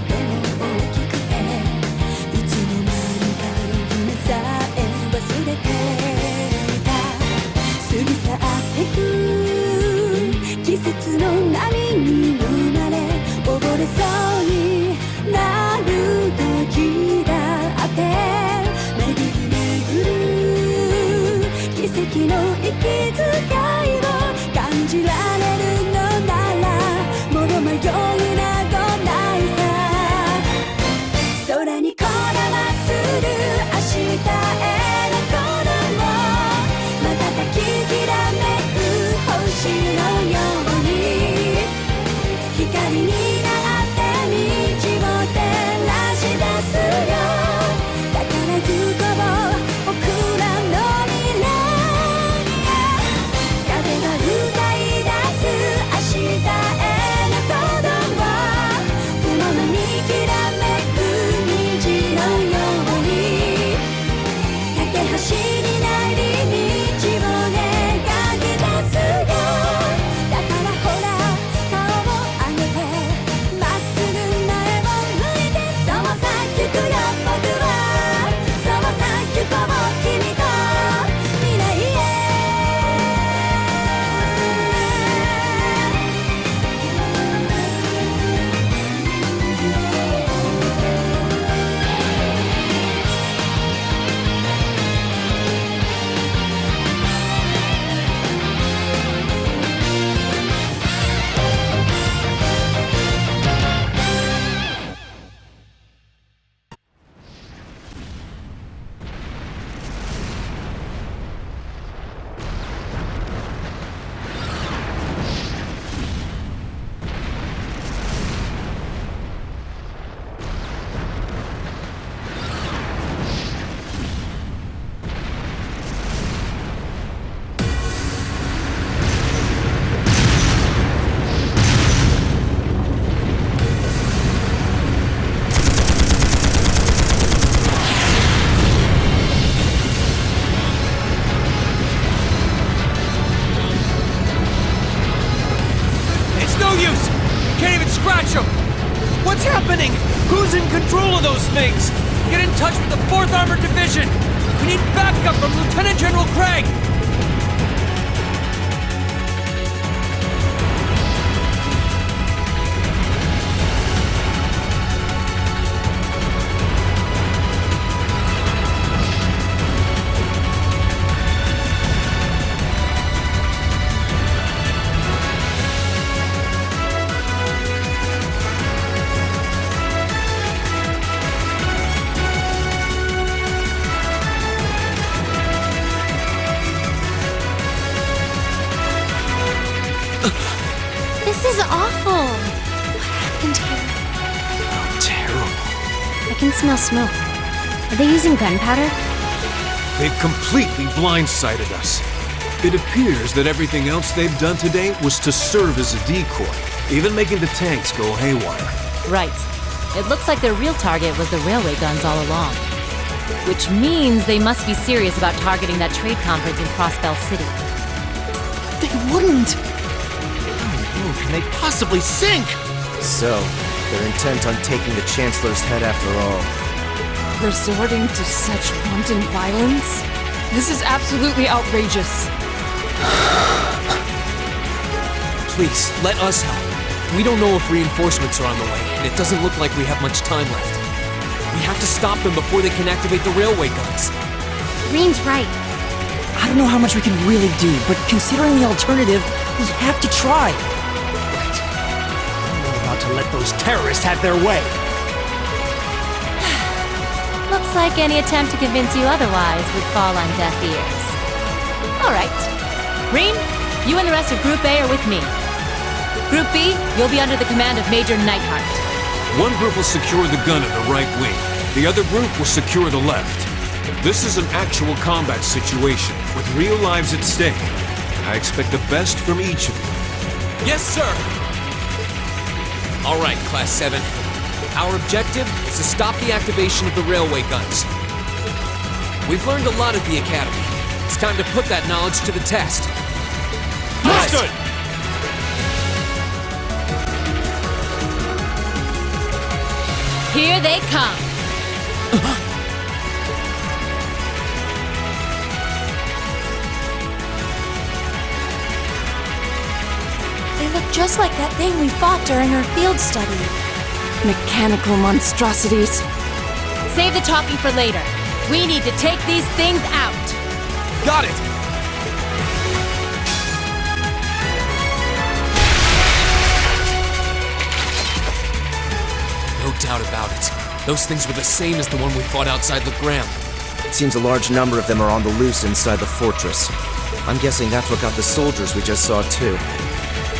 てても大きくていつの間にか夢さえ忘れていた過ぎ去ってく季節の波に飲まれ溺れそうになる時だって巡り巡る奇跡の息遣いを感じられるのならもう迷いなどないさ空にこだまする明日への鼓動瞬ききらめく星のように光になって道を照らし出すよ宝くこぼ僕らの未来風が歌い出す明日への鼓動雲にきらめく虹のように架け橋になり道を描き出すよだからほら顔を上げてまっすぐ前を向いてそうさ行くよ僕はそうさ行こう君と未来へWhat's happening? Who's in control of those things? Get in touch with the 4th Armored Division! We need backup from Lieutenant General Craig! This is awful. What happened here? Oh, terrible. I can smell smoke. Are they using gunpowder? They've completely blindsided us. It appears that everything else they've done today was to serve as a decoy, even making the tanks go haywire. Right. It looks like their real target was the railway guns all along. Which means they must be serious about targeting that trade conference in Crossbell City. They wouldn't! How can they possibly sink? So, they're intent on taking the Chancellor's head after all. Resorting to such wanton violence? This is absolutely outrageous. Please, let us help. We don't know if reinforcements are on the way, and it doesn't look like we have much time left. We have to stop them before they can activate the railway guns. Rean's right. I don't know how much we can really do, but considering the alternative, we have to try. Right. I'm not about to let those terrorists have their way. Looks like any attempt to convince you otherwise would fall on deaf ears. All right. Rean, you and the rest of Group A are with me. Group B, you'll be under the command of Major Neidhart. One group will secure the gun in the right wing. The other group will secure the left. This is an actual combat situation, with real lives at stake. I expect the best from each of you. Yes, sir! All right, Class 7. Our objective is to stop the activation of the railway guns. We've learned a lot at the Academy. It's time to put that knowledge to the test. Here they come! They look just like that thing we fought during our field study. Mechanical monstrosities. Save the talking for later. We need to take these things out. Got it! No doubt about it. Those things were the same as the one we fought outside Legram. It seems a large number of them are on the loose inside the fortress. I'm guessing that's what got the soldiers we just saw too.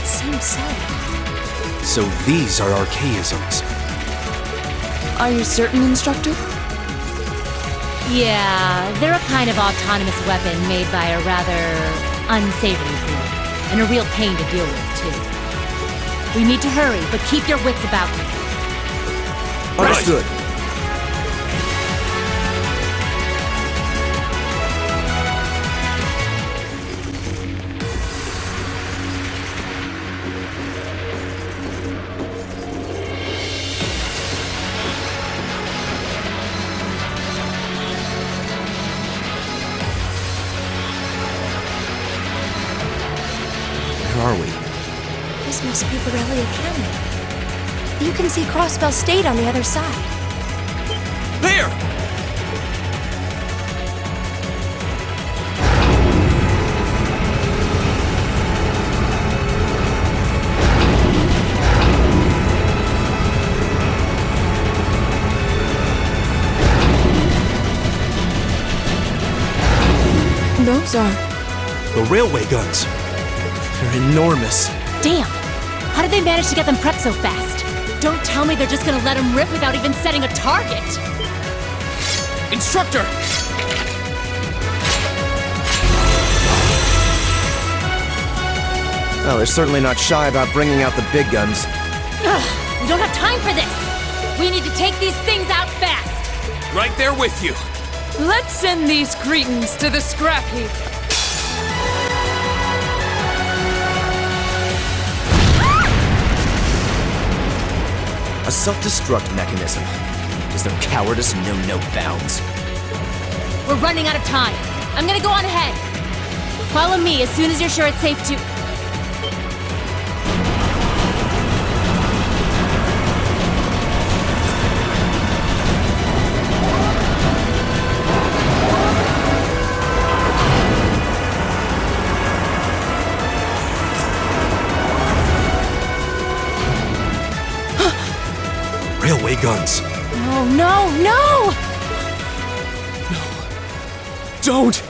Seems so. So these are archaisms. Are you certain, Instructor? Yeah, they're a kind of autonomous weapon made by a rather unsavory group. And a real pain to deal with, too. We need to hurry, but keep your wits about you. Understood. Where are we? This must be Borelli Academy. You can see Crossbell State on the other side. There! Those are... The railway guns. They're enormous. Damn! How did they manage to get them prepped so fast? Don't tell me they're just gonna let them rip without even setting a target! Instructor! Well, they're certainly not shy about bringing out the big guns. Ugh, we don't have time for this! We need to take these things out fast! Right there with you! Let's send these cretins to the scrap heap. A self-destruct mechanism. Does their cowardice know no bounds? We're running out of time. I'm gonna go on ahead. Follow me as soon as you're sure it's safe to... Railway guns. No, no, no! Don't!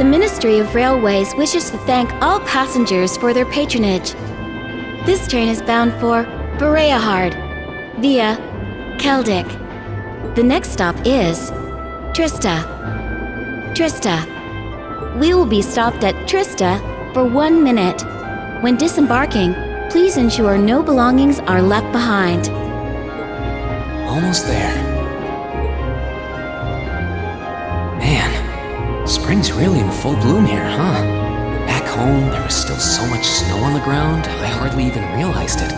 The Ministry of Railways wishes to thank all passengers for their patronage. This train is bound for Bereahard via Keldic. The next stop is Trista. We will be stopped at Trista for 1 minute. When disembarking, please ensure no belongings are left behind. Almost there. Man, spring's really in full bloom here, huh? Back home, there was still so much snow on the ground, I hardly even realized it.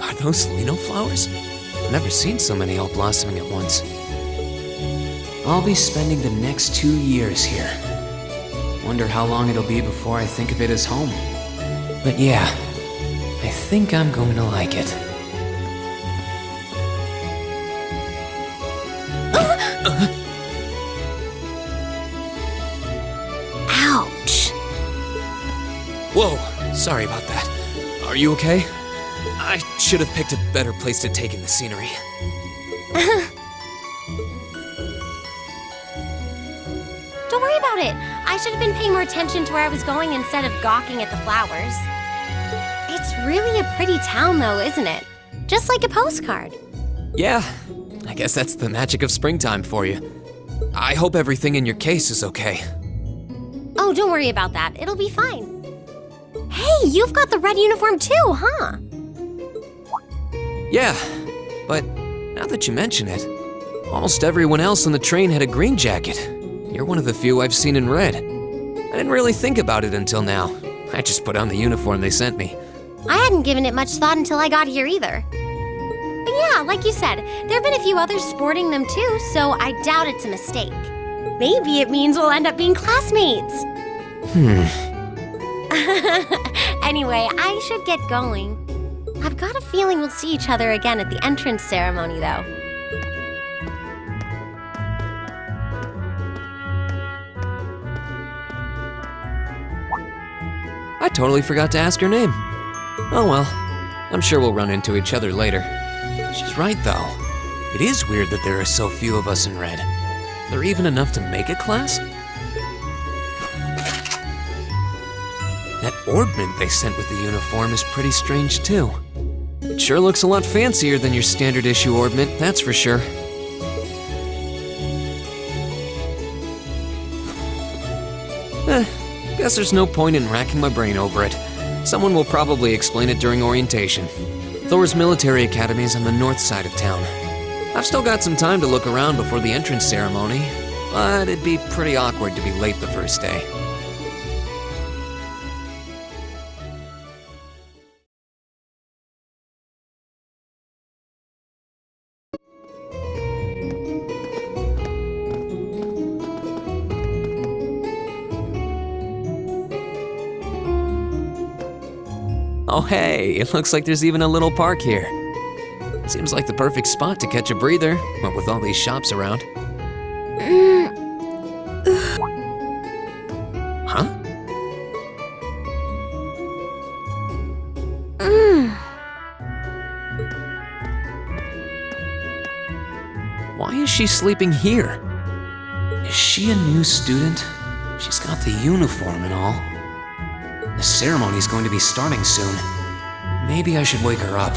Are those Lino flowers? I've never seen so many all blossoming at once. I'll be spending the next 2 years here. Wonder how long it'll be before I think of it as home. But yeah, I think I'm going to like it. Ouch. Whoa, sorry about that. Are you okay? I should have picked a better place to take in the scenery. Don't worry about it. I should have been paying more attention to where I was going instead of gawking at the flowers. It's really a pretty town, though, isn't it? Just like a postcard. Yeah, I guess that's the magic of springtime for you. I hope everything in your case is okay. Oh, don't worry about that. It'll be fine. Hey, you've got the red uniform too, huh? Yeah, but now that you mention it, almost everyone else on the train had a green jacket. You're one of the few I've seen in red. I didn't really think about it until now. I just put on the uniform they sent me. I hadn't given it much thought until I got here either. But yeah, like you said, there have been a few others sporting them too, so I doubt it's a mistake. Maybe it means we'll end up being classmates. Anyway, I should get going. I've got a feeling we'll see each other again at the entrance ceremony, though. I totally forgot to ask her name. Oh well, I'm sure we'll run into each other later. She's right, though. It is weird that there are so few of us in red. There even enough to make a class? That orbment they sent with the uniform is pretty strange, too. It sure looks a lot fancier than your standard issue orbment, that's for sure. Guess there's no point in racking my brain over it. Someone will probably explain it during orientation. Thors Military Academy is on the north side of town. I've still got some time to look around before the entrance ceremony, but it'd be pretty awkward to be late the first day. Oh hey, it looks like there's even a little park here. Seems like the perfect spot to catch a breather, what with all these shops around. Why is she sleeping here? Is she a new student? She's got the uniform and all. The ceremony's going to be starting soon. Maybe I should wake her up.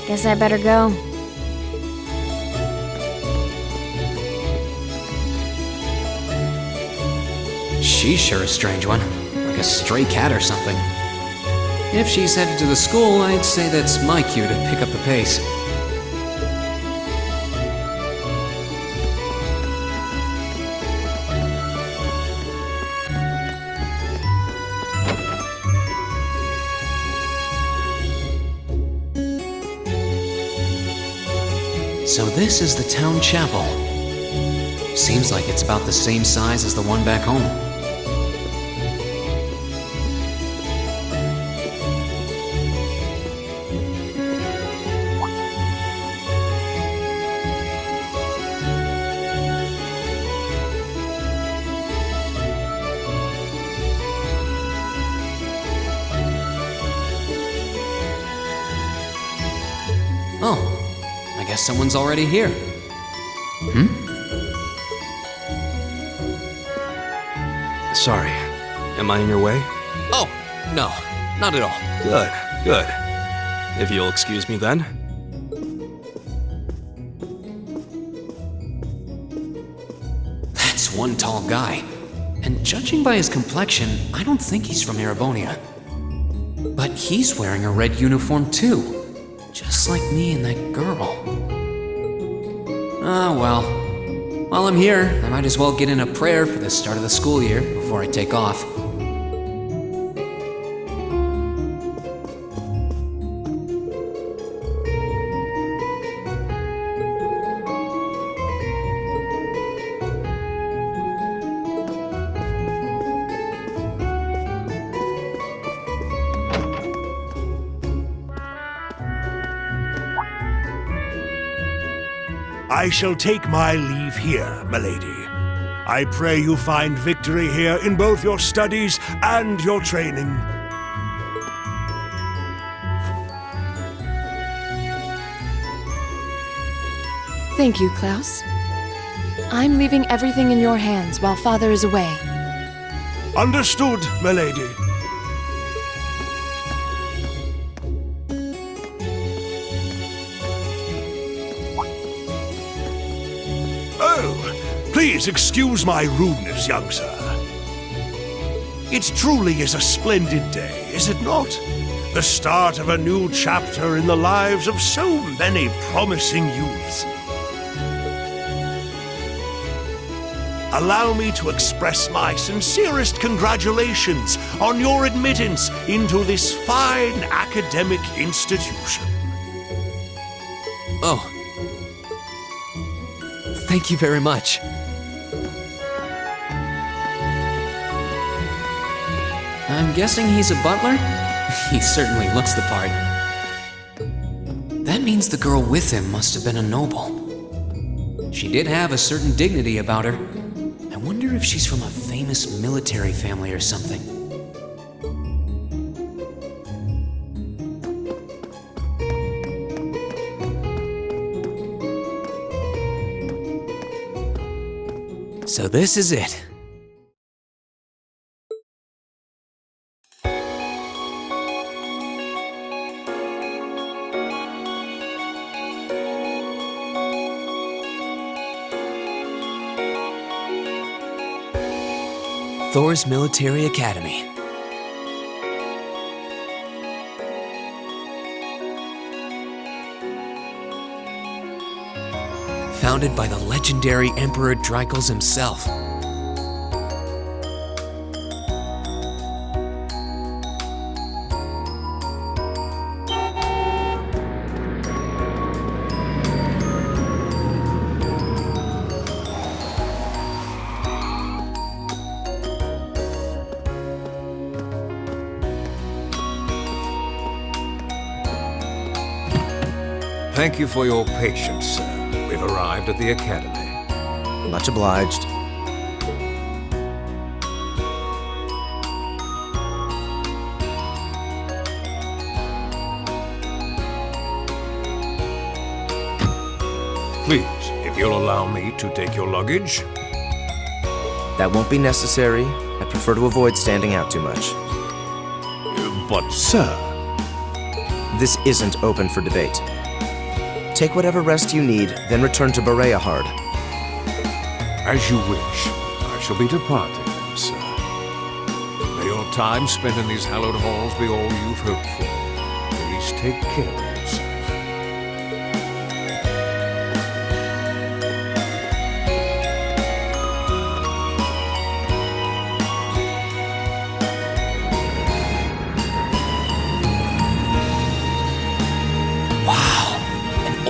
Guess I better go. She's sure a strange one, like a stray cat or something. If she's headed to the school, I'd say that's my cue to pick up the pace. So this is the town chapel. Seems like it's about the same size as the one back home. Oh, I guess someone's already here. Sorry. Am I in your way? Oh, no, not at all. Good, good. If you'll excuse me then. That's one tall guy. And judging by his complexion, I don't think he's from Erebonia. But he's wearing a red uniform too. Just like me and that girl. Ah, well. While I'm here, I might as well get in a prayer for the start of the school year before I take off. I shall take my leave here, milady. I pray you find victory here in both your studies and your training. Thank you, Klaus. I'm leaving everything in your hands while Father is away. Understood, milady. Please excuse my rudeness, young sir. It truly is a splendid day, is it not? The start of a new chapter in the lives of so many promising youths. Allow me to express my sincerest congratulations on your admittance into this fine academic institution. Oh. Thank you very much. I'm guessing he's a butler? He certainly looks the part. That means the girl with him must have been a noble. She did have a certain dignity about her. I wonder if she's from a famous military family or something. So this is it. Thors Military Academy. Founded by the legendary Emperor Dreikels himself. Thank you for your patience, sir. We've arrived at the Academy. Much obliged. Please, if you'll allow me to take your luggage. That won't be necessary. I prefer to avoid standing out too much. But, sir... This isn't open for debate. Take whatever rest you need, then return to Bereahard. As you wish. I shall be departing, sir. May your time spent in these hallowed halls be all you've hoped for. Please take care of yourself.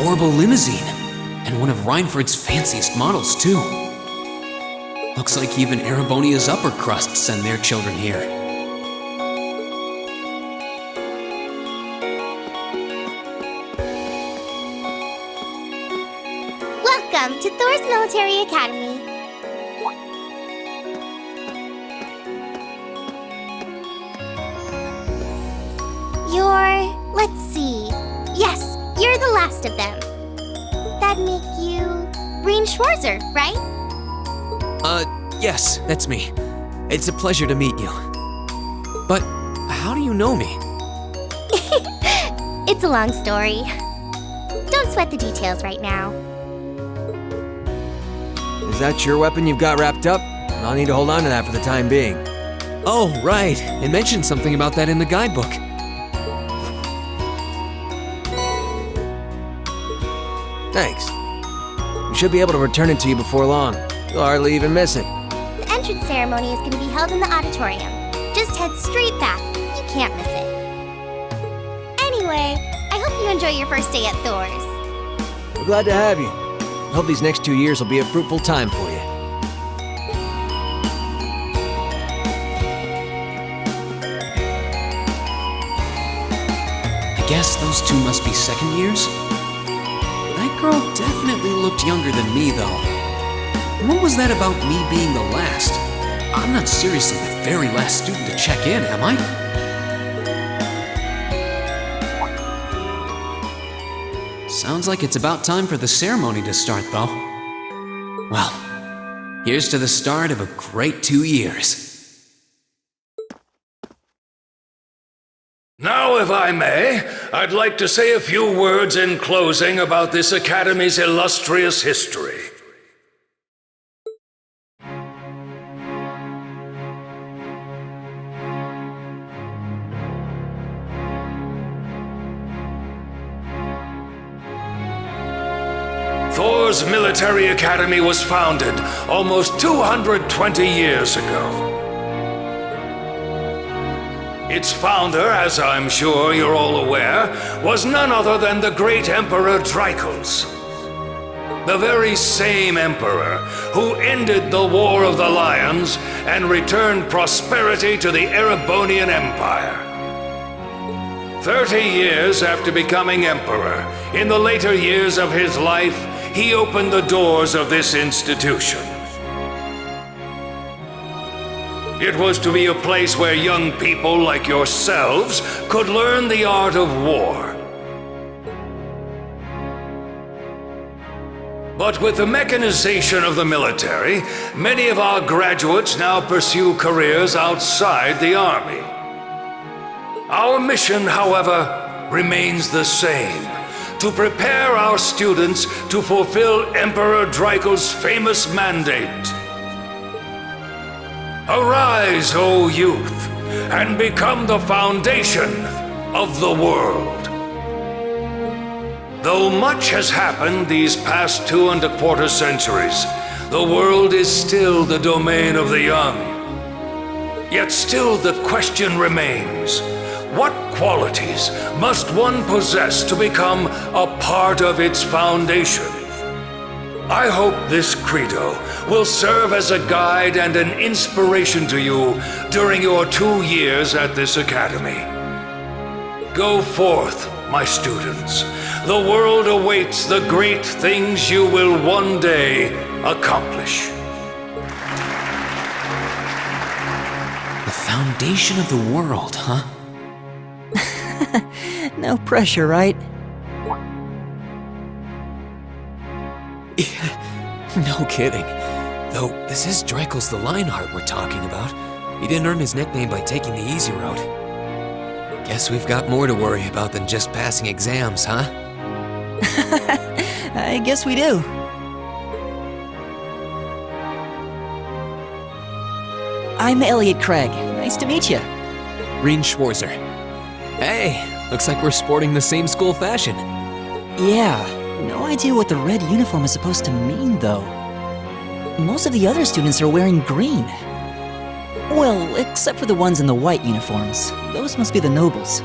Orbital limousine, and one of Reinford's fanciest models, too. Looks like even Erebonia's upper crust send their children here. Welcome to Thors Military Academy. Let's see. Yes, you're the last of them. That'd make you Rean Schwarzer, right? Yes, that's me. It's a pleasure to meet you. But how do you know me? It's a long story. Don't sweat the details right now. Is that your weapon you've got wrapped up? I'll need to hold on to that for the time being. Oh, right. It mentioned something about that in the guidebook. Thanks. We should be able to return it to you before long. You'll hardly even miss it. The entrance ceremony is going to be held in the auditorium. Just head straight back. You can't miss it. Anyway, I hope you enjoy your first day at Thors. We're glad to have you. Hope these next 2 years will be a fruitful time for you. I guess those two must be second years? That girl definitely looked younger than me, though. What was that about me being the last? I'm not seriously the very last student to check in, am I? Sounds like it's about time for the ceremony to start, though. Well, here's to the start of a great 2 years. Now, if I may, I'd like to say a few words in closing about this Academy's illustrious history. Thors Military Academy was founded almost 220 years ago. Its founder, as I'm sure you're all aware, was none other than the great Emperor Drykles. The very same emperor who ended the War of the Lions and returned prosperity to the Erebonian Empire. 30 years after becoming emperor, in the later years of his life, he opened the doors of this institution. It was to be a place where young people like yourselves could learn the art of war. But with the mechanization of the military, many of our graduates now pursue careers outside the army. Our mission, however, remains the same: to prepare our students to fulfill Emperor Drykles' famous mandate. Arise, O youth, and become the foundation of the world. Though much has happened these past 2¼ centuries, the world is still the domain of the young. Yet still the question remains: what qualities must one possess to become a part of its foundation? I hope this credo will serve as a guide and an inspiration to you during your 2 years at this academy. Go forth, my students. the world awaits the great things you will one day accomplish. The foundation of the world, huh? No pressure, right? No kidding. Though, this is Dreikel's the Lionheart we're talking about. He didn't earn his nickname by taking the easy road. Guess we've got more to worry about than just passing exams, huh? I guess we do. I'm Elliot Craig. Nice to meet you. Rean Schwarzer. Hey, looks like we're sporting the same school fashion. Yeah, no idea what the red uniform is supposed to mean, though. Most of the other students are wearing green. Well, except for the ones in the white uniforms. Those must be the nobles.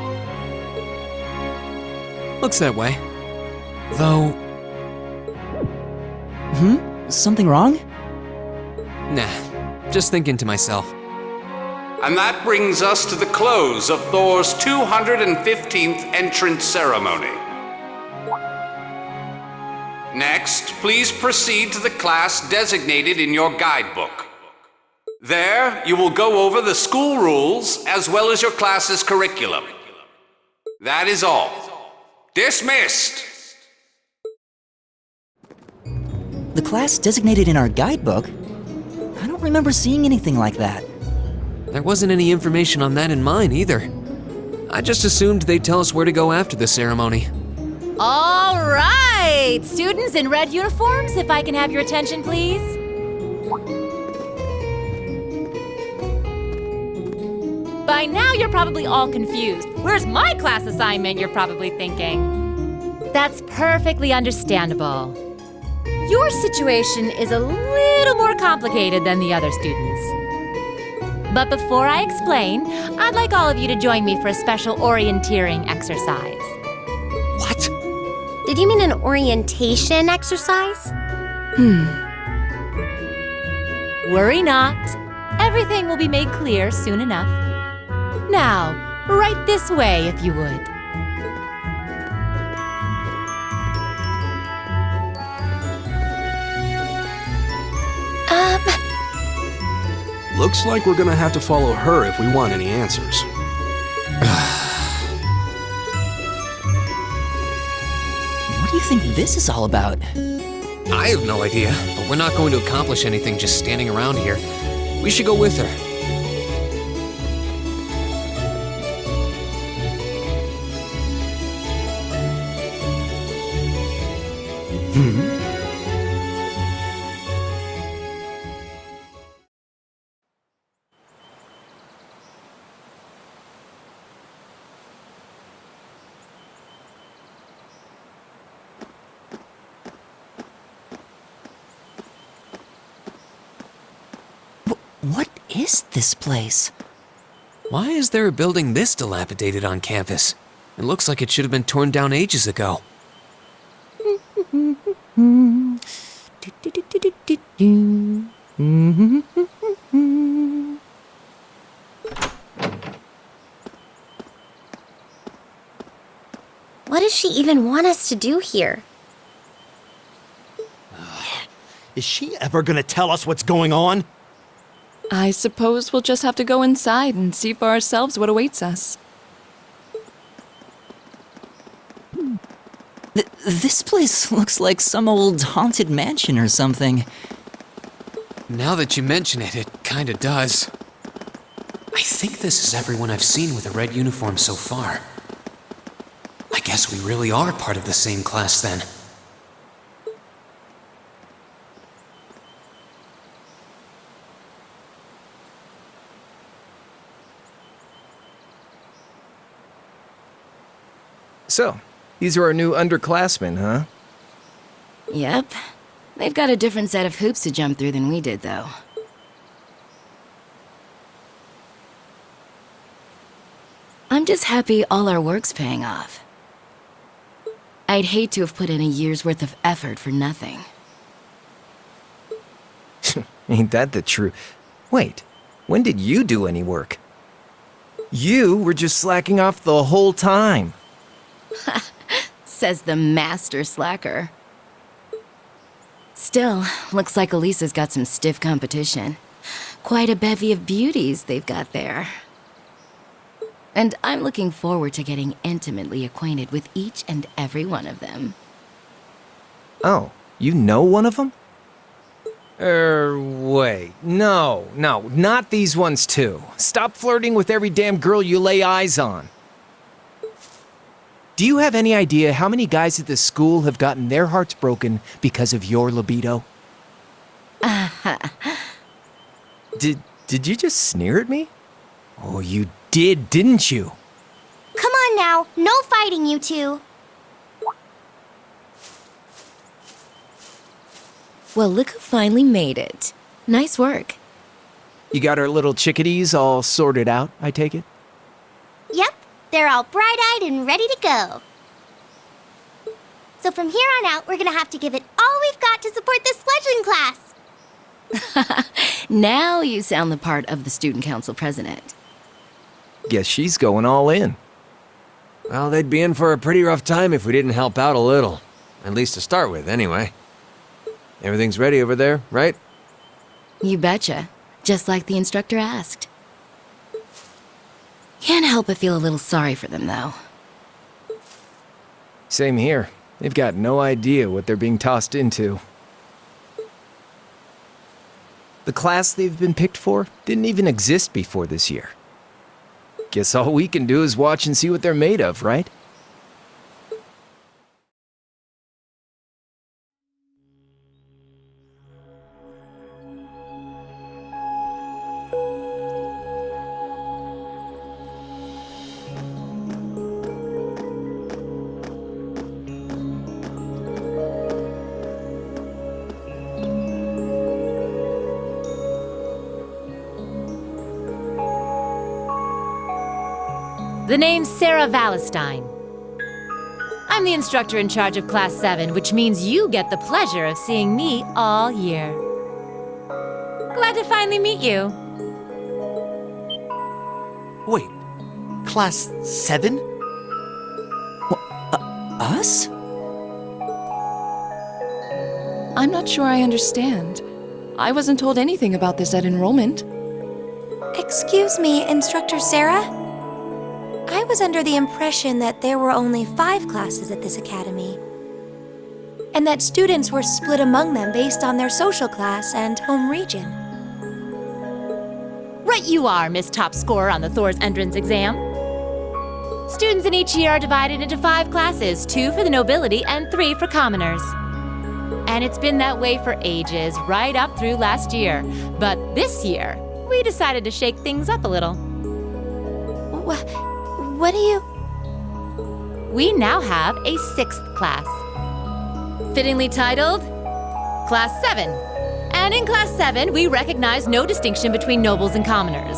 Looks that way. Though... Something wrong? Nah, just thinking to myself. And that brings us to the close of Thor's 215th entrance ceremony. Next, please proceed to the class designated in your guidebook. There, you will go over the school rules as well as your class's curriculum. That is all. Dismissed! The class designated in our guidebook? I don't remember seeing anything like that. There wasn't any information on that in mine either. I just assumed they'd tell us where to go after the ceremony. All right! Students in red uniforms, if I can have your attention, please. By now, you're probably all confused. Where's my class assignment, you're probably thinking. That's perfectly understandable. Your situation is a little more complicated than the other students. But before I explain, I'd like all of you to join me for a special orienteering exercise. What? Did you mean an orientation exercise? Worry not. Everything will be made clear soon enough. Now, right this way, if you would. Looks like we're gonna have to follow her if we want any answers. What do you think this is all about? I have no idea, but we're not going to accomplish anything just standing around here. We should go with her. What is this place? Why is there a building this dilapidated on campus? It looks like it should have been torn down ages ago. What does she even want us to do here? Is she ever gonna tell us what's going on? I suppose we'll just have to go inside and see for ourselves what awaits us. This place looks like some old haunted mansion or something. Now that you mention it, it kinda does. I think this is everyone I've seen with a red uniform so far. I guess we really are part of the same class then. So, these are our new underclassmen, huh? Yep. They've got a different set of hoops to jump through than we did, though. I'm just happy all our work's paying off. I'd hate to have put in a year's worth of effort for nothing. Ain't that the truth? Wait, when did you do any work? You were just slacking off the whole time. Says the master slacker. Still, looks like Elisa's got some stiff competition. Quite a bevy of beauties they've got there. And I'm looking forward to getting intimately acquainted with each and every one of them. Oh, you know one of them? Wait. No, not these ones too. Stop flirting with every damn girl you lay eyes on. Do you have any idea how many guys at this school have gotten their hearts broken because of your libido? Did you just sneer at me? Oh, you did, didn't you? Come on now, no fighting, you two. Well, look who finally made it. Nice work. You got our little chickadees all sorted out, I take it? Yep, they're all bright-eyed and ready to go. So from here on out, we're gonna have to give it all we've got to support this fledgling class. Now you sound the part of the student council president. Guess she's going all in. Well, they'd be in for a pretty rough time if we didn't help out a little. At least to start with, anyway. Everything's ready over there, right? You betcha. Just like the instructor asked. Can't help but feel a little sorry for them, though. Same here. They've got no idea what they're being tossed into. The class they've been picked for didn't even exist before this year. Guess all we can do is watch and see what they're made of, right? The name's Sarah Valestine. I'm the instructor in charge of Class 7, which means you get the pleasure of seeing me all year. Glad to finally meet you. Wait, Class 7? Us? I'm not sure I understand. I wasn't told anything about this at enrollment. Excuse me, Instructor Sarah? I was under the impression that there were only 5 classes at this academy, and that students were split among them based on their social class and home region. Right you are, Miss Top Scorer on the Thors entrance exam. Students in each year are divided into 5 classes, 2 for the nobility and 3 for commoners. And it's been that way for ages, right up through last year. But this year, we decided to shake things up a little. What do you... We now have a 6th class. Fittingly titled, Class 7. And in Class 7, we recognize no distinction between nobles and commoners.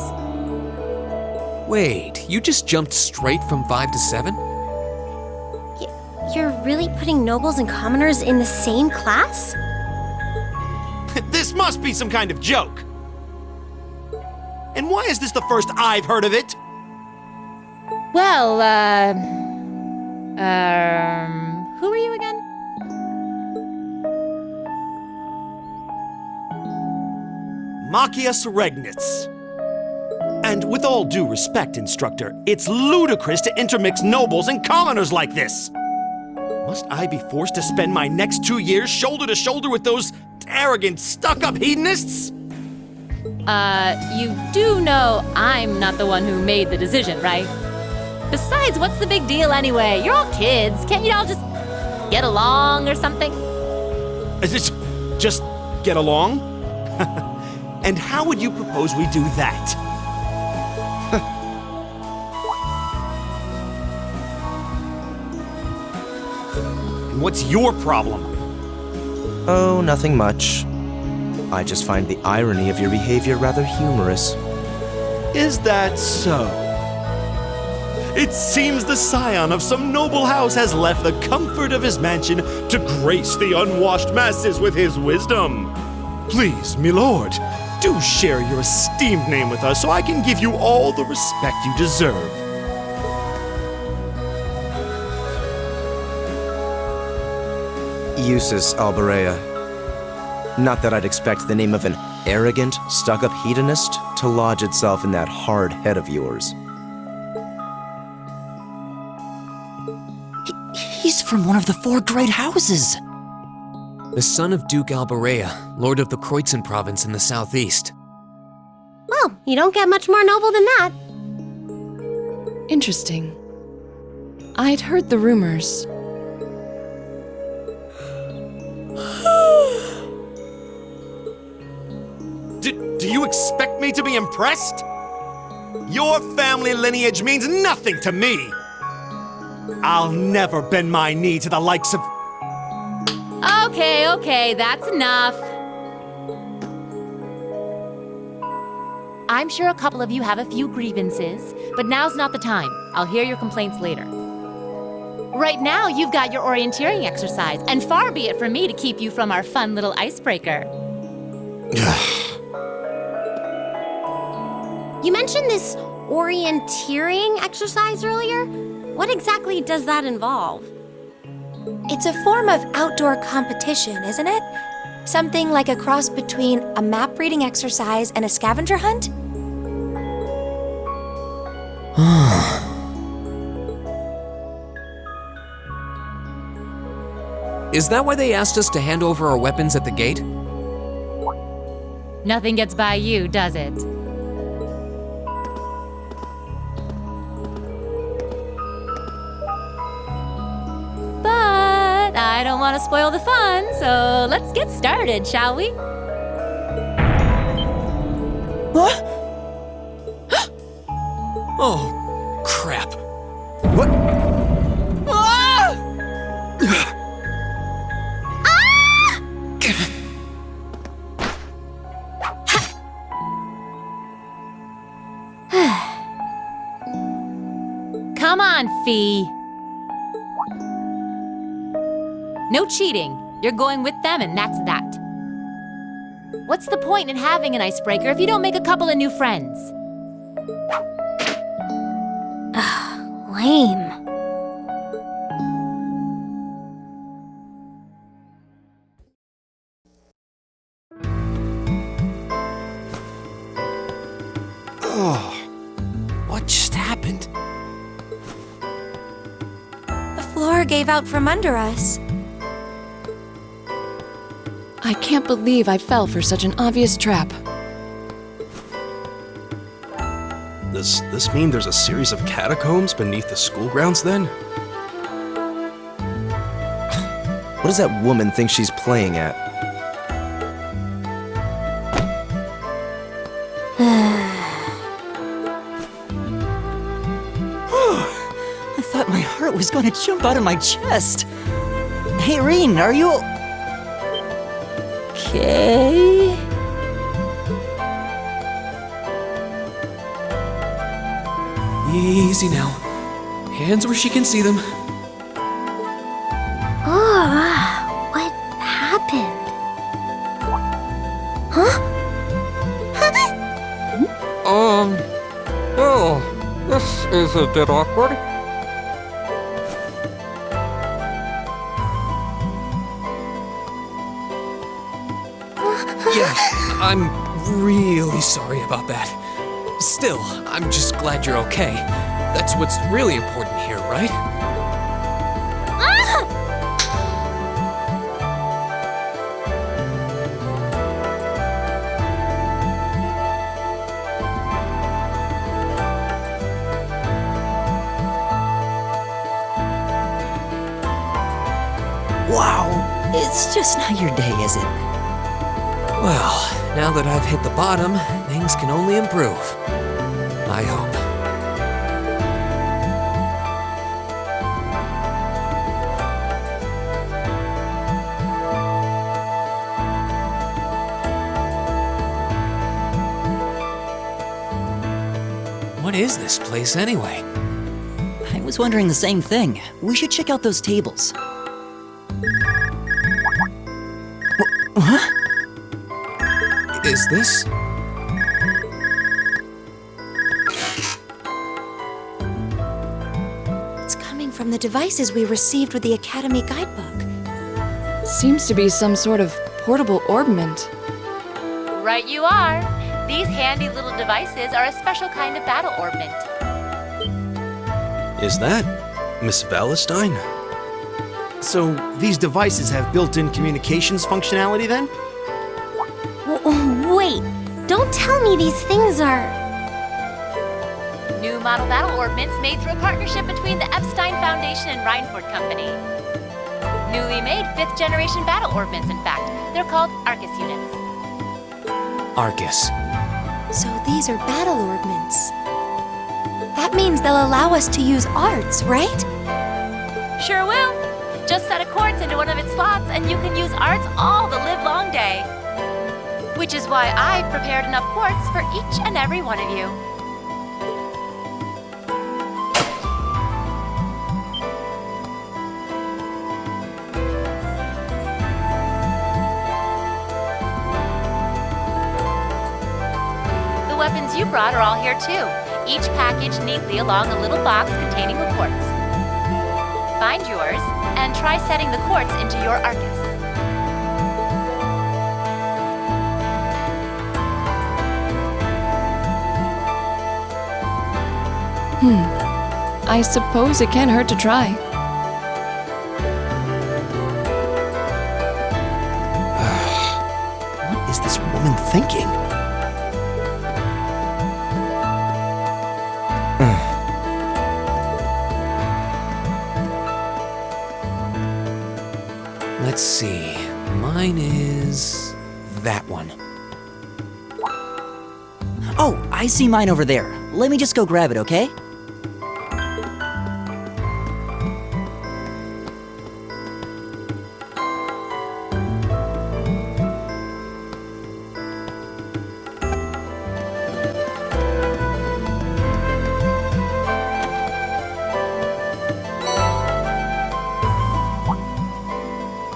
Wait, you just jumped straight from 5 to 7? You're really putting nobles and commoners in the same class? This must be some kind of joke. And why is this the first I've heard of it? Well, who are you again? Machias Regnitz. And with all due respect, Instructor, it's ludicrous to intermix nobles and commoners like this. Must I be forced to spend my next 2 years shoulder to shoulder with those arrogant, stuck-up hedonists? You do know I'm not the one who made the decision, right? Besides, what's the big deal anyway? You're all kids. Can't you all just get along or something? Just get along? And how would you propose we do that? And what's your problem? Oh, nothing much. I just find the irony of your behavior rather humorous. Is that so? It seems the scion of some noble house has left the comfort of his mansion to grace the unwashed masses with his wisdom. Please, milord, do share your esteemed name with us so I can give you all the respect you deserve. Usus Alberea. Not that I'd expect the name of an arrogant, stuck-up hedonist to lodge itself in that hard head of yours. He's from one of the 4 great houses. The son of Duke Alberea, lord of the Kreutzen province in the southeast. Well, you don't get much more noble than that. Interesting. I'd heard the rumors. Do you expect me to be impressed? Your family lineage means nothing to me. I'll never bend my knee to the likes of... Okay, that's enough. I'm sure a couple of you have a few grievances, but now's not the time. I'll hear your complaints later. Right now, you've got your orienteering exercise, and far be it from me to keep you from our fun little icebreaker. You mentioned this orienteering exercise earlier. What exactly does that involve? It's a form of outdoor competition, isn't it? Something like a cross between a map-reading exercise and a scavenger hunt? Is that why they asked us to hand over our weapons at the gate? Nothing gets by you, does it? But I don't want to spoil the fun, so let's get started, shall we? What? Oh, crap. What? Come on, Fee. No cheating. You're going with them, and that's that. What's the point in having an icebreaker if you don't make a couple of new friends? Lame. What just happened? The floor gave out from under us. I can't believe I fell for such an obvious trap. Does this mean there's a series of catacombs beneath the school grounds then? What does that woman think she's playing at? I thought my heart was going to jump out of my chest. Hey, Rean, are you... okay? Easy now. Hands where she can see them. Oh, what happened? Huh? Oh, this is a bit awkward. Yeah, I'm really sorry about that. Still, I'm just glad you're okay. That's what's really important here, right? Wow, it's just not your day, is it? Well, now that I've hit the bottom, things can only improve. I hope. What is this place anyway? I was wondering the same thing. We should check out those tables. Huh? Is this? It's coming from the devices we received with the Academy guidebook. seems to be some sort of portable orbment. Right you are. These handy little devices are a special kind of battle orbment. Is that Miss Valestine? So, these devices have built-in communications functionality then? Wait, don't tell me these things are... New model battle orbments made through a partnership between the Epstein Foundation and Reinford Company. Newly made 5th generation battle orbments, in fact. They're called Arcus units. Arcus. So these are battle orbments. That means they'll allow us to use arts, right? Sure will. Just set a quartz into one of its slots and you can use arts all the livelong day. Which is why I've prepared enough quartz for each and every one of you. The weapons you brought are all here too, each packaged neatly along a little box containing a quartz. Find yours, and try setting the quartz into your Arcus. I suppose it can't hurt to try. What is this woman thinking? Let's see. Mine is that one. Oh, I see mine over there. Let me just go grab it, okay?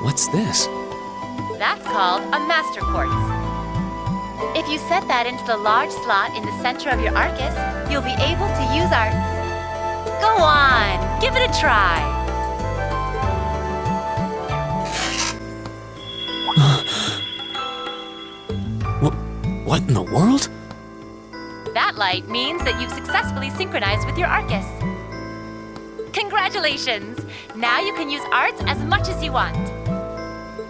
What's this? That's called a master quartz. If you set that into the large slot in the center of your Arcus, you'll be able to use arts. Go on, give it a try. What in the world? That light means that you've successfully synchronized with your Arcus. Congratulations! Now you can use arts as much as you want.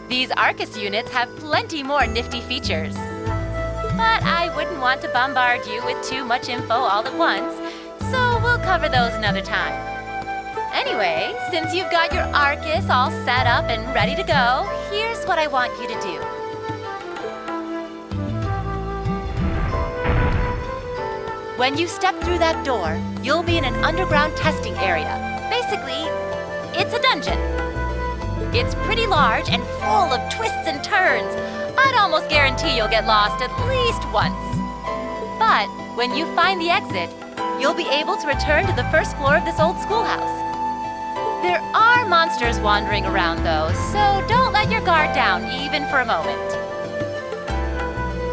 These Arcus units have plenty more nifty features. But I wouldn't want to bombard you with too much info all at once, so we'll cover those another time. Anyway, since you've got your Arcus all set up and ready to go, here's what I want you to do. When you step through that door, you'll be in an underground testing area. Basically, it's a dungeon. It's pretty large and full of twists and turns. I'd almost guarantee you'll get lost at least once. But when you find the exit, you'll be able to return to the first floor of this old schoolhouse. There are monsters wandering around though, so don't let your guard down even for a moment.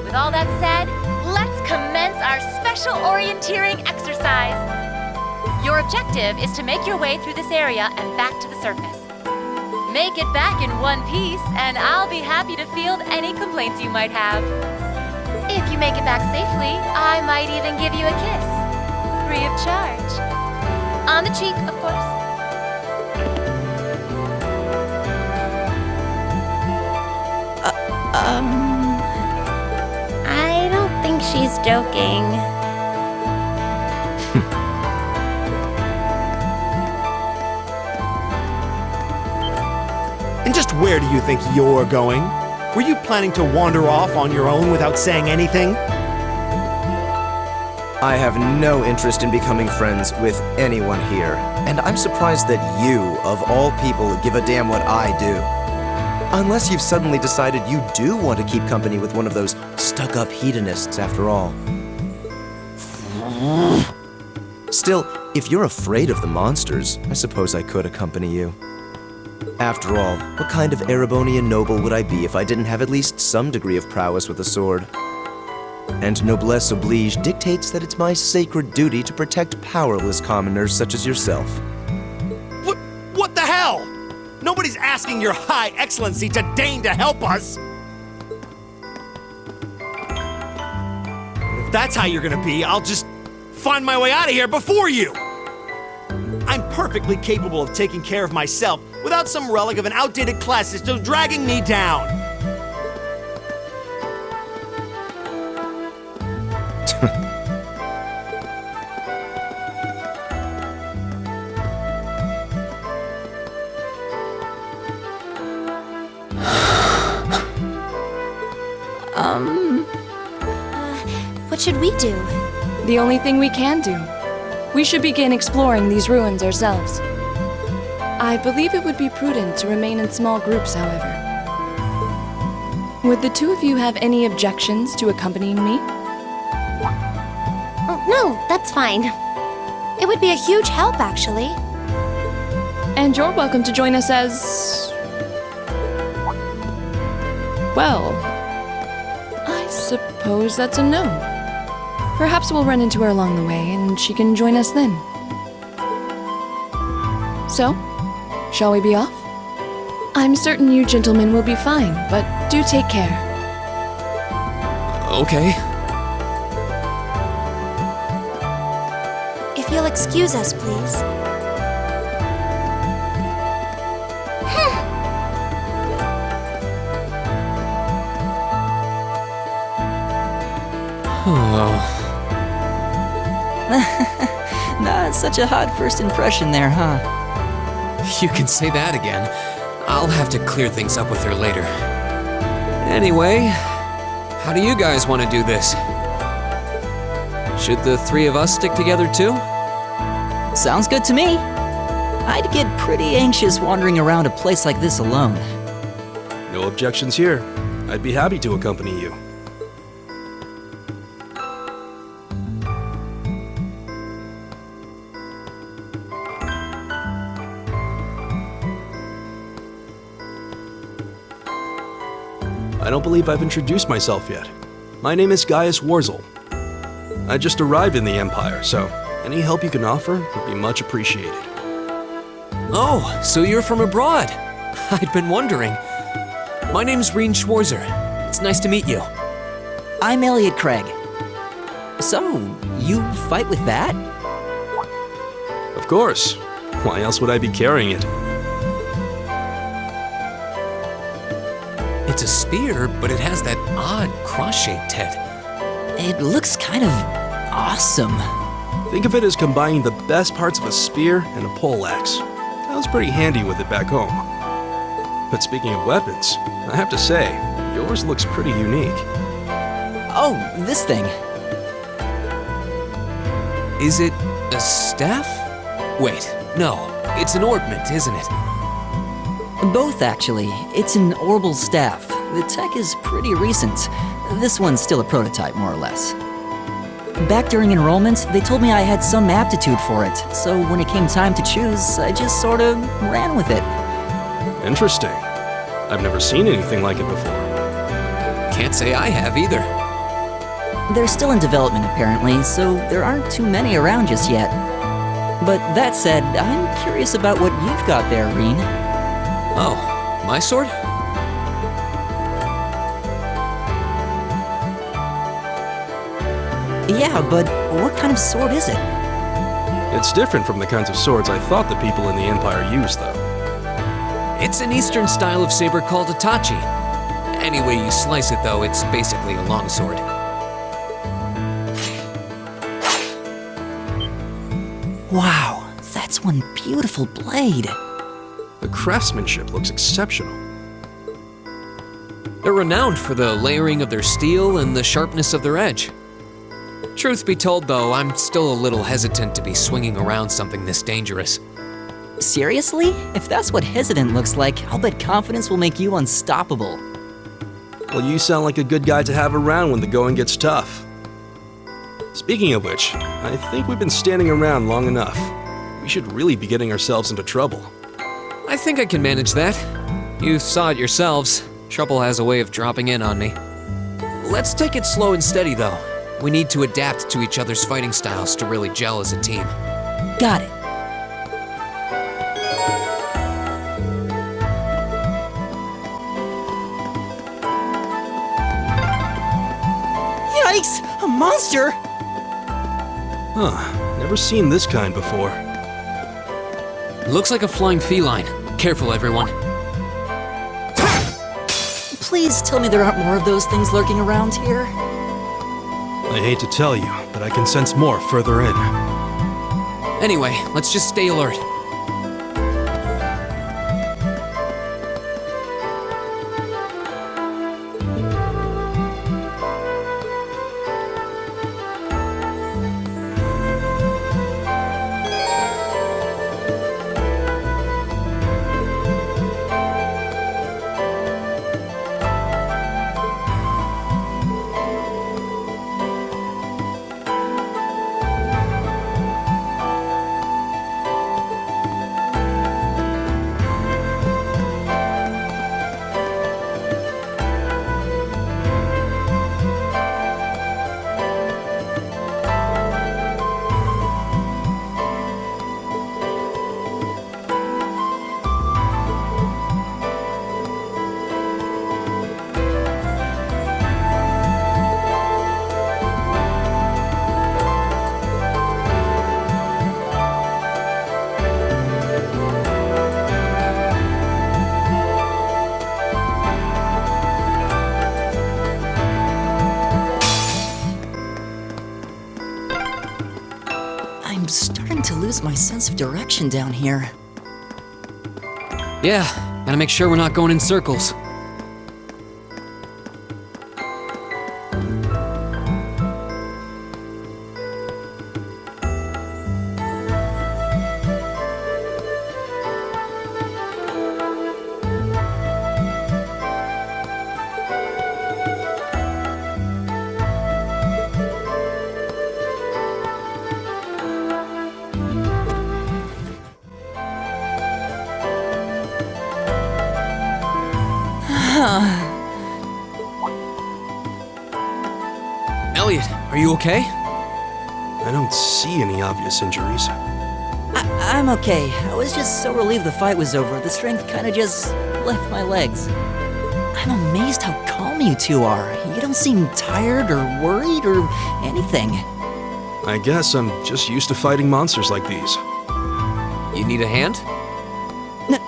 With all that said, let's commence our special orienteering exercise. Your objective is to make your way through this area and back to the surface. Make it back in one piece, and I'll be happy to field any complaints you might have. If you make it back safely, I might even give you a kiss. Free of charge. On the cheek, of course. I don't think she's joking. And just where do you think you're going? Were you planning to wander off on your own without saying anything? I have no interest in becoming friends with anyone here, and I'm surprised that you, of all people, give a damn what I do. Unless you've suddenly decided you do want to keep company with one of those stuck-up hedonists after all. Still, if you're afraid of the monsters, I suppose I could accompany you. After all, what kind of Erebonian noble would I be if I didn't have at least some degree of prowess with a sword? And noblesse oblige dictates that it's my sacred duty to protect powerless commoners such as yourself. What the hell? Nobody's asking your High Excellency to deign to help us! If that's how you're gonna be, I'll just find my way out of here before you! I'm perfectly capable of taking care of myself without some relic of an outdated class system dragging me down! What should we do? The only thing we can do. We should begin exploring these ruins ourselves. I believe it would be prudent to remain in small groups, however. Would the two of you have any objections to accompanying me? Oh, no, that's fine. It would be a huge help, actually. And you're welcome to join us as... well, I suppose that's a no. Perhaps we'll run into her along the way, and she can join us then. So, shall we be off? I'm certain you gentlemen will be fine, but do take care. Okay. If you'll excuse us, please. Oh. Not such a hot first impression there, huh? You can say that again. I'll have to clear things up with her later. Anyway, how do you guys want to do this? Should the three of us stick together too? Sounds good to me. I'd get pretty anxious wandering around a place like this alone. No objections here. I'd be happy to accompany you. I don't believe I've introduced myself yet. My name is Gaius Warzel. I just arrived in the Empire, so any help you can offer would be much appreciated. Oh, so you're from abroad. I'd been wondering. My name's Rean Schwarzer. It's nice to meet you. I'm Elliot Craig. So, you fight with that? Of course. Why else would I be carrying it? It's a spear, but it has that odd cross-shaped head. It looks kind of awesome. Think of it as combining the best parts of a spear and a poleaxe. I was pretty handy with it back home. But speaking of weapons, I have to say, yours looks pretty unique. Oh, this thing. Is it a staff? Wait, no, it's an ornament, isn't it? Both, actually. It's an orbal staff. The tech is pretty recent. This one's still a prototype, more or less. Back during enrollment, they told me I had some aptitude for it, so when it came time to choose, I just sort of ran with it. Interesting. I've never seen anything like it before. Can't say I have either. They're still in development, apparently, so there aren't too many around just yet. But that said, I'm curious about what you've got there, Rean. Oh, my sword? Yeah, but what kind of sword is it? It's different from the kinds of swords I thought the people in the Empire used, though. It's an Eastern style of saber called a tachi. Any way you slice it, though, it's basically a longsword. Wow, that's one beautiful blade. The craftsmanship looks exceptional. They're renowned for the layering of their steel and the sharpness of their edge. Truth be told, though, I'm still a little hesitant to be swinging around something this dangerous. Seriously? If that's what hesitant looks like, I'll bet confidence will make you unstoppable. Well, you sound like a good guy to have around when the going gets tough. Speaking of which, I think we've been standing around long enough. We should really be getting ourselves into trouble. I think I can manage that. You saw it yourselves. Trouble has a way of dropping in on me. Let's take it slow and steady, though. We need to adapt to each other's fighting styles to really gel as a team. Got it. yikes! A monster? Huh, never seen this kind before. Looks like a flying feline. Careful, everyone. Please tell me there aren't more of those things lurking around here. I hate to tell you, but I can sense more further in. Anyway, let's just stay alert. I'm starting to lose my sense of direction down here. Yeah, gotta make sure we're not going in circles. Elliot, are you okay? I don't see any obvious injuries. I'm okay. I was just so relieved the fight was over, the strength kinda just left my legs. I'm amazed how calm you two are. You don't seem tired or worried or anything. I guess I'm just used to fighting monsters like these. You need a hand?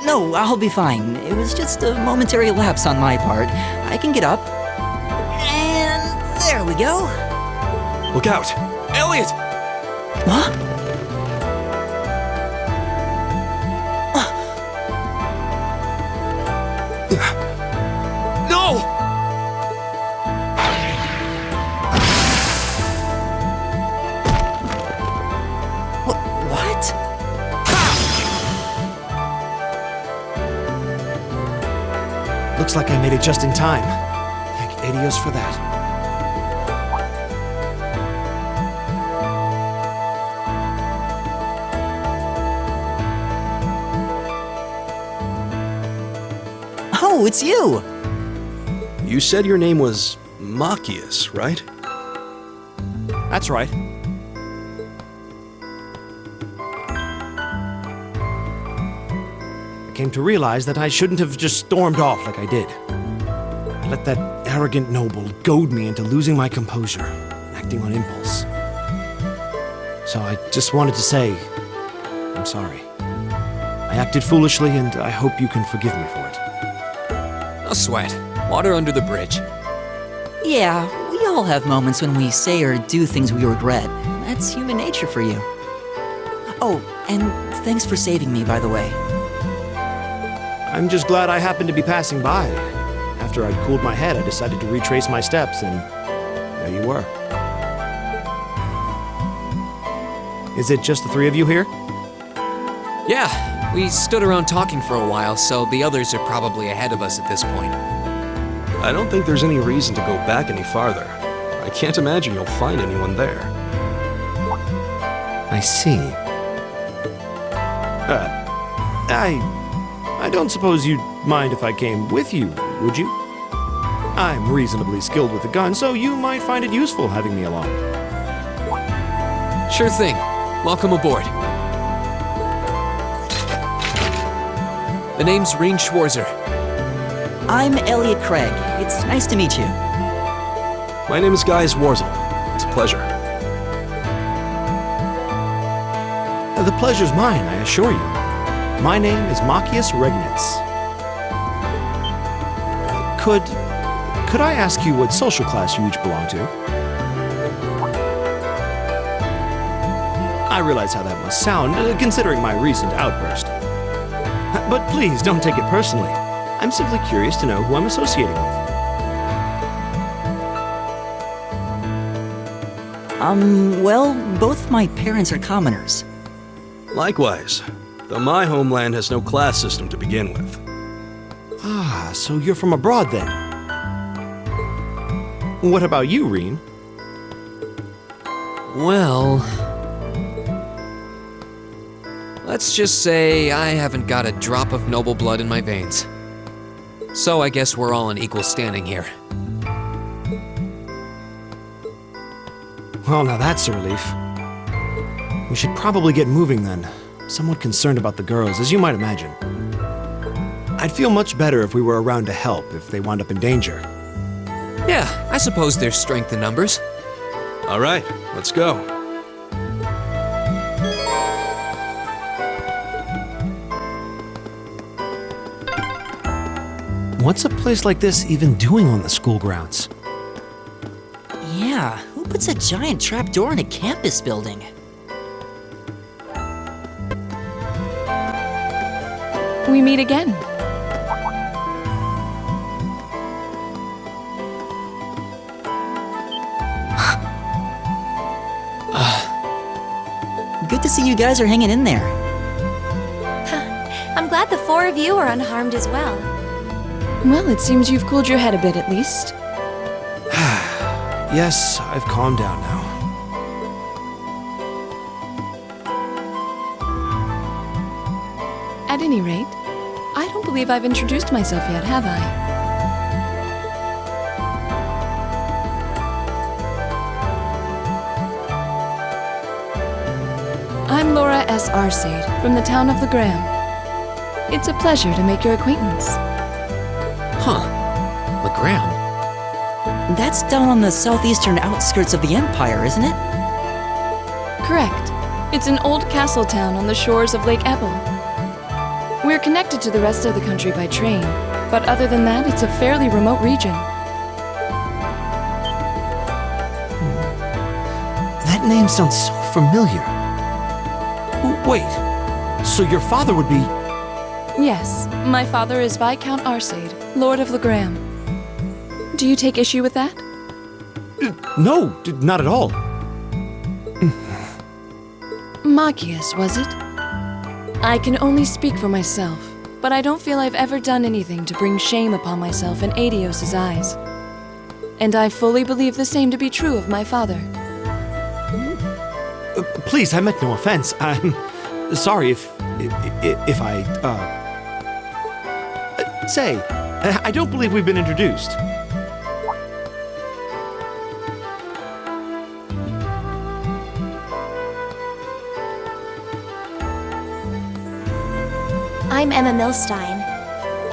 No, I'll be fine. It was just a momentary lapse on my part. I can get up. And there we go. Look out! Elliot! Huh? No! What? Looks like I made it just in time. Thank Adios for that. Oh, it's you! You said your name was Machias, right? That's right. I came to realize that I shouldn't have just stormed off like I did. I let that arrogant noble goad me into losing my composure, acting on impulse. So I just wanted to say, I'm sorry. I acted foolishly, and I hope you can forgive me for it. No sweat. Water under the bridge. Yeah, we all have moments when we say or do things we regret. That's human nature for you. Oh, and thanks for saving me, by the way. I'm just glad I happened to be passing by. After I'd cooled my head, I decided to retrace my steps, and there you were. Is it just the three of you here? Yeah, we stood around talking for a while, so the others are probably ahead of us at this point. I don't think there's any reason to go back any farther. I can't imagine you'll find anyone there. I see. I don't suppose you'd mind if I came with you, would you? I'm reasonably skilled with a gun, so you might find it useful having me along. Sure thing. Welcome aboard. The name's Rean Schwarzer. I'm Elliot Craig. It's nice to meet you. My name is Guy Warzel. pleasure. The pleasure's mine, I assure you. My name is Machias Regnitz. Could I ask you what social class you each belong to? I realize how that must sound, considering my recent outburst. But please, don't take it personally. I'm simply curious to know who I'm associating with. Well, both my parents are commoners. Likewise, though my homeland has no class system to begin with. Ah, so you're from abroad then? What about you, Rean? Well, let's just say I haven't got a drop of noble blood in my veins. So I guess we're all in equal standing here. Well, now that's a relief. We should probably get moving then. Somewhat concerned about the girls, as you might imagine. I'd feel much better if we were around to help if they wound up in danger. Yeah, I suppose there's strength in numbers. All right, let's go. What's a place like this even doing on the school grounds? Yeah, who puts a giant trapdoor in a campus building? We meet again. Good to see you guys are hanging in there. I'm glad the four of you are unharmed as well. Well, it seems you've cooled your head a bit at least. Yes, I've calmed down now. At any rate, I don't believe I've introduced myself yet, have I? I'm Laura S. Arcade, from the town of Legram. It's a pleasure to make your acquaintance. Huh. Legram? That's down on the southeastern outskirts of the Empire, isn't it? Correct. It's an old castle town on the shores of Lake Ebble. We're connected to the rest of the country by train, but other than that, it's a fairly remote region. That name sounds so familiar. Wait, so your father would be... Yes, my father is Viscount Arcade, Lord of Legram. Do you take issue with that? No, not at all. Machias, was it? I can only speak for myself, but I don't feel I've ever done anything to bring shame upon myself in Adios's eyes. And I fully believe the same to be true of my father. Please, I meant no offense. I'm sorry if I, Say, I don't believe we've been introduced. I'm Emma Milstein.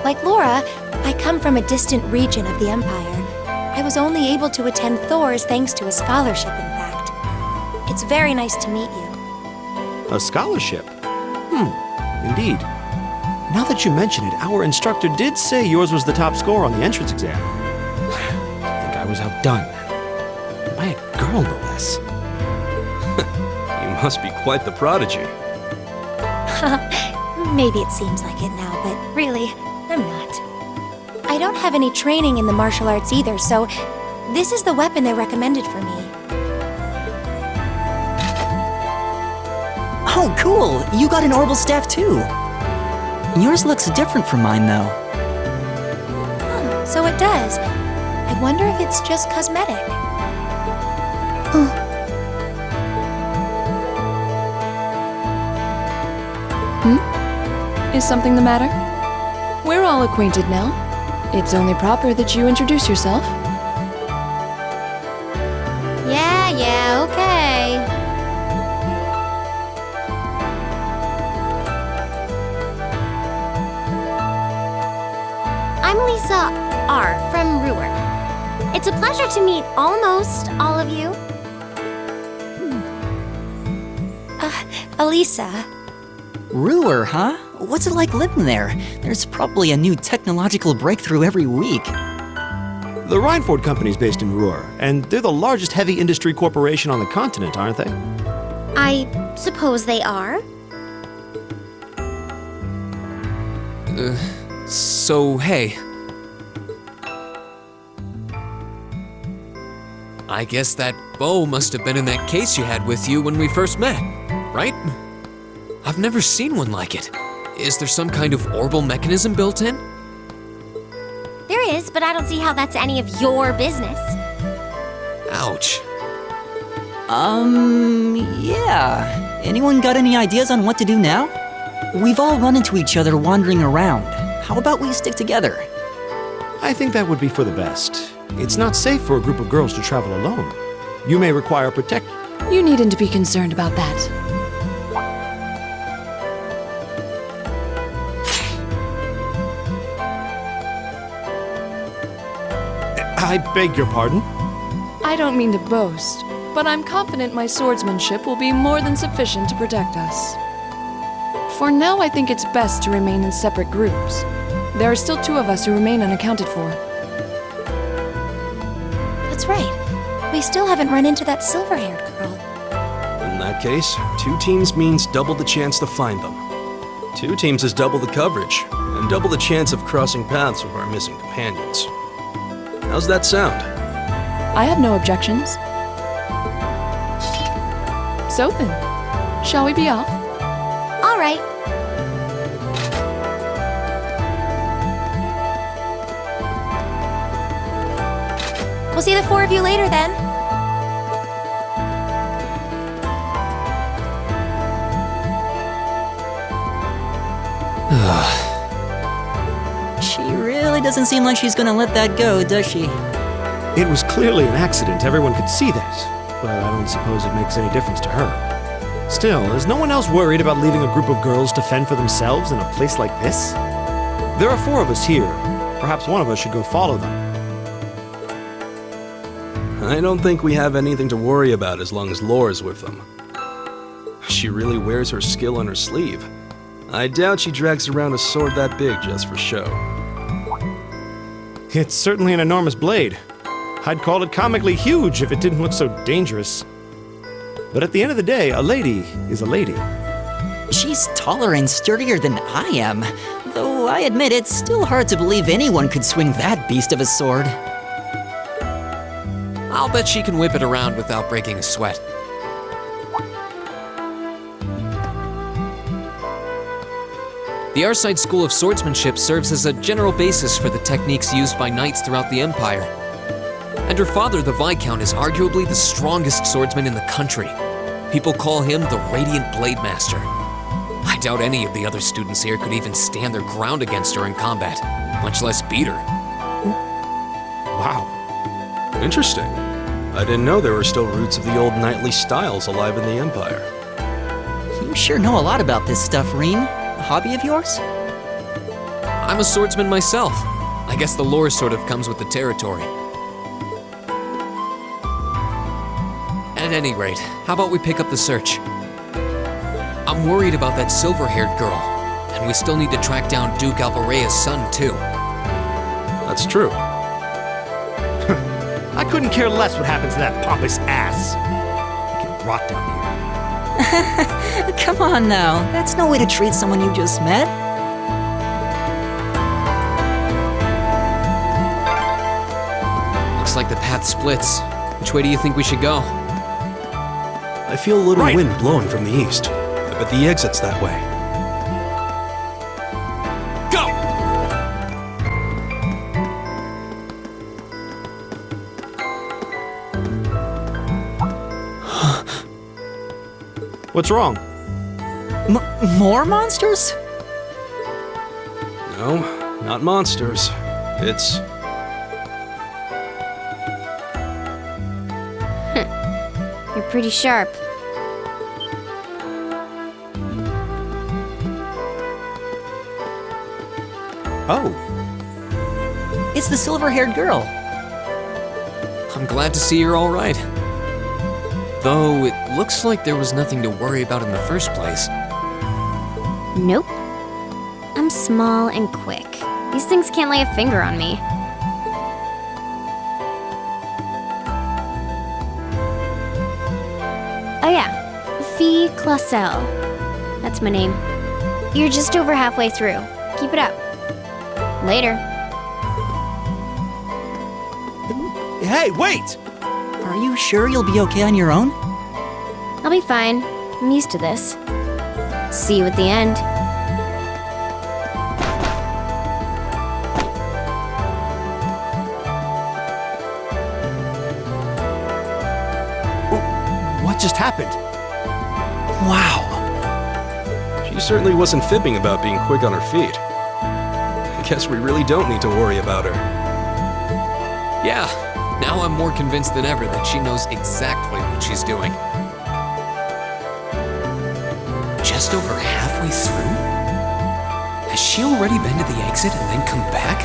Like Laura, I come from a distant region of the Empire. I was only able to attend Thors thanks to a scholarship, in fact. It's very nice to meet you. A scholarship? Indeed. Now that you mention it, our instructor did say yours was the top score on the entrance exam. I think I was outdone. By a girl, no less. You must be quite the prodigy. Maybe it seems like it now, but really, I'm not. I don't have any training in the martial arts either, so this is the weapon they recommended for me. Oh, cool! You got an orbital staff too! Yours looks different from mine, though. So it does. I wonder if it's just cosmetic. Is something the matter? We're all acquainted now. It's only proper that you introduce yourself. Yeah, okay. I'm Lisa R. from Ruhr. It's a pleasure to meet almost all of you. Elisa. Ruhr, huh? What's it like living there? There's probably a new technological breakthrough every week. The Reinford Company's based in Ruhr, and they're the largest heavy industry corporation on the continent, aren't they? I suppose they are. So, hey. I guess that bow must have been in that case you had with you when we first met, right? I've never seen one like it. Is there some kind of orbal mechanism built in? There is, but I don't see how that's any of your business. Ouch. Yeah. Anyone got any ideas on what to do now? We've all run into each other wandering around. How about we stick together? I think that would be for the best. It's not safe for a group of girls to travel alone. You may require protection. You needn't to be concerned about that. I beg your pardon? I don't mean to boast, but I'm confident my swordsmanship will be more than sufficient to protect us. For now, I think it's best to remain in separate groups. There are still 2 of us who remain unaccounted for. That's right. We still haven't run into that silver-haired girl. In that case, 2 teams means double the chance to find them. 2 teams is double the coverage, and double the chance of crossing paths with our missing companions. How's that sound? I have no objections. So then, shall we be off? All right. We'll see the 4 of you later then. She really doesn't seem like she's gonna let that go, does she? It was clearly an accident, everyone could see that, but I don't suppose it makes any difference to her. Still, is no one else worried about leaving a group of girls to fend for themselves in a place like this? There are 4 of us here. Perhaps one of us should go follow them. I don't think we have anything to worry about as long as Laura's with them. She really wears her skill on her sleeve. I doubt she drags around a sword that big just for show. It's certainly an enormous blade. I'd call it comically huge if it didn't look so dangerous. But at the end of the day, a lady is a lady. She's taller and sturdier than I am, though I admit it's still hard to believe anyone could swing that beast of a sword. I'll bet she can whip it around without breaking a sweat. The Arside School of Swordsmanship serves as a general basis for the techniques used by knights throughout the Empire. And her father, the Viscount, is arguably the strongest swordsman in the country. People call him the Radiant Blade Master. I doubt any of the other students here could even stand their ground against her in combat, much less beat her. Wow. Interesting. I didn't know there were still roots of the old knightly styles alive in the Empire. You sure know a lot about this stuff, Rean. A hobby of yours? I'm a swordsman myself. I guess the lore sort of comes with the territory. At any rate, how about we pick up the search? I'm worried about that silver-haired girl, and we still need to track down Duke Alparea's son, too. That's true. I couldn't care less what happens to that pompous ass. He can rot down here. Come on now, that's no way to treat someone you just met. Looks like the path splits. Which way do you think we should go? I feel a little wind blowing from the east. I bet the exit's that way. Go! What's wrong? More monsters? No, not monsters. It's... You're pretty sharp. Oh. It's the silver-haired girl. I'm glad to see you're all right. Though it looks like there was nothing to worry about in the first place. Nope. I'm small and quick. These things can't lay a finger on me. Oh yeah, Fee Clausel. That's my name. You're just over halfway through. Keep it up. Later. Hey, wait! Are you sure you'll be okay on your own? I'll be fine. I'm used to this. See you at the end. What just happened? Wow. She certainly wasn't fibbing about being quick on her feet. I guess we really don't need to worry about her. Yeah, now I'm more convinced than ever that she knows exactly what she's doing. Just over halfway through? Has she already been to the exit and then come back?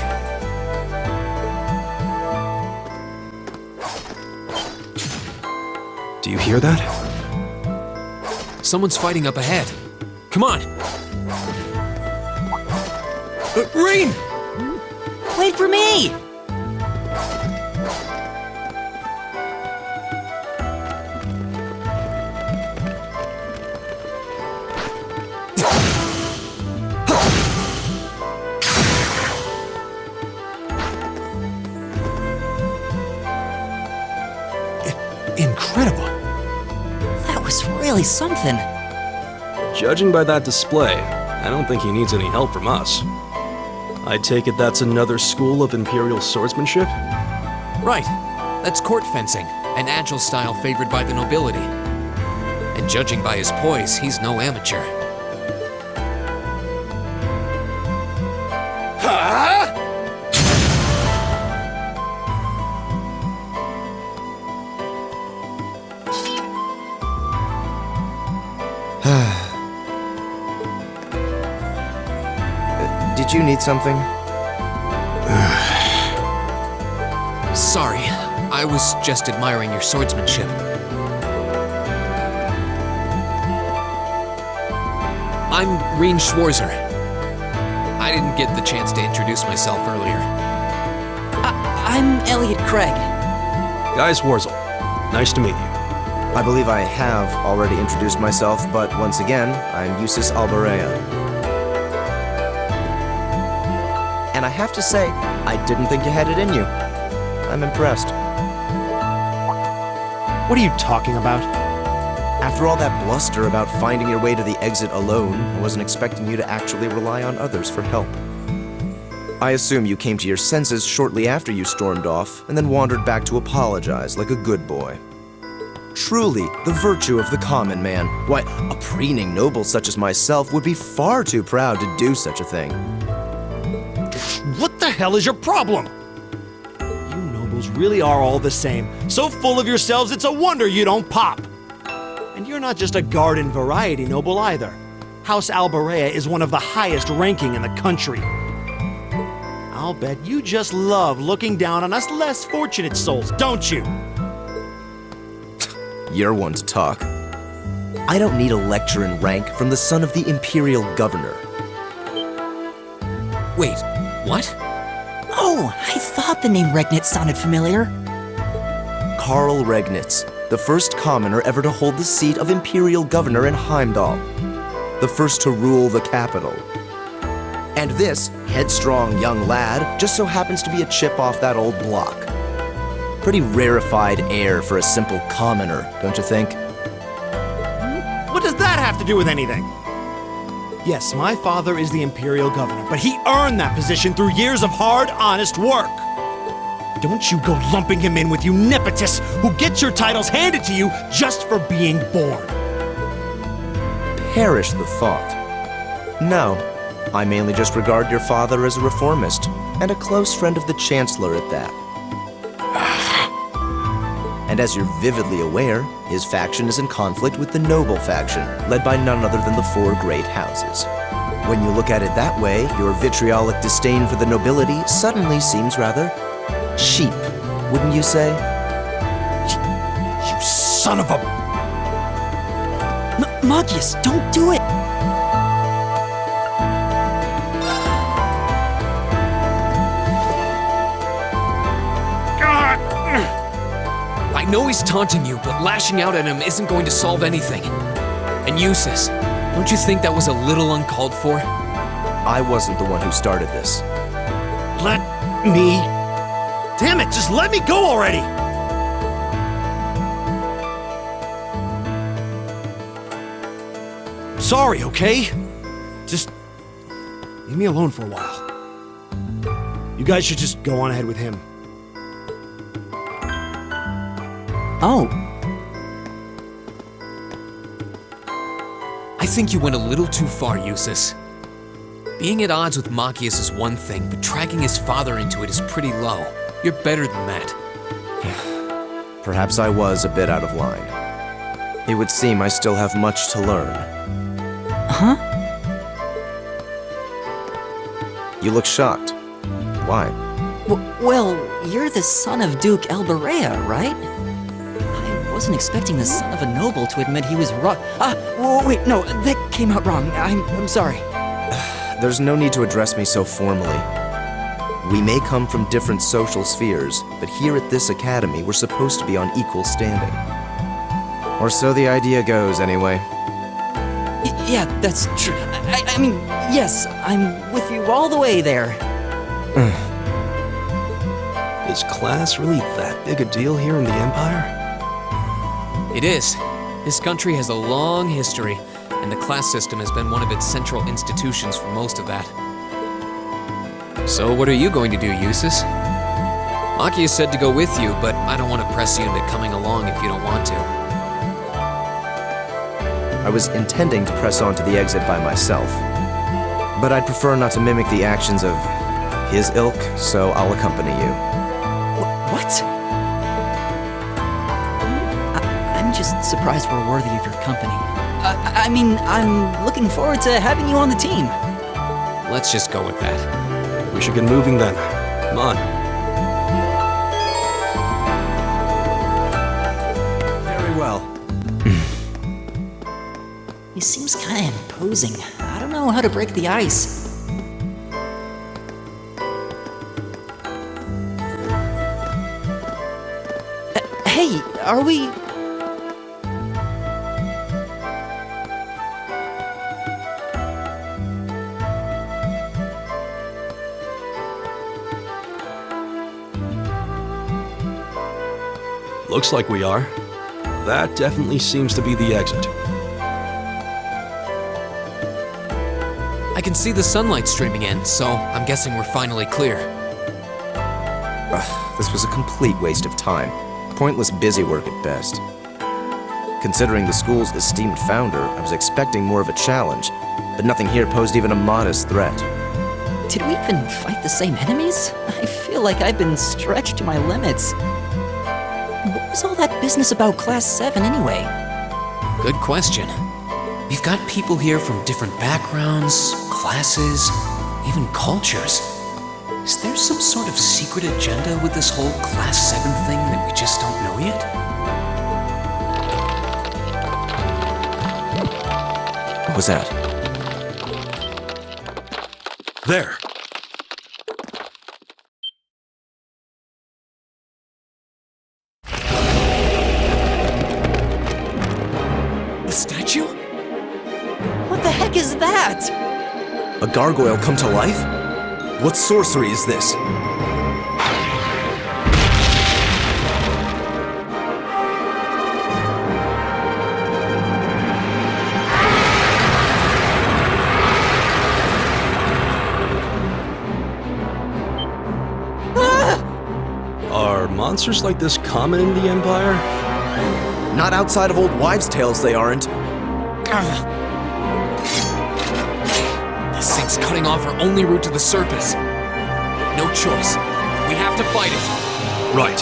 Do you hear that? Someone's fighting up ahead. Come on! Rean! Wait for me! Incredible. That was really something. Judging by that display, I don't think he needs any help from us. I take it that's another school of Imperial swordsmanship? Right. That's court fencing, an agile style favored by the nobility. And judging by his poise, he's no amateur. Did you need something? Sorry, I was just admiring your swordsmanship. I'm Rean Schwarzer. I didn't get the chance to introduce myself earlier. I'm Elliot Craig. Guy Schwarzer. Nice to meet you. I believe I have already introduced myself, but once again, I'm Eustace Alborea. And I have to say, I didn't think you had it in you. I'm impressed. What are you talking about? After all that bluster about finding your way to the exit alone, I wasn't expecting you to actually rely on others for help. I assume you came to your senses shortly after you stormed off, and then wandered back to apologize like a good boy. Truly, the virtue of the common man. Why, a preening noble such as myself would be far too proud to do such a thing. What the hell is your problem? You nobles really are all the same. So full of yourselves, it's a wonder you don't pop. And you're not just a garden variety noble either. House Alborea is one of the highest ranking in the country. I'll bet you just love looking down on us less fortunate souls, don't you? You're one to talk. I don't need a lecture in rank from the son of the Imperial Governor. Wait, what? Oh, I thought the name Regnitz sounded familiar. Karl Regnitz, the first commoner ever to hold the seat of Imperial Governor in Heimdall. The first to rule the capital. And this headstrong young lad just so happens to be a chip off that old block. Pretty rarefied air for a simple commoner, don't you think? What does that have to do with anything? Yes, my father is the Imperial Governor, but he earned that position through years of hard, honest work. Don't you go lumping him in with you nepotists who get your titles handed to you just for being born. Perish the thought. No, I mainly just regard your father as a reformist, and a close friend of the Chancellor at that. And as you're vividly aware, his faction is in conflict with the noble faction, led by none other than the four great houses. When you look at it that way, your vitriolic disdain for the nobility suddenly seems rather cheap, wouldn't you say? You son of a Marcus, don't do it! I know he's taunting you, but lashing out at him isn't going to solve anything. And Eustace, don't you think that was a little uncalled for? I wasn't the one who started this. Let me... Damn it, just let me go already! Sorry, okay? Just leave me alone for a while. You guys should just go on ahead with him. Oh. I think you went a little too far, Eustace. Being at odds with Machias is one thing, but dragging his father into it is pretty low. You're better than that. Perhaps I was a bit out of line. It would seem I still have much to learn. Huh? You look shocked. Why? Well, you're the son of Duke Elberea, right? I wasn't expecting the son of a noble to admit he was wrong. Wait, no, that came out wrong. I'm sorry. There's no need to address me so formally. We may come from different social spheres, but here at this academy, we're supposed to be on equal standing. Or so the idea goes, anyway. Yeah, that's true. I mean, yes, I'm with you all the way there. Is class really that big a deal here in the Empire? It is. This country has a long history, and the class system has been one of its central institutions for most of that. So what are you going to do, Eustace? Maki has said to go with you, but I don't want to press you into coming along if you don't want to. I was intending to press on to the exit by myself, but I'd prefer not to mimic the actions of his ilk, so I'll accompany you. What? I'm just surprised we're worthy of your company. I mean, I'm looking forward to having you on the team. Let's just go with that. We should get moving then. Come on. Very well. He seems kind of imposing. I don't know how to break the ice. Hey, are we... Looks like we are. That definitely seems to be the exit. I can see the sunlight streaming in, so I'm guessing we're finally clear. This was a complete waste of time. Pointless busy work at best. Considering the school's esteemed founder, I was expecting more of a challenge, but nothing here posed even a modest threat. Did we even fight the same enemies? I feel like I've been stretched to my limits. What was all that business about Class 7 anyway? Good question. We've got people here from different backgrounds, classes, even cultures. Is there some sort of secret agenda with this whole Class 7 thing that we just don't know yet? What was that? There. The statue? What the heck is that? A gargoyle come to life? What sorcery is this? Are monsters like this common in the Empire? Not outside of old wives' tales, they aren't. This thing's cutting off our only route to the surface. No choice. We have to fight it. Right.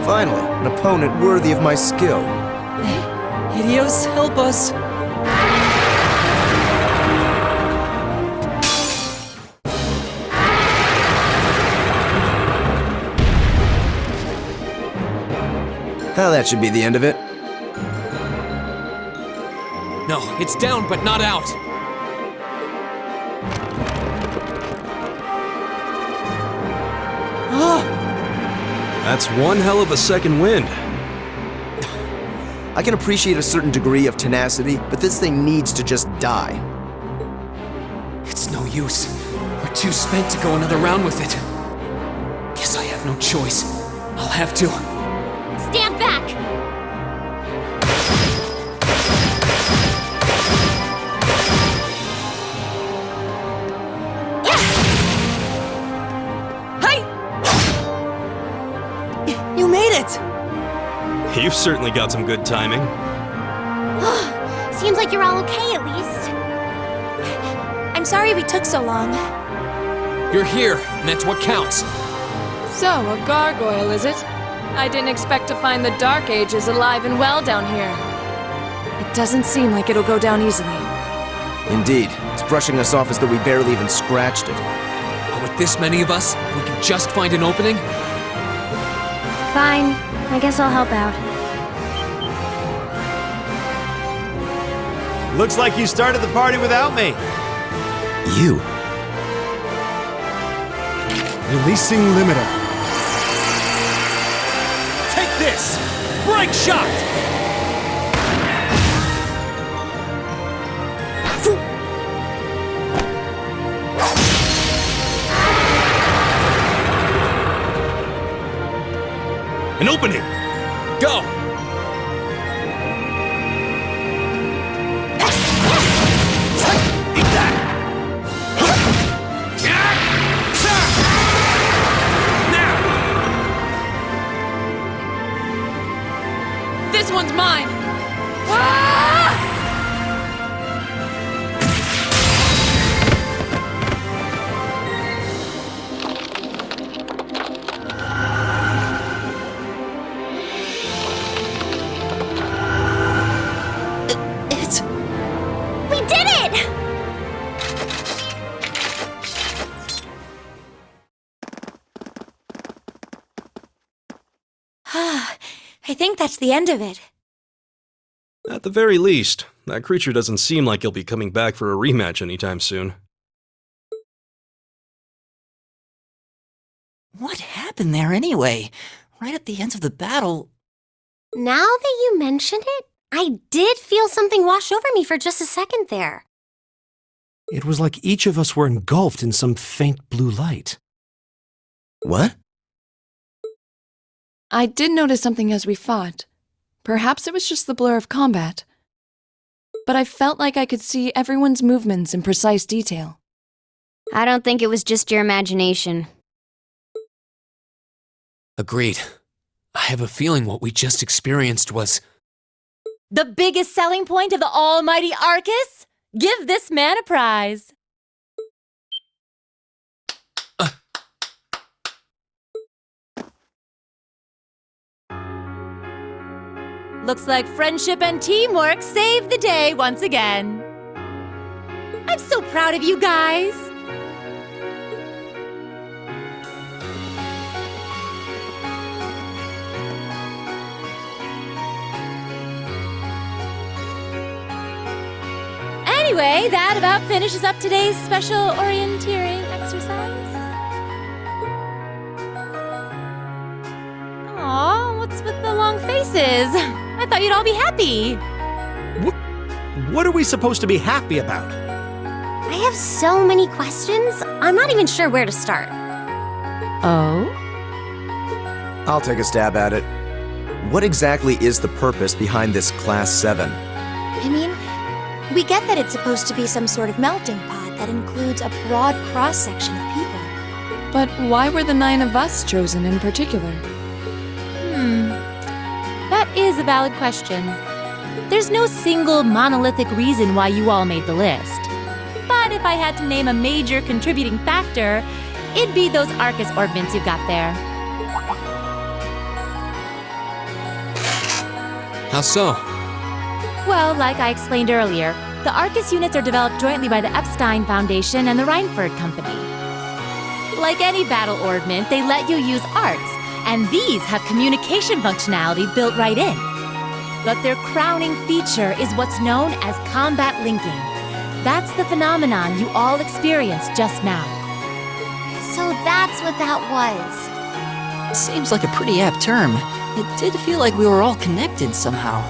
Finally, an opponent worthy of my skill. Idios, help us. Well, that should be the end of it. No. It's down, but not out. That's one hell of a second wind. I can appreciate a certain degree of tenacity, but this thing needs to just die. It's no use. We're too spent to go another round with it. Guess I have no choice. I'll have to. Stand back! You made it! You've certainly got some good timing. Seems like you're all okay, at least. I'm sorry we took so long. You're here, and that's what counts. So, a gargoyle, is it? I didn't expect to find the Dark Ages alive and well down here. It doesn't seem like it'll go down easily. Indeed, it's brushing us off as though we barely even scratched it. But with this many of us, if we can just find an opening. Fine. I guess I'll help out. Looks like you started the party without me. You? Releasing limiter. Take this! Break shot! An opening! Go! Eat that! Now! This one's mine! We did it! I think that's the end of it. At the very least, that creature doesn't seem like he'll be coming back for a rematch anytime soon. What happened there anyway? Right at the end of the battle. Now that you mention it, I did feel something wash over me for just a second there. It was like each of us were engulfed in some faint blue light. What? I did notice something as we fought. Perhaps it was just the blur of combat. But I felt like I could see everyone's movements in precise detail. I don't think it was just your imagination. Agreed. I have a feeling what we just experienced was... The biggest selling point of the almighty Arcus? Give this man a prize. Looks like friendship and teamwork saved the day once again. I'm so proud of you guys. Anyway, that about finishes up today's special orienteering exercise. Aw, what's with the long faces? I thought you'd all be happy. What are we supposed to be happy about? I have so many questions, I'm not even sure where to start. Oh? I'll take a stab at it. What exactly is the purpose behind this Class 7? I mean, we get that it's supposed to be some sort of melting pot that includes a broad cross-section of people. But why were the 9 of us chosen in particular? That is a valid question. There's no single monolithic reason why you all made the list. But if I had to name a major contributing factor, it'd be those Arcus ornaments you've got there. How so? Well, like I explained earlier, the Arcus units are developed jointly by the Epstein Foundation and the Reinford Company. Like any battle ornament, they let you use arts, and these have communication functionality built right in. But their crowning feature is what's known as combat linking. That's the phenomenon you all experienced just now. So that's what that was. Seems like a pretty apt term. It did feel like we were all connected somehow.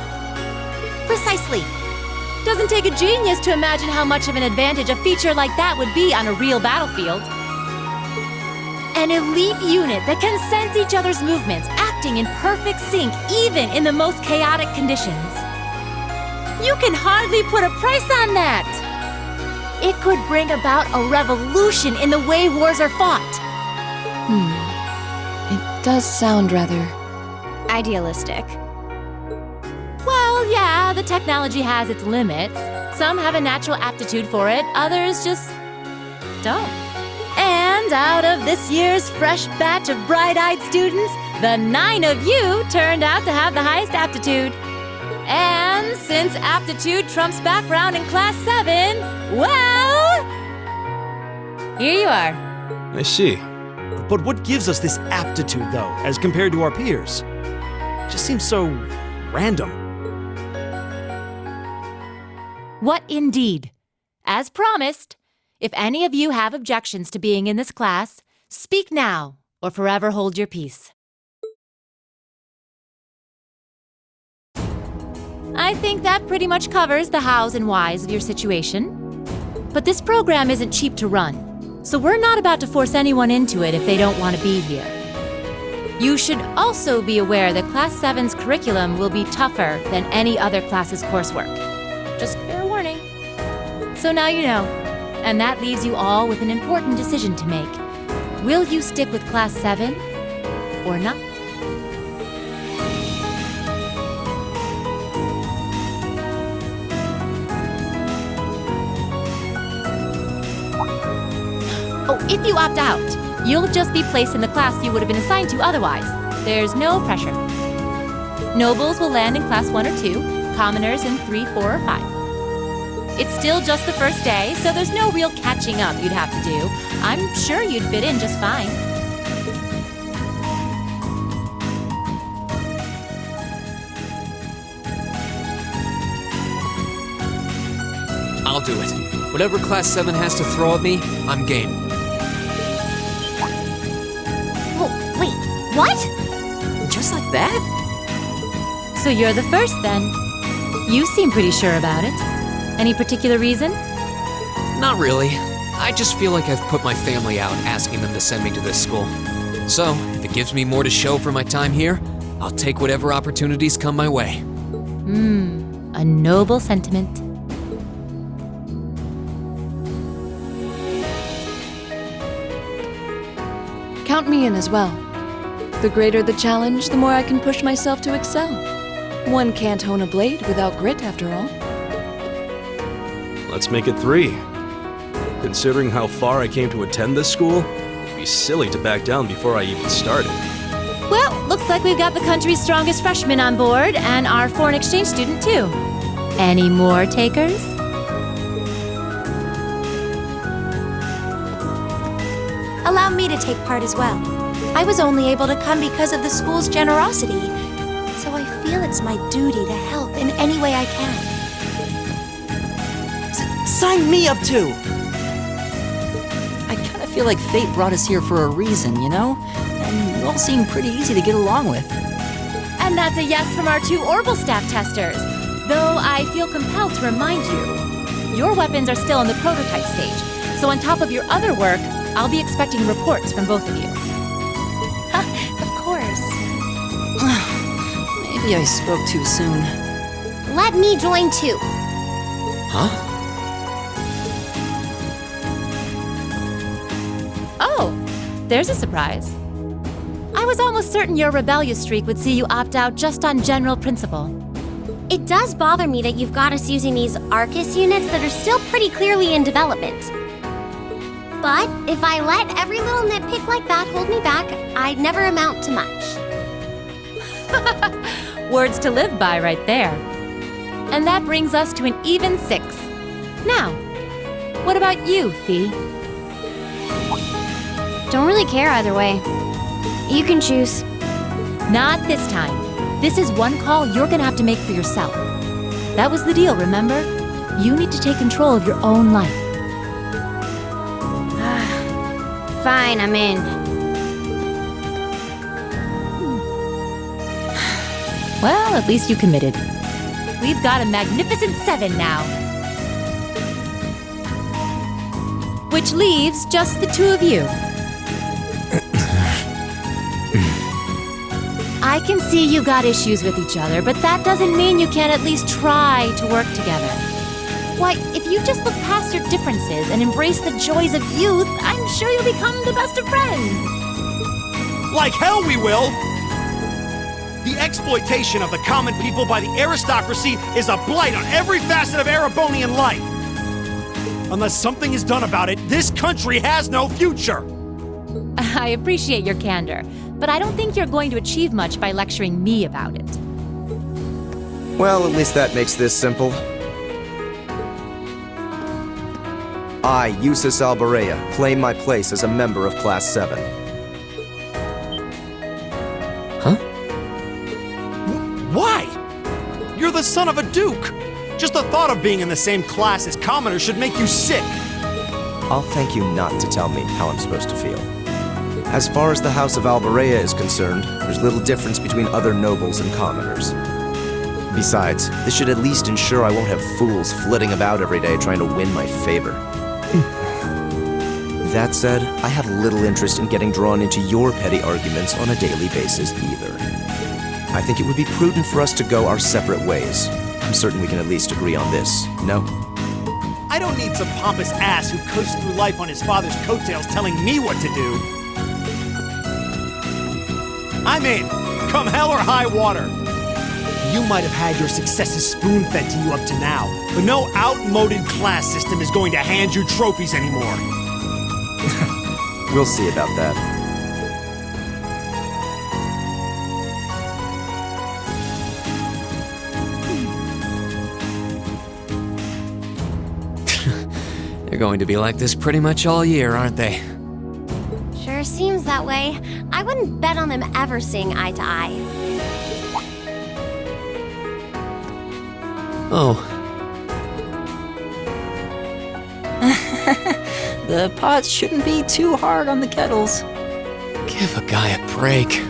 Precisely. Doesn't take a genius to imagine how much of an advantage a feature like that would be on a real battlefield. An elite unit that can sense each other's movements, acting in perfect sync even in the most chaotic conditions. You can hardly put a price on that. It could bring about a revolution in the way wars are fought. It does sound rather idealistic. Well, yeah, the technology has its limits. Some have a natural aptitude for it, others just don't. And out of this year's fresh batch of bright-eyed students, the 9 of you turned out to have the highest aptitude. And since aptitude trumps background in Class 7, well, here you are. I see. But what gives us this aptitude, though, as compared to our peers? It just seems so random. What indeed? As promised, if any of you have objections to being in this class, speak now or forever hold your peace. I think that pretty much covers the hows and whys of your situation. But this program isn't cheap to run, so we're not about to force anyone into it if they don't want to be here. You should also be aware that Class 7's curriculum will be tougher than any other class's coursework. Just fair warning. So now you know, and that leaves you all with an important decision to make. Will you stick with Class 7 or not? Oh, if you opt out, you'll just be placed in the class you would have been assigned to otherwise. There's no pressure. Nobles will land in Class 1 or 2, commoners in 3, 4, or 5. It's still just the first day, so there's no real catching up you'd have to do. I'm sure you'd fit in just fine. I'll do it. Whatever Class 7 has to throw at me, I'm game. Oh, wait, what? Just like that? So you're the first then. You seem pretty sure about it. Any particular reason? Not really. I just feel like I've put my family out asking them to send me to this school. So, if it gives me more to show for my time here, I'll take whatever opportunities come my way. A noble sentiment. Count me in as well. The greater the challenge, the more I can push myself to excel. One can't hone a blade without grit, after all. Let's make it 3. Considering how far I came to attend this school, it'd be silly to back down before I even started. Well, looks like we've got the country's strongest freshman on board, and our foreign exchange student, too. Any more takers? Allow me to take part as well. I was only able to come because of the school's generosity, so I feel it's my duty to help in any way I can. Sign me up too! I kinda feel like fate brought us here for a reason, you know? And you all seem pretty easy to get along with. And that's a yes from our 2 Orbital staff testers. Though I feel compelled to remind you, your weapons are still in the prototype stage, so on top of your other work, I'll be expecting reports from both of you. Of course. Maybe I spoke too soon. Let me join too. Huh? Oh, there's a surprise. I was almost certain your rebellious streak would see you opt out just on general principle. It does bother me that you've got us using these Arcus units that are still pretty clearly in development. But if I let every little nitpick like that hold me back, I'd never amount to much. Words to live by right there. And that brings us to an even 6. Now, what about you, Fee? Don't really care either way. You can choose. Not this time. This is one call you're gonna have to make for yourself. That was the deal, remember? You need to take control of your own life. Fine, I'm in. Well, at least you committed. We've got a magnificent 7 now. Which leaves just the 2 of you. I can see you got issues with each other, but that doesn't mean you can't at least try to work together. Why, if you just look past your differences and embrace the joys of youth, I'm sure you'll become the best of friends. Like hell we will! The exploitation of the common people by the aristocracy is a blight on every facet of Erebonian life! Unless something is done about it, this country has no future! I appreciate your candor, but I don't think you're going to achieve much by lecturing me about it. Well, at least that makes this simple. I, Eustace Alborea, claim my place as a member of Class 7. Huh? Why? You're the son of a duke! Just the thought of being in the same class as commoners should make you sick! I'll thank you not to tell me how I'm supposed to feel. As far as the House of Alborea is concerned, there's little difference between other nobles and commoners. Besides, this should at least ensure I won't have fools flitting about every day trying to win my favor. That said, I have little interest in getting drawn into your petty arguments on a daily basis either. I think it would be prudent for us to go our separate ways. I'm certain we can at least agree on this, no? I don't need some pompous ass who coasts through life on his father's coattails telling me what to do. I'm in, come hell or high water. You might have had your successes spoon-fed to you up to now, but no outmoded class system is going to hand you trophies anymore. We'll see about that. They're going to be like this pretty much all year, aren't they? Sure seems that way. I wouldn't bet on them ever seeing eye to eye. Oh. The pots shouldn't be too hard on the kettles. Give a guy a break.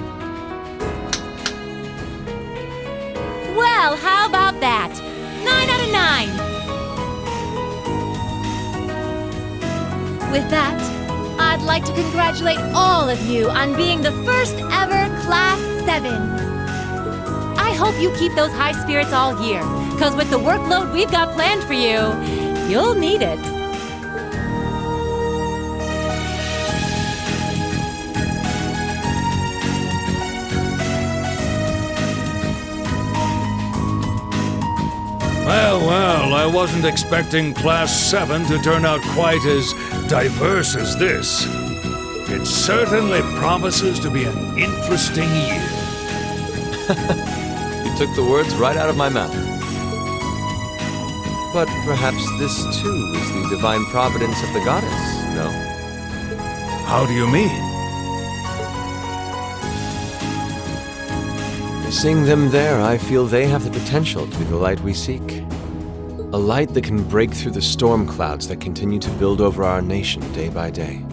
Well, how about that? 9 out of 9! With that, I'd like to congratulate all of you on being the first ever Class 7. I hope you keep those high spirits all year, because with the workload we've got planned for you, you'll need it. Well, I wasn't expecting Class 7 to turn out quite as diverse as this. It certainly promises to be an interesting year. You took the words right out of my mouth. But perhaps this too is the divine providence of the goddess, no? How do you mean? Seeing them there, I feel they have the potential to be the light we seek. A light that can break through the storm clouds that continue to build over our nation day by day.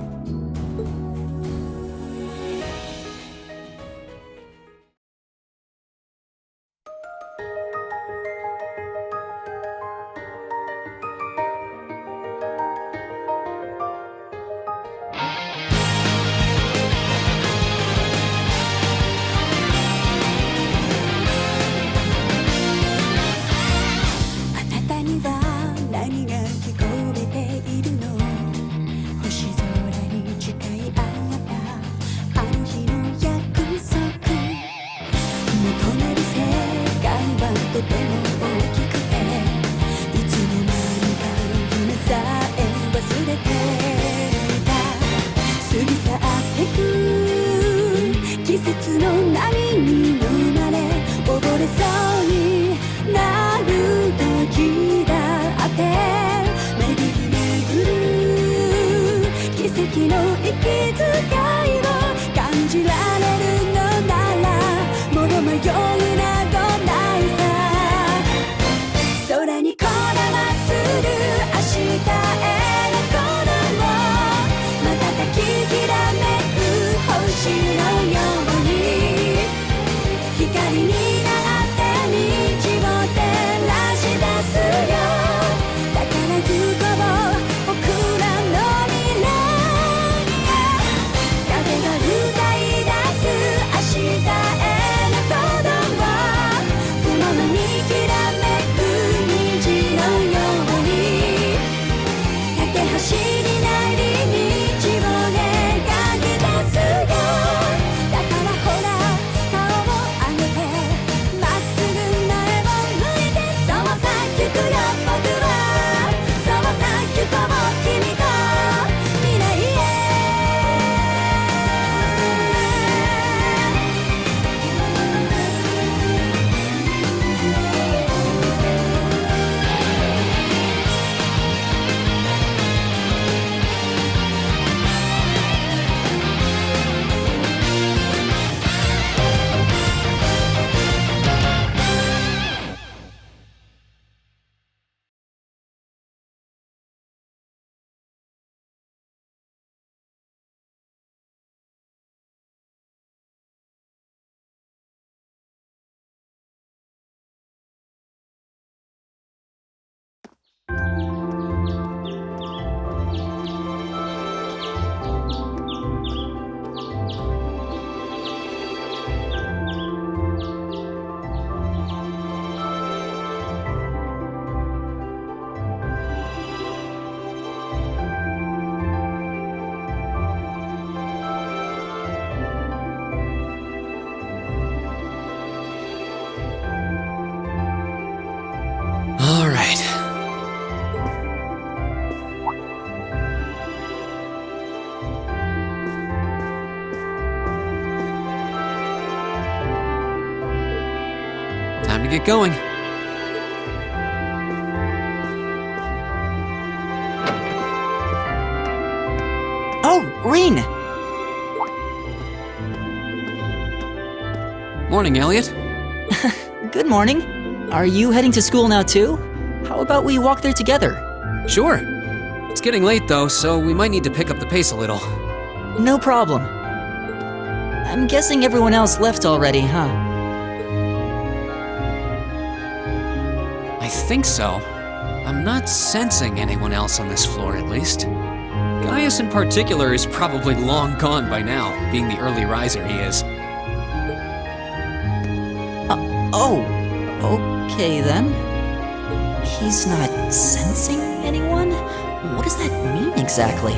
get going. Oh, Rean! Morning, Elliot. Good morning. Are you heading to school now too? How about we walk there together? Sure. It's getting late though, so we might need to pick up the pace a little. No problem. I'm guessing everyone else left already, huh? I think so. I'm not sensing anyone else on this floor, at least. Gaius in particular is probably long gone by now, being the early riser he is. Oh, okay then. He's not sensing anyone? What does that mean exactly?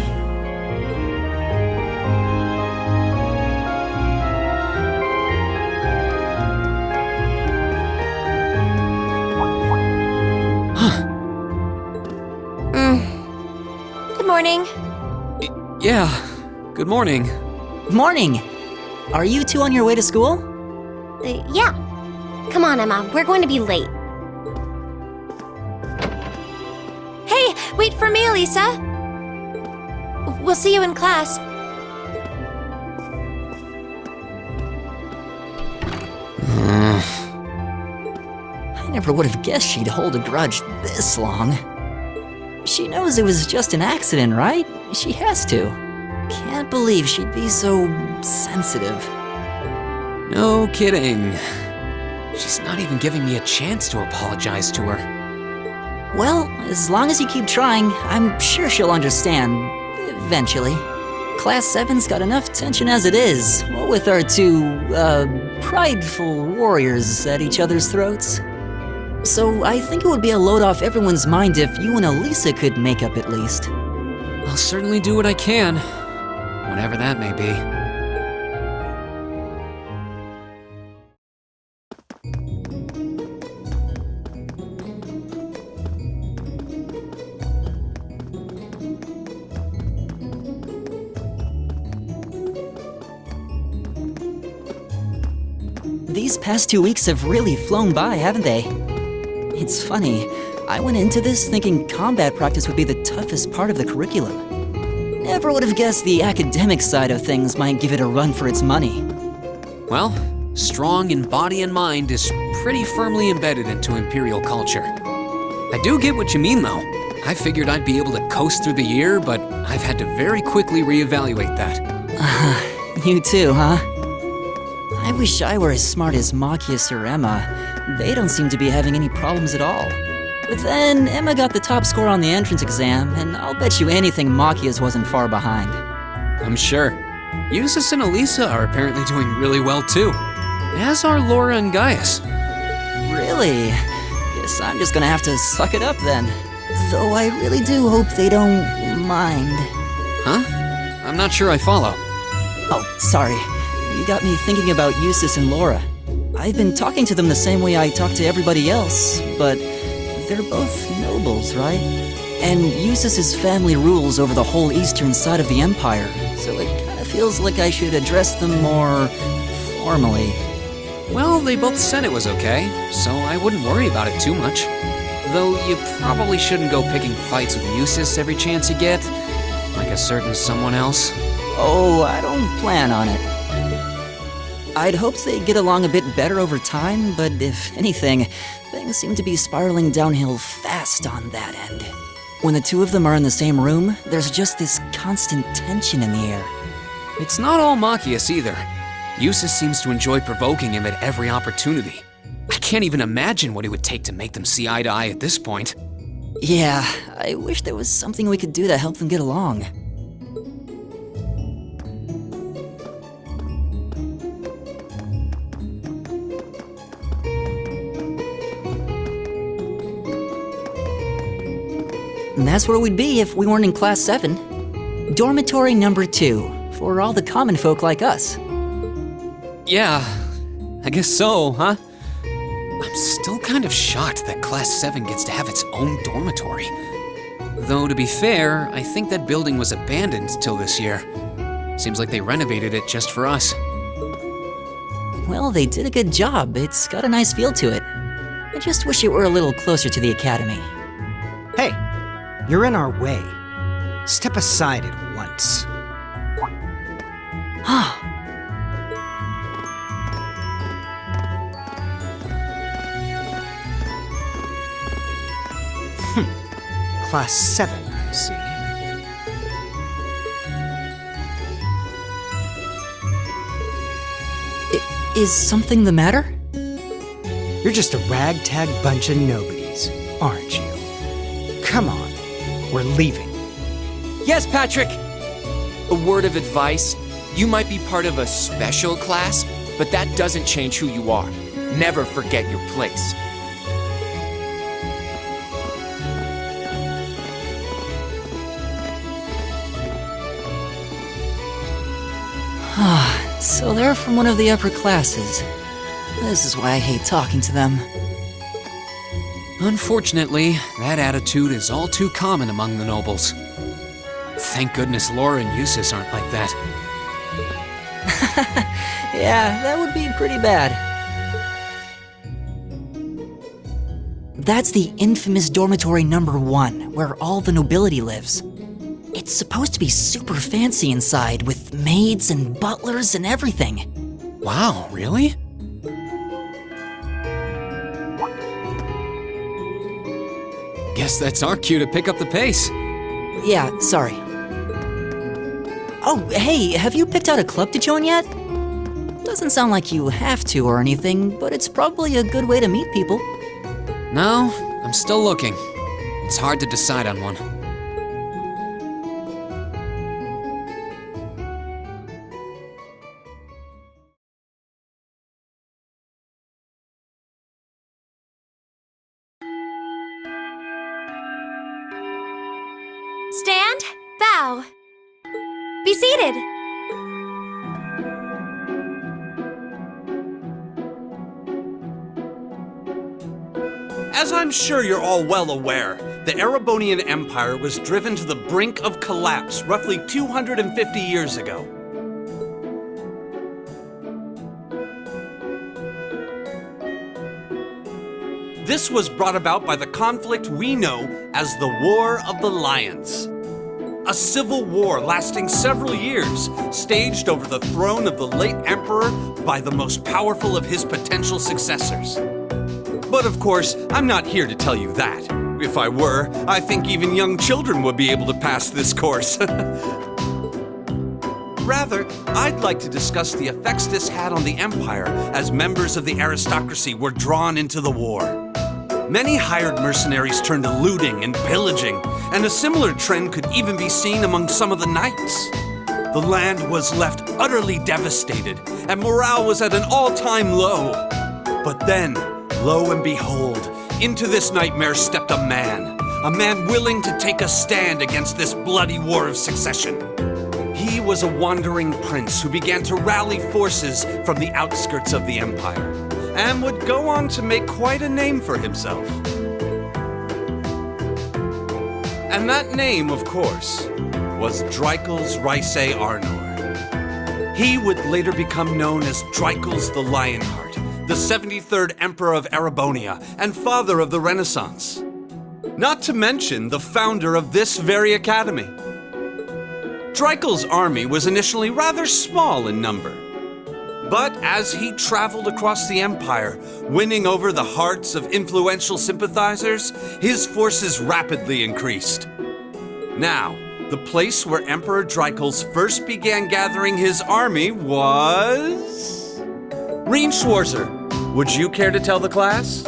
Good morning. Yeah, good morning. Morning! Are you two on your way to school? Yeah. Come on, Emma. We're going to be late. Hey, wait for me, Elisa. We'll see you in class. I never would have guessed she'd hold a grudge this long. She knows it was just an accident, right? She has to. Can't believe she'd be so sensitive. No kidding. She's not even giving me a chance to apologize to her. Well, as long as you keep trying, I'm sure she'll understand. Eventually. Class 7's got enough tension as it is, what with our two, prideful warriors at each other's throats. So I think it would be a load off everyone's mind if you and Elisa could make up at least. I'll certainly do what I can, whatever that may be. These past 2 weeks have really flown by, haven't they? It's funny, I went into this thinking combat practice would be the toughest part of the curriculum. Never would have guessed the academic side of things might give it a run for its money. Well, strong in body and mind is pretty firmly embedded into Imperial culture. I do get what you mean, though. I figured I'd be able to coast through the year, but I've had to very quickly reevaluate that. You too, huh? I wish I were as smart as Machias or Emma. They don't seem to be having any problems at all. But then, Emma got the top score on the entrance exam, and I'll bet you anything Machias wasn't far behind. I'm sure. Eustace and Elisa are apparently doing really well too, as are Laura and Gaius. Really? Guess I'm just gonna have to suck it up then. Though I really do hope they don't mind. Huh? I'm not sure I follow. Oh, sorry. You got me thinking about Eustace and Laura. I've been talking to them the same way I talk to everybody else, but they're both nobles, right? And Eustace's family rules over the whole eastern side of the Empire, so it kind of feels like I should address them more formally. Well, they both said it was okay, so I wouldn't worry about it too much. Though you probably shouldn't go picking fights with Eustace every chance you get, like a certain someone else. Oh, I don't plan on it. I'd hoped they'd get along a bit better over time, but if anything, things seem to be spiraling downhill fast on that end. When the two of them are in the same room, there's just this constant tension in the air. It's not all Machias either. Eustace seems to enjoy provoking him at every opportunity. I can't even imagine what it would take to make them see eye to eye at this point. Yeah, I wish there was something we could do to help them get along. And that's where we'd be if we weren't in Class 7. Dormitory number 2, for all the common folk like us. Yeah, I guess so, huh? I'm still kind of shocked that Class 7 gets to have its own dormitory. Though, to be fair, I think that building was abandoned till this year. Seems like they renovated it just for us. Well, they did a good job. It's got a nice feel to it. I just wish it were a little closer to the academy. Hey, you're in our way. Step aside at once. Class 7, I see. Is something the matter? You're just a ragtag bunch of nobodies, aren't you? Come on, we're leaving. Yes, Patrick! A word of advice. You might be part of a special class, but that doesn't change who you are. Never forget your place. So they're from one of the upper classes. This is why I hate talking to them. Unfortunately, that attitude is all too common among the nobles. Thank goodness Laura and Eustace aren't like that. Yeah, that would be pretty bad. That's the infamous dormitory number 1, where all the nobility lives. It's supposed to be super fancy inside, with maids and butlers and everything. Wow, really? Guess that's our cue to pick up the pace. Yeah, sorry. Oh, hey, have you picked out a club to join yet? Doesn't sound like you have to or anything, but it's probably a good way to meet people. No, I'm still looking. It's hard to decide on one. Stand, bow. Be seated. As I'm sure you're all well aware, the Erebonian Empire was driven to the brink of collapse roughly 250 years ago. This was brought about by the conflict we know as the War of the Lions. A civil war lasting several years, staged over the throne of the late emperor by the most powerful of his potential successors. But of course, I'm not here to tell you that. If I were, I think even young children would be able to pass this course. Rather, I'd like to discuss the effects this had on the Empire as members of the aristocracy were drawn into the war. Many hired mercenaries turned to looting and pillaging, and a similar trend could even be seen among some of the knights. The land was left utterly devastated, and morale was at an all-time low. But then, lo and behold, into this nightmare stepped a man willing to take a stand against this bloody war of succession. He was a wandering prince who began to rally forces from the outskirts of the Empire, and would go on to make quite a name for himself. And that name, of course, was Drycles Rice Arnor. He would later become known as Drycles the Lionheart, the 73rd Emperor of Erebonia and father of the Renaissance. Not to mention the founder of this very academy. Drycles' army was initially rather small in number, but as he traveled across the Empire, winning over the hearts of influential sympathizers, his forces rapidly increased. Now, the place where Emperor Drycles first began gathering his army was... Rean Schwarzer, would you care to tell the class?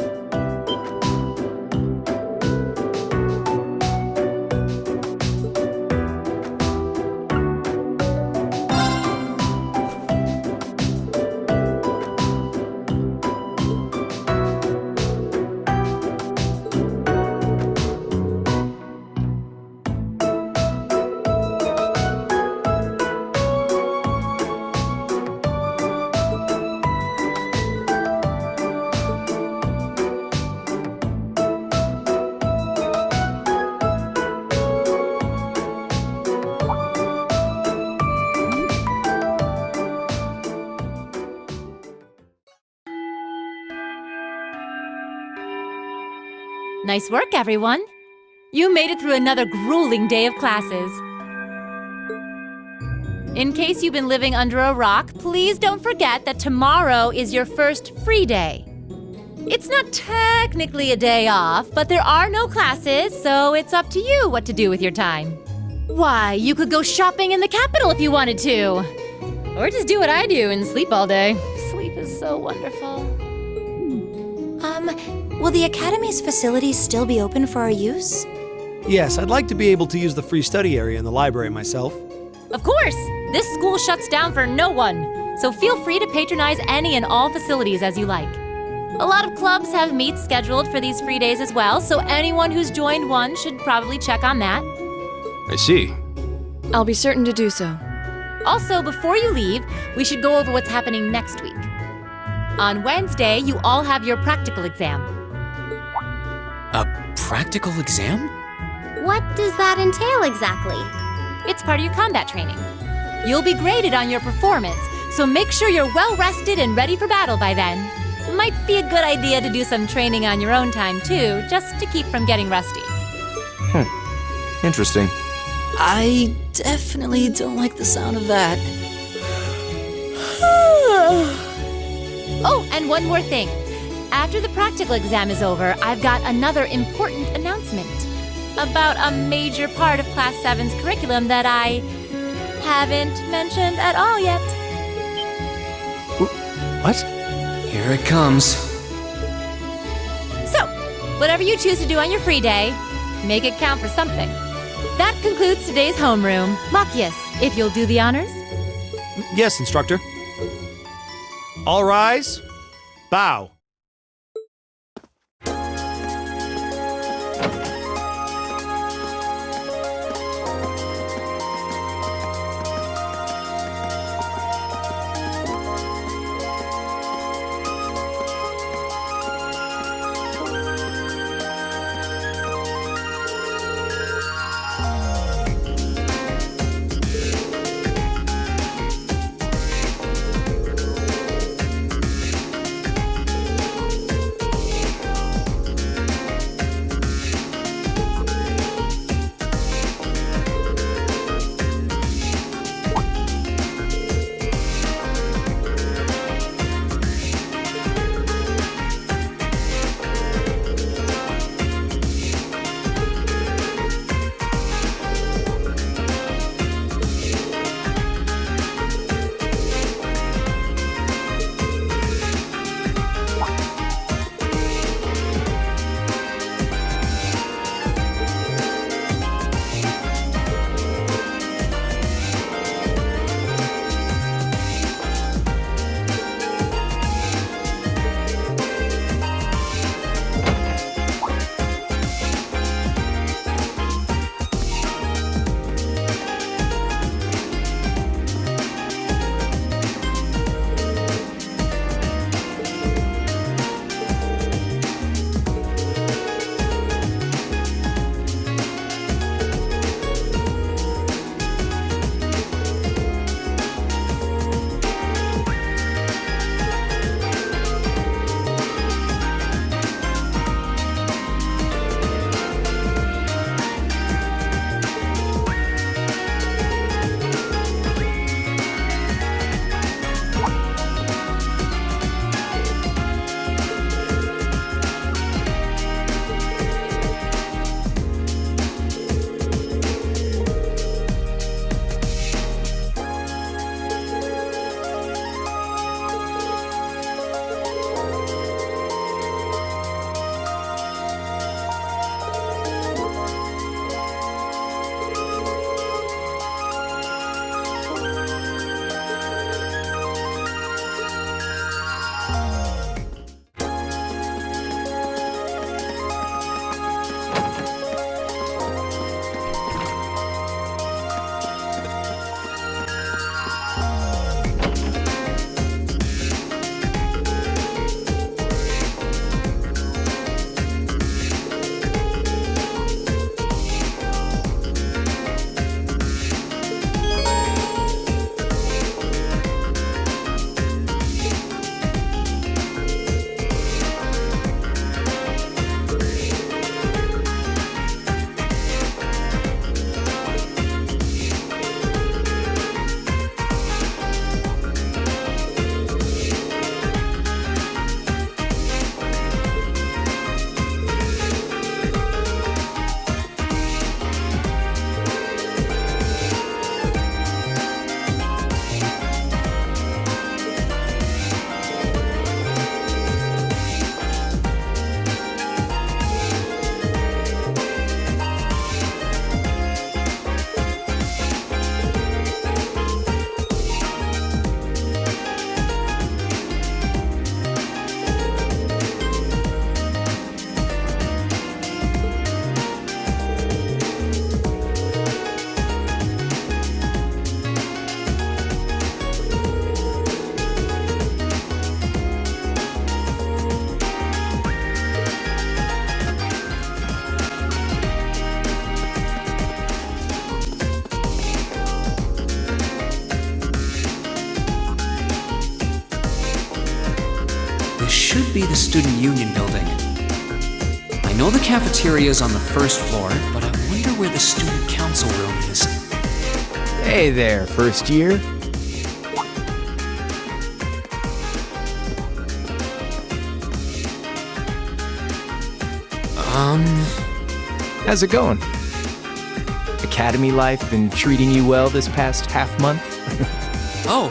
Nice work, everyone. You made it through another grueling day of classes. In case you've been living under a rock, please don't forget that tomorrow is your first free day. It's not technically a day off, but there are no classes, so it's up to you what to do with your time. Why, you could go shopping in the capital if you wanted to. Or just do what I do and sleep all day. Sleep is so wonderful. Will the Academy's facilities still be open for our use? Yes, I'd like to be able to use the free study area in the library myself. Of course! This school shuts down for no one, so feel free to patronize any and all facilities as you like. A lot of clubs have meets scheduled for these free days as well, so anyone who's joined one should probably check on that. I see. I'll be certain to do so. Also, before you leave, we should go over what's happening next week. On Wednesday, you all have your practical exam. A practical exam? What does that entail exactly? It's part of your combat training. You'll be graded on your performance, so make sure you're well rested and ready for battle by then. Might be a good idea to do some training on your own time too, just to keep from getting rusty. Interesting. I definitely don't like the sound of that. Oh, and one more thing. After the practical exam is over, I've got another important announcement about a major part of Class VII's curriculum that I haven't mentioned at all yet. What? Here it comes. So, whatever you choose to do on your free day, make it count for something. That concludes today's homeroom. Machias, if you'll do the honors. Yes, instructor. All rise. Bow. this should be the Student Union building. I know the cafeteria is on the first floor, but I wonder where the Student Council room is. Hey there, first year. How's it going? Academy life been treating you well this past half month? Oh,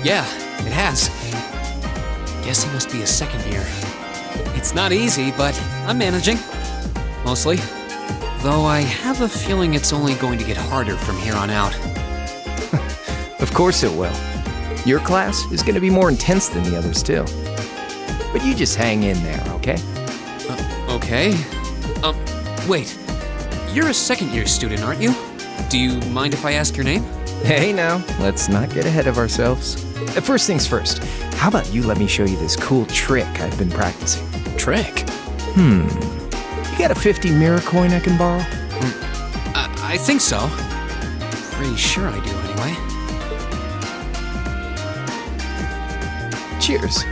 yeah, it has. Guess he must be a second year. It's not easy, but I'm managing. Mostly. Though I have a feeling it's only going to get harder from here on out. Of course it will. Your class is going to be more intense than the others too. But you just hang in there, okay? Okay. Wait. You're a second-year student, aren't you? Do you mind if I ask your name? Hey now, let's not get ahead of ourselves. First things first, how about you let me show you this cool trick I've been practicing? Trick? You got a 50 mirror coin I can borrow? I think so. Pretty sure I do, anyway. Cheers.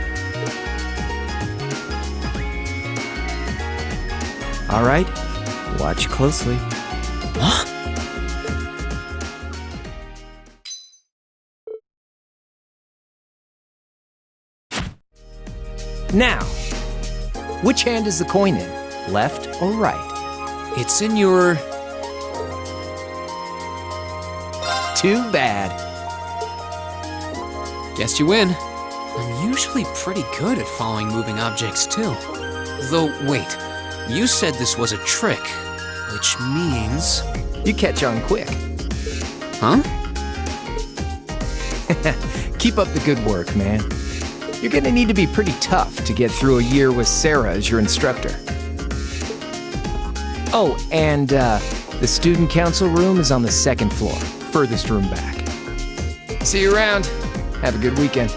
All right, watch closely. Huh? Now, which hand is the coin in? Left or right? It's in your... Too bad. Guess you win. I'm usually pretty good at following moving objects, too. Though, wait. You said this was a trick, which means... You catch on quick. Huh? Keep up the good work, man. You're gonna need to be pretty tough to get through a year with Sarah as your instructor. Oh, and the student council room is on the second floor, furthest room back. See you around. Have a good weekend.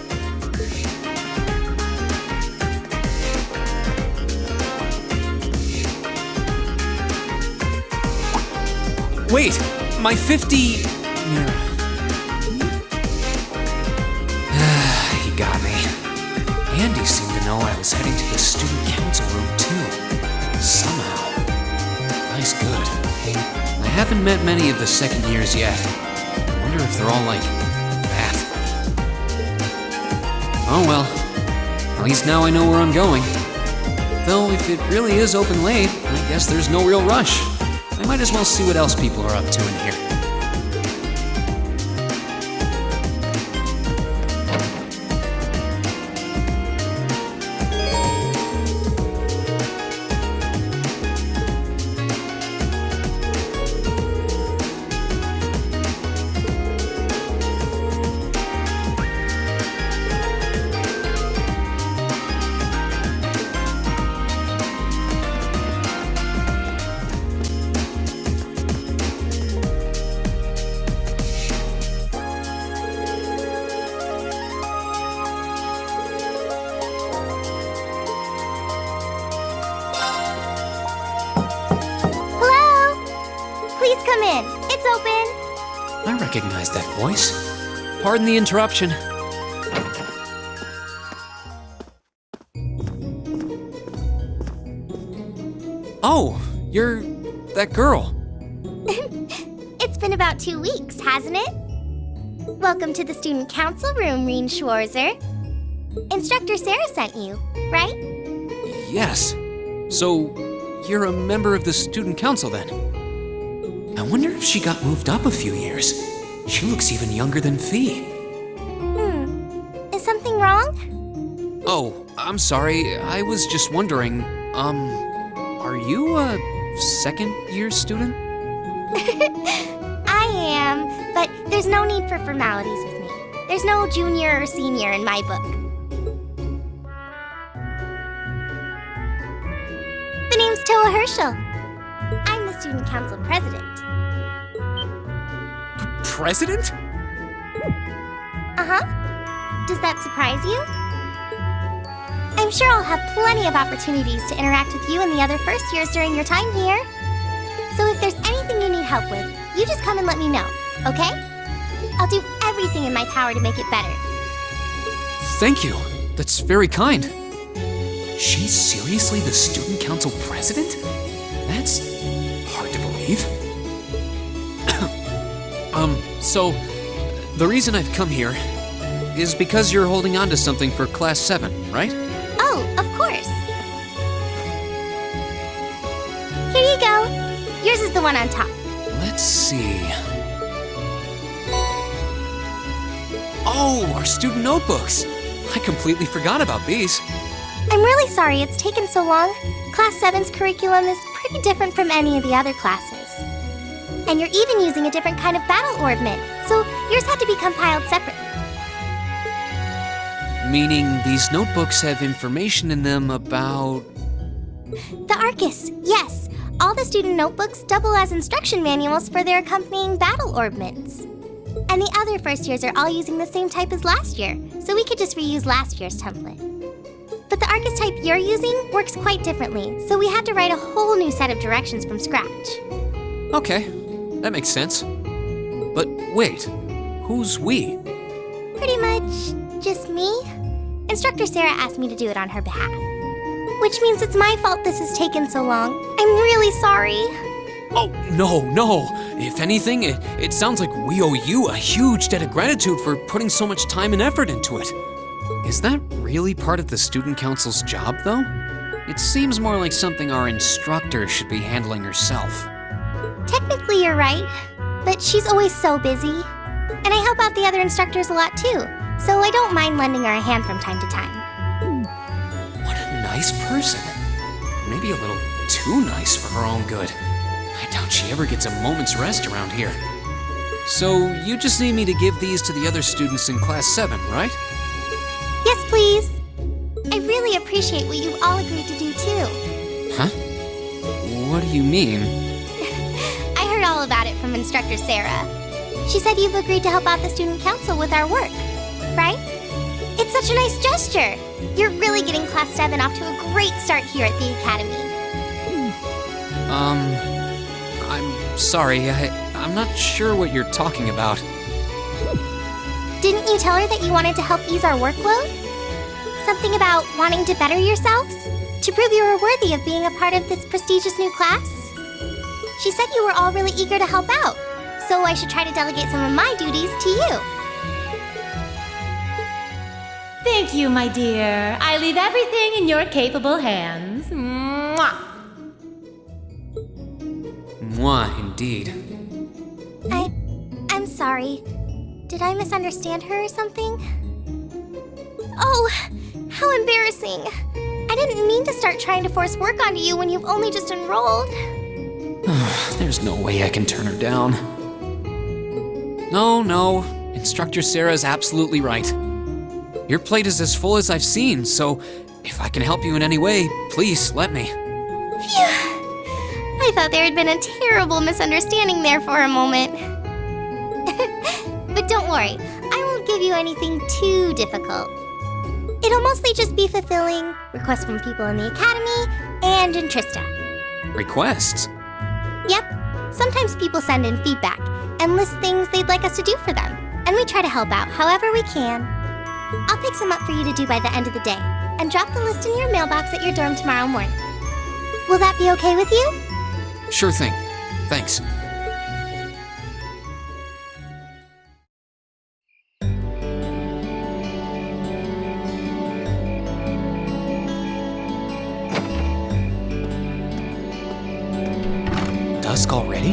Wait, my 50... He got me. Andy seemed to know I was heading to the student council room too. Somehow. Nice good. I haven't met many of the second years yet. I wonder if they're all like that. Oh well. At least now I know where I'm going. Though if it really is open late, I guess there's no real rush. I might as well see what else people are up to in here. I recognize that voice. Pardon the interruption. Oh, you're that girl. It's been about 2 weeks, hasn't it? Welcome to the student council room, Rean Schwarzer. Instructor Sarah sent you, right? Yes. So, you're a member of the student council then? I wonder if she got moved up a few years. She looks even younger than Fee. Is something wrong? Oh, I'm sorry. I was just wondering, are you a second-year student? I am, but there's no need for formalities with me. There's no junior or senior in my book. The name's Toa Herschel. I'm the student council president. President? Uh-huh. Does that surprise you? I'm sure I'll have plenty of opportunities to interact with you and the other first years during your time here. So if there's anything you need help with, you just come and let me know, okay? I'll do everything in my power to make it better. Thank you. That's very kind. She's seriously the student council president? That's hard to believe. So, the reason I've come here is because you're holding on to something for Class 7, right? Oh, of course. Here you go. Yours is the one on top. Let's see. Oh, our student notebooks. I completely forgot about these. I'm really sorry it's taken so long. Class 7's curriculum is pretty different from any of the other classes. And you're even using a different kind of battle ornament, so yours had to be compiled separately. Meaning these notebooks have information in them about... The Arcus, yes. All the student notebooks double as instruction manuals for their accompanying battle ornaments. And the other first years are all using the same type as last year, so we could just reuse last year's template. But the Arcus type you're using works quite differently, so we had to write a whole new set of directions from scratch. Okay, that makes sense. But wait, who's we? Pretty much just me. Instructor Sarah asked me to do it on her behalf. Which means it's my fault this has taken so long. I'm really sorry. Oh, no. If anything, it sounds like we owe you a huge debt of gratitude for putting so much time and effort into it. Is that really part of the student council's job, though? It seems more like something our instructor should be handling herself. Technically, you're right, but she's always so busy. And I help out the other instructors a lot too, so I don't mind lending her a hand from time to time. What a nice person. Maybe a little too nice for her own good. I doubt she ever gets a moment's rest around here. So, you just need me to give these to the other students in Class 7, right? Yes, please. I really appreciate what you've all agreed to do too. Huh? What do you mean? I heard all about it from Instructor Sarah. She said you've agreed to help out the student council with our work, right? It's such a nice gesture. You're really getting Class 7 off to a great start here at the Academy. I'm sorry, I'm not sure what you're talking about. Didn't you tell her that you wanted to help ease our workload? Something about wanting to better yourselves? To prove you were worthy of being a part of this prestigious new class? She said you were all really eager to help out, so I should try to delegate some of my duties to you. Thank you, my dear. I leave everything in your capable hands. Mwah! Mwah, indeed. I'm sorry. Did I misunderstand her or something? Oh, how embarrassing. I didn't mean to start trying to force work onto you when you've only just enrolled. There's no way I can turn her down. No. Instructor Sarah's absolutely right. Your plate is as full as I've seen, so if I can help you in any way, please let me. Phew. I thought there had been a terrible misunderstanding there for a moment. But don't worry, I won't give you anything too difficult. It'll mostly just be fulfilling requests from people in the Academy and in Trista. Requests? Yep. Sometimes people send in feedback and list things they'd like us to do for them, and we try to help out however we can. I'll pick some up for you to do by the end of the day, and drop the list in your mailbox at your dorm tomorrow morning. Will that be okay with you? Sure thing. Thanks. Dusk already?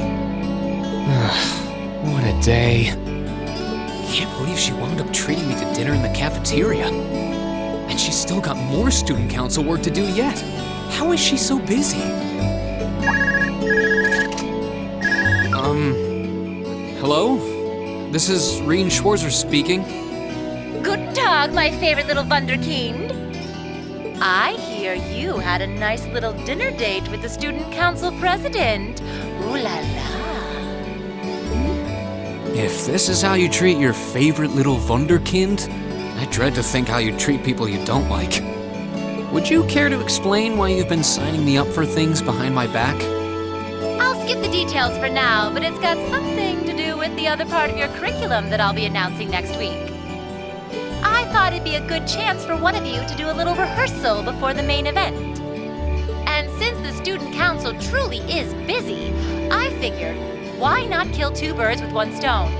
What a day. Can't believe she wound up treating me to dinner in the cafeteria. And she's still got more student council work to do yet. How is she so busy? Hello? This is Rean Schwarzer speaking. Guten Tag, my favorite little Wunderkind. I hear you had a nice little dinner date with the student council president. Ooh la la. If this is how you treat your favorite little Wunderkind, I dread to think how you treat people you don't like. Would you care to explain why you've been signing me up for things behind my back? I'll skip the details for now, but it's got something to do with the other part of your curriculum that I'll be announcing next week. I thought it'd be a good chance for one of you to do a little rehearsal before the main event. And since the student council truly is busy, I figured, why not kill two birds with one stone?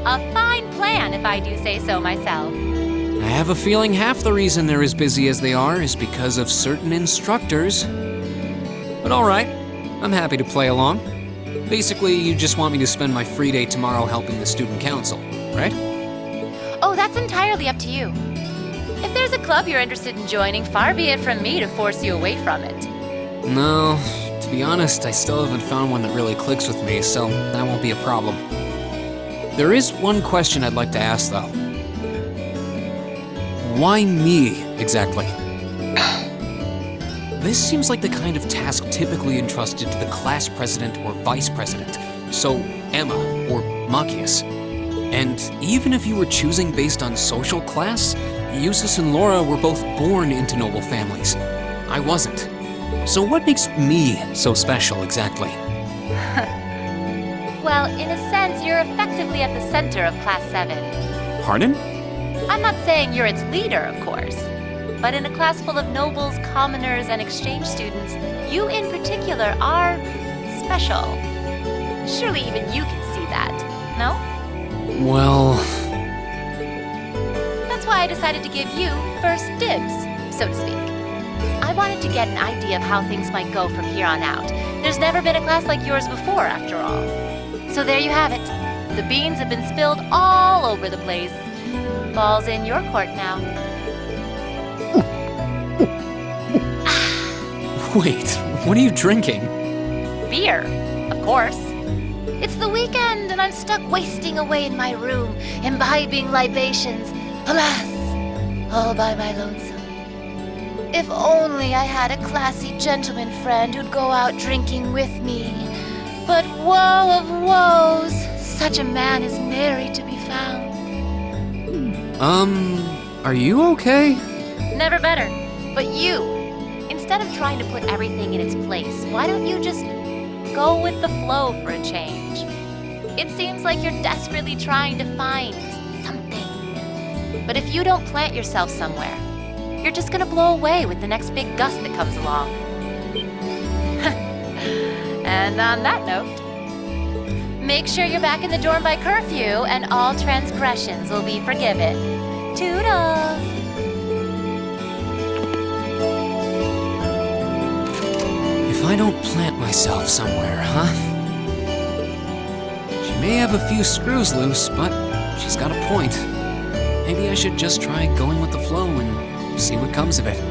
A fine plan, if I do say so myself. I have a feeling half the reason they're as busy as they are is because of certain instructors. But alright, I'm happy to play along. Basically, you just want me to spend my free day tomorrow helping the student council, right? Oh, that's entirely up to you. If there's a club you're interested in joining, far be it from me to force you away from it. No, to be honest, I still haven't found one that really clicks with me, so that won't be a problem. There is one question I'd like to ask, though. Why me, exactly? This seems like the kind of task typically entrusted to the class president or vice president, so Emma or Machias. And even if you were choosing based on social class, Eustace and Laura were both born into noble families. I wasn't. So what makes me so special, exactly? Well, in a sense, you're effectively at the center of Class VII. Pardon? I'm not saying you're its leader, of course. But in a class full of nobles, commoners, and exchange students, you in particular are special. Surely even you can see that, no? Well... That's why I decided to give you first dibs, so to speak. I wanted to get an idea of how things might go from here on out. There's never been a class like yours before, after all. So there you have it. The beans have been spilled all over the place. Ball's in your court now. Wait, what are you drinking? Beer, of course. It's the weekend and I'm stuck wasting away in my room, imbibing libations. Alas, all by my lonesome. If only I had a classy gentleman friend who'd go out drinking with me. But woe of woes, such a man is nary to be found. Are you okay? Never better. But you, instead of trying to put everything in its place, why don't you just go with the flow for a change? It seems like you're desperately trying to find something. But if you don't plant yourself somewhere, you're just gonna blow away with the next big gust that comes along. And on that note, make sure you're back in the dorm by curfew and all transgressions will be forgiven. Toodles! If I don't plant myself somewhere, huh? She may have a few screws loose, but she's got a point. Maybe I should just try going with the flow and see what comes of it.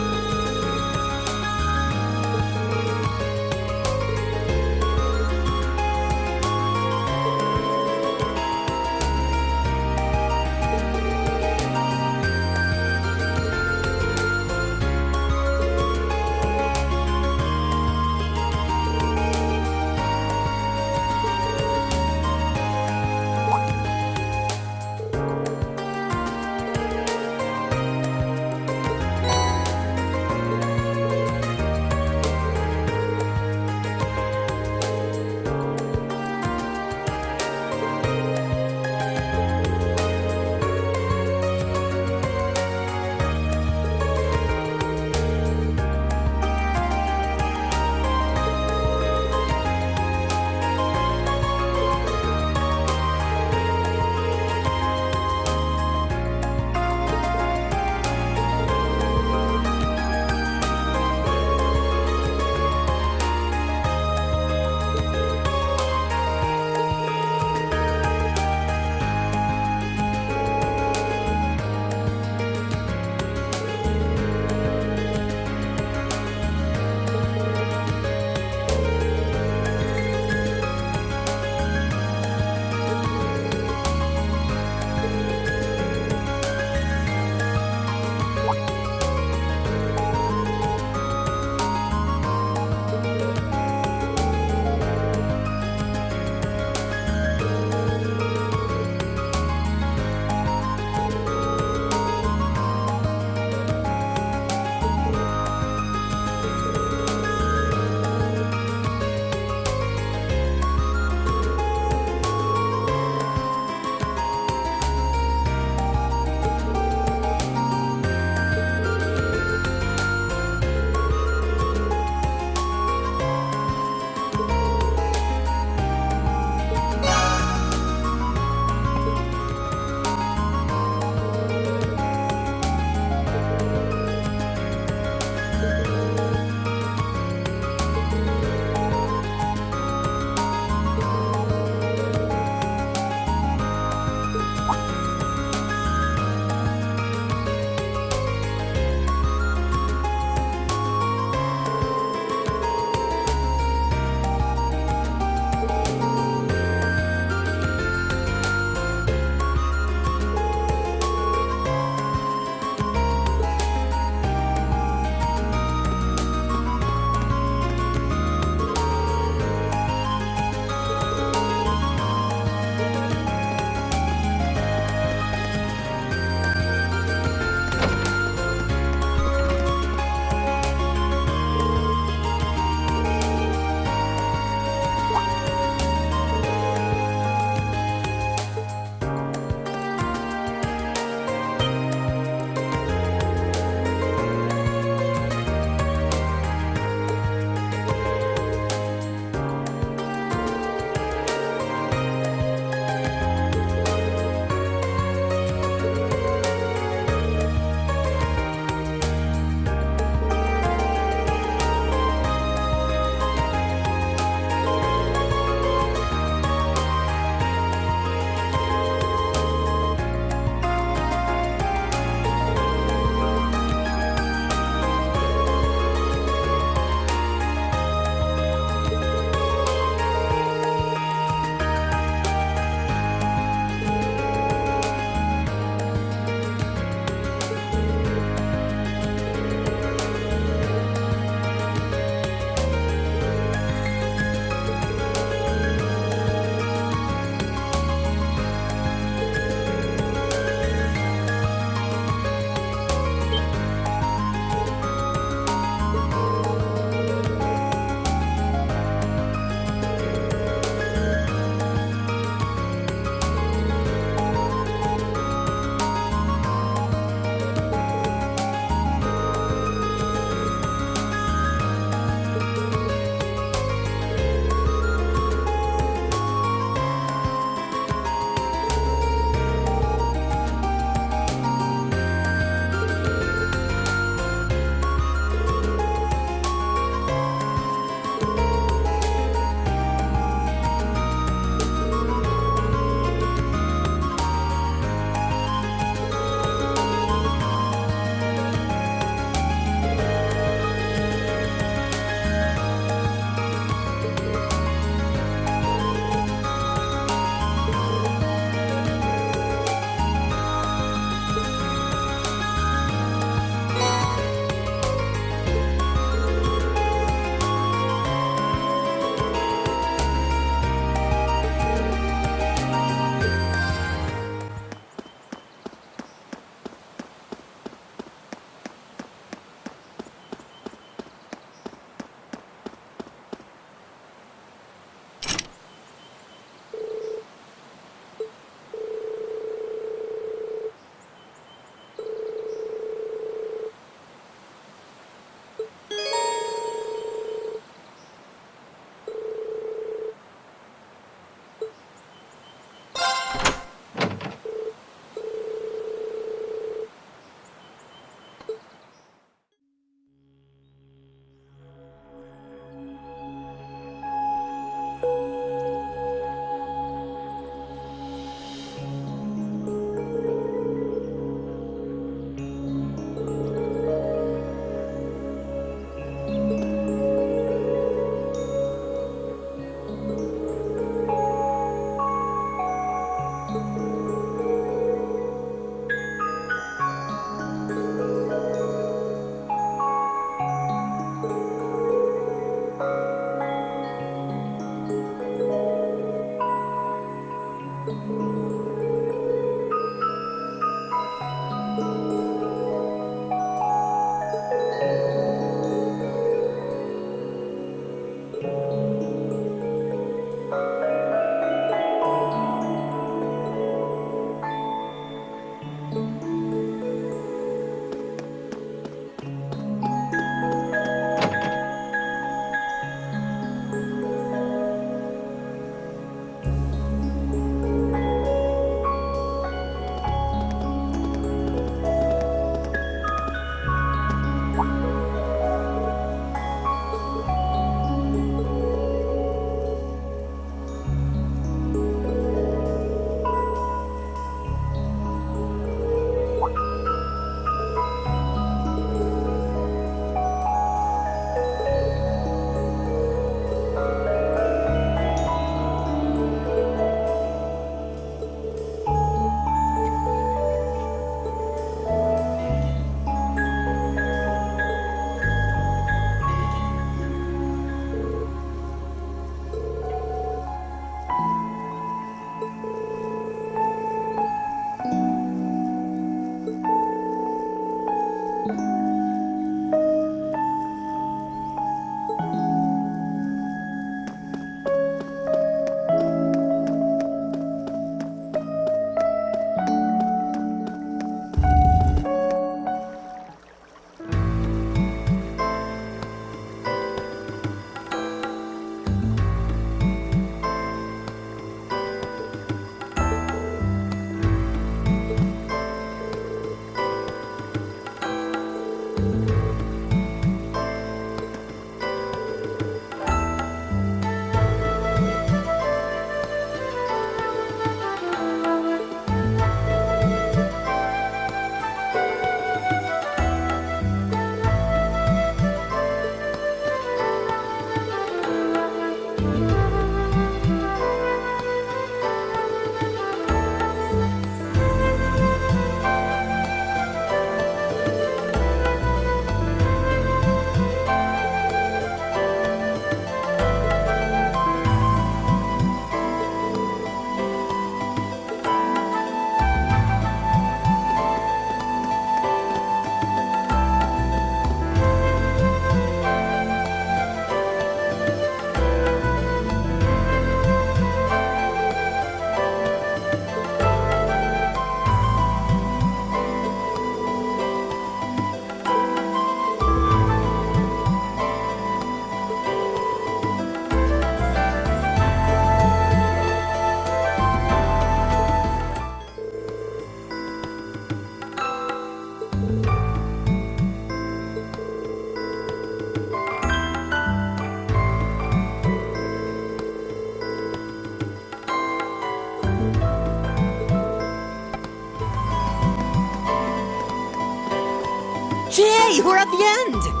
Hey, we're at the end!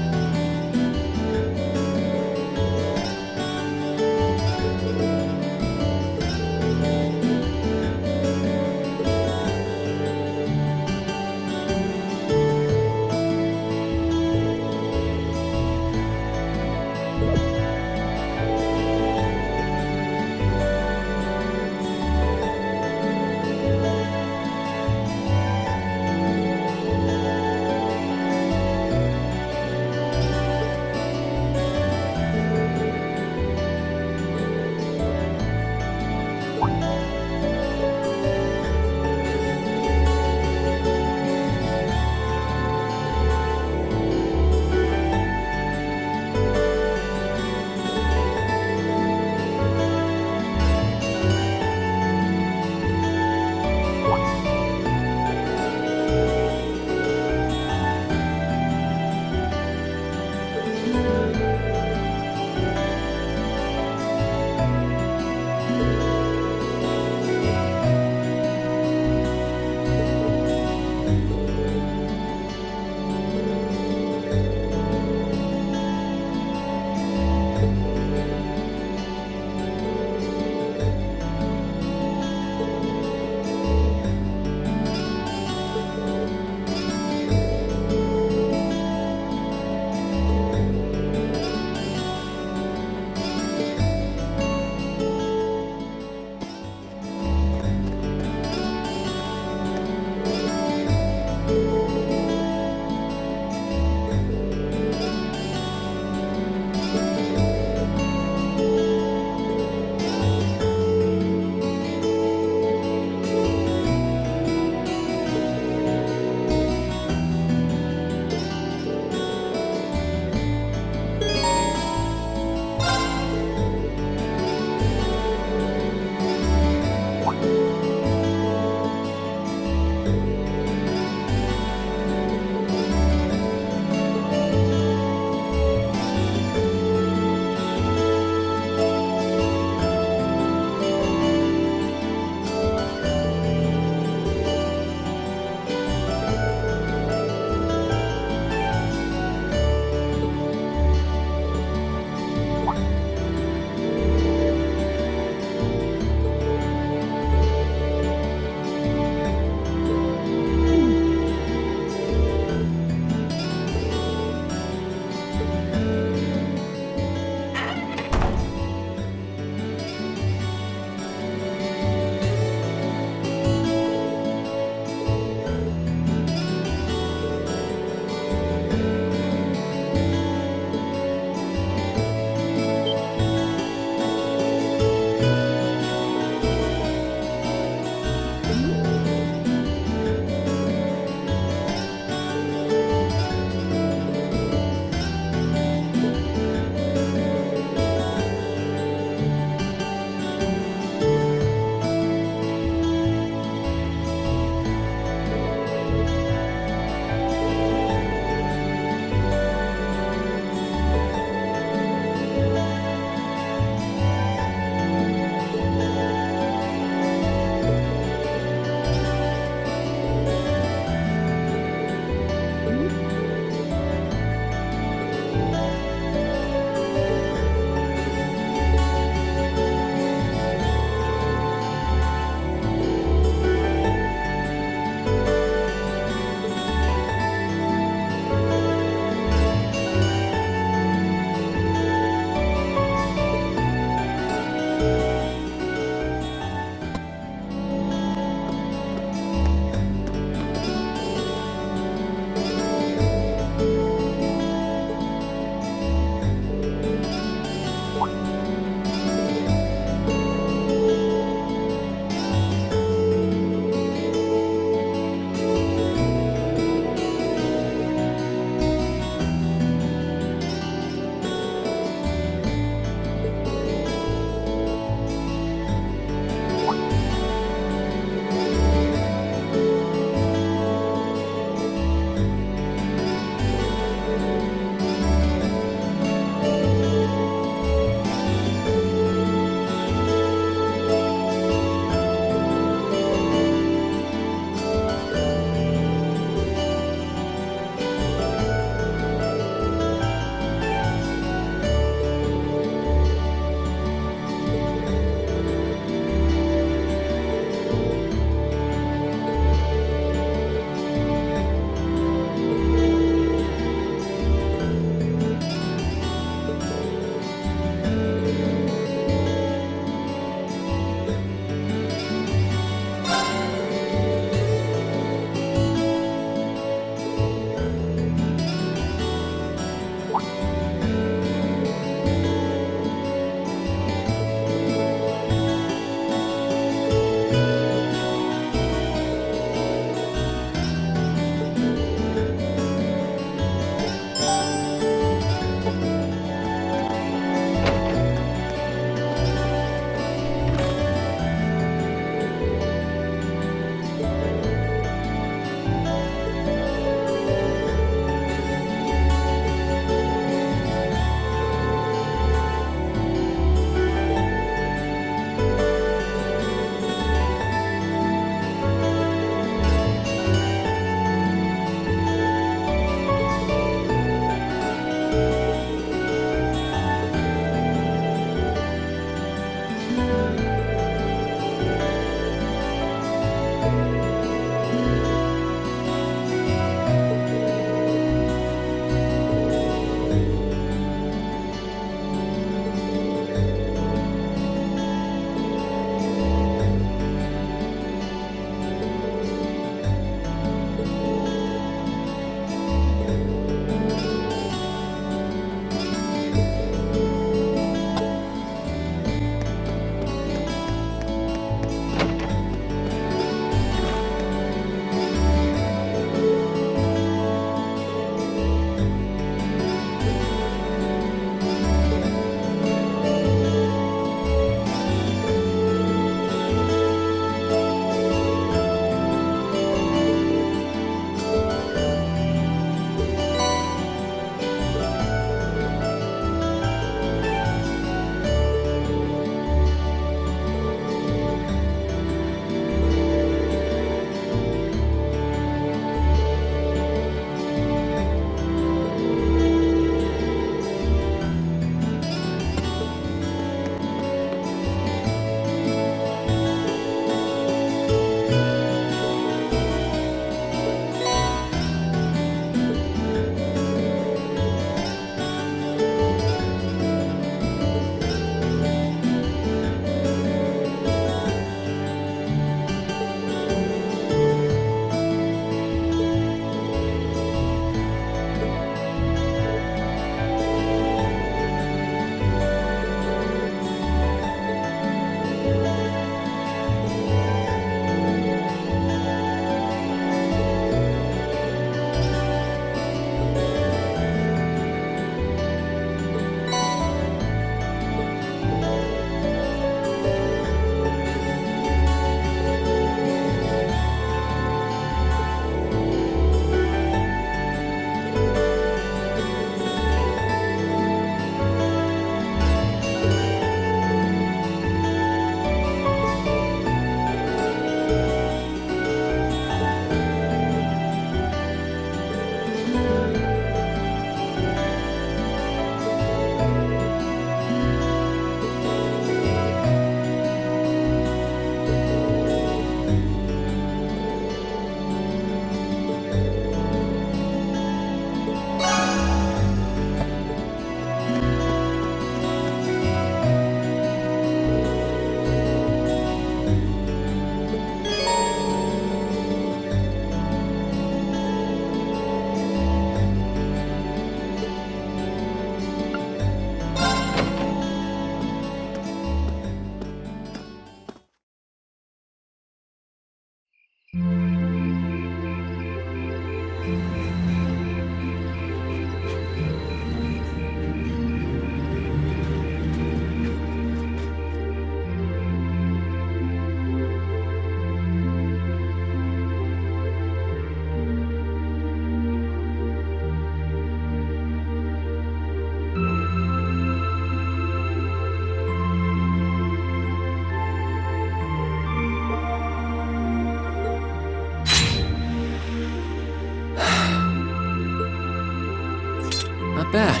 Not bad.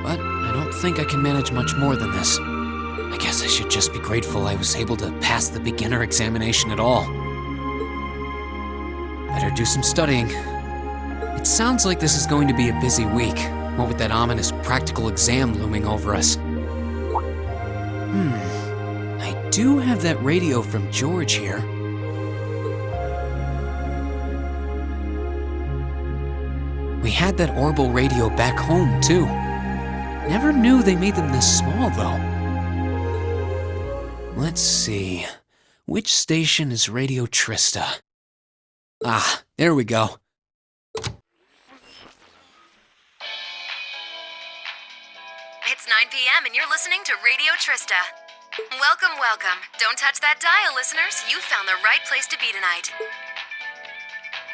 But I don't think I can manage much more than this. I guess I should just be grateful I was able to pass the beginner examination at all. Better do some studying. It sounds like this is going to be a busy week, what with that ominous practical exam looming over us. I do have that radio from George here. We had that Orbital radio back home, too. Never knew they made them this small, though. Let's see. Which station is Radio Trista? Ah, there we go. It's 9 p.m. and you're listening to Radio Trista. Welcome, welcome. Don't touch that dial, listeners. You found the right place to be tonight.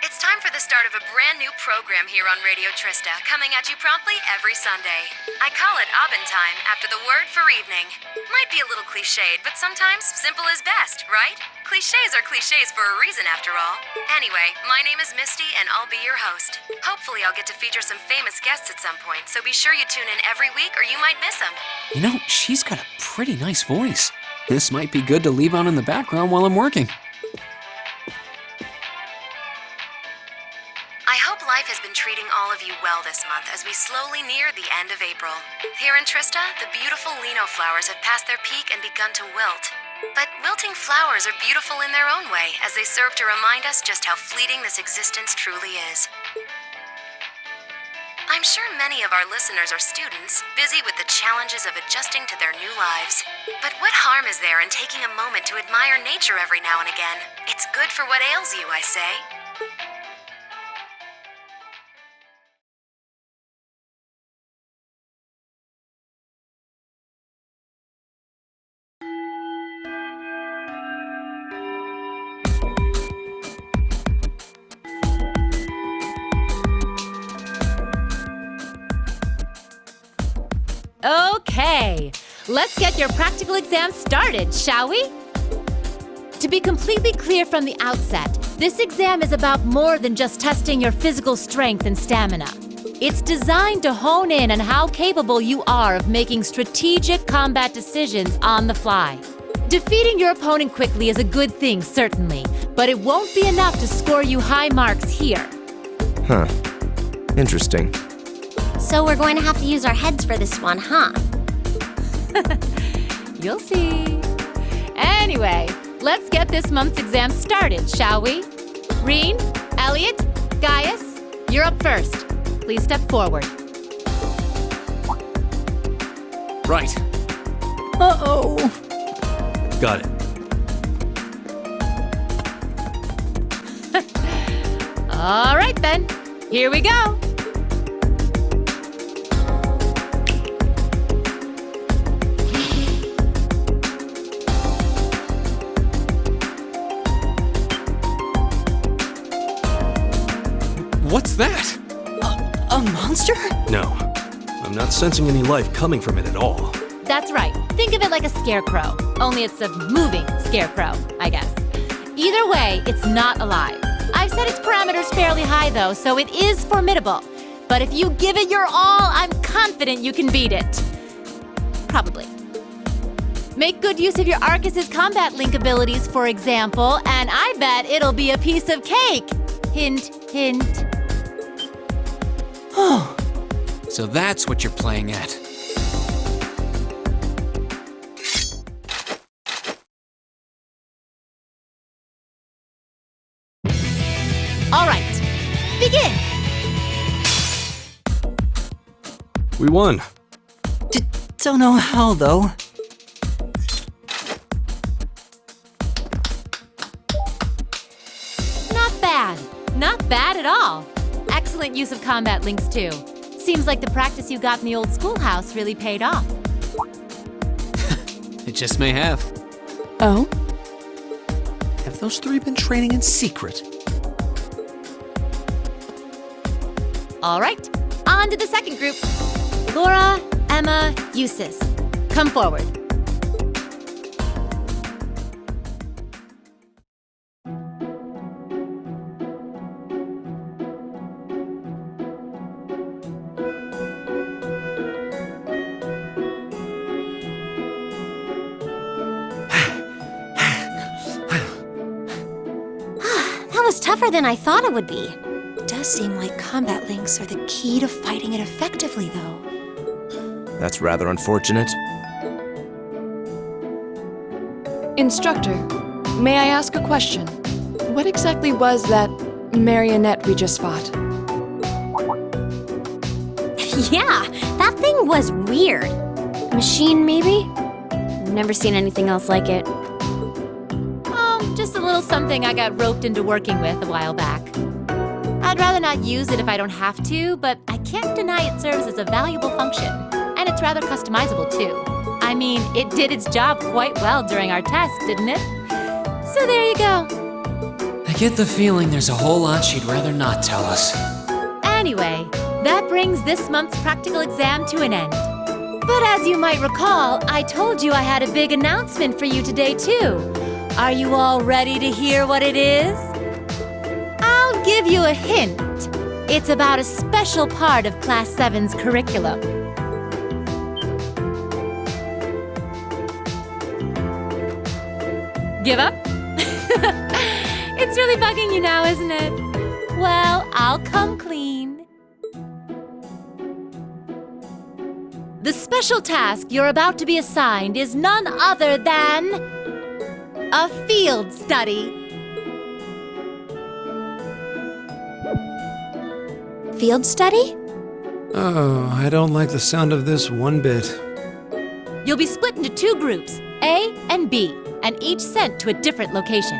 It's time for the start of a brand new program here on Radio Trista, coming at you promptly every Sunday. I call it Abend time after the word for evening. Might be a little cliched, but sometimes simple is best, right? Clichés are clichés for a reason, after all. Anyway, my name is Misty, and I'll be your host. Hopefully I'll get to feature some famous guests at some point, so be sure you tune in every week or you might miss them. You know, she's got a pretty nice voice. This might be good to leave on in the background while I'm working. I hope life has been treating all of you well this month as we slowly near the end of April. Here in Trista, the beautiful lino flowers have passed their peak and begun to wilt. But wilting flowers are beautiful in their own way, as they serve to remind us just how fleeting this existence truly is. I'm sure many of our listeners are students, busy with the challenges of adjusting to their new lives. But what harm is there in taking a moment to admire nature every now and again? It's good for what ails you, I say. Okay, let's get your practical exam started, shall we? To be completely clear from the outset, this exam is about more than just testing your physical strength and stamina. It's designed to hone in on how capable you are of making strategic combat decisions on the fly. Defeating your opponent quickly is a good thing, certainly, but it won't be enough to score you high marks here. Huh. Interesting. So we're going to have to use our heads for this one, huh? You'll see. Anyway, let's get this month's exam started, shall we? Rean, Elliot, Gaius, you're up first. Please step forward. Right. Uh-oh. Got it. All right, then. Here we go. What's that? A monster? No. I'm not sensing any life coming from it at all. That's right. Think of it like a scarecrow. Only it's a moving scarecrow, I guess. Either way, it's not alive. I've set its parameters fairly high, though, so it is formidable. But if you give it your all, I'm confident you can beat it. Probably. Make good use of your Arcus's combat link abilities, for example, and I bet it'll be a piece of cake. Hint, hint. So that's what you're playing at. All right, begin. We won. Don't know how, though. Not bad. Not bad at all. excellent use of combat links, too. Seems like the practice you got in the old schoolhouse really paid off. It just may have. Oh? Have those three been training in secret? All right, on to the second group. Laura, Emma, Eustace. Come forward. That was tougher than I thought it would be. It does seem like combat links are the key to fighting it effectively, though. That's rather unfortunate. Instructor, may I ask a question? What exactly was that marionette we just fought? Yeah, that thing was weird. Machine, maybe? Never seen anything else like it. Just a little something I got roped into working with a while back. I'd rather not use it if I don't have to, but I can't deny it serves as a valuable function. And it's rather customizable, too. I mean, it did its job quite well during our test, didn't it? So there you go. I get the feeling there's a whole lot she'd rather not tell us. Anyway, that brings this month's practical exam to an end. But as you might recall, I told you I had a big announcement for you today, too. Are you all ready to hear what it is? I'll give you a hint. It's about a special part of Class VII's curriculum. Give up? It's really bugging you now, isn't it? Well, I'll come clean. The special task you're about to be assigned is none other than a field study. Field study? Oh, I don't like the sound of this one bit. You'll be split into two groups, A and B, and each sent to a different location.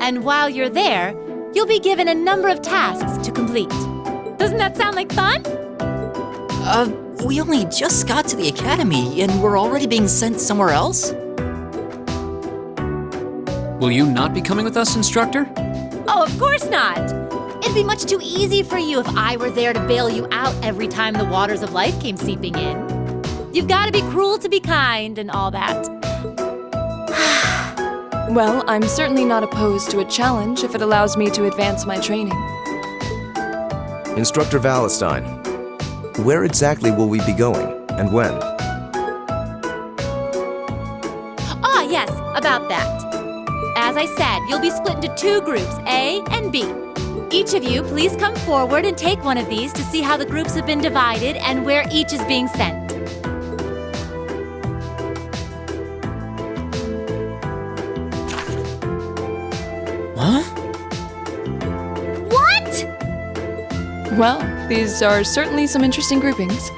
And while you're there, you'll be given a number of tasks to complete. Doesn't that sound like fun? We only just got to the academy, and we're already being sent somewhere else? Will you not be coming with us, instructor? Oh, of course not! It'd be much too easy for you if I were there to bail you out every time the waters of life came seeping in. You've got to be cruel to be kind and all that. Well, I'm certainly not opposed to a challenge if it allows me to advance my training. Instructor Valentine, where exactly will we be going, and when? Ah, yes, about that. As I said, you'll be split into two groups, A and B. Each of you, please come forward and take one of these to see how the groups have been divided and where each is being sent. Huh? What? Well, these are certainly some interesting groupings.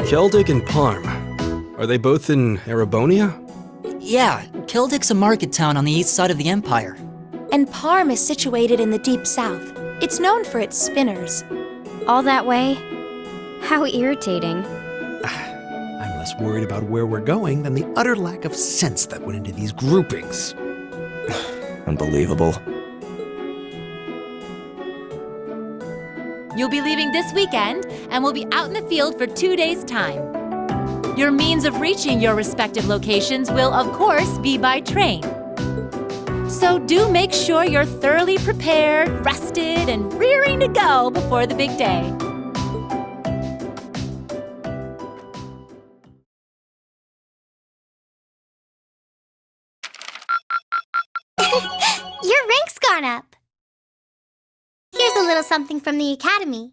Celtic and Parm. Are they both in Erebonia? Yeah, Keldik's a market town on the east side of the Empire. And Parm is situated in the deep south. It's known for its spinners. All that way? How irritating. I'm less worried about where we're going than the utter lack of sense that went into these groupings. Unbelievable. You'll be leaving this weekend, and we'll be out in the field for 2 days' time. Your means of reaching your respective locations will, of course, be by train. So do make sure you're thoroughly prepared, rested, and rearing to go before the big day. Your rank's gone up. Here's a little something from the academy.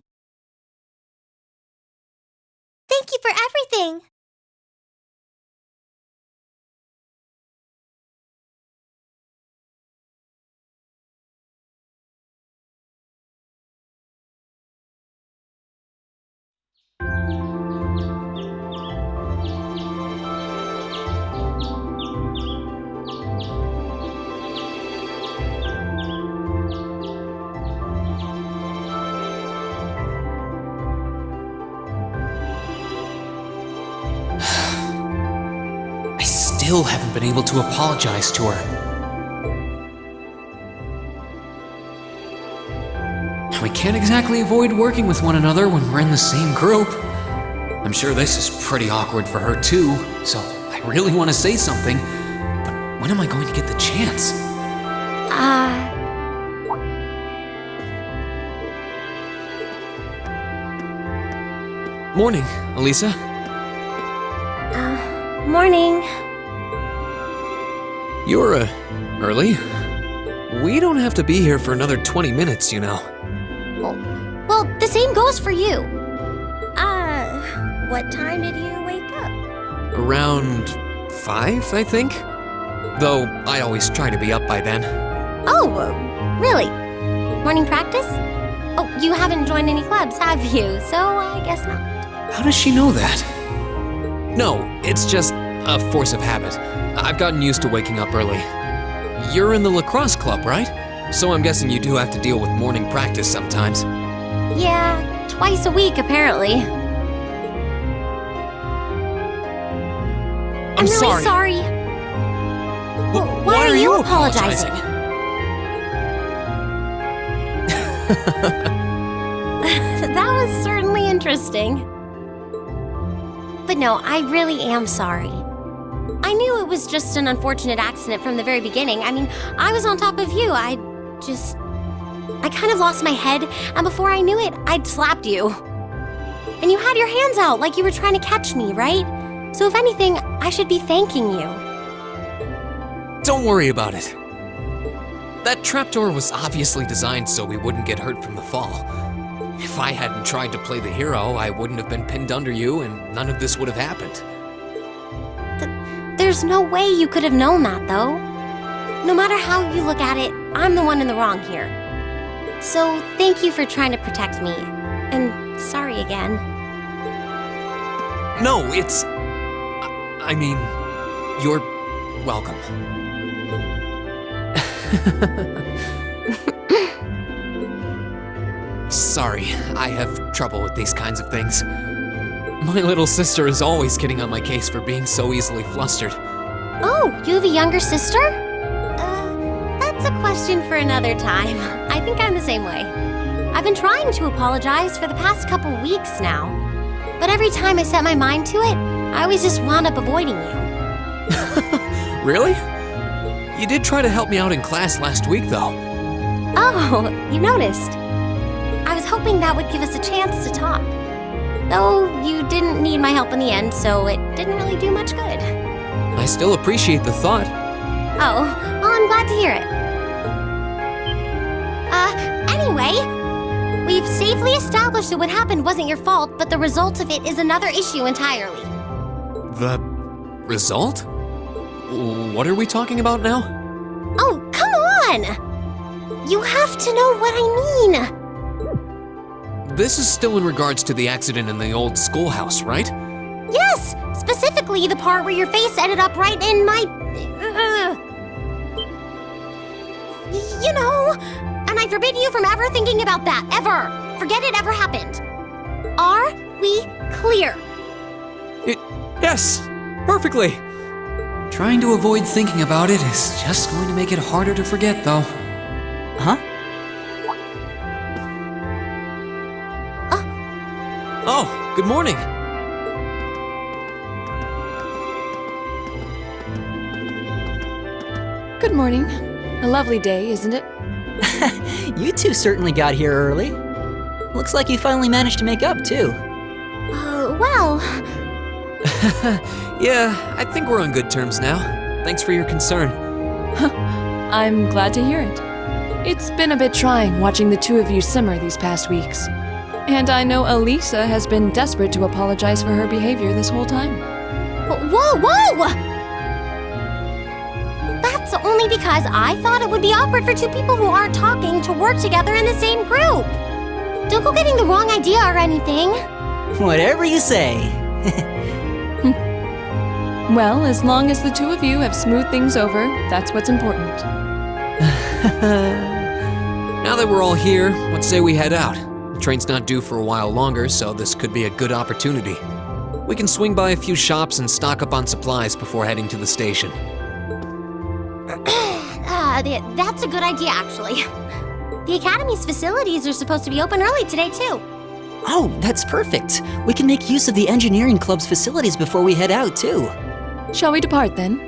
Thank you for everything. still haven't been able to apologize to her. We can't exactly avoid working with one another when we're in the same group. I'm sure this is pretty awkward for her too, so I really want to say something, but when am I going to get the chance? Morning, Elisa. Morning. You're, early? We don't have to be here for another 20 minutes, you know. Well, the same goes for you. What time did you wake up? Around 5, I think? Though I always try to be up by then. Oh, really? Morning practice? Oh, you haven't joined any clubs, have you? So I guess not. How does she know that? No, it's just a force of habit. I've gotten used to waking up early. You're in the lacrosse club, right? So I'm guessing you do have to deal with morning practice sometimes. Yeah, twice a week apparently. I'm really sorry. Why are you apologizing? That was certainly interesting. But no, I really am sorry. I knew it was just an unfortunate accident from the very beginning. I mean, I was on top of you. I kind of lost my head, and before I knew it, I'd slapped you. And you had your hands out like you were trying to catch me, right? So if anything, I should be thanking you. Don't worry about it. That trapdoor was obviously designed so we wouldn't get hurt from the fall. If I hadn't tried to play the hero, I wouldn't have been pinned under you, and none of this would have happened. There's no way you could have known that, though. No matter how you look at it, I'm the one in the wrong here. So thank you for trying to protect me. And sorry again. No, it's... I mean, you're welcome. Sorry, I have trouble with these kinds of things. My little sister is always getting on my case for being so easily flustered. Oh, you have a younger sister? That's a question for another time. I think I'm the same way. I've been trying to apologize for the past couple weeks now. But every time I set my mind to it, I always just wound up avoiding you. Really? You did try to help me out in class last week, though. Oh, you noticed. I was hoping that would give us a chance to talk. Though you didn't need my help in the end, so it didn't really do much good. I still appreciate the thought. Oh, well, I'm glad to hear it. Anyway, we've safely established that what happened wasn't your fault, but the result of it is another issue entirely. The result? What are we talking about now? Oh, come on! You have to know what I mean. This is still in regards to the accident in the old schoolhouse, right? Yes! Specifically the part where your face ended up right in my... You know, and I forbid you from ever thinking about that, ever. Forget it ever happened. Are we clear? Yes, perfectly. Trying to avoid thinking about it is just going to make it harder to forget, though. Huh? Oh, good morning. Good morning. A lovely day, isn't it? You two certainly got here early. Looks like you finally managed to make up, too. Well... Yeah, I think we're on good terms now. Thanks for your concern. I'm glad to hear it. It's been a bit trying watching the two of you simmer these past weeks. And I know Elisa has been desperate to apologize for her behavior this whole time. Whoa! That's only because I thought it would be awkward for two people who aren't talking to work together in the same group. Don't go getting the wrong idea or anything. Whatever you say. Well, as long as the two of you have smoothed things over, that's what's important. Now that we're all here, let's say we head out. The train's not due for a while longer, so this could be a good opportunity. We can swing by a few shops and stock up on supplies before heading to the station. That's a good idea, actually. The Academy's facilities are supposed to be open early today, too. Oh, that's perfect. We can make use of the engineering club's facilities before we head out, too. Shall we depart then?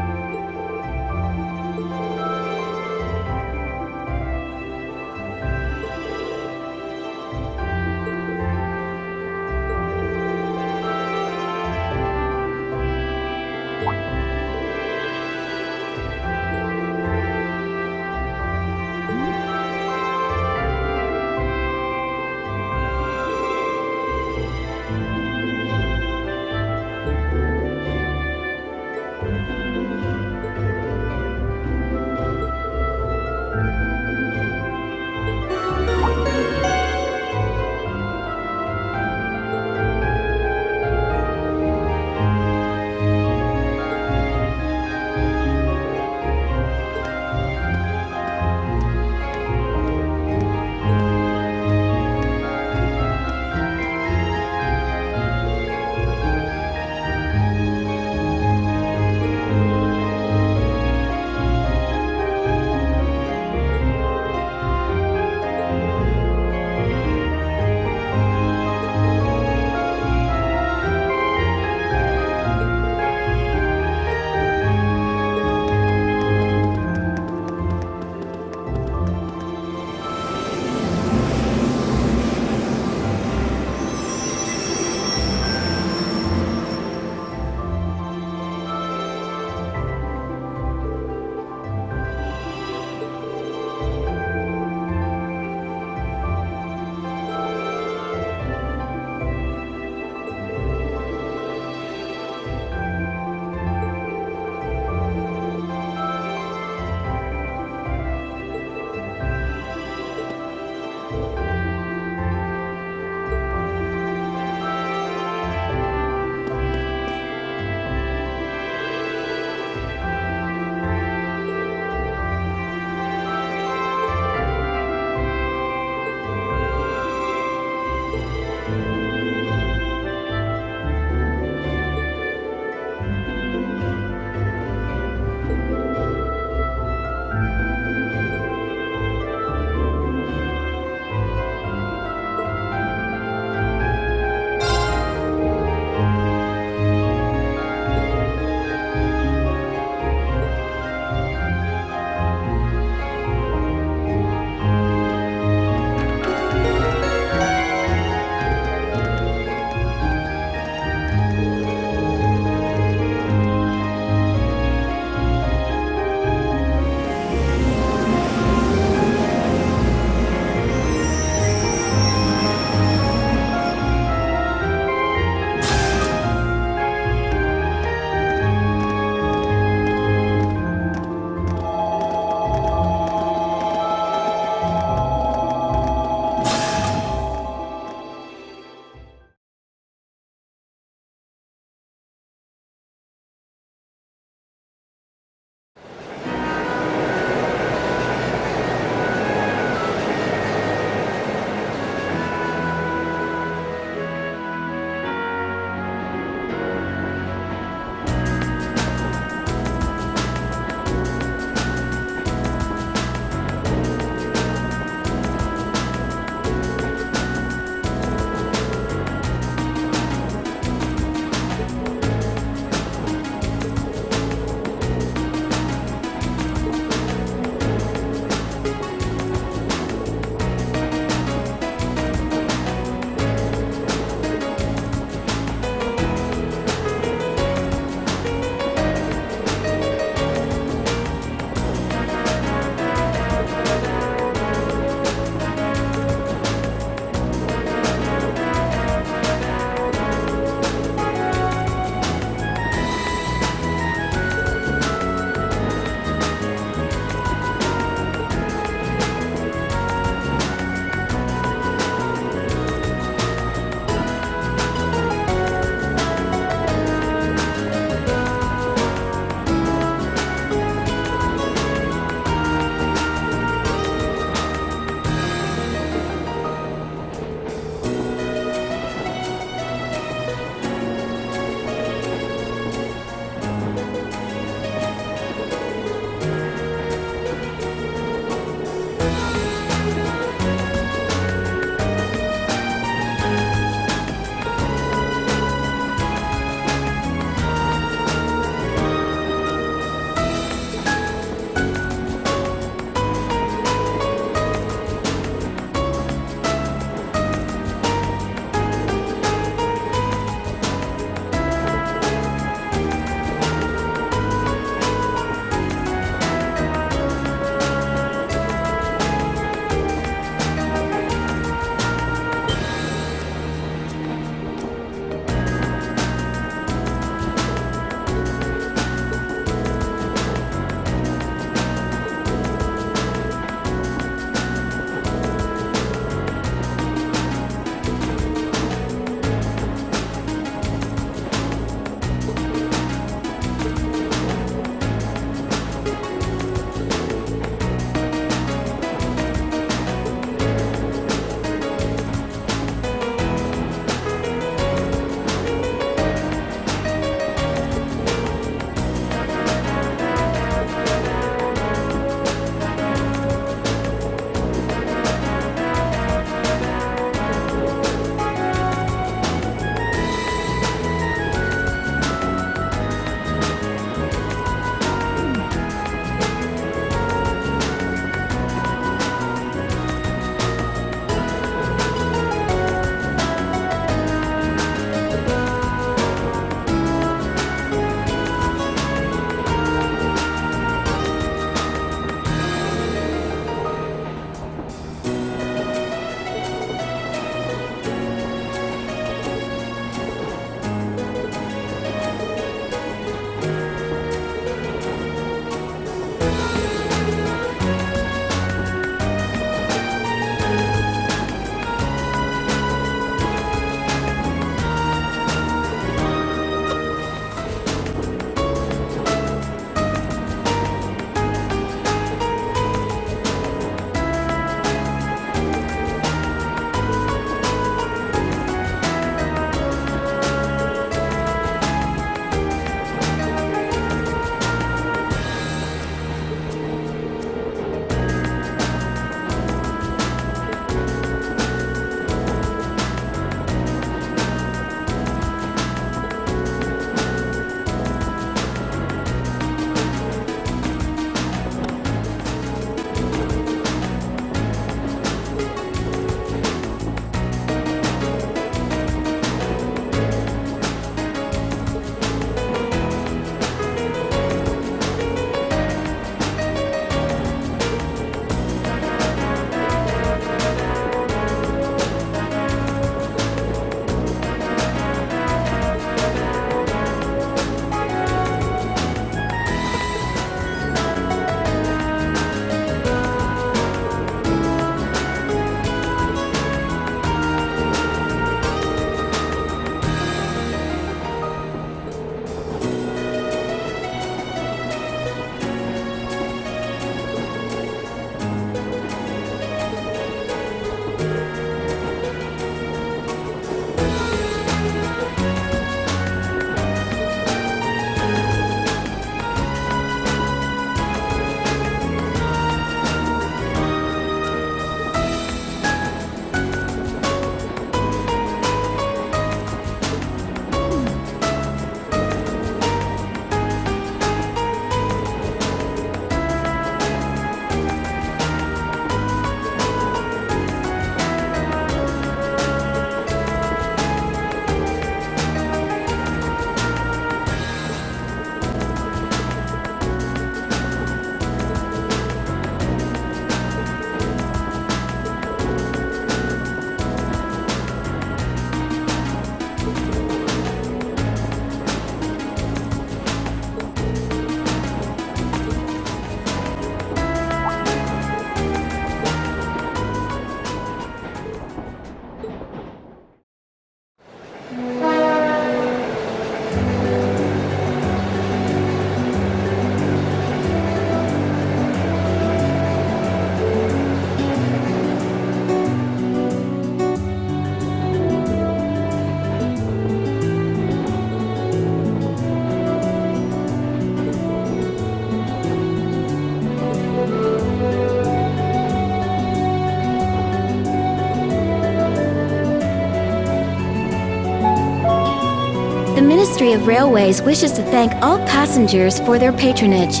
Ministry of Railways wishes to thank all passengers for their patronage.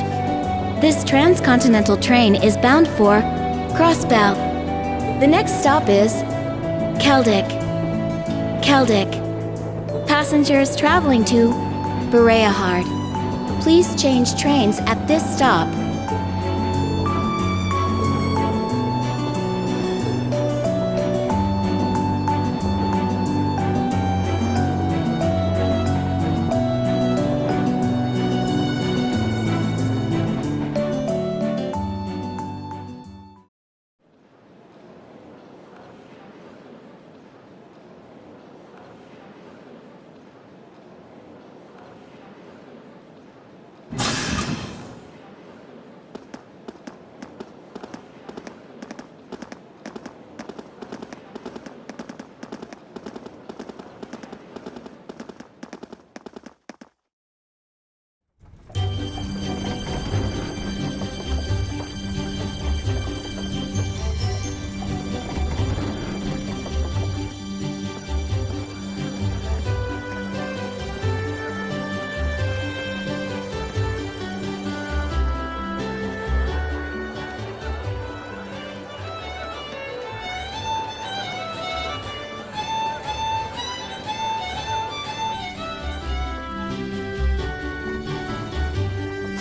This transcontinental train is bound for Crossbell. The next stop is Keldic. Keldic. Passengers traveling to Bereahard, please change trains at this stop.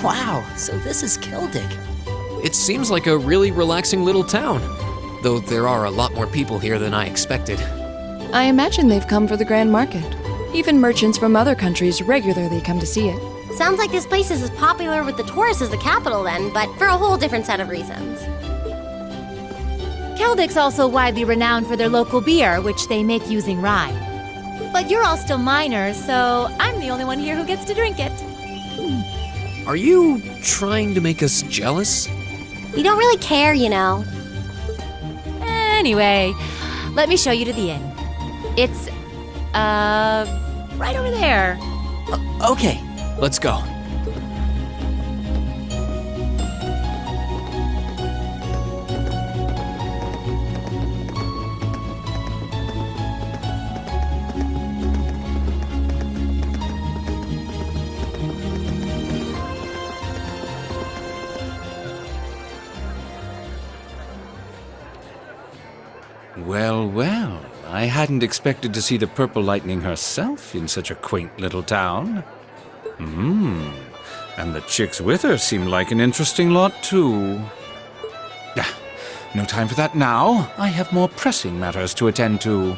Wow, so this is Keldic. It seems like a really relaxing little town, though there are a lot more people here than I expected. I imagine they've come for the Grand Market. Even merchants from other countries regularly come to see it. Sounds like this place is as popular with the tourists as the capital then, but for a whole different set of reasons. Keldic's also widely renowned for their local beer, which they make using rye. But you're all still minors, so I'm the only one here who gets to drink it. Are you trying to make us jealous? We don't really care, you know. Anyway, let me show you to the inn. It's, right over there. Okay. Let's go. Well, well, I hadn't expected to see the Purple Lightning herself in such a quaint little town. And the chicks with her seem like an interesting lot, too. No time for that now. I have more pressing matters to attend to.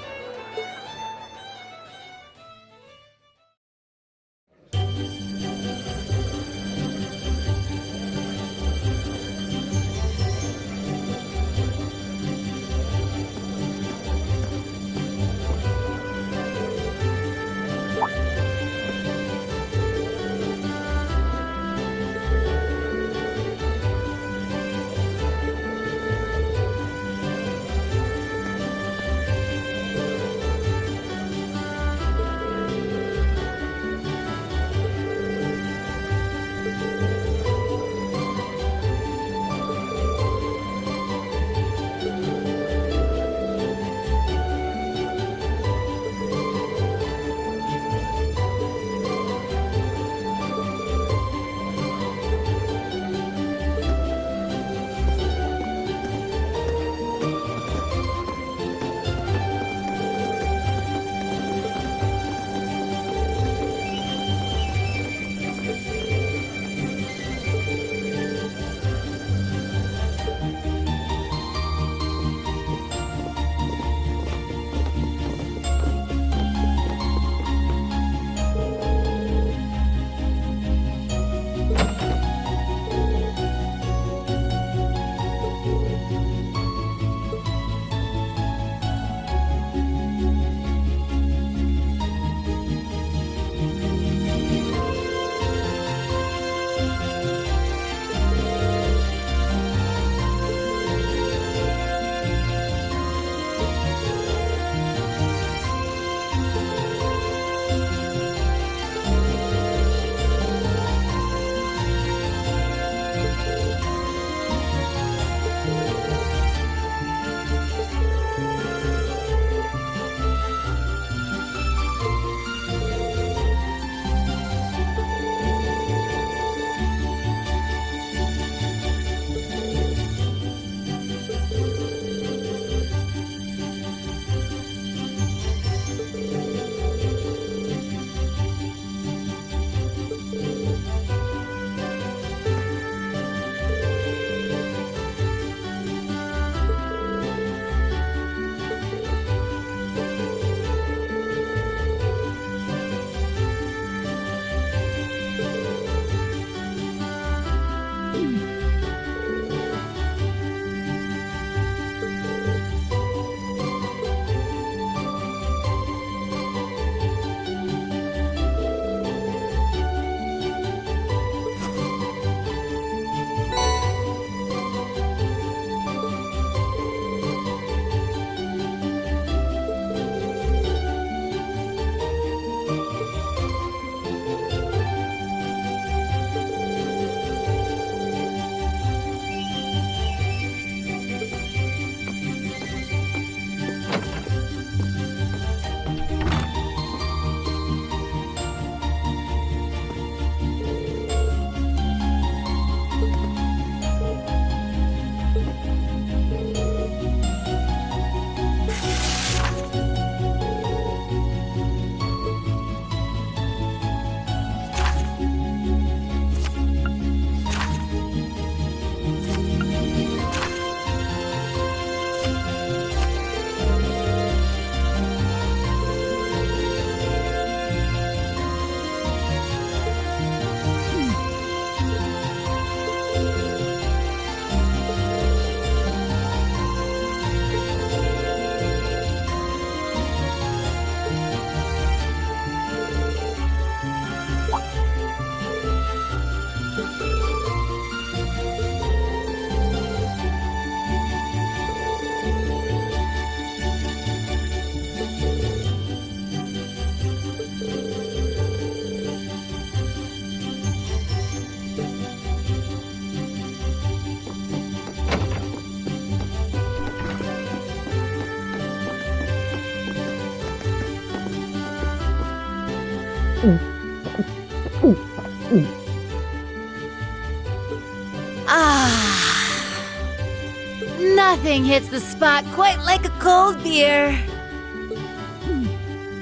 Nothing hits the spot quite like a cold beer.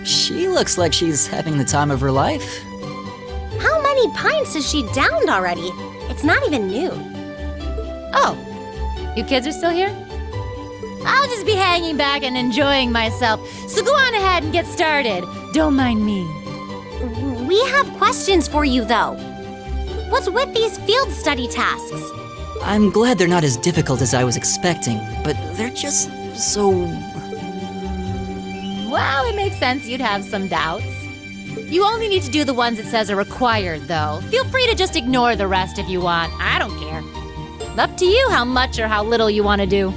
She looks like she's having the time of her life. How many pints has she downed already? It's not even noon. Oh, you kids are still here? I'll just be hanging back and enjoying myself, so go on ahead and get started. Don't mind me. We have questions for you, though. What's with these field study tasks? I'm glad they're not as difficult as I was expecting, but they're just so... Well, it makes sense you'd have some doubts. You only need to do the ones it says are required, though. Feel free to just ignore the rest if you want. I don't care. Up to you how much or how little you want to do.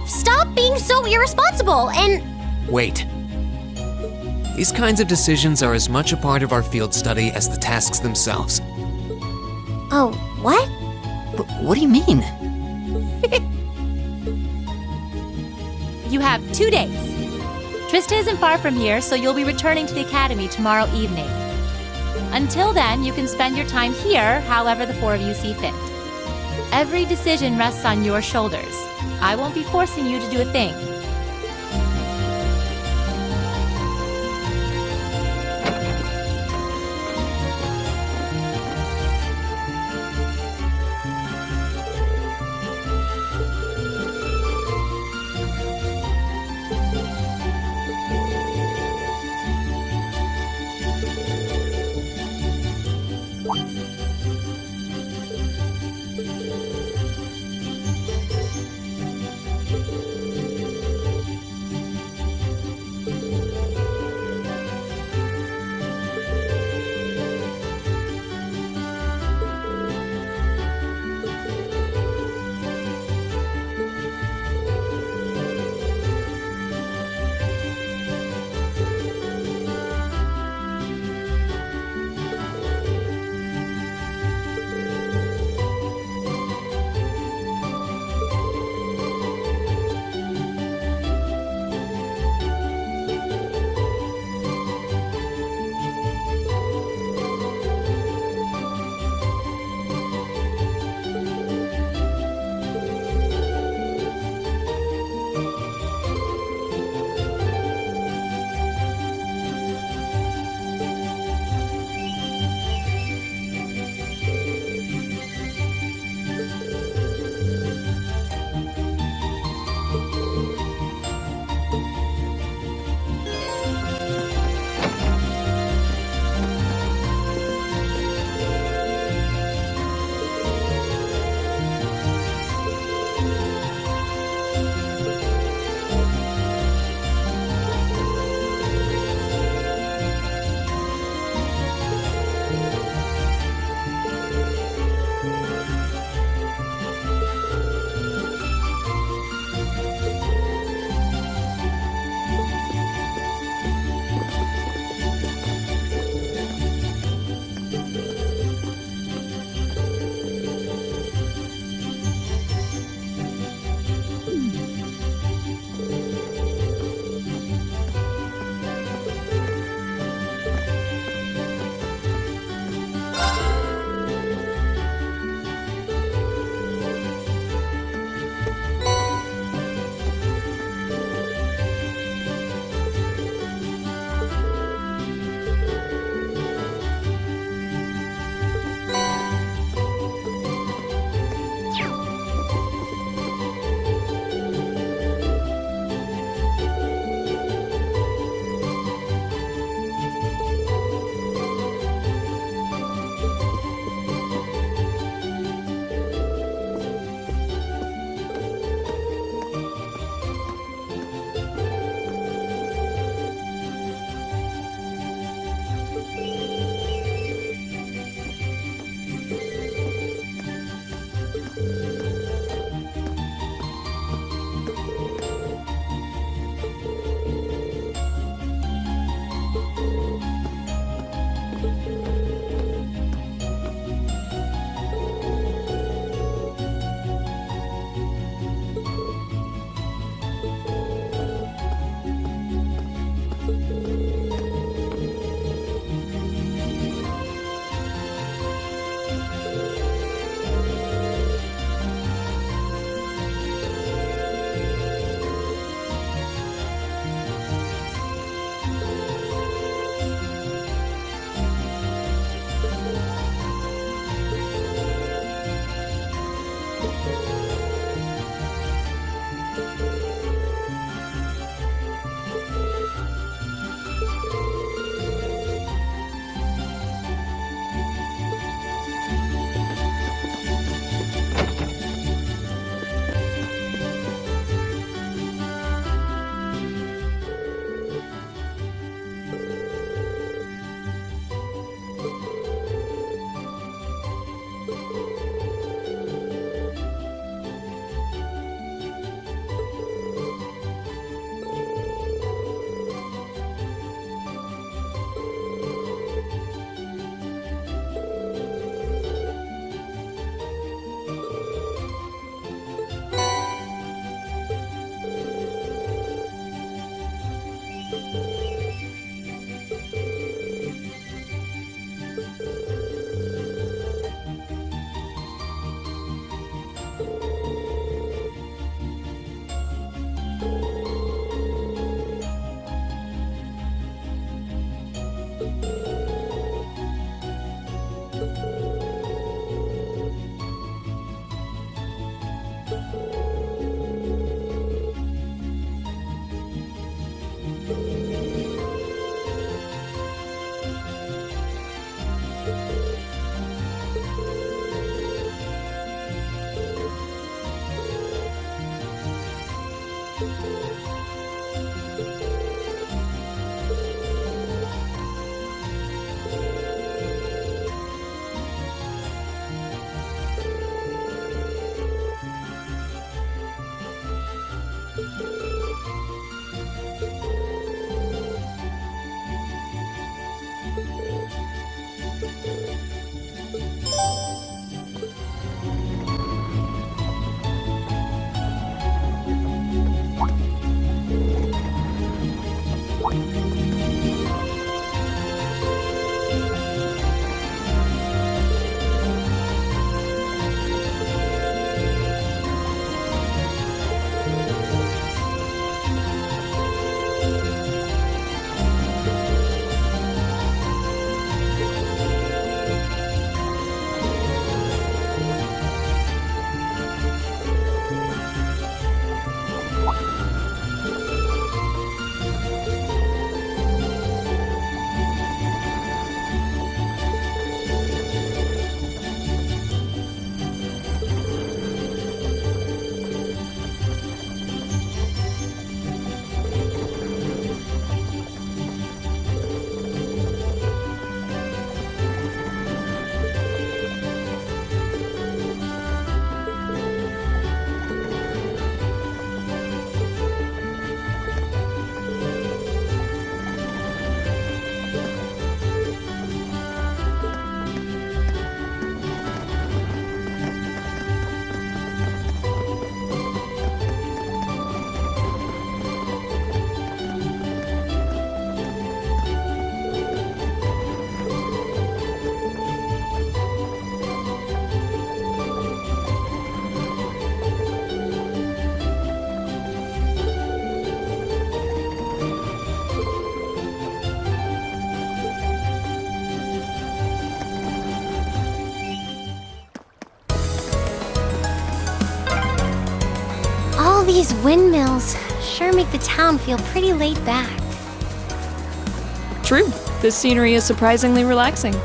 Stop being so irresponsible and... Wait. These kinds of decisions are as much a part of our field study as the tasks themselves. Oh, what? What do you mean? You have 2 days. Trista isn't far from here, so you'll be returning to the academy tomorrow evening. Until then, you can spend your time here however the four of you see fit. Every decision rests on your shoulders. I won't be forcing you to do a thing. These windmills sure make the town feel pretty laid back. True. This scenery is surprisingly relaxing.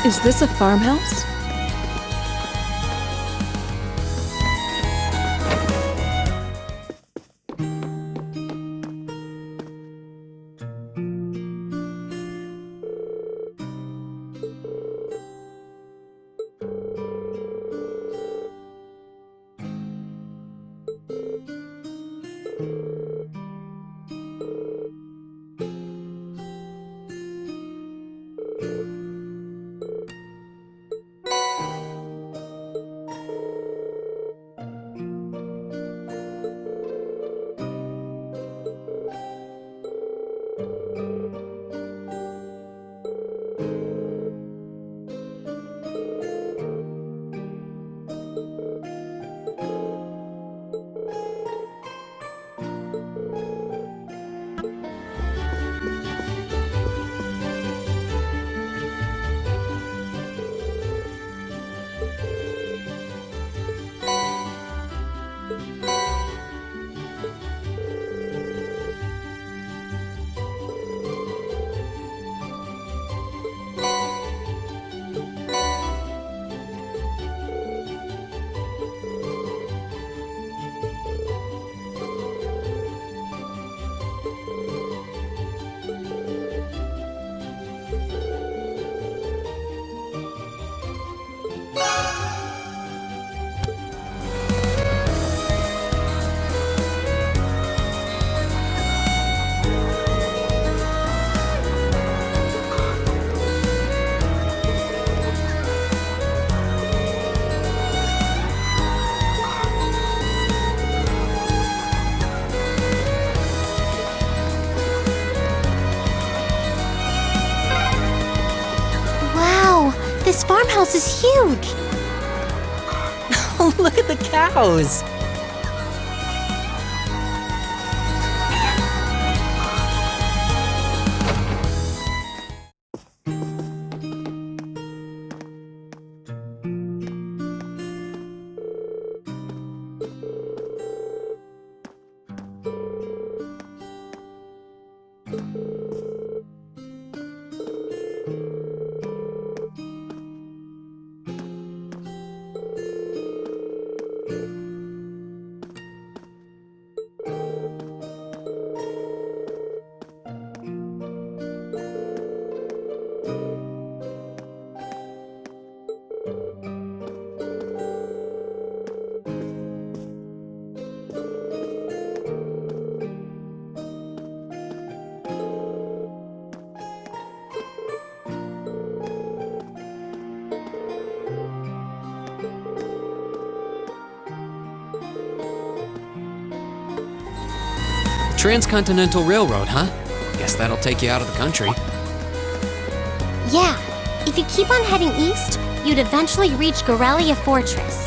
Is this a farmhouse? This farmhouse is huge! Oh, look at the cows! Transcontinental Railroad, huh? Guess that'll take you out of the country. Yeah, if you keep on heading east, you'd eventually reach Gorelia Fortress.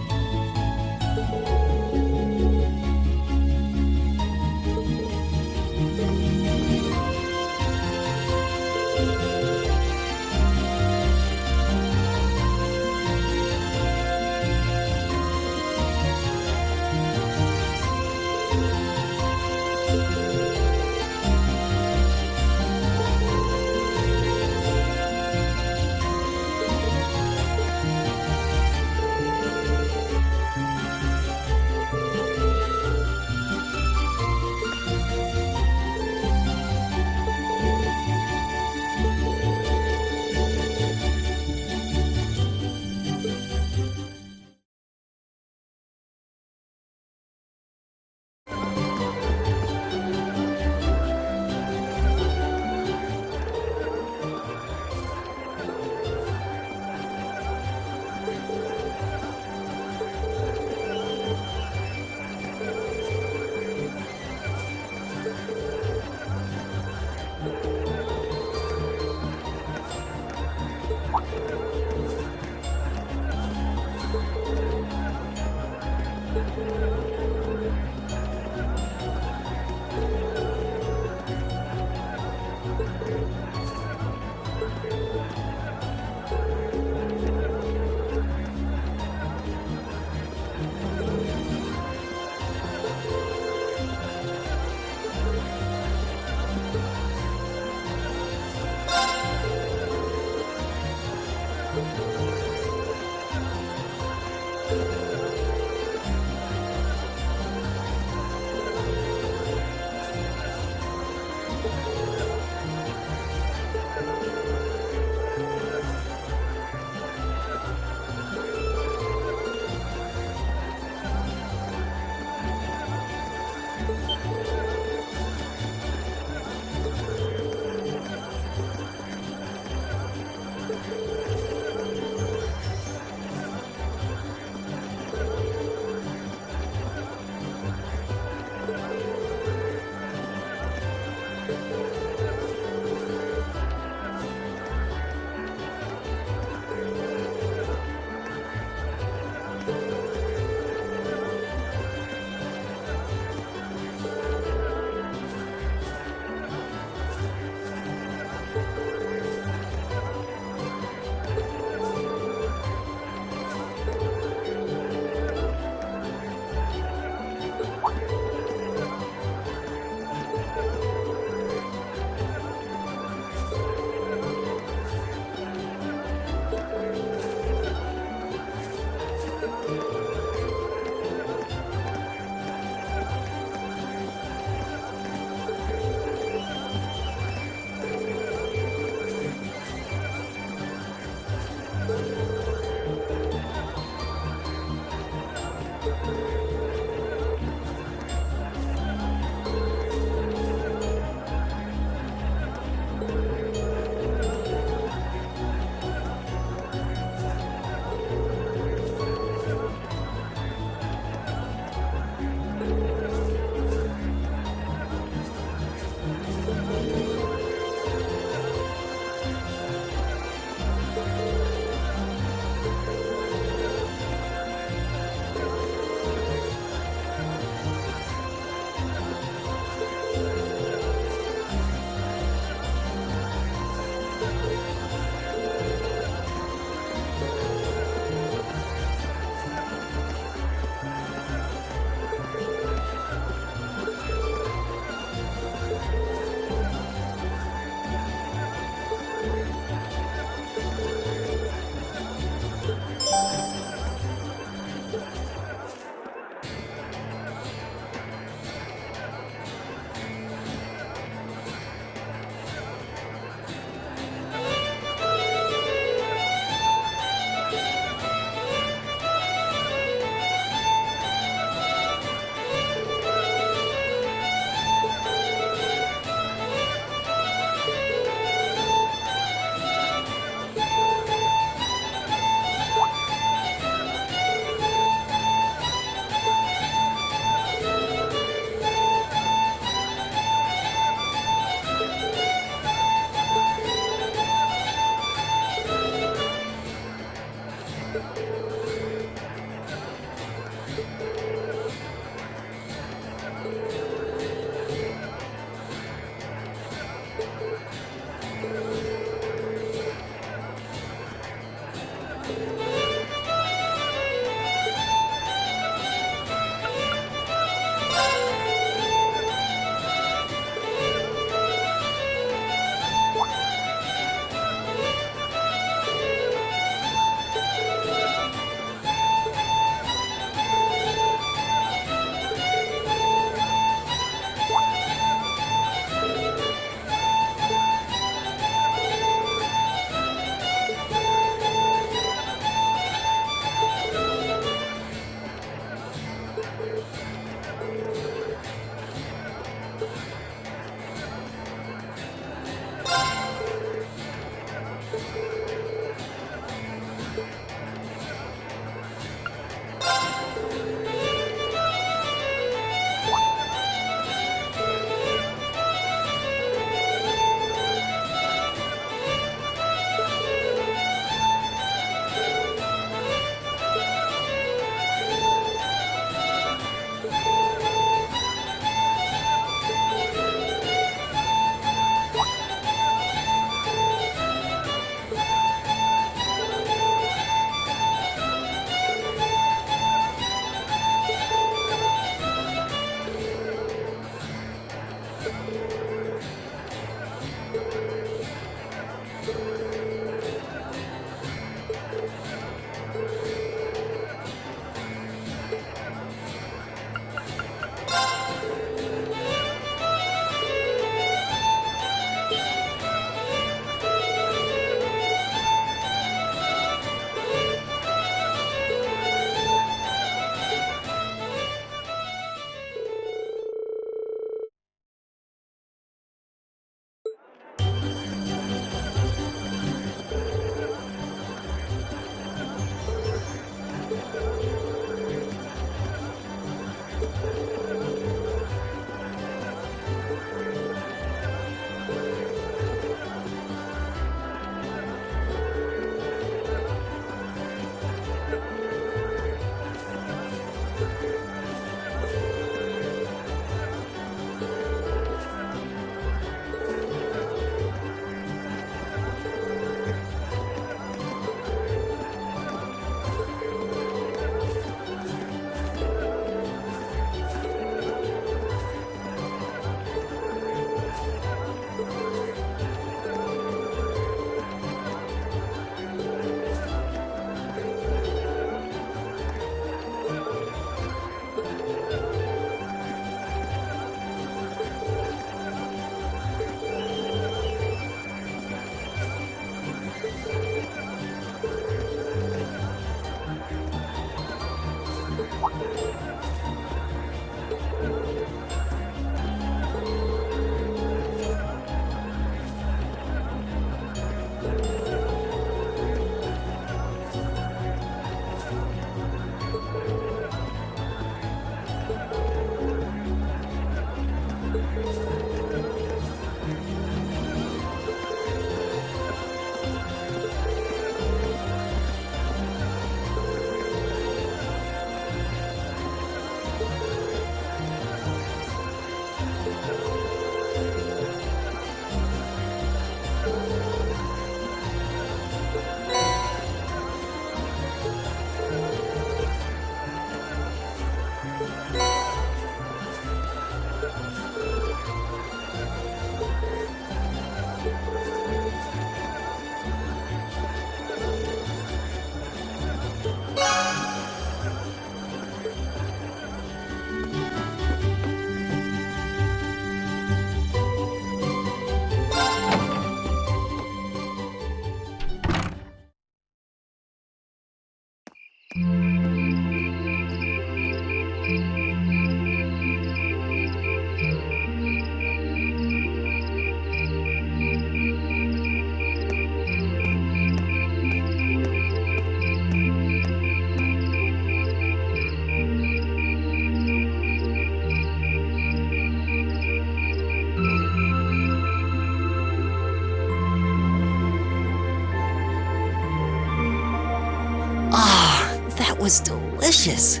Was delicious.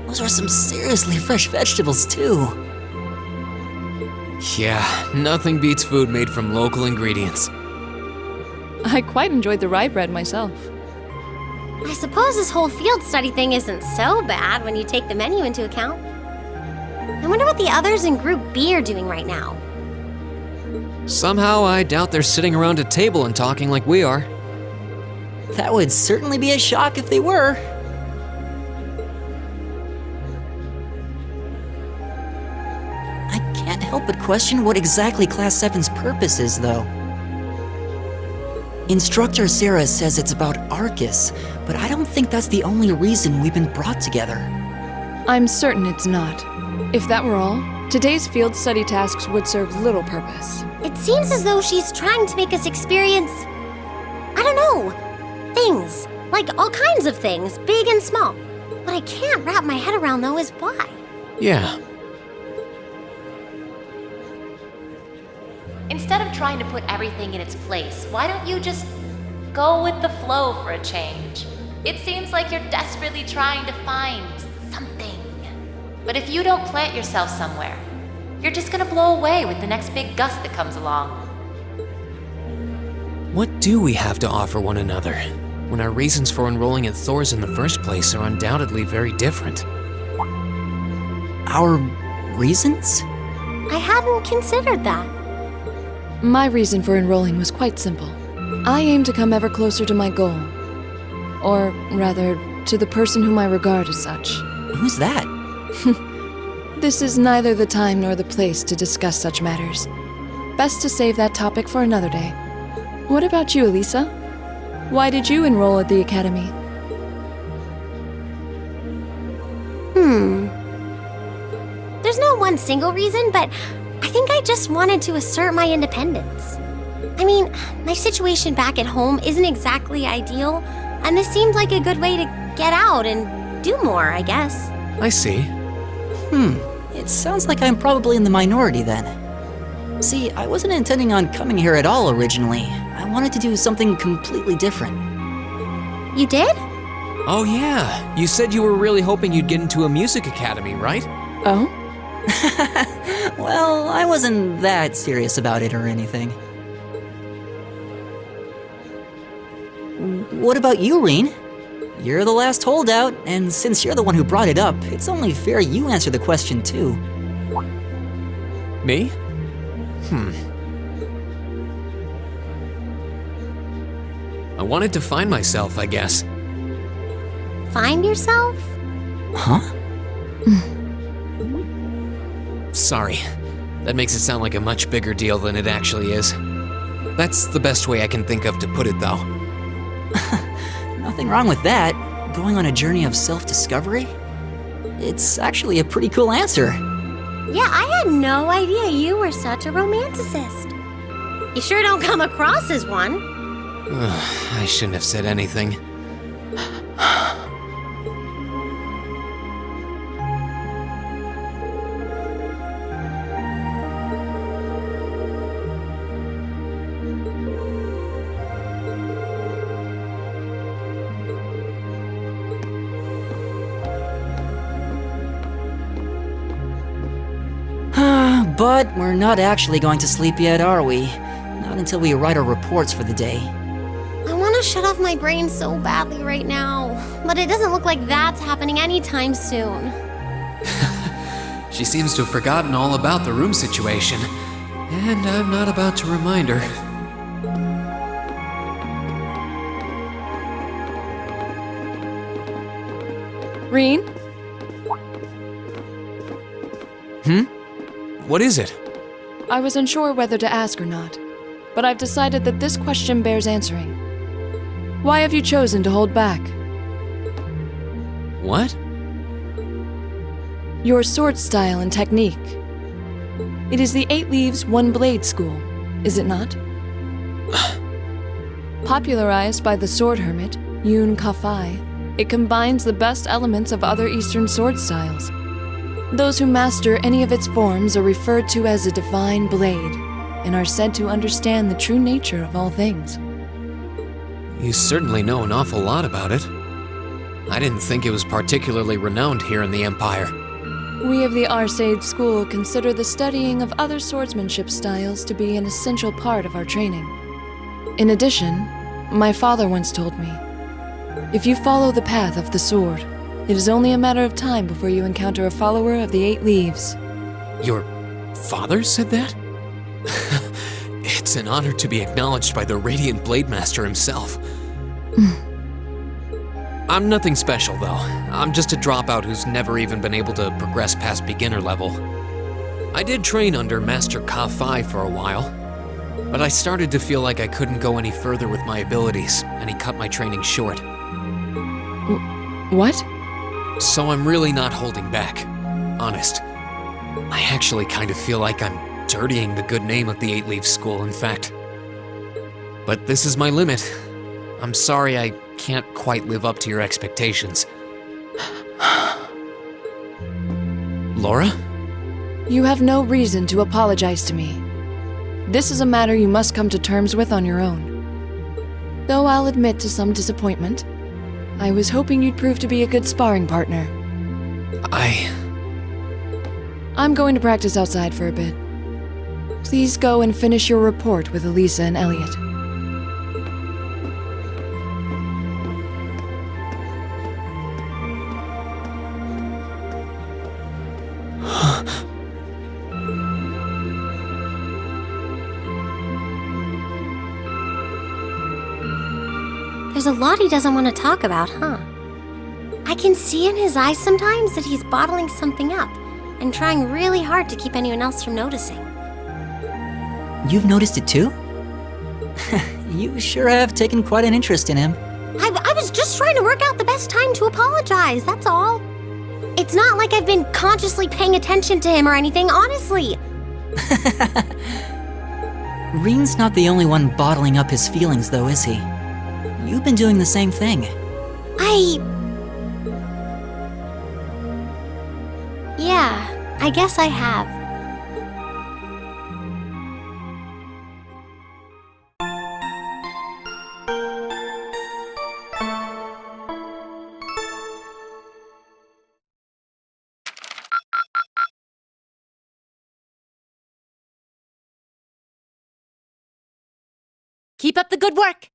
Those were some seriously fresh vegetables, too. Yeah, nothing beats food made from local ingredients. I quite enjoyed the rye bread myself. I suppose this whole field study thing isn't so bad when you take the menu into account. I wonder what the others in Group B are doing right now. Somehow, I doubt they're sitting around a table and talking like we are. That would certainly be a shock if they were. I can't help but question what exactly Class VII's purpose is, though. Instructor Sarah says it's about Arcus, but I don't think that's the only reason we've been brought together. I'm certain it's not. If that were all, today's field study tasks would serve little purpose. It seems as though she's trying to make us experience, I don't know, things. Like all kinds of things, big and small. What I can't wrap my head around, though, is why. Yeah. Instead of trying to put everything in its place, why don't you just go with the flow for a change? It seems like you're desperately trying to find something. But if you don't plant yourself somewhere, you're just gonna blow away with the next big gust that comes along. What do we have to offer one another, when our reasons for enrolling at Thors in the first place are undoubtedly very different? Our reasons? I hadn't considered that. My reason for enrolling was quite simple. I aim to come ever closer to my goal. Or, rather, to the person whom I regard as such. Who's that? This is neither the time nor the place to discuss such matters. Best to save that topic for another day. What about you, Elisa? Why did you enroll at the academy? There's no one single reason, but I think I just wanted to assert my independence. I mean, my situation back at home isn't exactly ideal, and this seemed like a good way to get out and do more, I guess. I see. It sounds like I'm probably in the minority then. See, I wasn't intending on coming here at all originally. I wanted to do something completely different. You did? Oh yeah, you said you were really hoping you'd get into a music academy, right? Oh? Well, I wasn't that serious about it or anything. What about you, Rean? You're the last holdout, and since you're the one who brought it up, it's only fair you answer the question too. Me? I wanted to find myself, I guess. Find yourself? Huh? Sorry. That makes it sound like a much bigger deal than it actually is. That's the best way I can think of to put it, though. Nothing wrong with that. Going on a journey of self-discovery? It's actually a pretty cool answer. Yeah, I had no idea you were such a romanticist. You sure don't come across as one. I shouldn't have said anything. But we're not actually going to sleep yet, are we? Not until we write our reports for the day. I want to shut off my brain so badly right now, but it doesn't look like that's happening anytime soon. She seems to have forgotten all about the room situation, and I'm not about to remind her. Rean? What is it? I was unsure whether to ask or not, but I've decided that this question bears answering. Why have you chosen to hold back? What? Your sword style and technique. It is the 8 Leaves, 1 Blade school, is it not? Popularized by the sword hermit, Yun Ka-Fai, it combines the best elements of other Eastern sword styles. Those who master any of its forms are referred to as a divine blade, and are said to understand the true nature of all things. You certainly know an awful lot about it. I didn't think it was particularly renowned here in the Empire. We of the Arcade School consider the studying of other swordsmanship styles to be an essential part of our training. In addition, my father once told me, if you follow the path of the sword, it is only a matter of time before you encounter a follower of the 8 Leaves. Your father said that? It's an honor to be acknowledged by the Radiant Blade Master himself. I'm nothing special, though. I'm just a dropout who's never even been able to progress past beginner level. I did train under Master Ka-Fai for a while, but I started to feel like I couldn't go any further with my abilities, and he cut my training short. What? So I'm really not holding back. Honest. I actually kind of feel like I'm dirtying the good name of the 8 Leaves School, in fact. But this is my limit. I'm sorry I can't quite live up to your expectations. Laura? You have no reason to apologize to me. This is a matter you must come to terms with on your own. Though I'll admit to some disappointment, I was hoping you'd prove to be a good sparring partner. I'm going to practice outside for a bit. Please go and finish your report with Elisa and Elliot. There's a lot he doesn't want to talk about, huh? I can see in his eyes sometimes that he's bottling something up and trying really hard to keep anyone else from noticing. You've noticed it too? You sure have taken quite an interest in him. I was just trying to work out the best time to apologize, that's all. It's not like I've been consciously paying attention to him or anything, honestly. Rean's not the only one bottling up his feelings, though, is he? You've been doing the same thing. Yeah. I guess I have. Keep up the good work!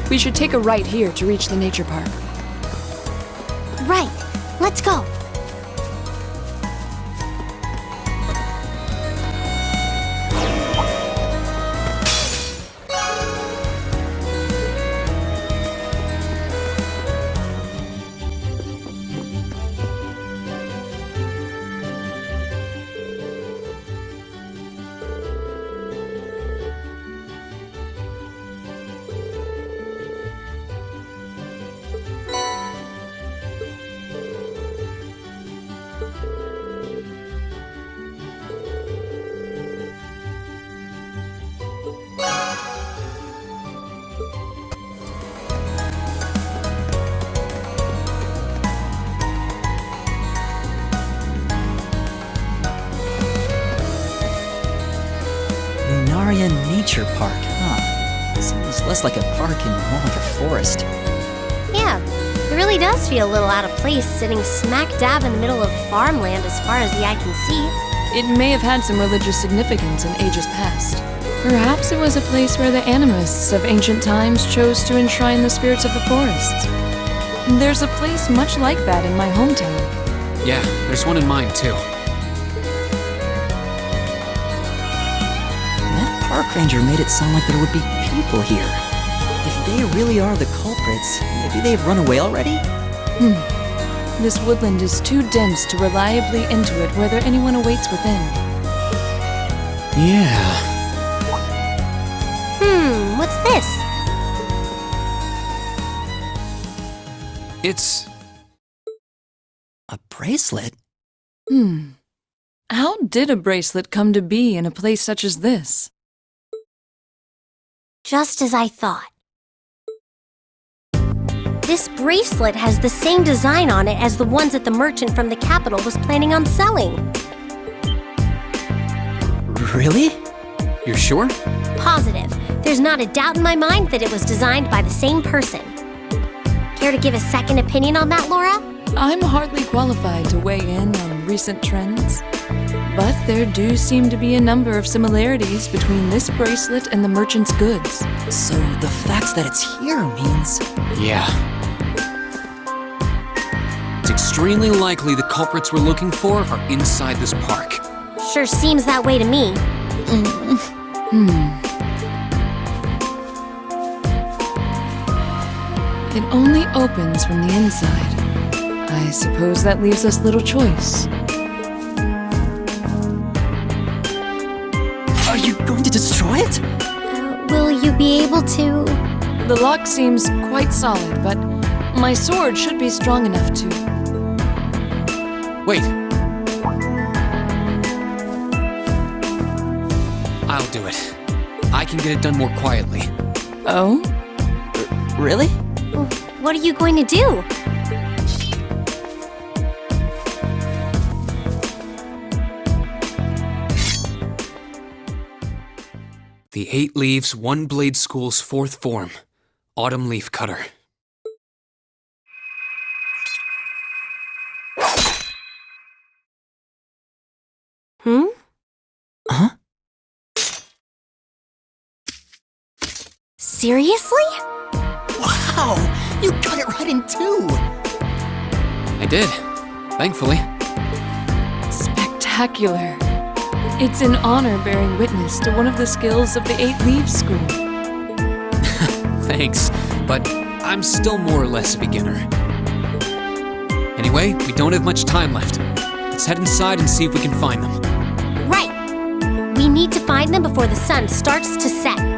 We should take a right here to reach the nature park. Right. Let's go. Nature Park, huh? Seems less like a park and more like a forest. Yeah, it really does feel a little out of place sitting smack dab in the middle of farmland as far as the eye can see. It may have had some religious significance in ages past. Perhaps it was a place where the animists of ancient times chose to enshrine the spirits of the forests. There's a place much like that in my hometown. Yeah, there's one in mine too. Park ranger made it sound like there would be people here. If they really are the culprits, maybe they've run away already? This woodland is too dense to reliably intuit whether anyone awaits within. Yeah. What's this? It's... a bracelet? How did a bracelet come to be in a place such as this? Just as I thought. This bracelet has the same design on it as the ones that the merchant from the capital was planning on selling. Really? You're sure? Positive. There's not a doubt in my mind that it was designed by the same person. Care to give a second opinion on that, Laura? I'm hardly qualified to weigh in on recent trends, but there do seem to be a number of similarities between this bracelet and the merchant's goods. So the fact that it's here means... Yeah. It's extremely likely the culprits we're looking for are inside this park. Sure seems that way to me. It only opens from the inside. I suppose that leaves us little choice. Are you going to destroy it? Will you be able to? The lock seems quite solid, but my sword should be strong enough to... Wait. I'll do it. I can get it done more quietly. Oh? Really? What are you going to do? The 8 Leaves, 1 Blade School's 4th form, Autumn Leaf Cutter. Seriously? Wow, you cut it right in two. I did, thankfully. Spectacular. It's an honor bearing witness to one of the skills of the 8 Leaves School. Thanks, but I'm still more or less a beginner. Anyway, we don't have much time left. Let's head inside and see if we can find them. Right. We need to find them before the sun starts to set.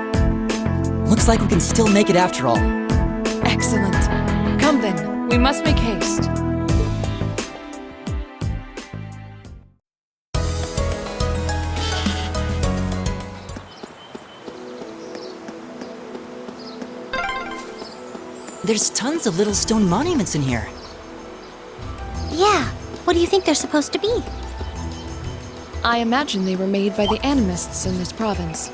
Looks like we can still make it after all. Excellent. Come then, we must make haste. There's tons of little stone monuments in here. Yeah, what do you think they're supposed to be? I imagine they were made by the animists in this province.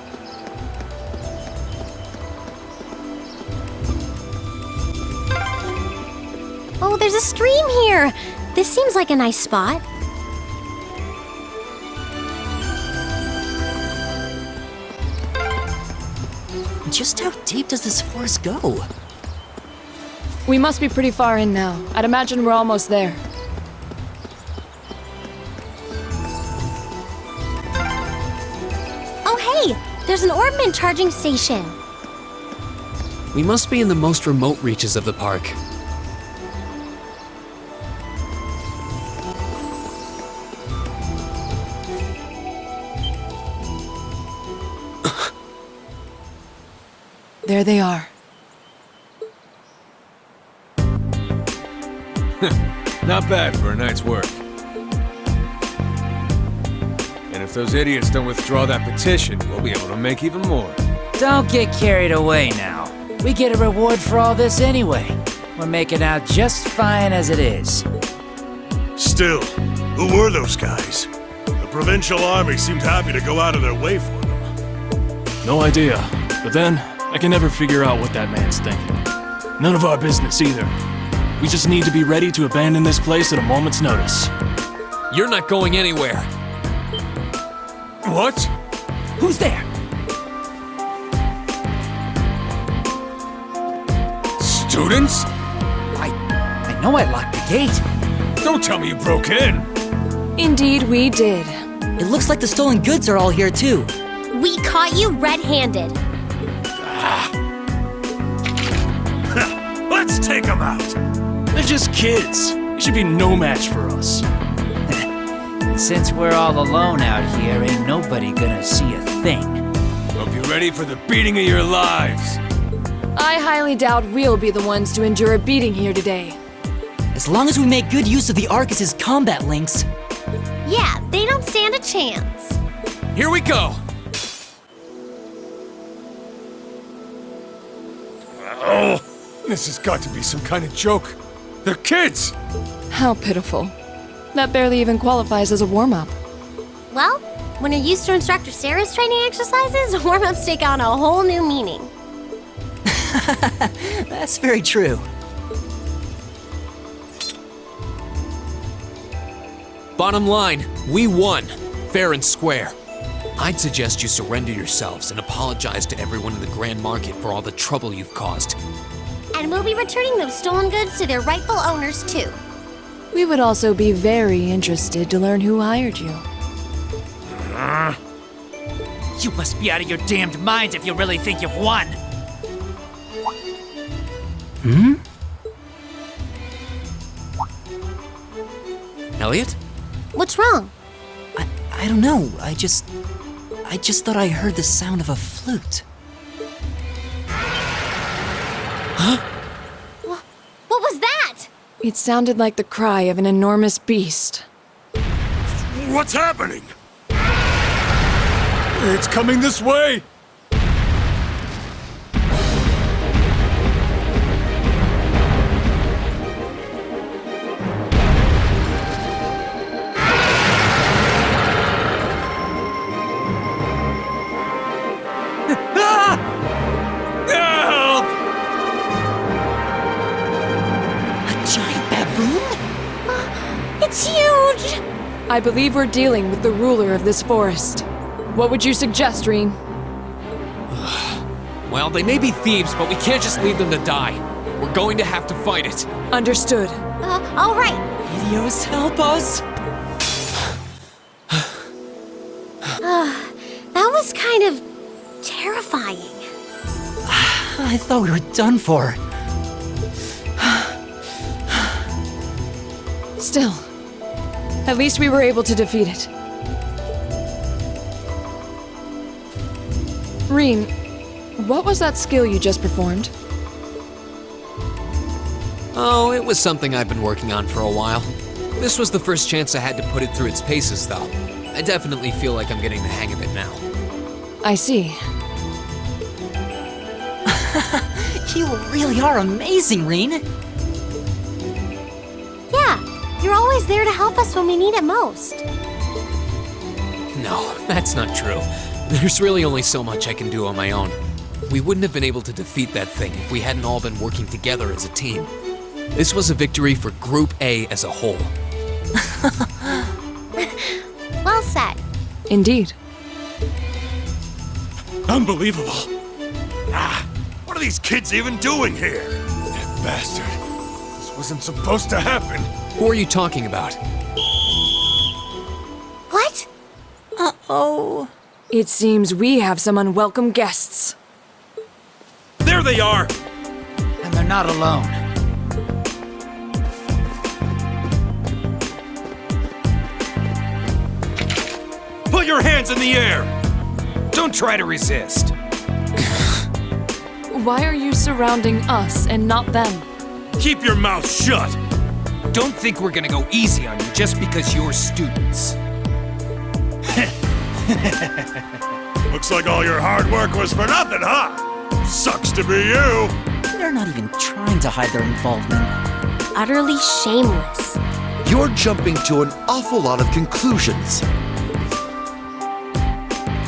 Oh, there's a stream here! This seems like a nice spot. Just how deep does this forest go? We must be pretty far in now. I'd imagine we're almost there. Oh hey, there's an orbment charging station. We must be in the most remote reaches of the park. There they are. Not bad for a night's work. And if those idiots don't withdraw that petition, we'll be able to make even more. Don't get carried away now. We get a reward for all this anyway. We're making out just fine as it is. Still, who were those guys? The provincial army seemed happy to go out of their way for them. No idea. But then, I can never figure out what that man's thinking. None of our business either. We just need to be ready to abandon this place at a moment's notice. You're not going anywhere. What? Who's there? Students? I know I locked the gate. Don't tell me you broke in. Indeed, we did. It looks like the stolen goods are all here too. We caught you red-handed. Let's take them out. They're just kids. They should be no match for us. Since we're all alone out here, ain't nobody gonna see a thing. Hope you're ready for the beating of your lives. I highly doubt we'll be the ones to endure a beating here today. As long as we make good use of the Arcus's combat links. Yeah, they don't stand a chance. Here we go! Oh, this has got to be some kind of joke. They're kids! How pitiful. That barely even qualifies as a warm-up. Well, when you're used to Instructor Sarah's training exercises, warm-ups take on a whole new meaning. That's very true. Bottom line, we won, fair and square. I'd suggest you surrender yourselves and apologize to everyone in the Grand Market for all the trouble you've caused. And we'll be returning those stolen goods to their rightful owners, too. We would also be very interested to learn who hired you. You must be out of your damned minds if you really think you've won. Hmm? Elliot? What's wrong? I don't know. I just thought I heard the sound of a flute. Huh? What was that? It sounded like the cry of an enormous beast. What's happening? It's coming this way! It's huge! I believe we're dealing with the ruler of this forest. What would you suggest, Rean? Well, they may be thieves, but we can't just leave them to die. We're going to have to fight it. Understood. All right. Adios, help us! That was kind of terrifying. I thought we were done for. Still, at least we were able to defeat it. Rean, what was that skill you just performed? Oh, it was something I've been working on for a while. This was the first chance I had to put it through its paces, though. I definitely feel like I'm getting the hang of it now. I see. You really are amazing, Rean. Yeah, you're always there to help us when we need it most. No, that's not true. There's really only so much I can do on my own. We wouldn't have been able to defeat that thing if we hadn't all been working together as a team. This was a victory for Group A as a whole. Well said. Indeed. Unbelievable. What are these kids even doing here? That bastard. This wasn't supposed to happen. Who are you talking about? What? Uh-oh. It seems we have some unwelcome guests. There they are! And they're not alone. Put your hands in the air! Don't try to resist. Why are you surrounding us and not them? Keep your mouth shut! Don't think we're gonna go easy on you just because you're students. Looks like all your hard work was for nothing, huh? Sucks to be you! They're not even trying to hide their involvement. Utterly shameless. You're jumping to an awful lot of conclusions.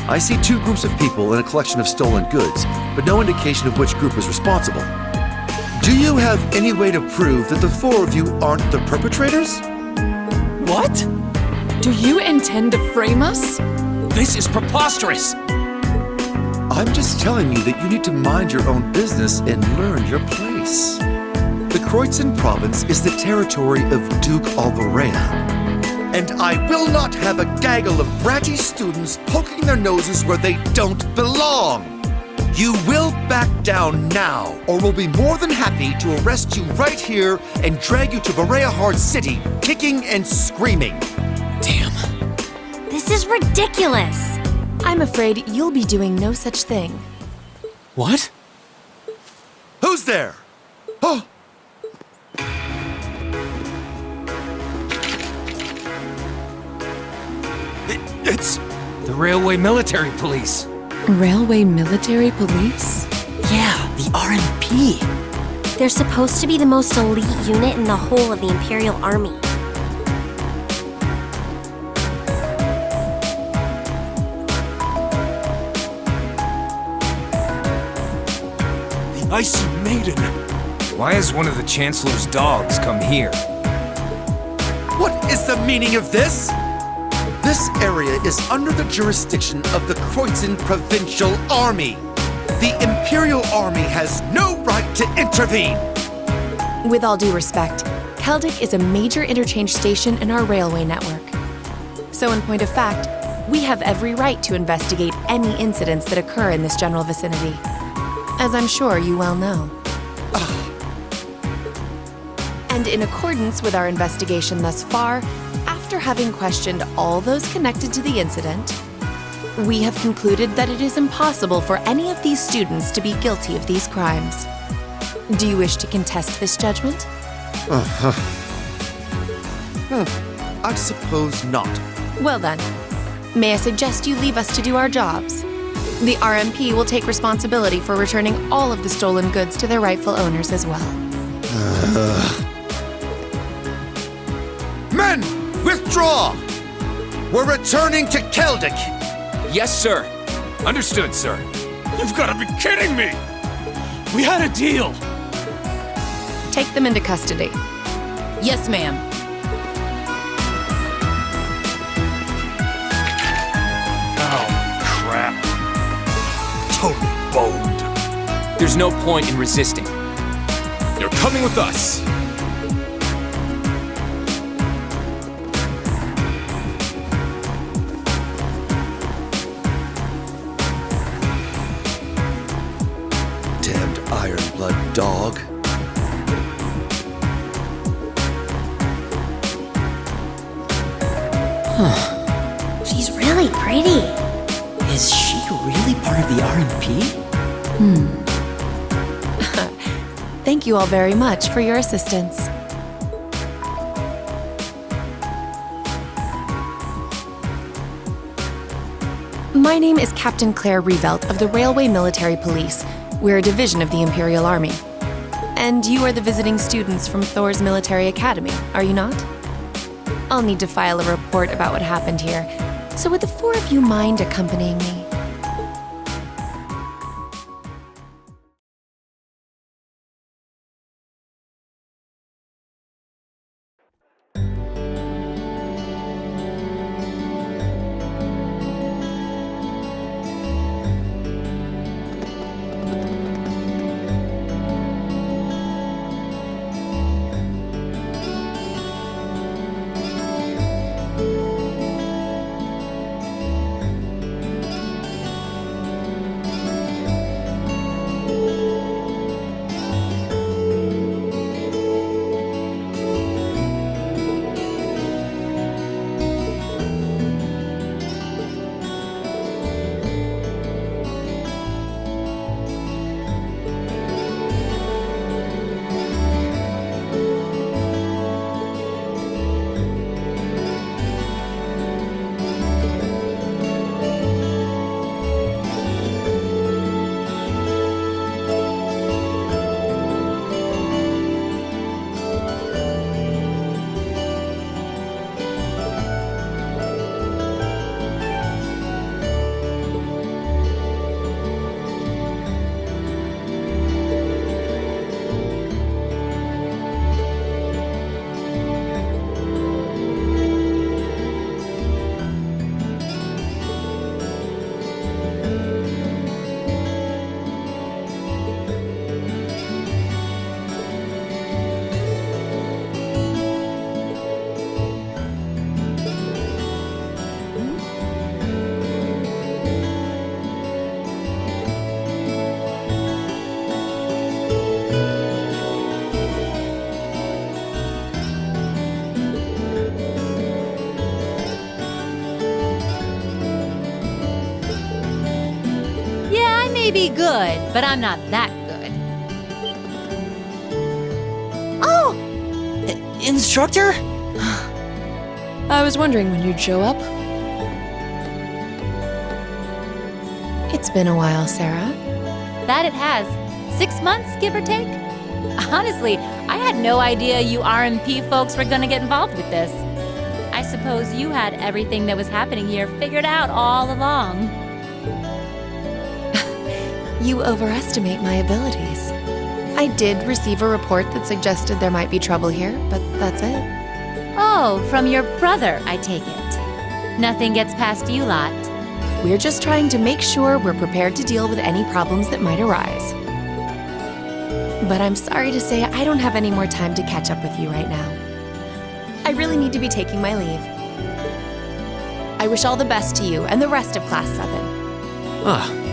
I see two groups of people and a collection of stolen goods, but no indication of which group is responsible. Do you have any way to prove that the four of you aren't the perpetrators? What? Do you intend to frame us? This is preposterous! I'm just telling you that you need to mind your own business and learn your place. The Kreuzin province is the territory of Duke Alvarea. And I will not have a gaggle of bratty students poking their noses where they don't belong. You will back down now, or we'll be more than happy to arrest you right here and drag you to Bereahard City, kicking and screaming. Damn. This is ridiculous. I'm afraid you'll be doing no such thing. What? Who's there? Oh! It's the Railway Military Police. Railway Military Police? Yeah, the RMP. They're supposed to be the most elite unit in the whole of the Imperial Army. The Icy Maiden. Why has one of the Chancellor's dogs come here? What is the meaning of this? This area is under the jurisdiction of the Kreuzin Provincial Army. The Imperial Army has no right to intervene. With all due respect, Keldic is a major interchange station in our railway network. So in point of fact, we have every right to investigate any incidents that occur in this general vicinity, as I'm sure you well know. And in accordance with our investigation thus far, after having questioned all those connected to the incident, we have concluded that it is impossible for any of these students to be guilty of these crimes. Do you wish to contest this judgment? I suppose not. Well then, may I suggest you leave us to do our jobs? The RMP will take responsibility for returning all of the stolen goods to their rightful owners as well. Men, withdraw! We're returning to Keldic! Yes, sir. Understood, sir. You've got to be kidding me! We had a deal! Take them into custody. Yes, ma'am. Oh, crap. Totally boned. there's no point in resisting. You're coming with us! Damned Ironblood dog. She's really pretty. Is she really part of the RMP? Thank you all very much for your assistance. My name is Captain Claire Revelt of the Railway Military Police. We're a division of the Imperial Army. And you are the visiting students from Thors Military Academy, are you not? I'll need to file a report about what happened here, so would the four of you mind accompanying me? Be good, but I'm not that good. Oh! Instructor? I was wondering when you'd show up. It's been a while, Sarah. That it has. 6 months, give or take? Honestly, I had no idea you RMP folks were gonna get involved with this. I suppose you had everything that was happening here figured out all along. You overestimate my abilities. I did receive a report that suggested there might be trouble here, but that's it. Oh, from your brother, I take it. Nothing gets past you lot. We're just trying to make sure we're prepared to deal with any problems that might arise. But I'm sorry to say I don't have any more time to catch up with you right now. I really need to be taking my leave. I wish all the best to you and the rest of Class 7. Ah.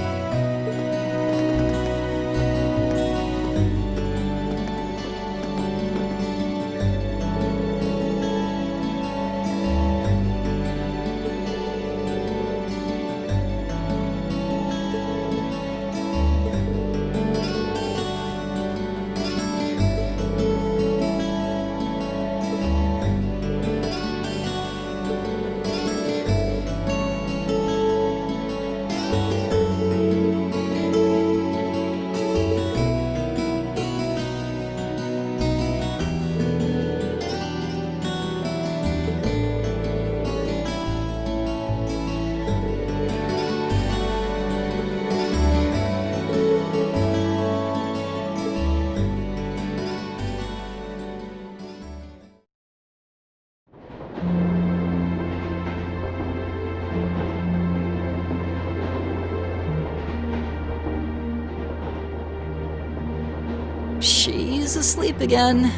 She's asleep again.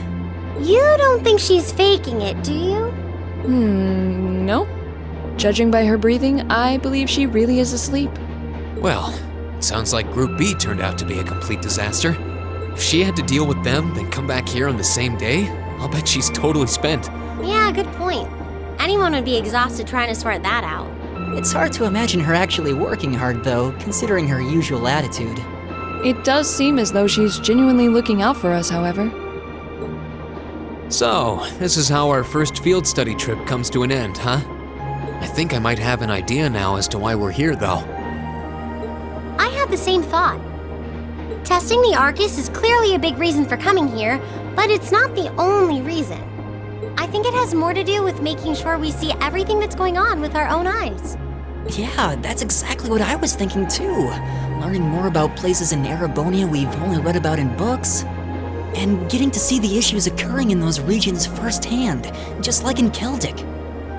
You don't think she's faking it, do you? No. Judging by her breathing, I believe she really is asleep. Well, it sounds like Group B turned out to be a complete disaster. If she had to deal with them, then come back here on the same day, I'll bet she's totally spent. Yeah, good point. Anyone would be exhausted trying to sort that out. It's hard to imagine her actually working hard, though, considering her usual attitude. It does seem as though she's genuinely looking out for us, however. So, this is how our first field study trip comes to an end, huh? I think I might have an idea now as to why we're here, though. I had the same thought. Testing the Arcus is clearly a big reason for coming here, but it's not the only reason. I think it has more to do with making sure we see everything that's going on with our own eyes. Yeah, that's exactly what I was thinking too. Learning more about places in Erebonia we've only read about in books. And getting to see the issues occurring in those regions firsthand, just like in Celtic.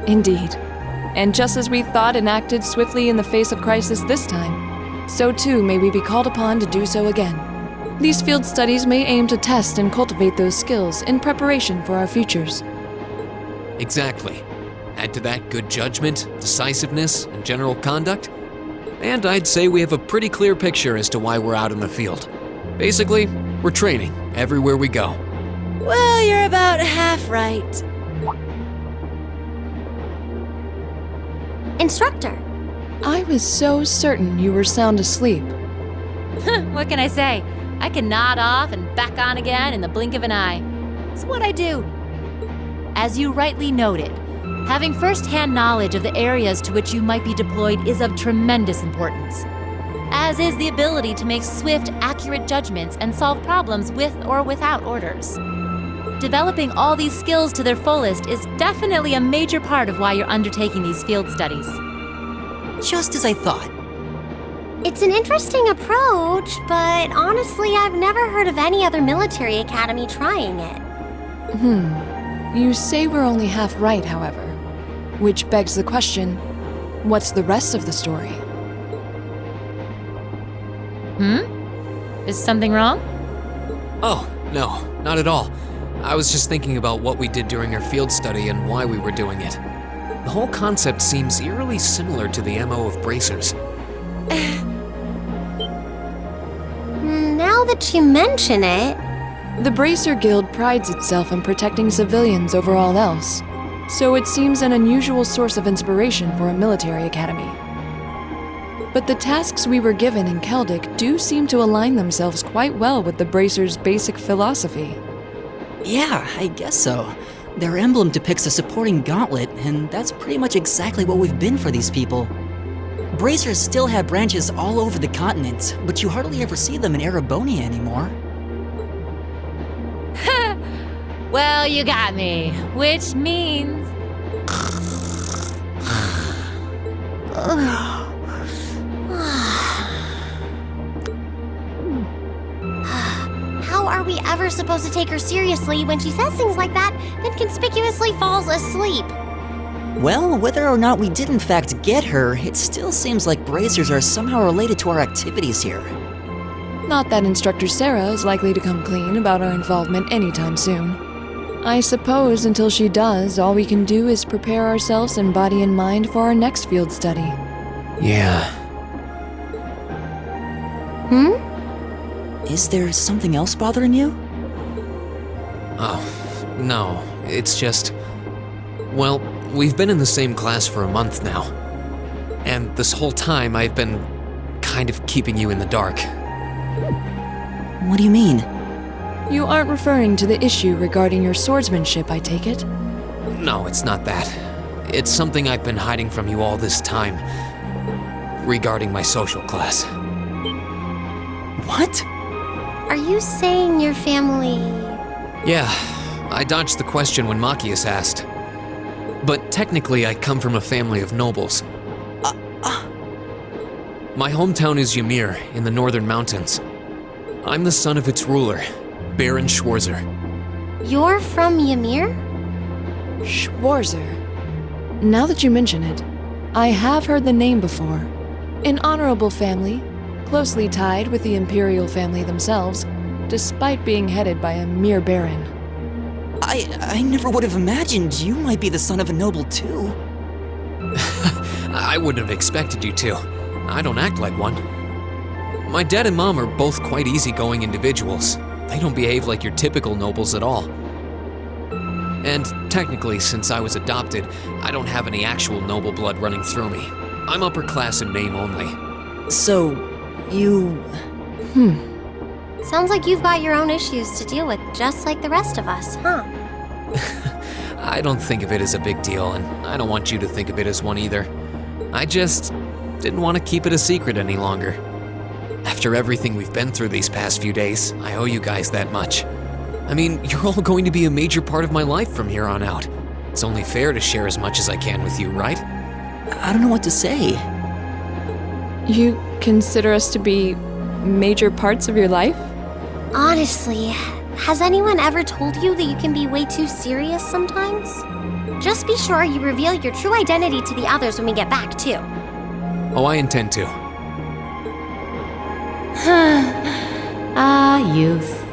Indeed. And just as we thought and acted swiftly in the face of crisis this time, so too may we be called upon to do so again. These field studies may aim to test and cultivate those skills in preparation for our futures. Exactly. Add to that good judgment, decisiveness, and general conduct, and I'd say we have a pretty clear picture as to why we're out in the field. Basically, we're training everywhere we go. Well, you're about half right. Instructor. I was so certain you were sound asleep. What can I say? I can nod off and back on again in the blink of an eye. It's what I do. As you rightly noted, having first-hand knowledge of the areas to which you might be deployed is of tremendous importance, as is the ability to make swift, accurate judgments and solve problems with or without orders. Developing all these skills to their fullest is definitely a major part of why you're undertaking these field studies. Just as I thought. It's an interesting approach, but honestly, I've never heard of any other military academy trying it. You say we're only half right, however. Which begs the question, what's the rest of the story? Is something wrong? Oh, no, not at all. I was just thinking about what we did during our field study and why we were doing it. The whole concept seems eerily similar to the MO of bracers. Now that you mention it... The Bracer Guild prides itself on protecting civilians over all else, so it seems an unusual source of inspiration for a military academy. But the tasks we were given in Celtic do seem to align themselves quite well with the Bracer's basic philosophy. Yeah, I guess so. Their emblem depicts a supporting gauntlet, and that's pretty much exactly what we've been for these people. Bracers still have branches all over the continent, but you hardly ever see them in Erebonia anymore. Well, you got me, which means... How are we ever supposed to take her seriously when she says things like that, then conspicuously falls asleep? Well, whether or not we did in fact get her, it still seems like bracers are somehow related to our activities here. Not that Instructor Sarah is likely to come clean about our involvement anytime soon. I suppose until she does, all we can do is prepare ourselves in body and mind for our next field study. Yeah. Is there something else bothering you? Oh, no. It's just... Well, we've been in the same class for a month now. And this whole time I've been kind of keeping you in the dark. What do you mean? You aren't referring to the issue regarding your swordsmanship, I take it? No, it's not that. It's something I've been hiding from you all this time. Regarding my social class. What? Are you saying your family... Yeah, I dodged the question when Machias asked. But technically I come from a family of nobles. My hometown is Ymir, in the northern mountains. I'm the son of its ruler, Rean Schwarzer. You're from Ymir? Schwarzer. Now that you mention it, I have heard the name before. An honorable family, closely tied with the imperial family themselves, despite being headed by a mere baron. I never would have imagined you might be the son of a noble too. I wouldn't have expected you to. I don't act like one. My dad and mom are both quite easygoing individuals. They don't behave like your typical nobles at all. And technically, since I was adopted, I don't have any actual noble blood running through me. I'm upper class in name only. So, you... Sounds like you've got your own issues to deal with, just like the rest of us, huh? I don't think of it as a big deal, and I don't want you to think of it as one either. I just didn't want to keep it a secret any longer. After everything we've been through these past few days, I owe you guys that much. I mean, you're all going to be a major part of my life from here on out. It's only fair to share as much as I can with you, right? I don't know what to say. You consider us to be major parts of your life? Honestly, has anyone ever told you that you can be way too serious sometimes? Just be sure you reveal your true identity to the others when we get back, too. Oh, I intend to. Ah, youth.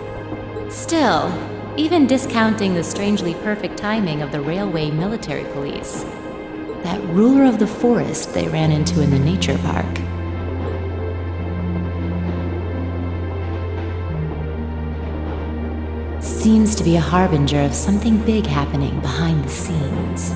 Still, even discounting the strangely perfect timing of the railway military police, that ruler of the forest they ran into in the nature park. Seems to be a harbinger of something big happening behind the scenes.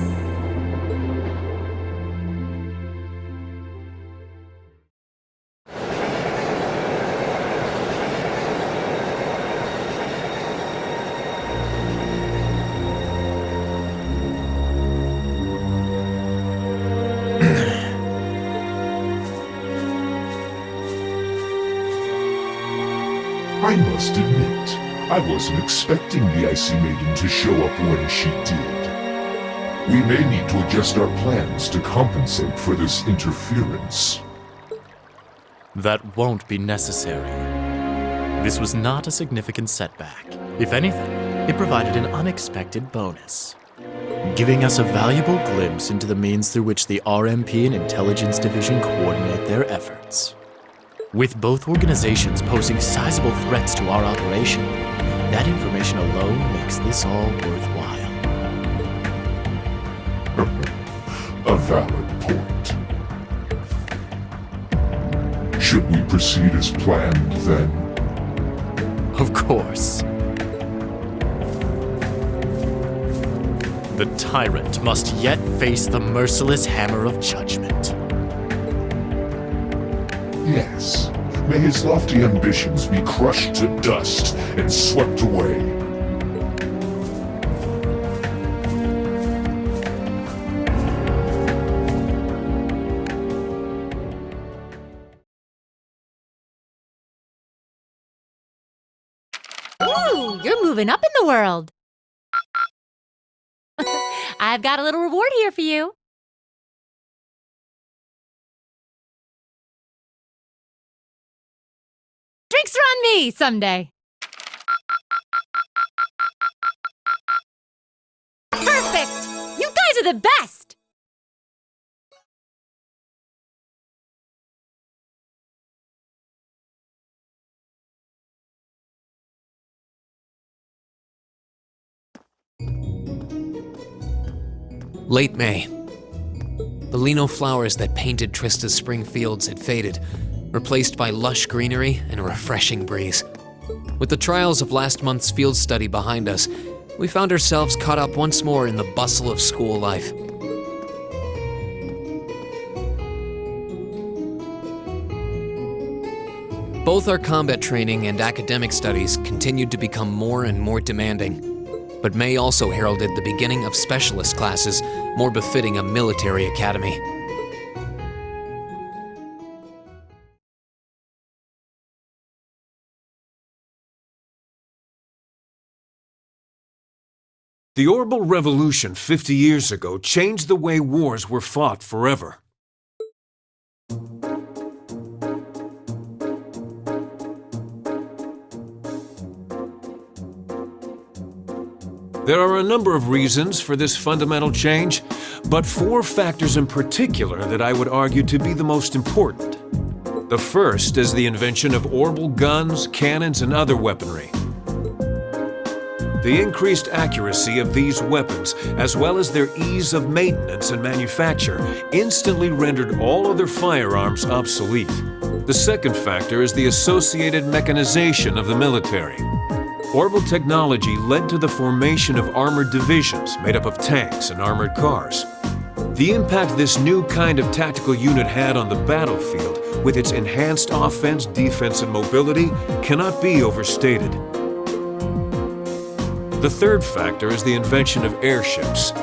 I must admit, I wasn't expecting the Icy Maiden to show up when she did. We may need to adjust our plans to compensate for this interference. That won't be necessary. This was not a significant setback. If anything, it provided an unexpected bonus, giving us a valuable glimpse into the means through which the RMP and Intelligence Division coordinate their efforts. With both organizations posing sizable threats to our operation, that information alone makes this all worthwhile. A valid point. Should we proceed as planned, then? Of course. The tyrant must yet face the merciless hammer of judgment. Yes. May his lofty ambitions be crushed to dust and swept away. Ooh, you're moving up in the world. I've got a little reward here for you. Drinks are on me someday. Perfect! You guys are the best! Late May. The lino flowers that painted Trista's spring fields had faded, replaced by lush greenery and a refreshing breeze. With the trials of last month's field study behind us, we found ourselves caught up once more in the bustle of school life. Both our combat training and academic studies continued to become more and more demanding, but May also heralded the beginning of specialist classes more befitting a military academy. The Orbital Revolution 50 years ago changed the way wars were fought forever. There are a number of reasons for this fundamental change, but 4 factors in particular that I would argue to be the most important. The first is the invention of orbital guns, cannons, and other weaponry. The increased accuracy of these weapons, as well as their ease of maintenance and manufacture, instantly rendered all other firearms obsolete. The second factor is the associated mechanization of the military. Orbital technology led to the formation of armored divisions made up of tanks and armored cars. The impact this new kind of tactical unit had on the battlefield, with its enhanced offense, defense, and mobility, cannot be overstated. The third factor is the invention of airships.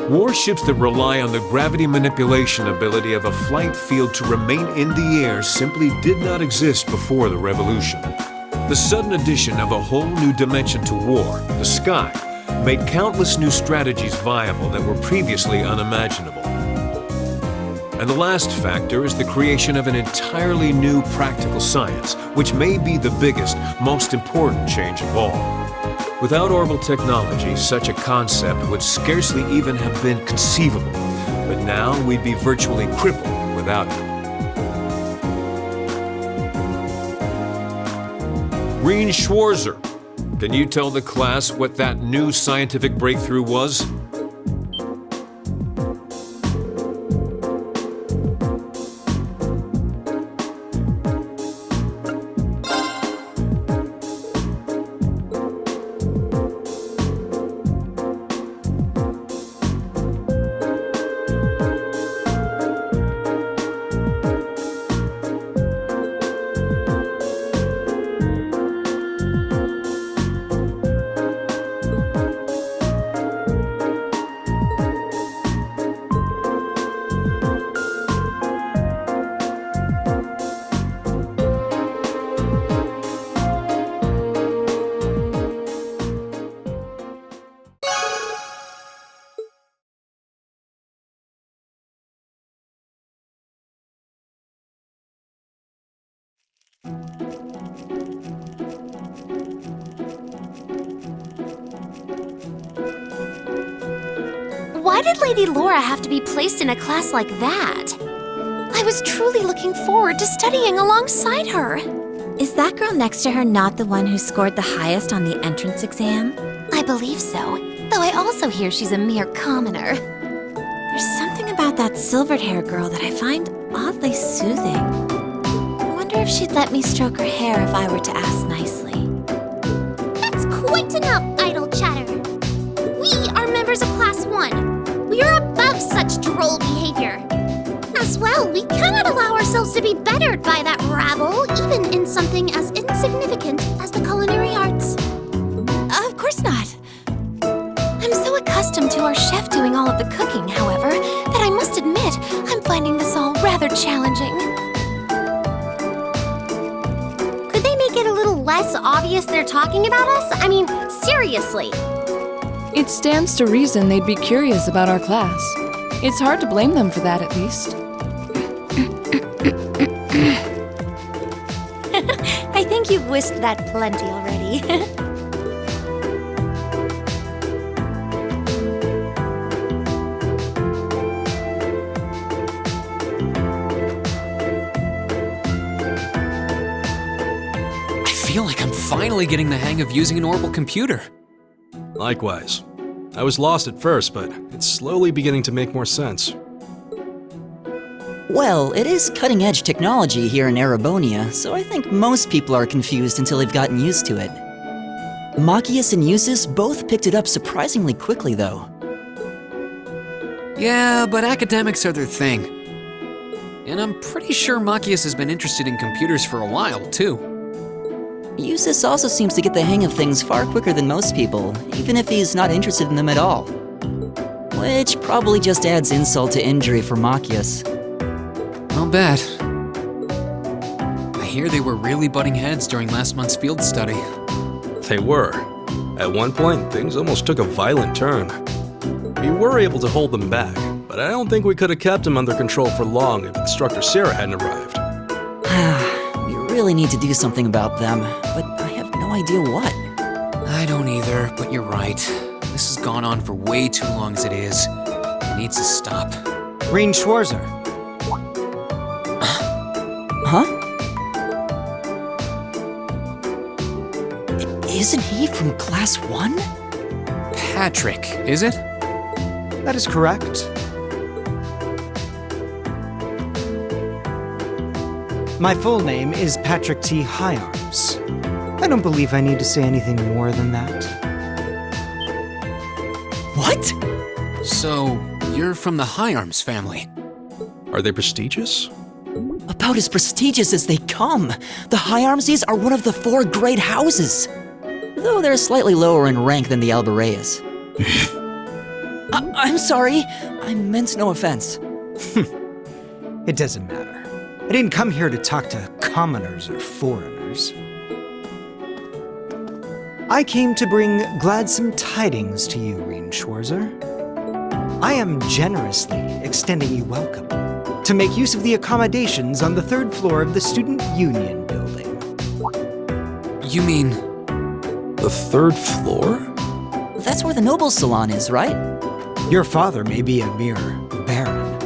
Warships that rely on the gravity manipulation ability of a flight field to remain in the air simply did not exist before the revolution. The sudden addition of a whole new dimension to war, the sky, made countless new strategies viable that were previously unimaginable. And the last factor is the creation of an entirely new practical science, which may be the biggest, most important change of all. Without orbital technology, such a concept would scarcely even have been conceivable, but now we'd be virtually crippled without it. Rean Schwarzer, can you tell the class what that new scientific breakthrough was? Why did Lady Laura have to be placed in a class like that? I was truly looking forward to studying alongside her. Is that girl next to her not the one who scored the highest on the entrance exam? I believe so, though I also hear she's a mere commoner. There's something about that silvered-haired girl that I find oddly soothing. I wonder if she'd let me stroke her hair if I were to ask nicely. That's quite enough, idle chatter. We are members of Class 1. We are above such droll behavior. As well, we cannot allow ourselves to be bettered by that rabble, even in something as insignificant as the culinary arts. Of course not. I'm so accustomed to our chef doing all of the cooking, however, that I must admit I'm finding this all rather challenging. Could they make it a little less obvious they're talking about us? I mean, seriously. It stands to reason they'd be curious about our class. It's hard to blame them for that, at least. I think you've whisked that plenty already. I feel like I'm finally getting the hang of using an orbital computer. Likewise. I was lost at first, but it's slowly beginning to make more sense. Well, it is cutting-edge technology here in Erebonia, so I think most people are confused until they've gotten used to it. Machias and Eustace both picked it up surprisingly quickly, though. Yeah, but academics are their thing. And I'm pretty sure Machias has been interested in computers for a while, too. Eustace also seems to get the hang of things far quicker than most people, even if he's not interested in them at all. Which probably just adds insult to injury for Machias. I'll bet. I hear they were really butting heads during last month's field study. They were. At one point, things almost took a violent turn. We were able to hold them back, but I don't think we could have kept them under control for long if Instructor Sarah hadn't arrived. We really need to do something about them, but I have no idea what. I don't either, but you're right. This has gone on for way too long as it is. It needs to stop. Rean Schwarzer. Huh? Isn't he from Class 1? Patrick, is it? That is correct. My full name is Patrick T. Higharms. I don't believe I need to say anything more than that. What? So, you're from the Higharms family. Are they prestigious? About as prestigious as they come. The Higharmses are one of the 4 great houses. Though they're slightly lower in rank than the Albareas. I'm sorry. I meant no offense. It doesn't matter. I didn't come here to talk to commoners or foreigners. I came to bring gladsome tidings to you, Rean Schwarzer. I am generously extending you welcome to make use of the accommodations on the 3rd floor of the Student Union building. You mean... the 3rd floor? That's where the Noble's Salon is, right? Your father may be a mere baron,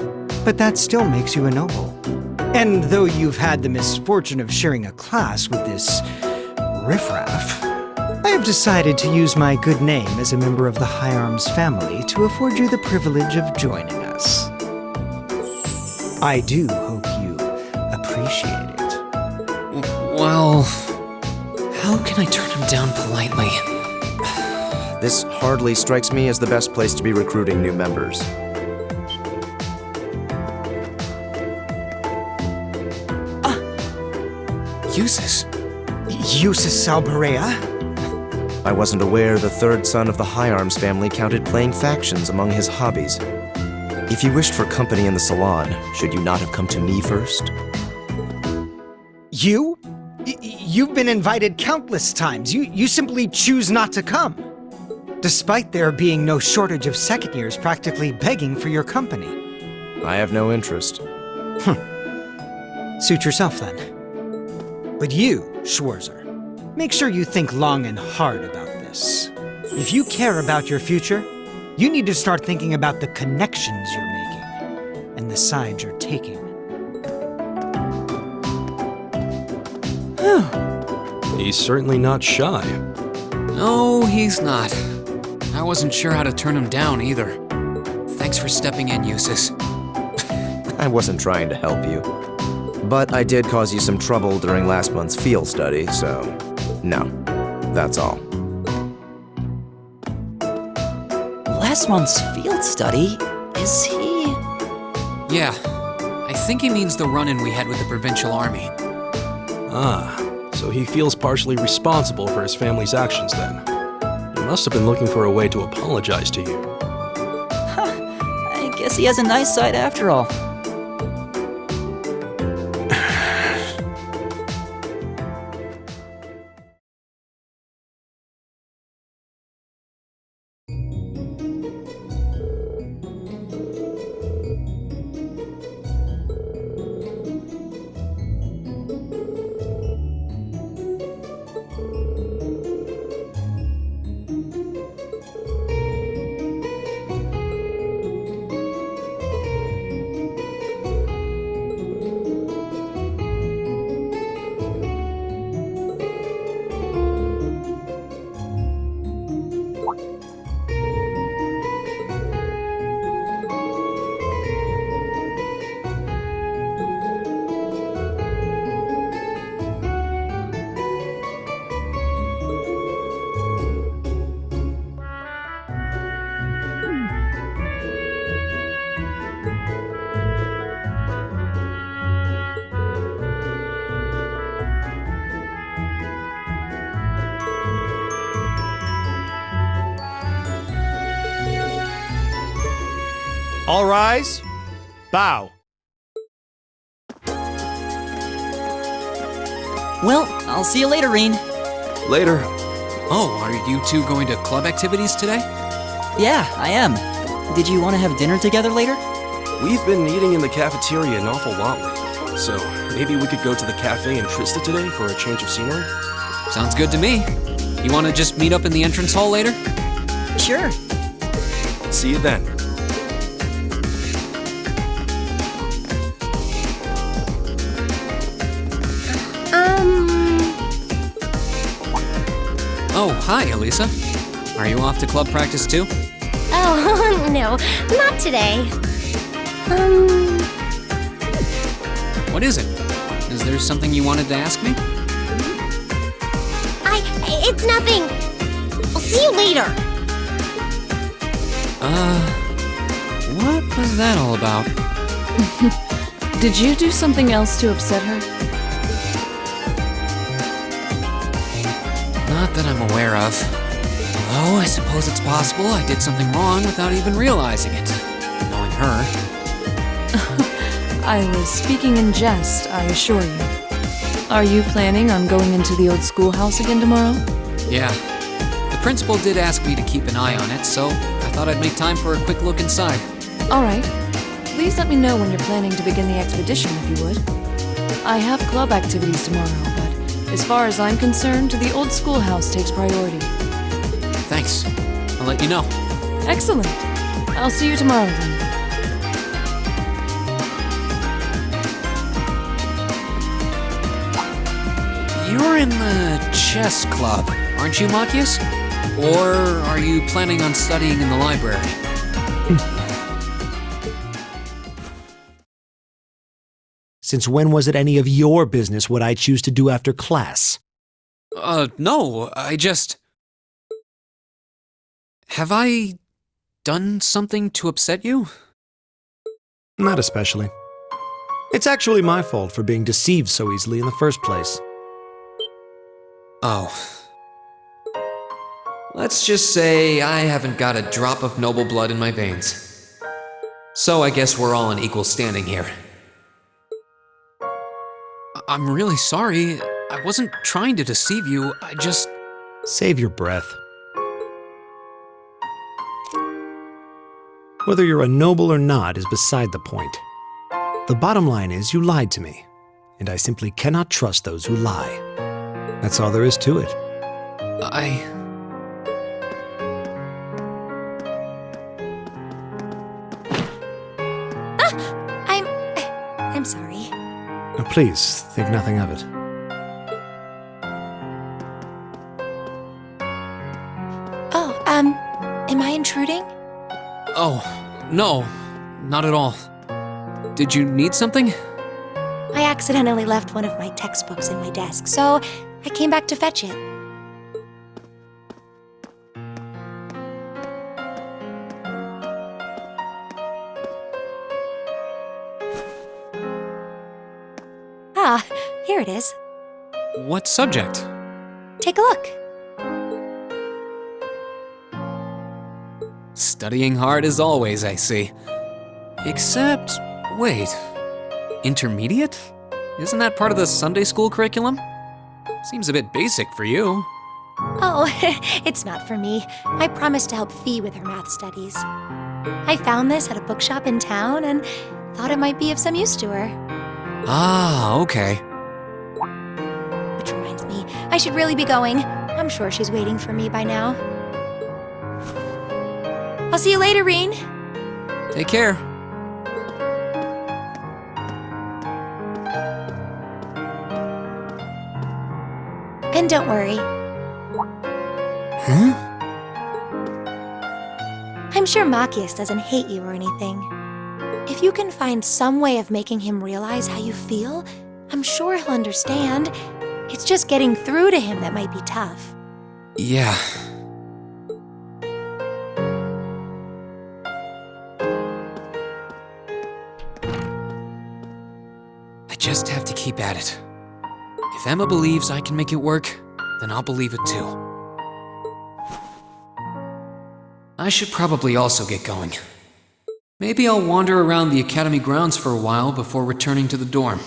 but that still makes you a noble. And though you've had the misfortune of sharing a class with this riffraff, I have decided to use my good name as a member of the Higharms family to afford you the privilege of joining us. I do hope you appreciate it. Well, how can I turn him down politely? This hardly strikes me as the best place to be recruiting new members. Eustace. Eustace Albarea? I wasn't aware the 3rd son of the Higharms family counted playing factions among his hobbies. If you wished for company in the salon, should you not have come to me first? You? You've been invited countless times. You simply choose not to come. Despite there being no shortage of second years practically begging for your company. I have no interest. Suit yourself then. But you, Schwarzer, make sure you think long and hard about this. If you care about your future, you need to start thinking about the connections you're making and the sides you're taking. He's certainly not shy. No, he's not. I wasn't sure how to turn him down either. Thanks for stepping in, Eustace. I wasn't trying to help you. But I did cause you some trouble during last month's field study, so no, that's all. Last month's field study? Is he... Yeah, I think he means the run-in we had with the Provincial Army. Ah, so he feels partially responsible for his family's actions then. He must have been looking for a way to apologize to you. I guess he has a nice side after all. All rise. Bow. Well, I'll see you later, Rean. Later. Oh, are you two going to club activities today? Yeah, I am. Did you want to have dinner together later? We've been eating in the cafeteria an awful lot lately, so maybe we could go to the cafe in Trista today for a change of scenery? Sounds good to me. You want to just meet up in the entrance hall later? Sure. See you then. Oh, hi, Elisa. Are you off to club practice too? Oh, no, not today. What is it? Is there something you wanted to ask me? It's nothing. I'll see you later. What was that all about? Did you do something else to upset her? Not that I'm aware of. Although I suppose it's possible I did something wrong without even realizing it. Knowing her. I was speaking in jest, I assure you. Are you planning on going into the old schoolhouse again tomorrow? Yeah. The principal did ask me to keep an eye on it, so I thought I'd make time for a quick look inside. All right. Please let me know when you're planning to begin the expedition, if you would. I have club activities tomorrow, but as far as I'm concerned, the old schoolhouse takes priority. Thanks. I'll let you know. Excellent. I'll see you tomorrow then. You're in the chess club, aren't you, Machias? Or are you planning on studying in the library? Since when was it any of your business what I choose to do after class? No, I just... Have I done something to upset you? Not especially. It's actually my fault for being deceived so easily in the first place. Oh. Let's just say I haven't got a drop of noble blood in my veins. So I guess we're all in equal standing here. I'm really sorry. I wasn't trying to deceive you. I just... Save your breath. Whether you're a noble or not is beside the point. The bottom line is you lied to me, and I simply cannot trust those who lie. That's all there is to it. I'm sorry. Now, please, think nothing of it. Oh, am I intruding? Oh, no. Not at all. Did you need something? I accidentally left one of my textbooks in my desk, so I came back to fetch it. Ah, here it is. What subject? Take a look. Studying hard as always, I see. Except, wait. Intermediate? Isn't that part of the Sunday school curriculum? Seems a bit basic for you. Oh, it's not for me. I promised to help Fee with her math studies. I found this at a bookshop in town and thought it might be of some use to her. Ah, okay. Which reminds me, I should really be going. I'm sure she's waiting for me by now. I'll see you later, Rean. Take care. And don't worry. Huh? I'm sure Machias doesn't hate you or anything. If you can find some way of making him realize how you feel, I'm sure he'll understand. It's just getting through to him that might be tough. Yeah. I just have to keep at it. If Emma believes I can make it work, then I'll believe it too. I should probably also get going. Maybe I'll wander around the academy grounds for a while before returning to the dorm.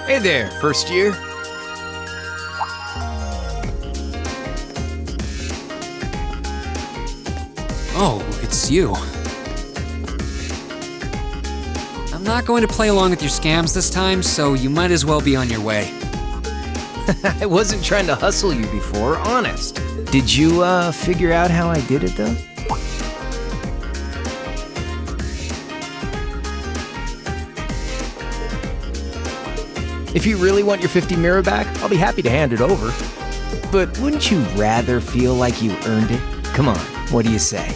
Hey there, first year. Oh, it's you. I'm not going to play along with your scams this time, so you might as well be on your way. I wasn't trying to hustle you before, honest. Did you, figure out how I did it, though? If you really want your 50 mirror back, I'll be happy to hand it over. But wouldn't you rather feel like you earned it? Come on, what do you say?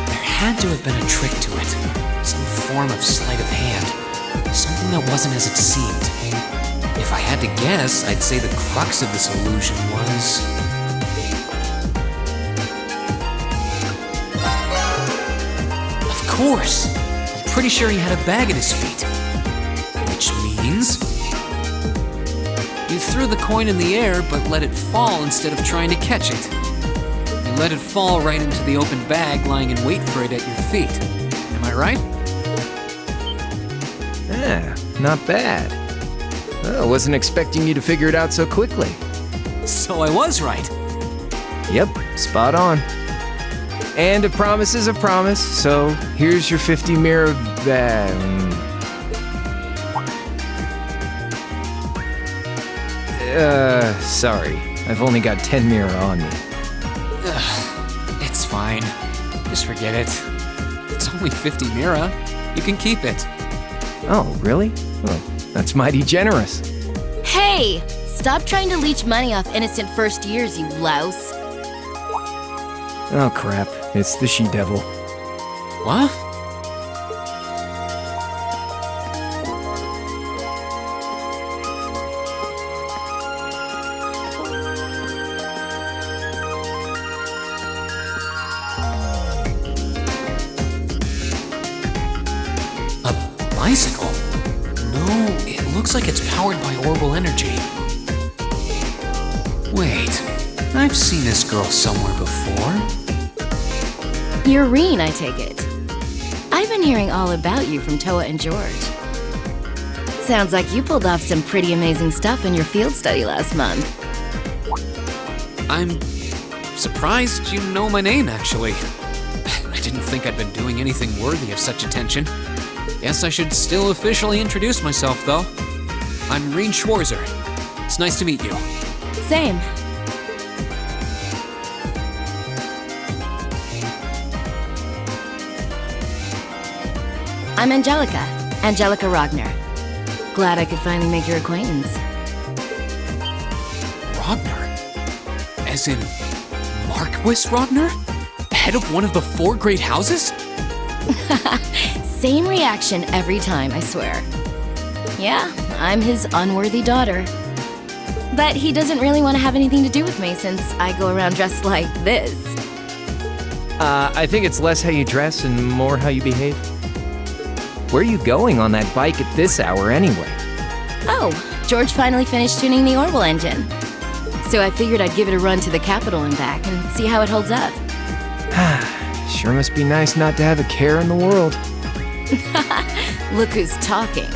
There had to have been a trick to it. Some form of sleight of hand. Something that wasn't as it seemed. If I had to guess, I'd say the crux of this illusion was... Of course! I'm pretty sure he had a bag at his feet. Which means... You threw the coin in the air, but let it fall instead of trying to catch it. You let it fall right into the open bag, lying in wait for it at your feet. Am I right? Yeah, not bad. I wasn't expecting you to figure it out so quickly. So I was right. Yep, spot on. And a promise is a promise, so here's your 50 mirror bag. Sorry. I've only got 10 mirror on me. It's fine. Just forget it. It's only 50 mirror. You can keep it. Oh, really? Well, that's mighty generous. Hey! Stop trying to leech money off innocent first years, you louse. Oh, crap. It's the she-devil. What? Bicycle? No, it looks like it's powered by orbital energy. Wait, I've seen this girl somewhere before. You're Rean, I take it. I've been hearing all about you from Toa and George. Sounds like you pulled off some pretty amazing stuff in your field study last month. I'm surprised you know my name, actually. I didn't think I'd been doing anything worthy of such attention. Guess I should still officially introduce myself, though. I'm Rean Schwarzer. It's nice to meet you. Same. I'm Angelica Ragnar. Glad I could finally make your acquaintance. Ragnar? As in Marquis Ragnar? Head of one of the 4 great houses? Same reaction every time, I swear. Yeah, I'm his unworthy daughter. But he doesn't really want to have anything to do with me since I go around dressed like this. I think it's less how you dress and more how you behave. Where are you going on that bike at this hour anyway? Oh, George finally finished tuning the orbital engine. So I figured I'd give it a run to the capital and back and see how it holds up. Sure must be nice not to have a care in the world. Look who's talking.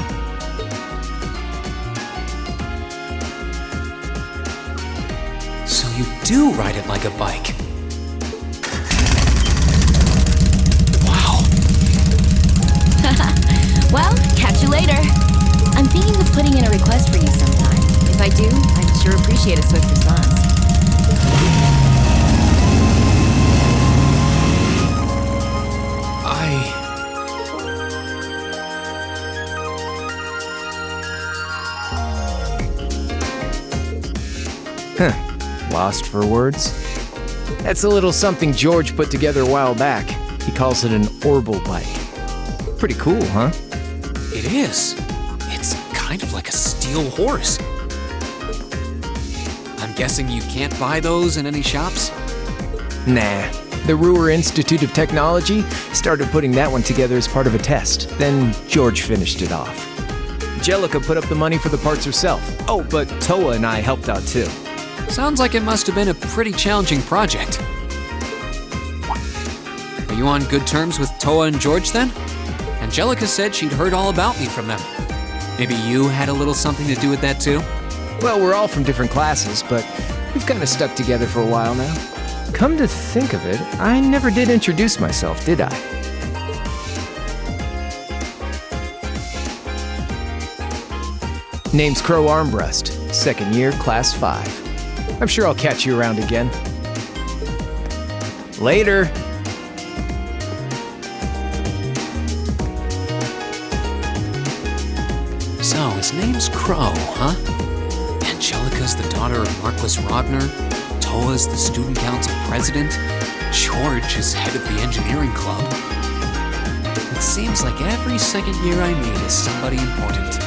So you do ride it like a bike. Wow. Well, catch you later. I'm thinking of putting in a request for you sometime. If I do, I'd sure appreciate a swift response. Lost for words? That's a little something George put together a while back. He calls it an orbital bike. Pretty cool, huh? It is. It's kind of like a steel horse. I'm guessing you can't buy those in any shops? Nah. The Ruhr Institute of Technology started putting that one together as part of a test. Then George finished it off. Angelica put up the money for the parts herself. Oh, but Toa and I helped out too. Sounds like it must have been a pretty challenging project. Are you on good terms with Toa and George then? And Angelica said she'd heard all about me from them. Maybe you had a little something to do with that too? Well, we're all from different classes, but we've kind of stuck together for a while now. Come to think of it, I never did introduce myself, did I? Name's Crow Armbrust, 2nd year, Class 5. I'm sure I'll catch you around again. Later! So, his name's Crow, huh? Angelica's the daughter of Marquis Rodner, Toa's the student council president, George is head of the engineering club. It seems like every second year I meet is somebody important.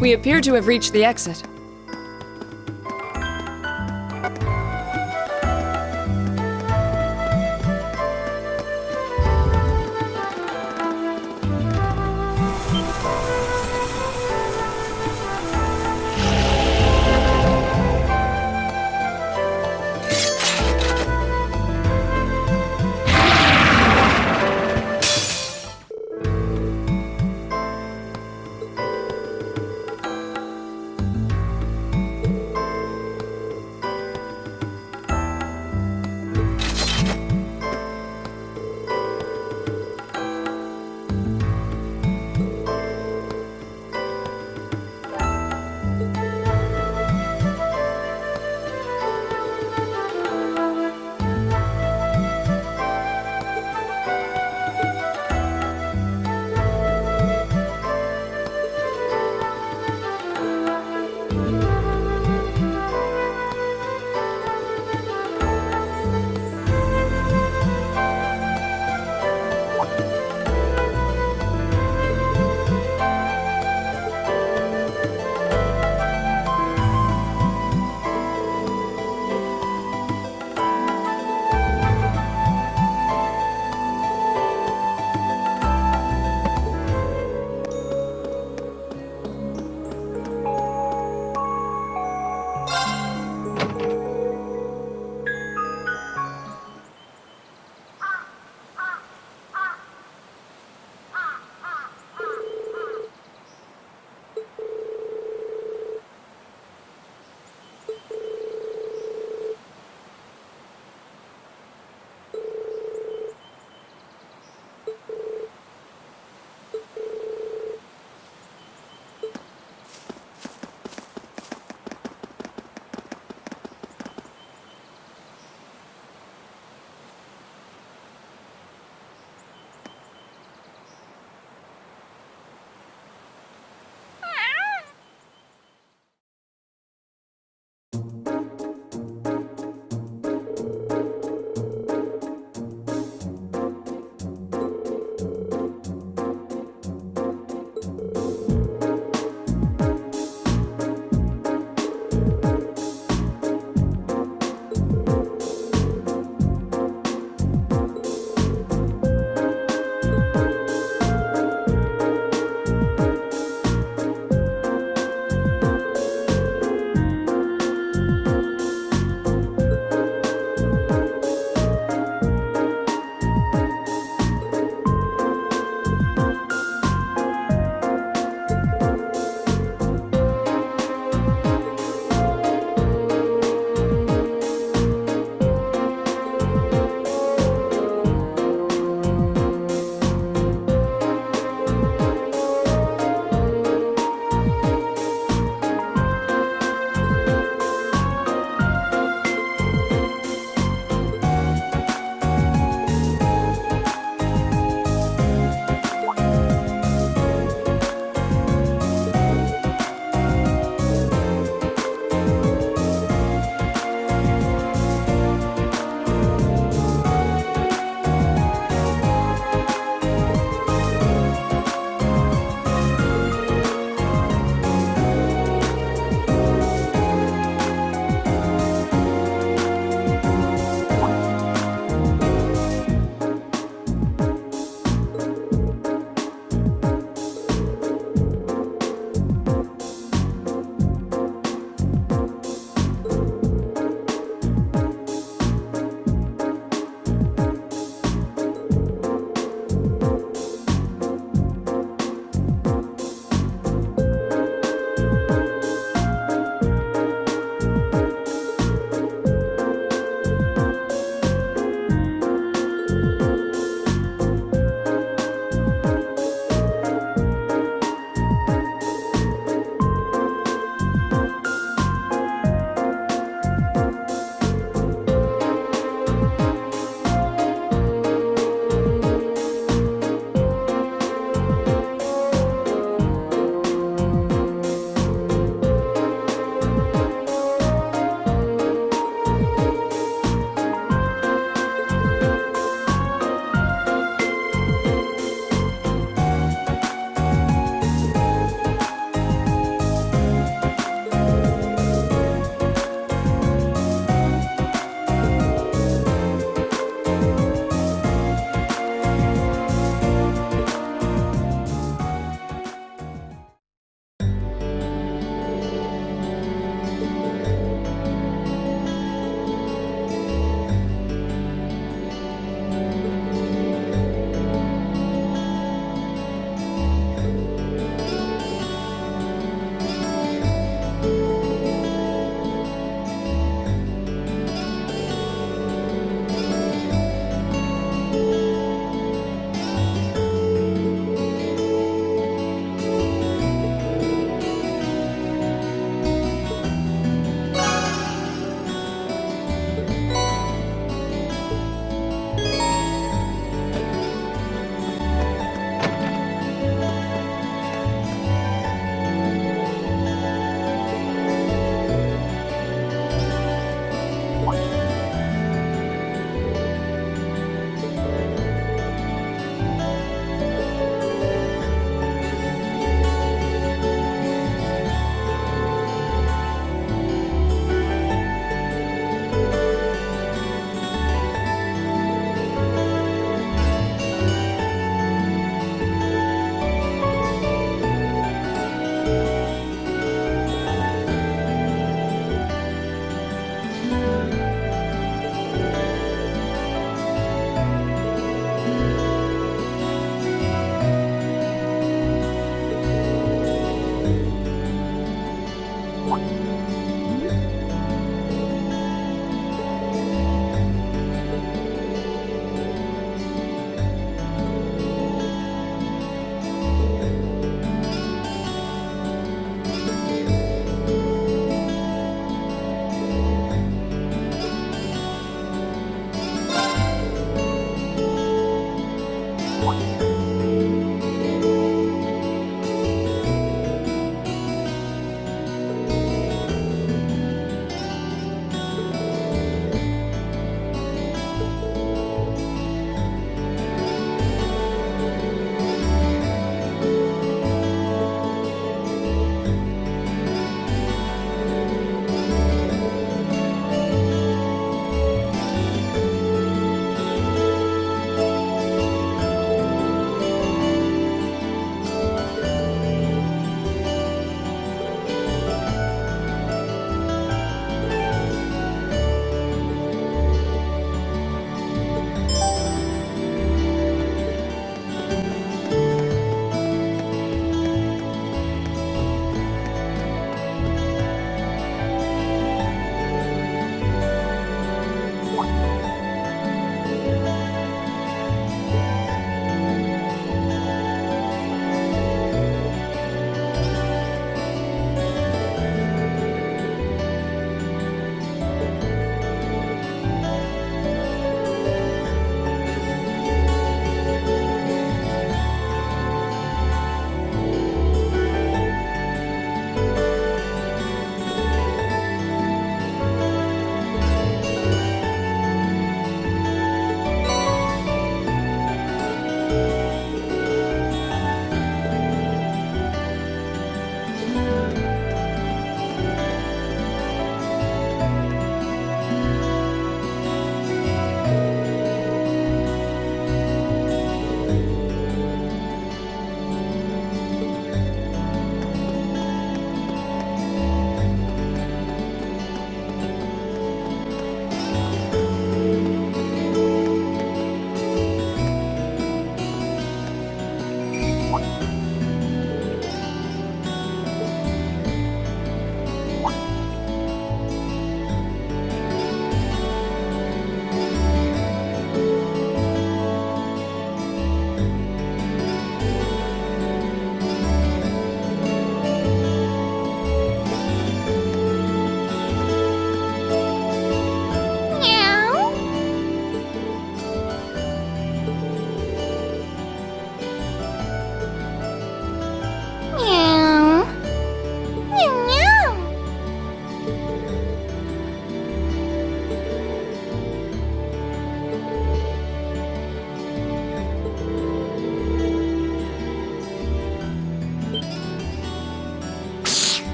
We appear to have reached the exit.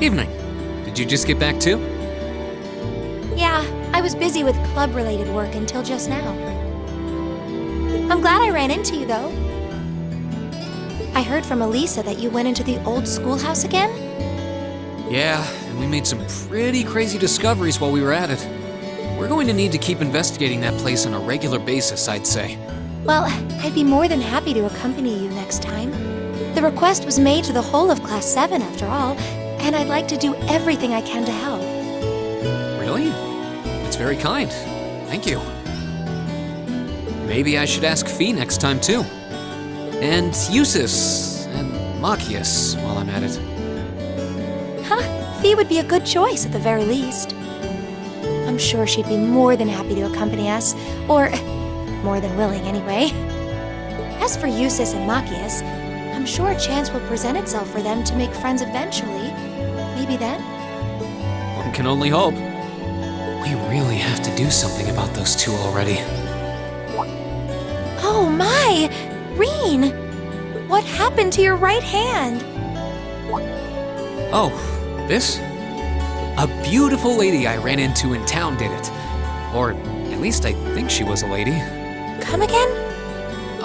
Evening. Did you just get back too? Yeah, I was busy with club-related work until just now. I'm glad I ran into you, though. I heard from Elisa that you went into the old schoolhouse again? Yeah, and we made some pretty crazy discoveries while we were at it. We're going to need to keep investigating that place on a regular basis, I'd say. Well, I'd be more than happy to accompany you next time. The request was made to the whole of Class VII, after all, and I'd like to do everything I can to help. Really? That's very kind. Thank you. Maybe I should ask Fee next time, too. And Eusis, and Machias, while I'm at it. Fee would be a good choice at the very least. I'm sure she'd be more than happy to accompany us, or more than willing anyway. As for Eusis and Machias, I'm sure a chance will present itself for them to make friends eventually. Maybe then? One can only hope. We really have to do something about those two already. Oh my! Rean! What happened to your right hand? Oh, this? A beautiful lady I ran into in town did it. Or at least I think she was a lady. Come again?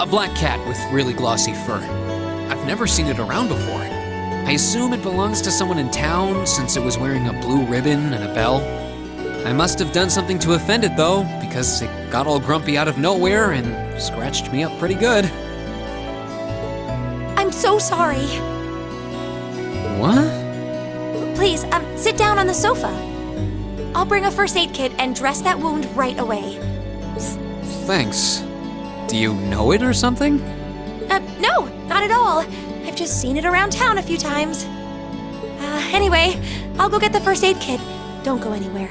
A black cat with really glossy fur. I've never seen it around before. I assume it belongs to someone in town since it was wearing a blue ribbon and a bell. I must have done something to offend it though, because it got all grumpy out of nowhere and scratched me up pretty good. I'm so sorry. What? Please, sit down on the sofa. I'll bring a first aid kit and dress that wound right away. Thanks. Do you know it or something? No, not at all. I've just seen it around town a few times. Anyway, I'll go get the first aid kit. Don't go anywhere.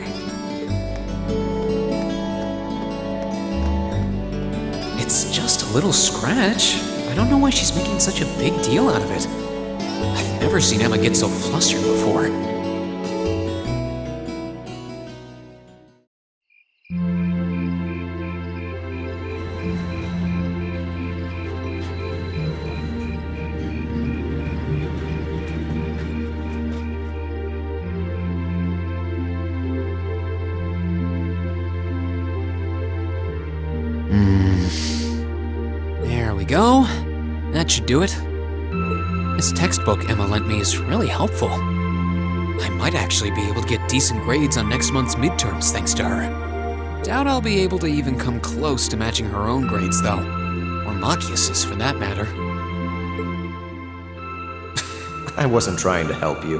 It's just a little scratch. I don't know why she's making such a big deal out of it. I've never seen Emma get so flustered before. There we go. That should do it. This textbook Emma lent me is really helpful. I might actually be able to get decent grades on next month's midterms thanks to her. Doubt I'll be able to even come close to matching her own grades, though. Or Machias's, for that matter. I wasn't trying to help you.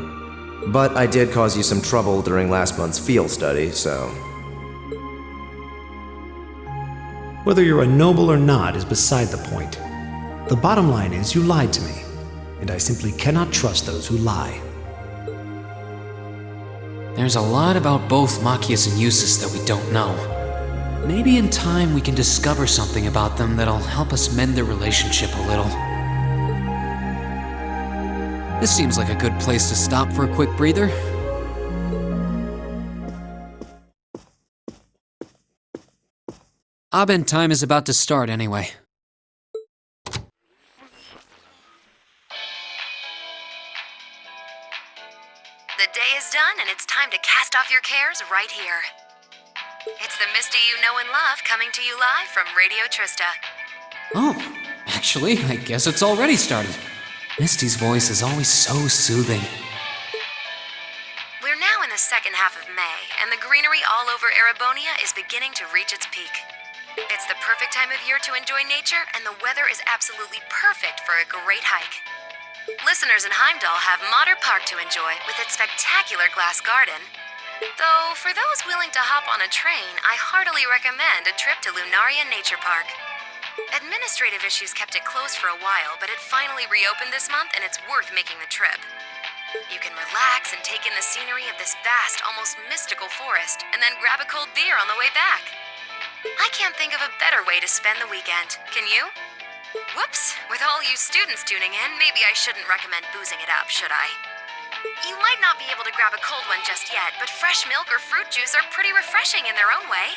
But I did cause you some trouble during last month's field study, so... Whether you're a noble or not is beside the point. The bottom line is you lied to me, and I simply cannot trust those who lie. There's a lot about both Machias and Eusis that we don't know. Maybe in time we can discover something about them that'll help us mend their relationship a little. This seems like a good place to stop for a quick breather. Abend time is about to start anyway. The day is done and it's time to cast off your cares right here. It's the Misty you know and love coming to you live from Radio Trista. Oh, actually, I guess it's already started. Misty's voice is always so soothing. We're now in the second half of May, and the greenery all over Erebonia is beginning to reach its peak. It's the perfect time of year to enjoy nature, and the weather is absolutely perfect for a great hike. Listeners in Heimdall have Modder Park to enjoy with its spectacular glass garden. Though, for those willing to hop on a train, I heartily recommend a trip to Lunaria Nature Park. Administrative issues kept it closed for a while, but it finally reopened this month, and it's worth making the trip. You can relax and take in the scenery of this vast, almost mystical forest, and then grab a cold beer on the way back. I can't think of a better way to spend the weekend, can you? Whoops, with all you students tuning in, maybe I shouldn't recommend boozing it up, should I? You might not be able to grab a cold one just yet, but fresh milk or fruit juice are pretty refreshing in their own way.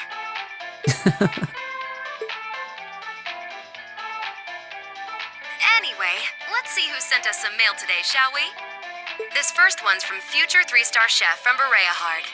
Anyway, let's see who sent us some mail today, shall we? This first one's from future 3-star chef from Berea Hard.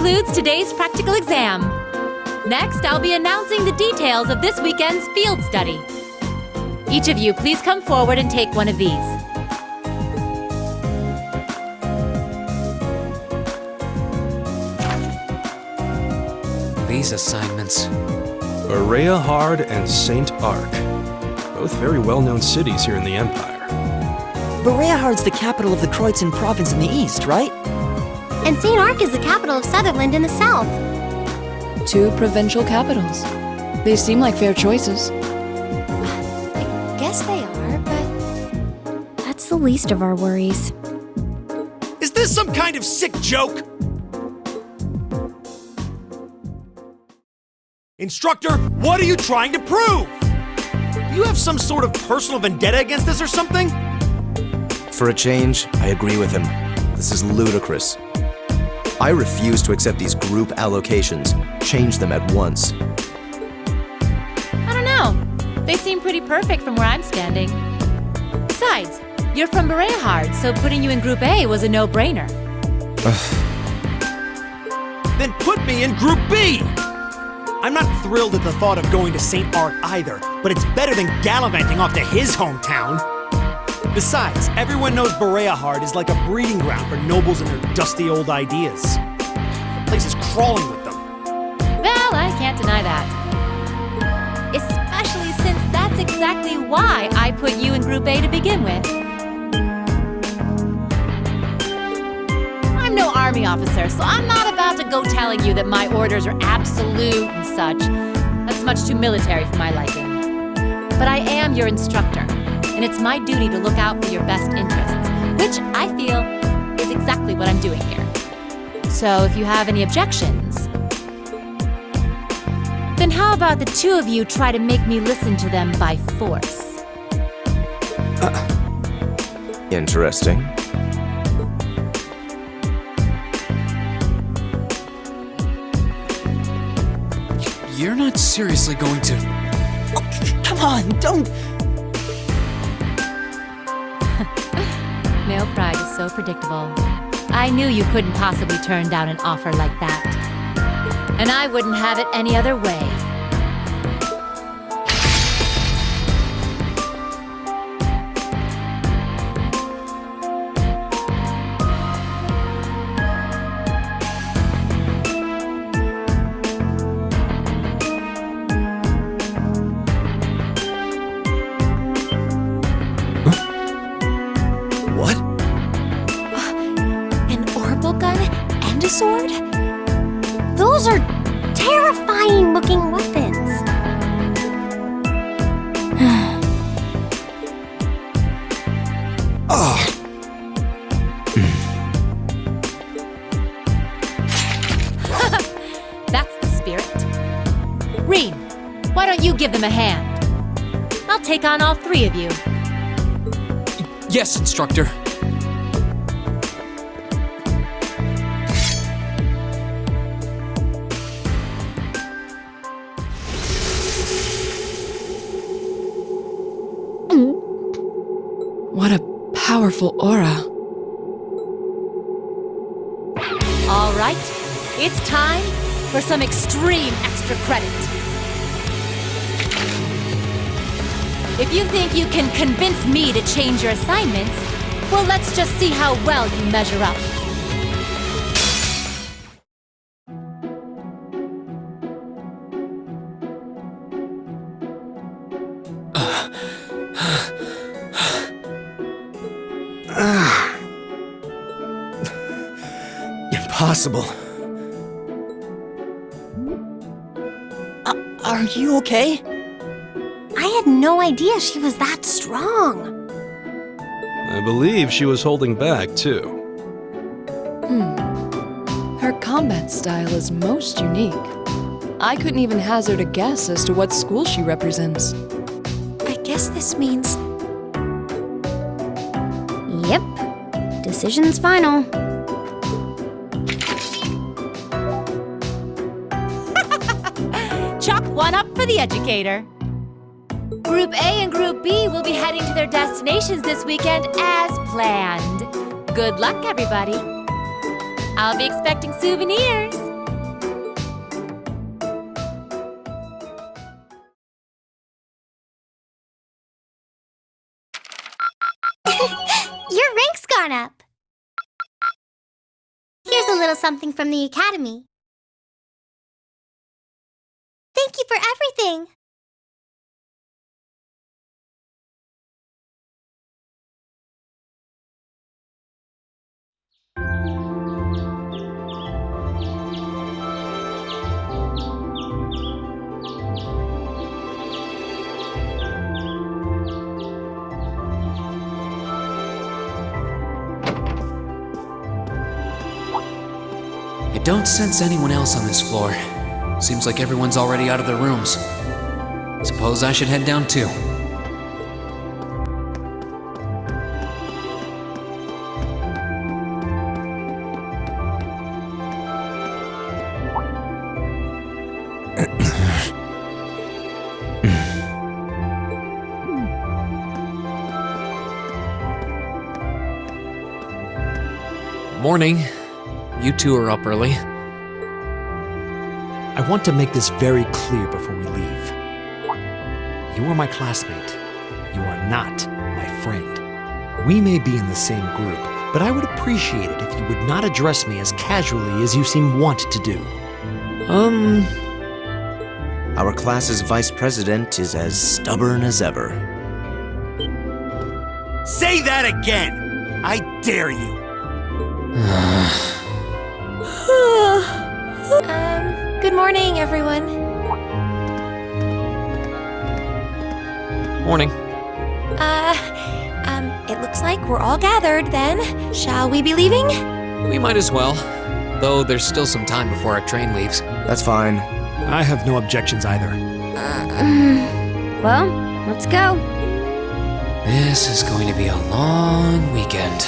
concludes today's practical exam. Next, I'll be announcing the details of this weekend's field study. Each of you, please come forward and take one of these. These assignments. Berea Hard and St. Arc. Both very well-known cities here in the Empire. Berea Hard's the capital of the Croydon province in the east, right? And St. Arc is the capital of Sutherland in the south. 2 provincial capitals. They seem like fair choices. I guess they are, but... That's the least of our worries. Is this some kind of sick joke? Instructor, what are you trying to prove? Do you have some sort of personal vendetta against this or something? For a change, I agree with him. This is ludicrous. I refuse to accept these group allocations. Change them at once. I don't know. They seem pretty perfect from where I'm standing. Besides, you're from Bereahard, so putting you in Group A was a no-brainer. Then put me in Group B! I'm not thrilled at the thought of going to St. Arc either, but it's better than gallivanting off to his hometown. Besides, everyone knows Bereahard is like a breeding ground for nobles and their dusty old ideas. The place is crawling with them. Well, I can't deny that. Especially since that's exactly why I put you in Group A to begin with. I'm no army officer, so I'm not about to go telling you that my orders are absolute and such. That's much too military for my liking. But I am your instructor, and it's my duty to look out for your best interests, which I feel is exactly what I'm doing here. So if you have any objections, then how about the two of you try to make me listen to them by force? Interesting. You're not seriously going to... Oh, come on, don't... Male pride is so predictable. I knew you couldn't possibly turn down an offer like that. And I wouldn't have it any other way. Sword? Those are terrifying looking weapons. That's the spirit. Rean, why don't you give them a hand? I'll take on all three of you. Yes, instructor. What a powerful aura. All right, it's time for some extreme extra credit. If you think you can convince me to change your assignments, well, let's just see how well you measure up. Impossible. Are you okay? I had no idea she was that strong. I believe she was holding back, too. Her combat style is most unique. I couldn't even hazard a guess as to what school she represents. I guess this means... Yep. Decision's final. Chalk one up for the educator. Group A and Group B will be heading to their destinations this weekend as planned. Good luck, everybody. I'll be expecting souvenirs. Your rank's gone up. Here's a little something from the Academy. Thank you for everything. I don't sense anyone else on this floor. Seems like everyone's already out of their rooms. Suppose I should head down too. Morning. You two are up early. I want to make this very clear before we leave. You are my classmate. You are not my friend. We may be in the same group, but I would appreciate it if you would not address me as casually as you seem wont to do. Our class's vice president is as stubborn as ever. Say that again! I dare you! Good morning, everyone. Morning. It looks like we're all gathered then. Shall we be leaving? We might as well, though there's still some time before our train leaves. That's fine. I have no objections either. Well, let's go. This is going to be a long weekend.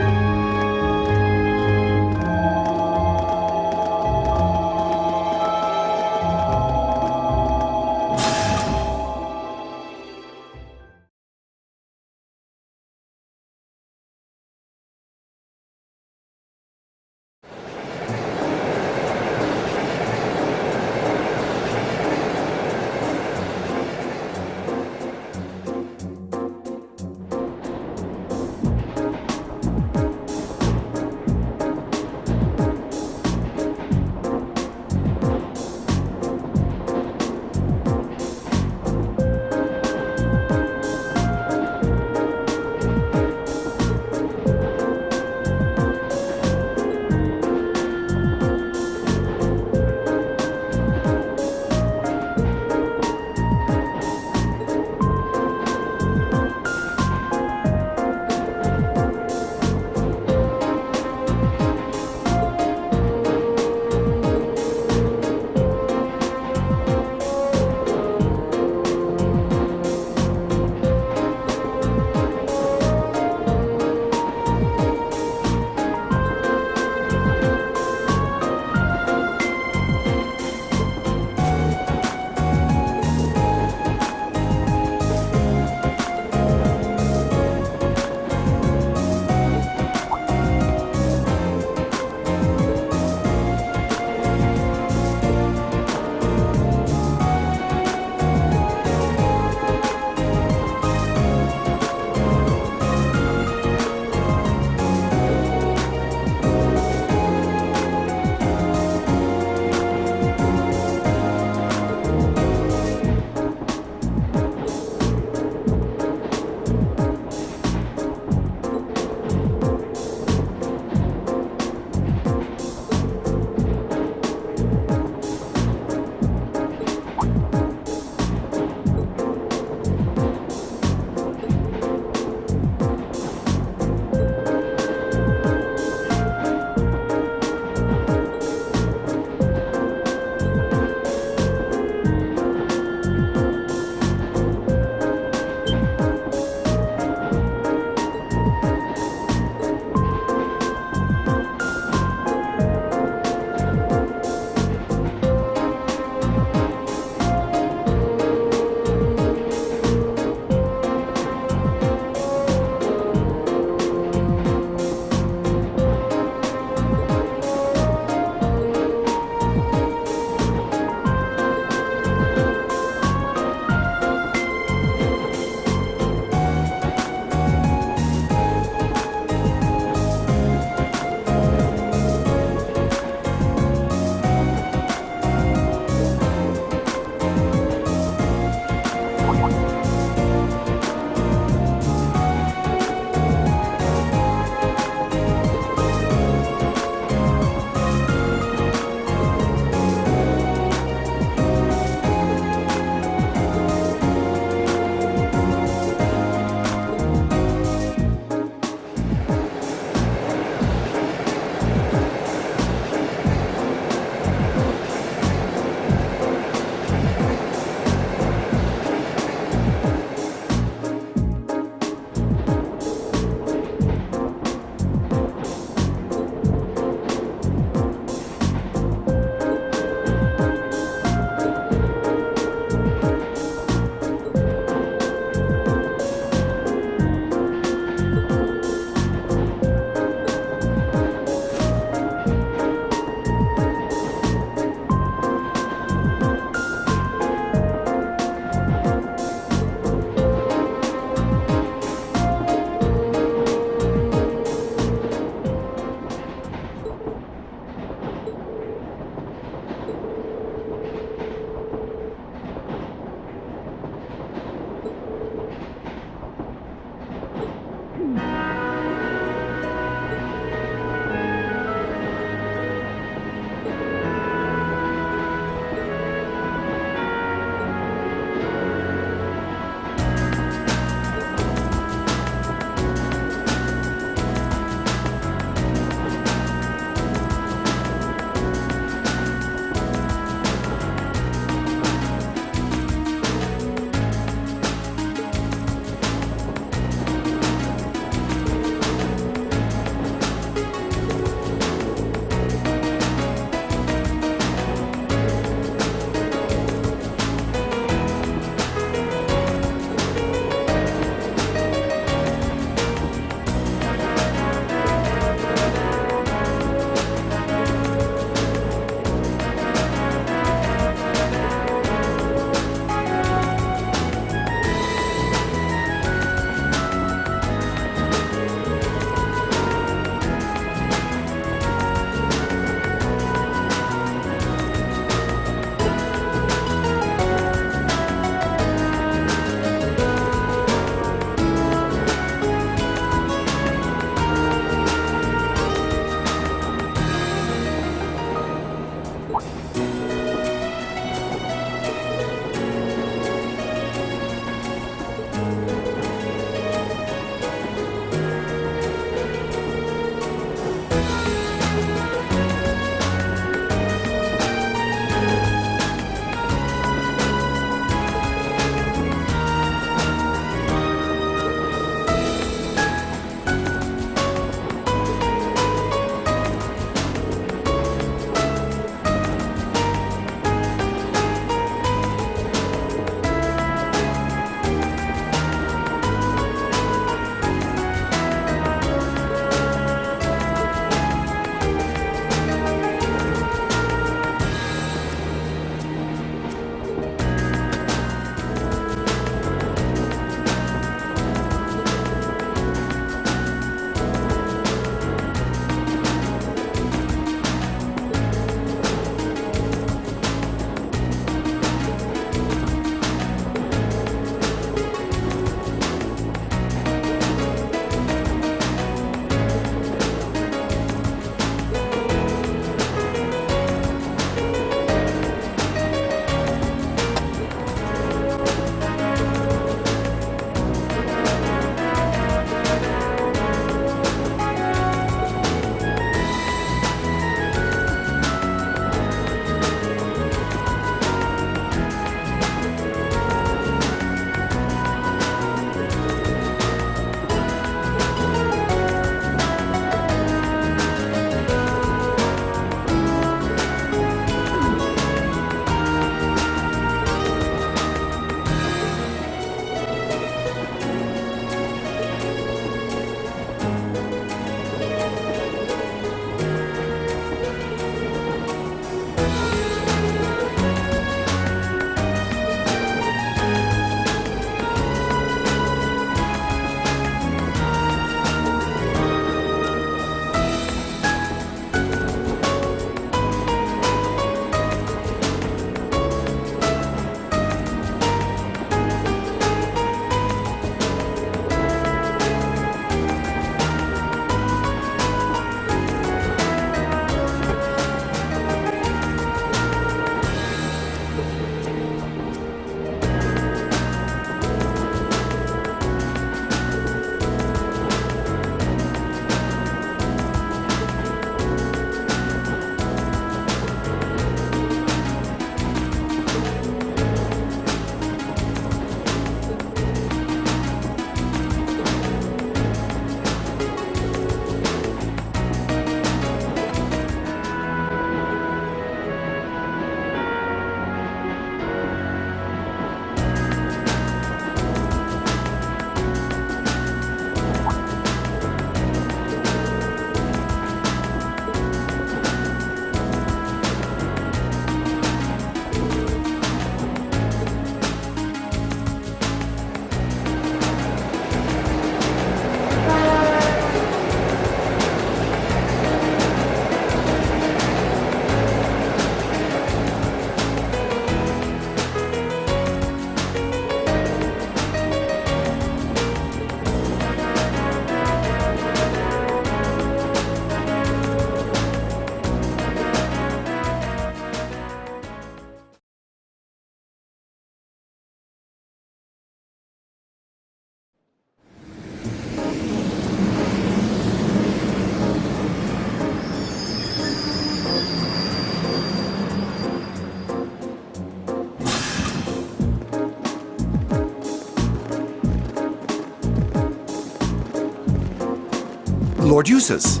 Lord Eustace!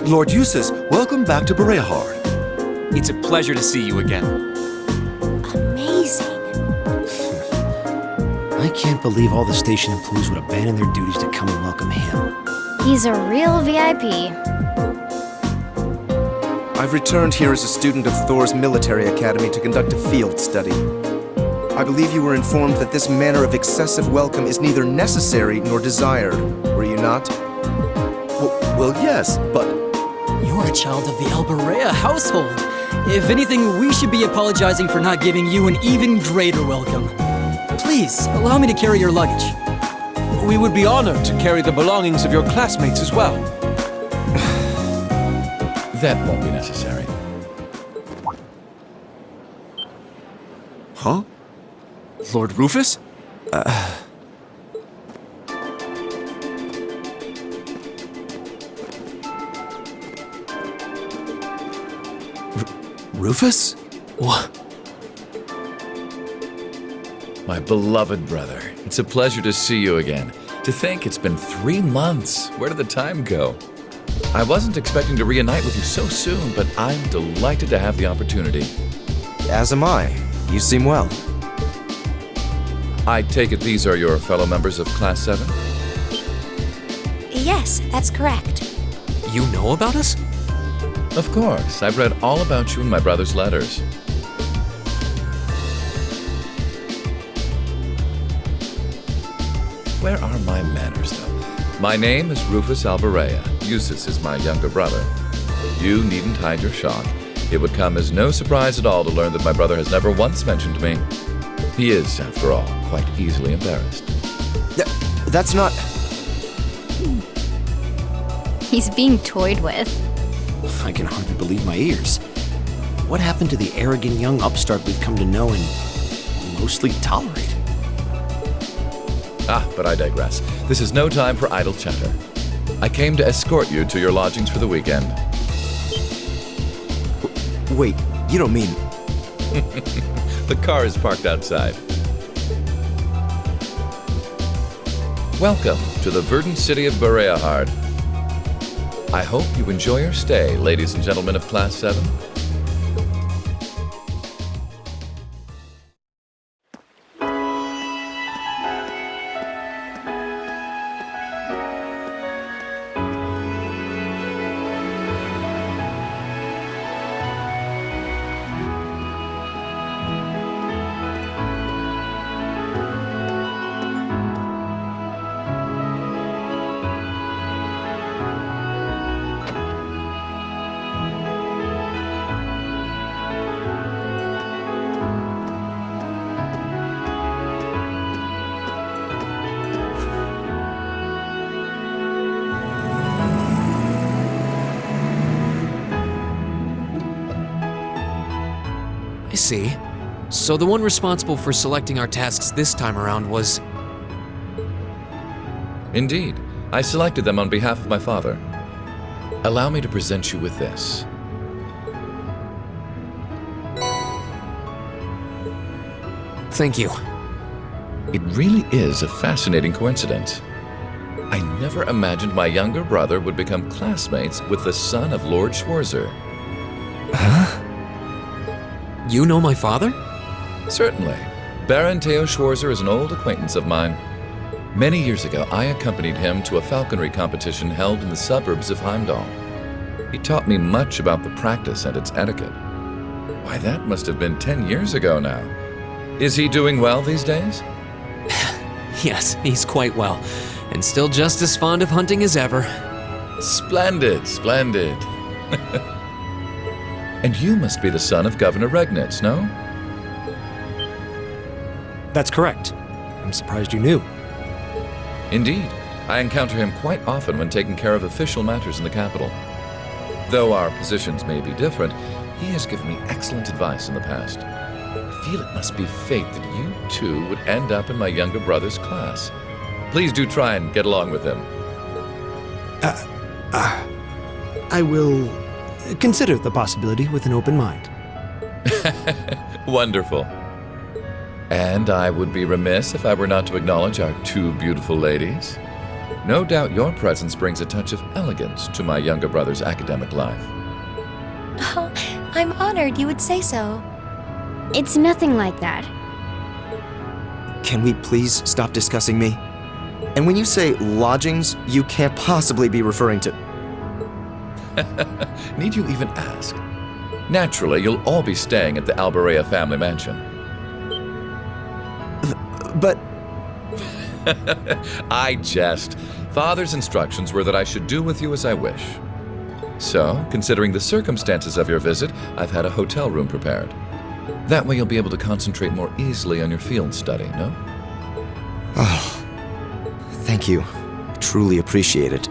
Lord Eustace, welcome back to Bereahard. It's a pleasure to see you again. Amazing. I can't believe all the station employees would abandon their duties to come and welcome him. He's a real VIP. I've returned here as a student of Thors Military Academy to conduct a field study. I believe you were informed that this manner of excessive welcome is neither necessary nor desired, were you not? Well, yes, but... You're a child of the Alberea household. If anything, we should be apologizing for not giving you an even greater welcome. Please, allow me to carry your luggage. We would be honored to carry the belongings of your classmates as well. That won't be necessary. Huh? Lord Rufus? Rufus? What? My beloved brother, it's a pleasure to see you again. To think it's been 3 months. Where did the time go? I wasn't expecting to reunite with you so soon, but I'm delighted to have the opportunity. As am I. You seem well. I take it these are your fellow members of Class 7? Yes, that's correct. You know about us? Of course. I've read all about you in my brother's letters. Where are my manners, though? My name is Rufus Alberea. Eustace is my younger brother. You needn't hide your shock. It would come as no surprise at all to learn that my brother has never once mentioned me. He is, after all, quite easily embarrassed. That's not... He's being toyed with. I can hardly believe my ears. What happened to the arrogant young upstart we've come to know and mostly tolerate? But I digress. This is no time for idle chatter. I came to escort you to your lodgings for the weekend. Wait, you don't mean... The car is parked outside. Welcome to the verdant city of Bereahard. I hope you enjoy your stay, ladies and gentlemen of Class 7. I see. So the one responsible for selecting our tasks this time around was... Indeed. I selected them on behalf of my father. Allow me to present you with this. Thank you. It really is a fascinating coincidence. I never imagined my younger brother would become classmates with the son of Lord Schwarzer. Huh? You know my father? Certainly. Baron Theo Schwarzer is an old acquaintance of mine. Many years ago, I accompanied him to a falconry competition held in the suburbs of Heimdall. He taught me much about the practice and its etiquette. Why, that must have been 10 years ago now. Is he doing well these days? Yes, he's quite well, and still just as fond of hunting as ever. Splendid, splendid. And you must be the son of Governor Regnitz, no? That's correct. I'm surprised you knew. Indeed. I encounter him quite often when taking care of official matters in the capital. Though our positions may be different, he has given me excellent advice in the past. I feel it must be fate that you two would end up in my younger brother's class. Please do try and get along with him. I will consider the possibility with an open mind. Wonderful. And I would be remiss if I were not to acknowledge our two beautiful ladies. No doubt your presence brings a touch of elegance to my younger brother's academic life. Oh, I'm honored you would say so. It's nothing like that. Can we please stop discussing me? And when you say lodgings, you can't possibly be referring to... Need you even ask? Naturally, you'll all be staying at the Alberea family mansion. But... I jest. Father's instructions were that I should do with you as I wish. So, considering the circumstances of your visit, I've had a hotel room prepared. That way you'll be able to concentrate more easily on your field study, no? Oh, thank you. I truly appreciate it.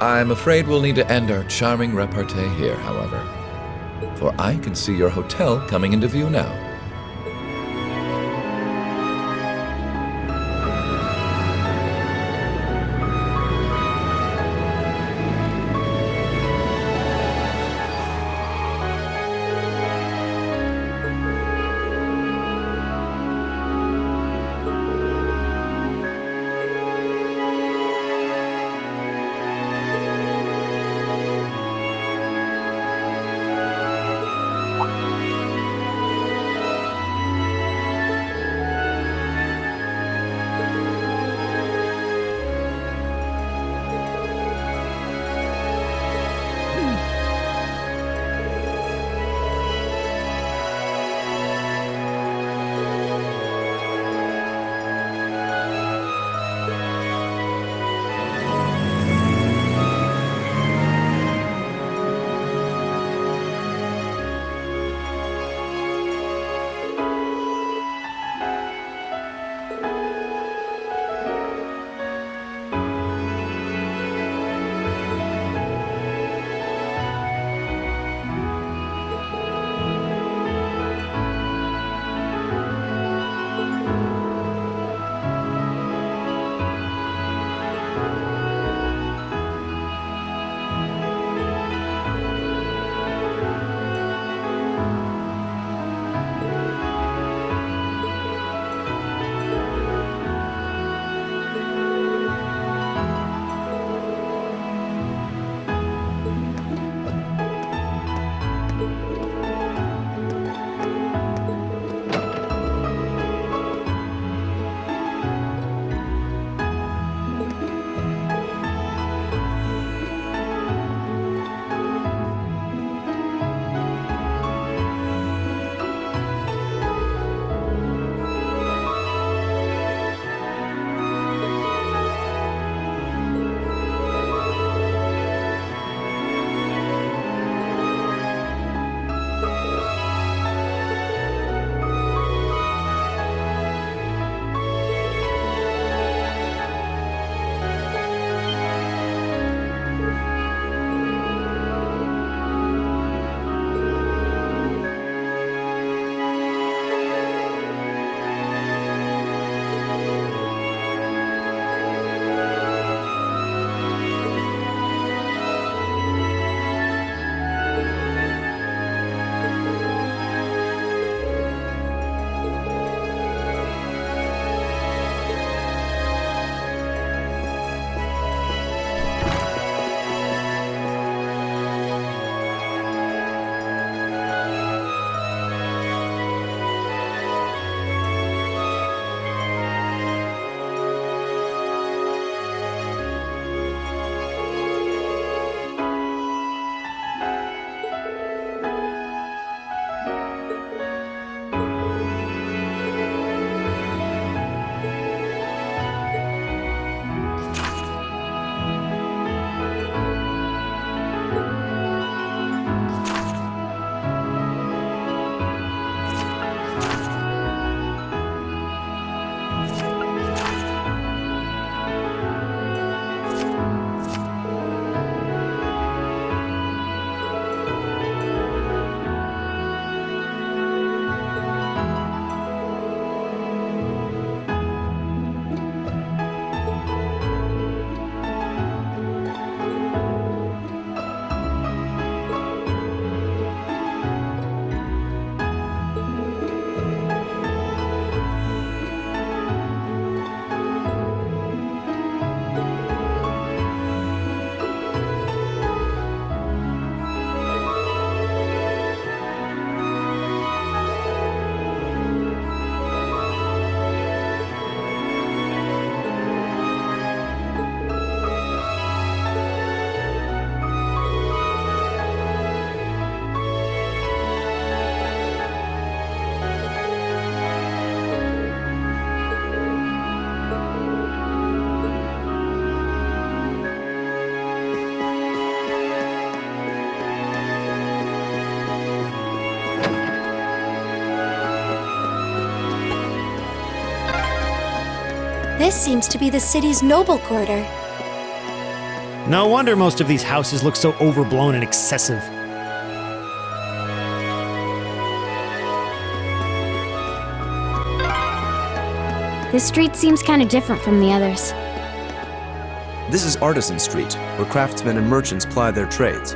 I'm afraid we'll need to end our charming repartee here, however. For I can see your hotel coming into view now. This seems to be the city's noble quarter. No wonder most of these houses look so overblown and excessive. This street seems kind of different from the others. This is Artisan Street, where craftsmen and merchants ply their trades.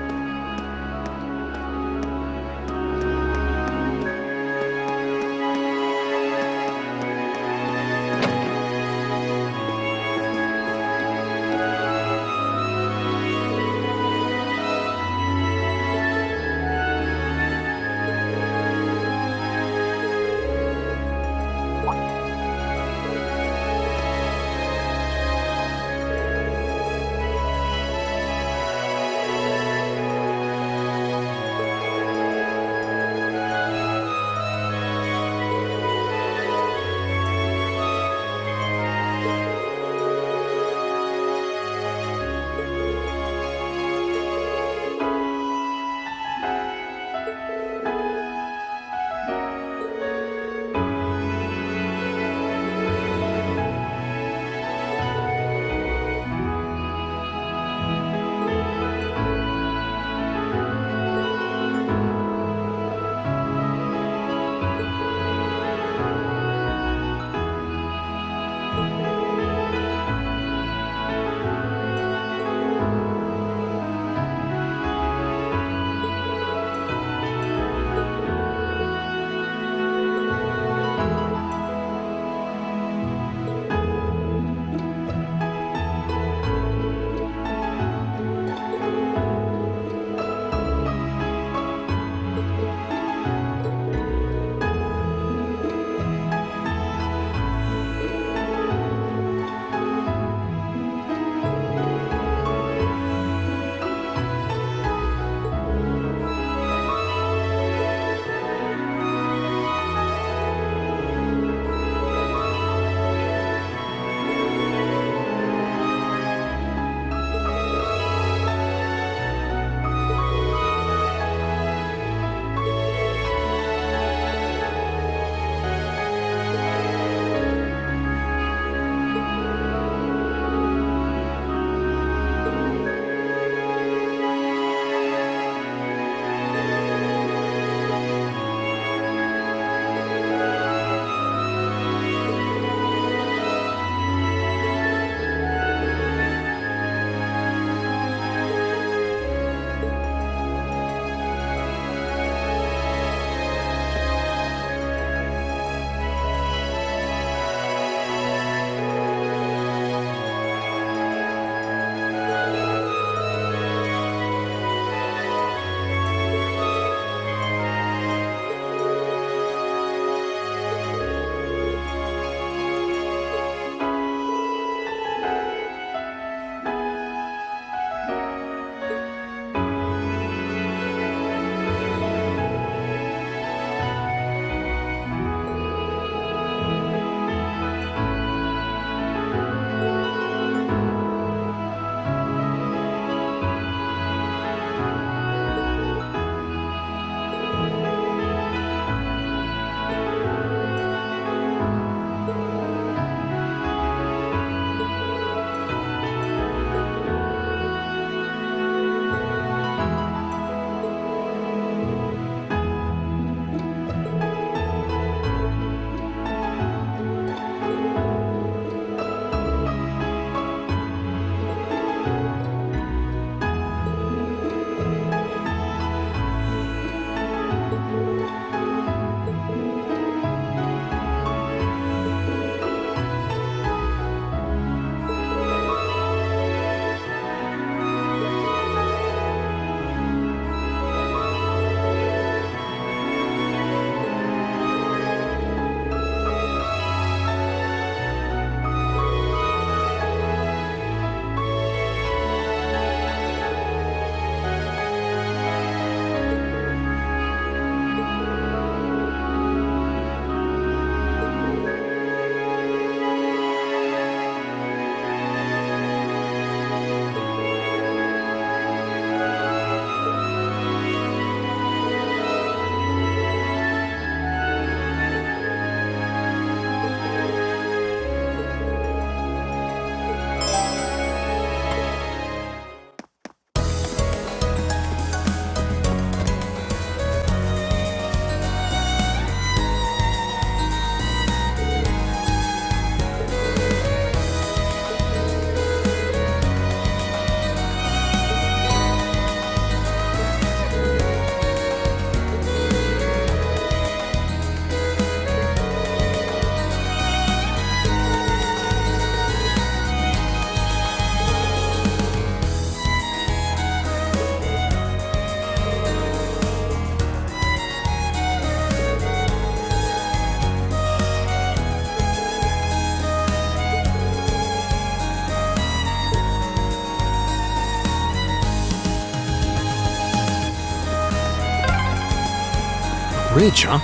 bridge, huh?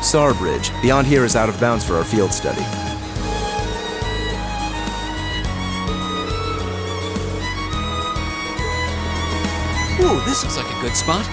Sar Bridge. Beyond here is out of bounds for our field study. Ooh, this looks like a good spot.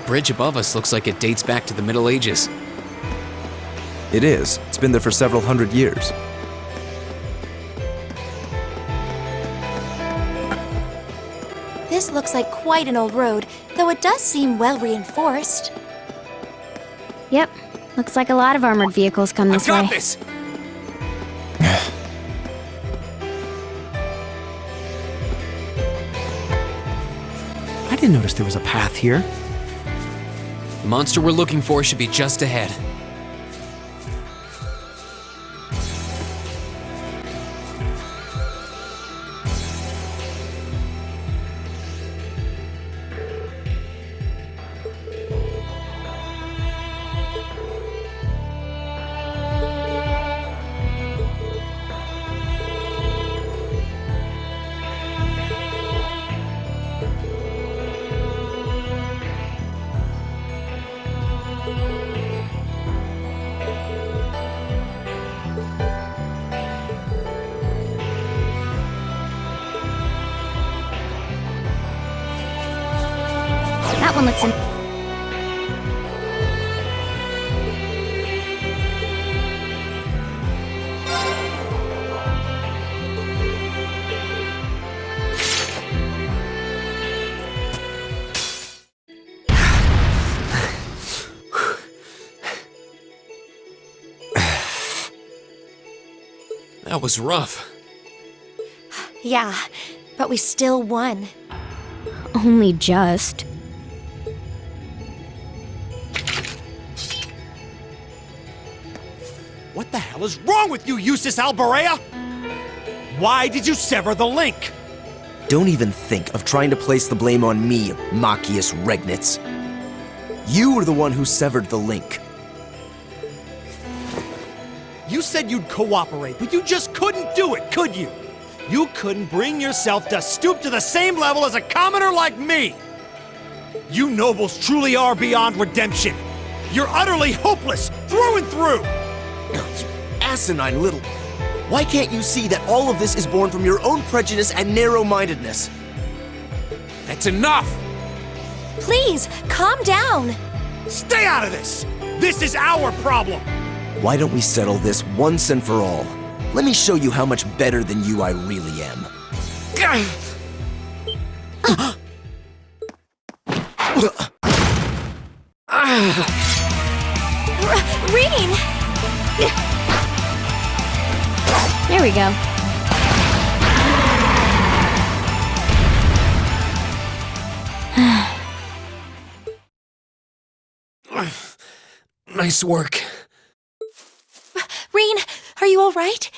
That bridge above us looks like it dates back to the Middle Ages. It is. It's been there for several hundred years. This looks like quite an old road, though it does seem well reinforced. Yep, looks like a lot of armored vehicles come this way. I've got this! I didn't notice there was a path here. The monster we're looking for should be just ahead. That one looks That was rough. Yeah, but we still won. only just. What the hell is wrong with you, Eustace Alberea? Why did you sever the link? Don't even think of trying to place the blame on me, Machias Regnitz. You were the one who severed the link. You said you'd cooperate, but you just couldn't do it, could you? You couldn't bring yourself to stoop to the same level as a commoner like me! You nobles truly are beyond redemption! You're utterly hopeless, through and through! You asinine little... Why can't you see that all of this is born from your own prejudice and narrow-mindedness? That's enough! Please, calm down! Stay out of this! This is our problem! Why don't we settle this once and for all? Let me show you how much better than you I really am. Rean! There we go. Nice work. Rean, are you all right?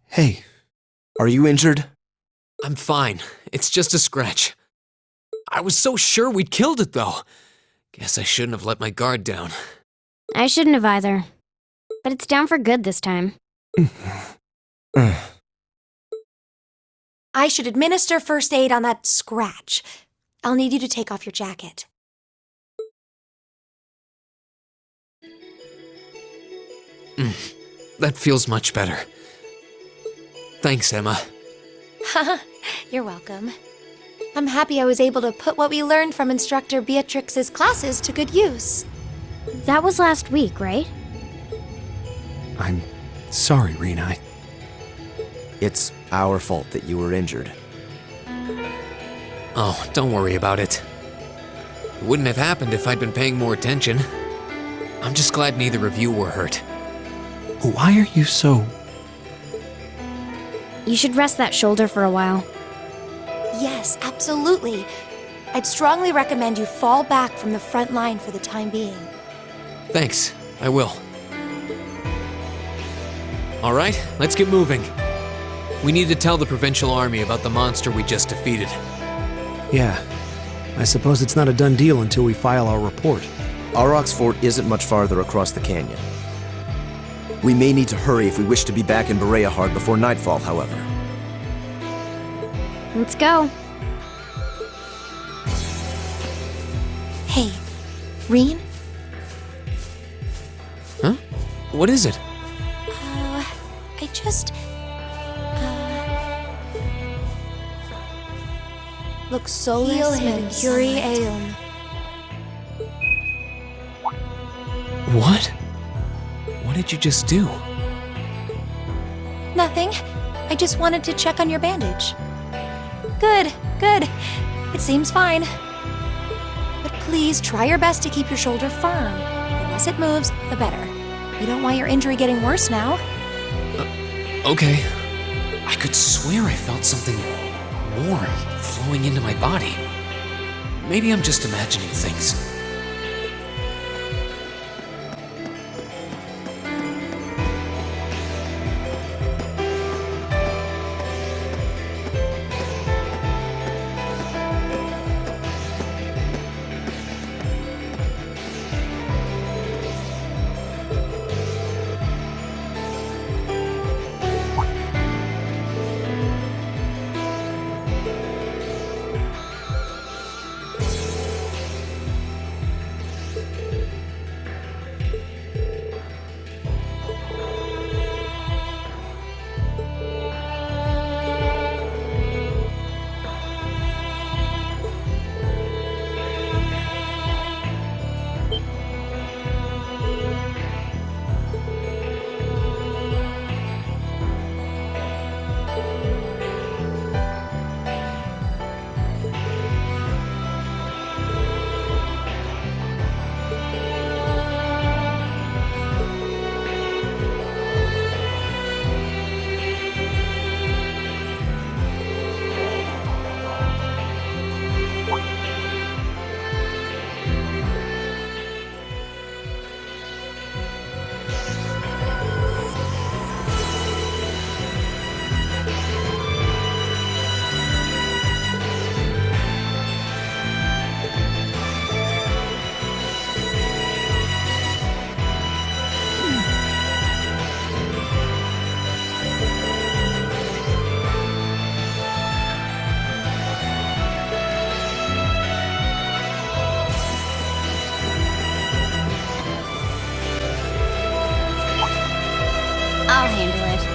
Hey. Are you injured? I'm fine. It's just a scratch. I was so sure we'd killed it, though. Guess I shouldn't have let my guard down. I shouldn't have either. But it's down for good this time. I should administer first aid on that scratch. I'll need you to take off your jacket. That feels much better. Thanks, Emma. You're welcome. I'm happy I was able to put what we learned from Instructor Beatrix's classes to good use. That was last week, right? I'm sorry, Rean. It's our fault that you were injured. Oh, don't worry about it. It wouldn't have happened if I'd been paying more attention. I'm just glad neither of you were hurt. Why are you so... You should rest that shoulder for a while. Yes, absolutely. I'd strongly recommend you fall back from the front line for the time being. Thanks, I will. All right, let's get moving. We need to tell the Provincial Army about the monster we just defeated. Yeah. I suppose it's not a done deal until we file our report. Auroch's fort isn't much farther across the canyon. We may need to hurry if we wish to be back in Bereahard before nightfall, however. Let's go. Hey, Rean? Huh? What is it? I just... Lux solus mercuri eum. What? What did you just do? Nothing. I just wanted to check on your bandage. Good, good. It seems fine. But please try your best to keep your shoulder firm. The less it moves, the better. We don't want your injury getting worse now. Okay. I could swear I felt something warm flowing into my body. Maybe I'm just imagining things. I'll handle it.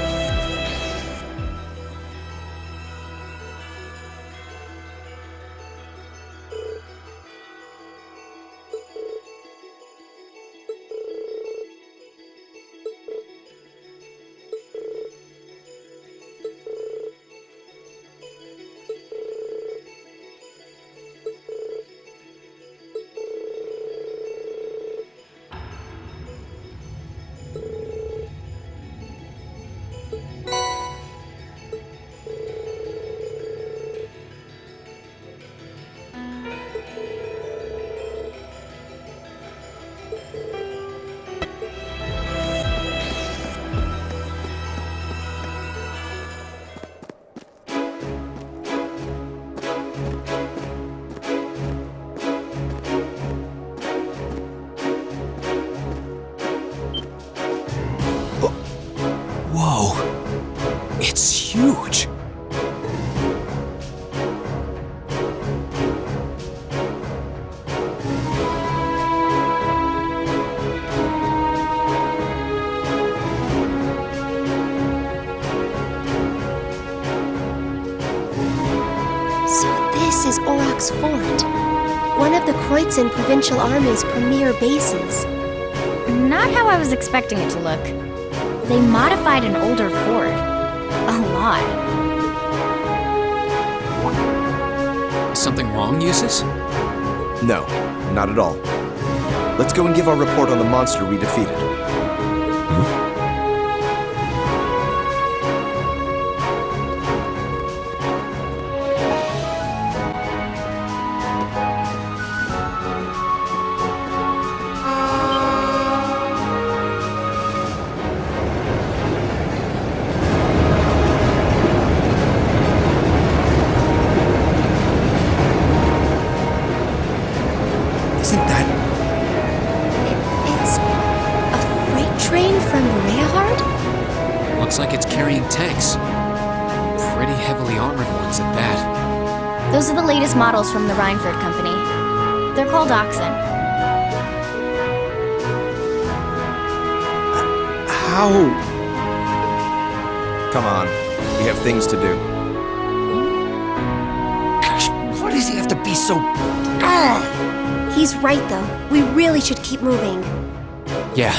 Whoa. It's huge. So this is Auroch's fort. One of the Kreutzen Provincial Army's premier bases. Not how I was expecting it to look. They modified an older fort. A lot. Something wrong, Eustace? No, not at all. Let's go and give our report on the monster we defeated. Isn't that... It's a freight train from Rehard? Looks like it's carrying tanks. Pretty heavily armored ones at that. Those are the latest models from the Reinford Company. They're called Oxen. How? Come on, we have things to do. What does he have to be so... He's right, though. We really should keep moving. Yeah.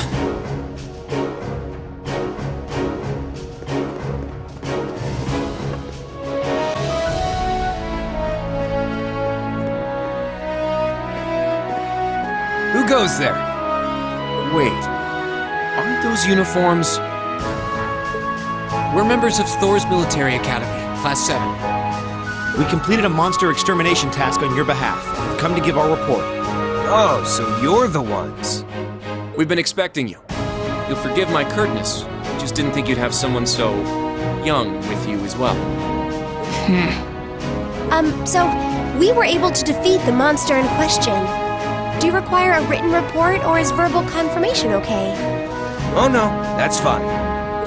Who goes there? Wait. Aren't those uniforms... We're members of Thors Military Academy, Class VII. We completed a monster extermination task on your behalf. We've come to give our report. Oh, so you're the ones. We've been expecting you. You'll forgive my curtness. Just didn't think you'd have someone so... young with you as well. So, we were able to defeat the monster in question. Do you require a written report, or is verbal confirmation okay? Oh no, that's fine.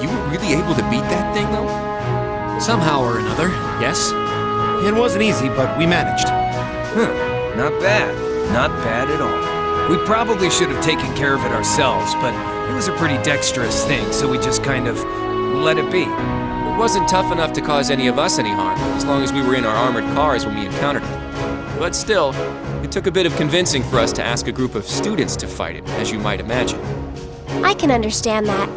You were really able to beat that thing, though? Somehow or another, yes? It wasn't easy, but we managed. Not bad. Not bad at all. We probably should have taken care of it ourselves, but it was a pretty dexterous thing, so we just kind of let it be. It wasn't tough enough to cause any of us any harm, as long as we were in our armored cars when we encountered it. But still, it took a bit of convincing for us to ask a group of students to fight it, as you might imagine. I can understand that.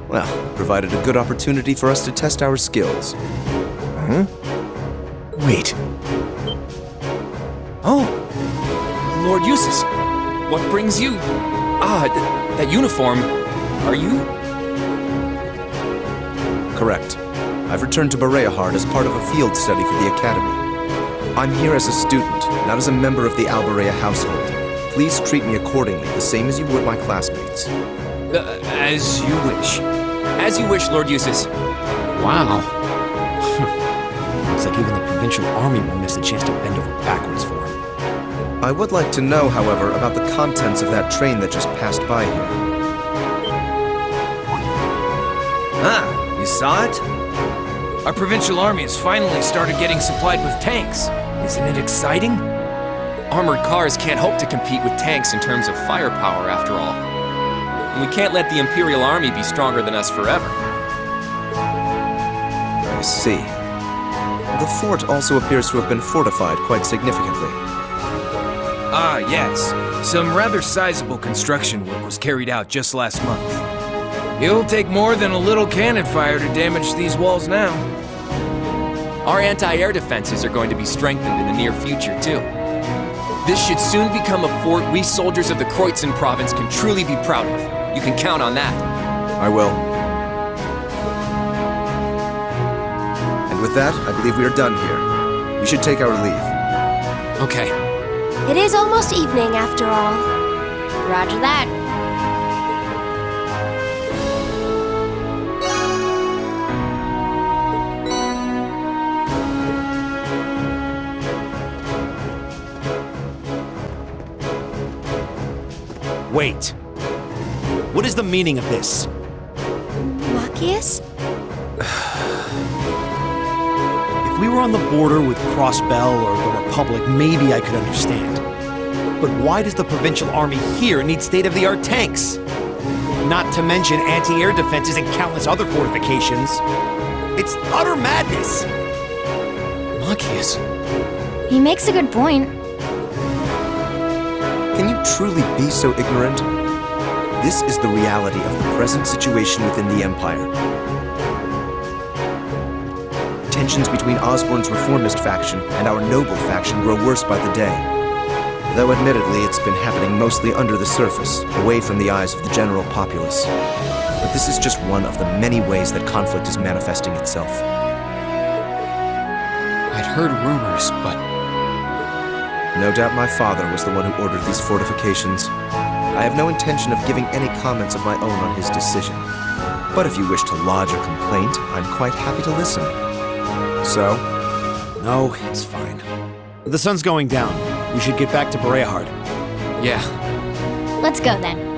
Well, it provided a good opportunity for us to test our skills. Wait. Oh! Lord Eustace, what brings you... that uniform, are you... Correct. I've returned to Bereahard as part of a field study for the Academy. I'm here as a student, not as a member of the Alberea household. Please treat me accordingly, the same as you would my classmates. As you wish. As you wish, Lord Eustace. Wow. Looks like even the provincial army will miss a chance to bend over backwards for him. I would like to know, however, about the contents of that train that just passed by here. Ah, you saw it? Our provincial army has finally started getting supplied with tanks. Isn't it exciting? Armored cars can't hope to compete with tanks in terms of firepower, after all. And we can't let the Imperial Army be stronger than us forever. I see. The fort also appears to have been fortified quite significantly. Ah, yes. Some rather sizable construction work was carried out just last month. It'll take more than a little cannon fire to damage these walls now. Our anti-air defenses are going to be strengthened in the near future, too. This should soon become a fort we soldiers of the Kreuzin province can truly be proud of. You can count on that. I will. And with that, I believe we are done here. We should take our leave. Okay. It is almost evening, after all. Roger that. Wait. What is the meaning of this? Machias? If we were on the border with Crossbell or the Republic, maybe I could understand. But why does the provincial army here need state-of-the-art tanks? Not to mention anti-air defenses and countless other fortifications. It's utter madness! Machias. He makes a good point. Can you truly be so ignorant? This is the reality of the present situation within the Empire. Tensions between Osborne's reformist faction and our noble faction grow worse by the day. Though admittedly it's been happening mostly under the surface, away from the eyes of the general populace. But this is just one of the many ways that conflict is manifesting itself. I'd heard rumors, but... No doubt my father was the one who ordered these fortifications. I have no intention of giving any comments of my own on his decision. But if you wish to lodge a complaint, I'm quite happy to listen. So? No, it's fine. The sun's going down. We should get back to Bereahard. Yeah. Let's go then.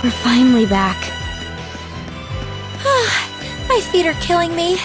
We're finally back. My feet are killing me.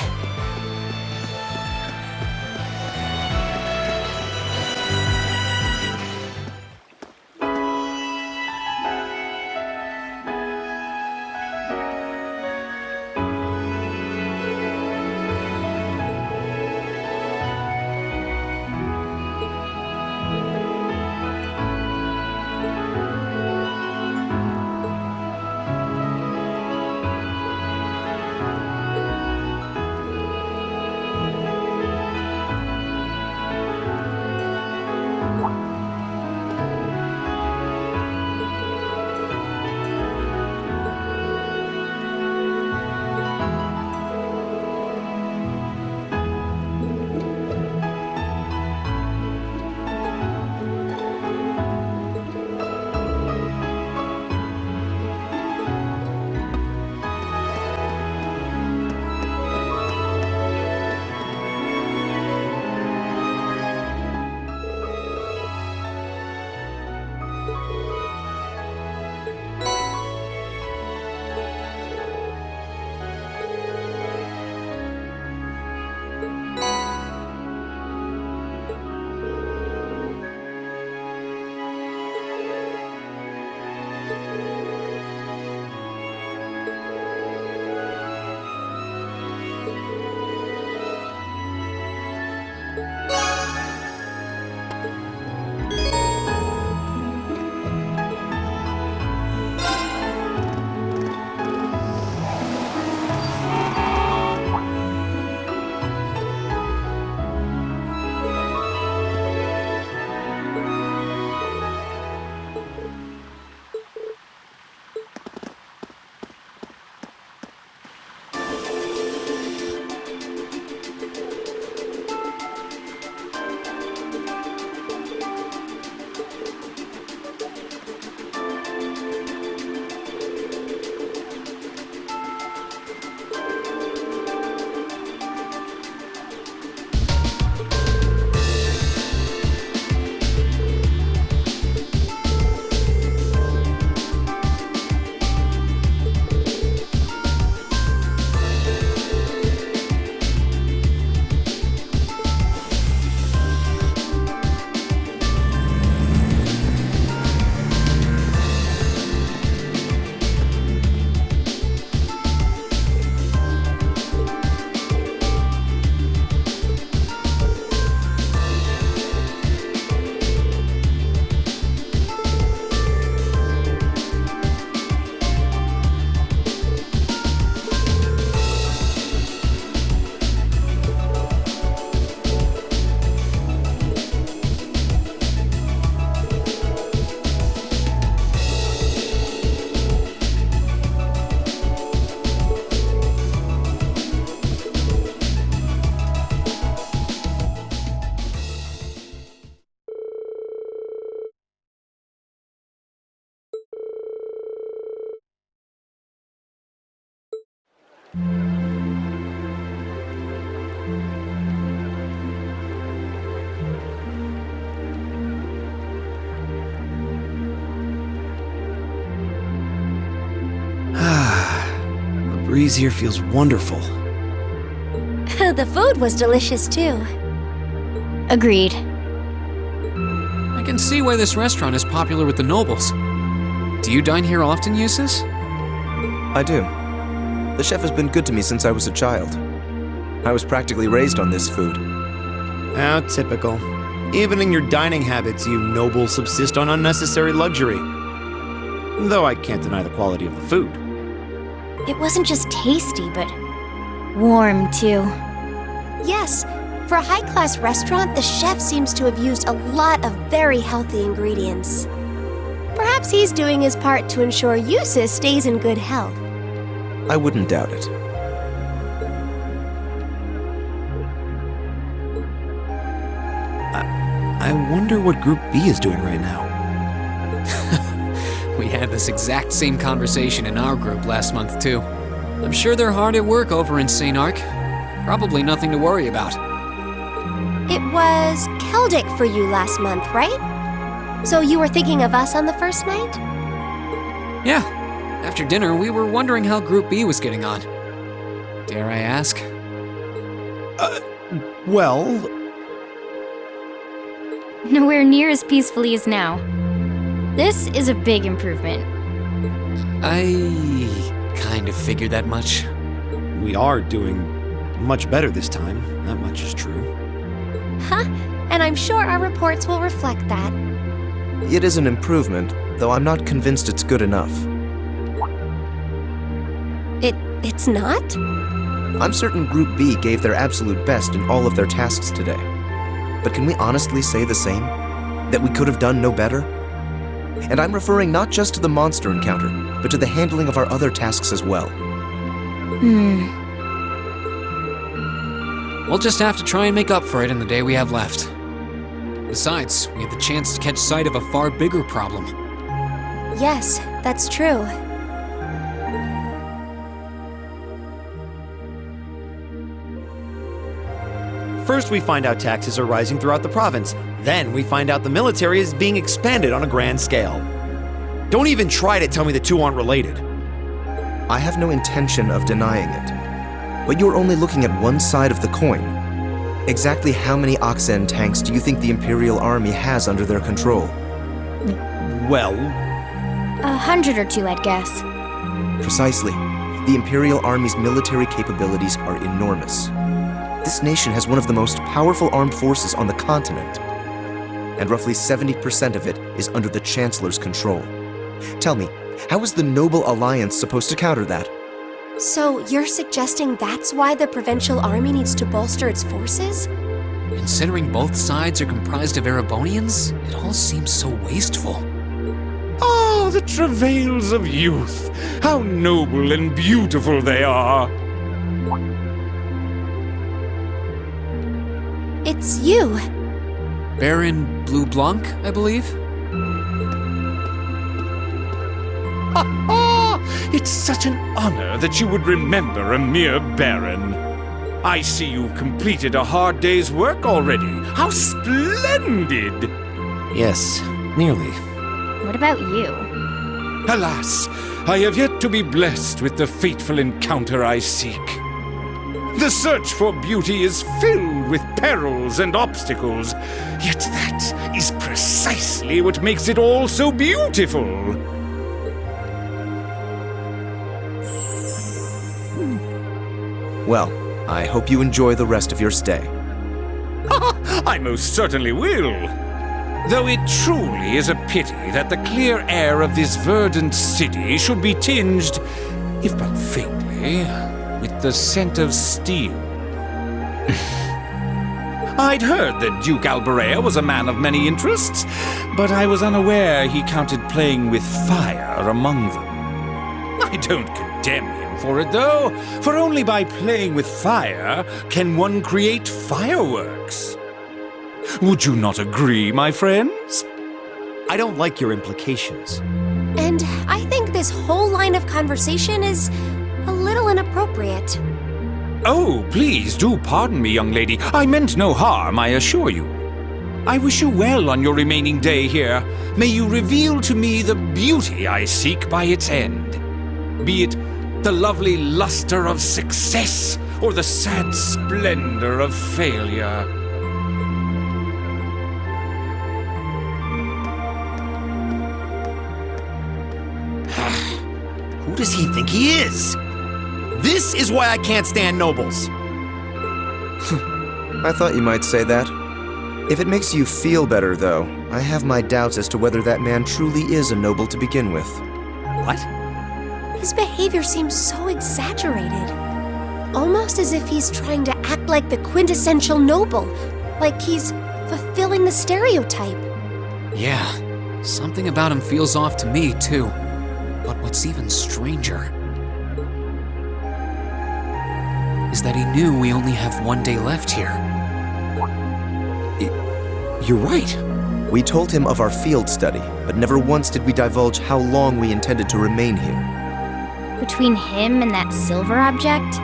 The breeze here feels wonderful. The food was delicious too. Agreed. I can see why this restaurant is popular with the nobles. Do you dine here often, Eustace? I do. The chef has been good to me since I was a child. I was practically raised on this food. How typical. Even in your dining habits, you nobles subsist on unnecessary luxury. Though I can't deny the quality of the food. It wasn't just tasty, but warm too. Yes, for a high-class restaurant, the chef seems to have used a lot of very healthy ingredients. Perhaps he's doing his part to ensure Eustace stays in good health. I wouldn't doubt it. I wonder what Group B is doing right now. We had this exact same conversation in our group last month, too. I'm sure they're hard at work over in St. Ark. Probably nothing to worry about. It was Celtic for you last month, right? So you were thinking of us on the first night? Yeah, After dinner, we were wondering how Group B was getting on. Dare I ask? Well... Nowhere near as peacefully as now. This is a big improvement. I kind of figured that much. We are doing much better this time. That much is true. Huh? And I'm sure our reports will reflect that. It is an improvement, though I'm not convinced it's good enough. It's not? I'm certain Group B gave their absolute best in all of their tasks today. But can we honestly say the same? That we could have done no better? And I'm referring not just to the monster encounter, but to the handling of our other tasks as well. We'll just have to try and make up for it in the day we have left. Besides, we have the chance to catch sight of a far bigger problem. Yes, that's true. First, we find out taxes are rising throughout the province. Then, we find out the military is being expanded on a grand scale. Don't even try to tell me the two aren't related. I have no intention of denying it. But you're only looking at one side of the coin. Exactly how many Oxen tanks do you think the Imperial Army has under their control? Well... 100 or 2, I'd guess. Precisely. The Imperial Army's military capabilities are enormous. This nation has one of the most powerful armed forces on the continent, and roughly 70% of it is under the Chancellor's control. Tell me, how is the Noble Alliance supposed to counter that? So you're suggesting that's why the Provincial Army needs to bolster its forces? Considering both sides are comprised of Erebonians, it all seems so wasteful. Ah, the travails of youth! How noble and beautiful they are! It's you! Baron Blue Blanc, I believe? Ha ha! It's such an honor that you would remember a mere baron. I see you've completed a hard day's work already. How splendid! Yes, nearly. What about you? Alas, I have yet to be blessed with the fateful encounter I seek. The search for beauty is filled with perils and obstacles, yet that is precisely what makes it all so beautiful. Well, I hope you enjoy the rest of your stay. I most certainly will. Though it truly is a pity that the clear air of this verdant city should be tinged, if but faintly, with the scent of steel. I'd heard that Duke Alberea was a man of many interests, but I was unaware he counted playing with fire among them. I don't condemn him for it, though, for only by playing with fire can one create fireworks. Would you not agree, my friends? I don't like your implications. And I think this whole line of conversation is a little inappropriate. Oh, please do pardon me, young lady. I meant no harm, I assure you. I wish you well on your remaining day here. May you reveal to me the beauty I seek by its end. Be it the lovely luster of success or the sad splendor of failure. Who does he think he is? This is why I can't stand nobles. I thought you might say that. If it makes you feel better, though, I have my doubts as to whether that man truly is a noble to begin with. What? His behavior seems so exaggerated. Almost as if he's trying to act like the quintessential noble. Like he's fulfilling the stereotype. Yeah, something about him feels off to me, too. But what's even stranger is that he knew we only have one day left here. You're right. We told him of our field study, but never once did we divulge how long we intended to remain here. Between him and that silver object,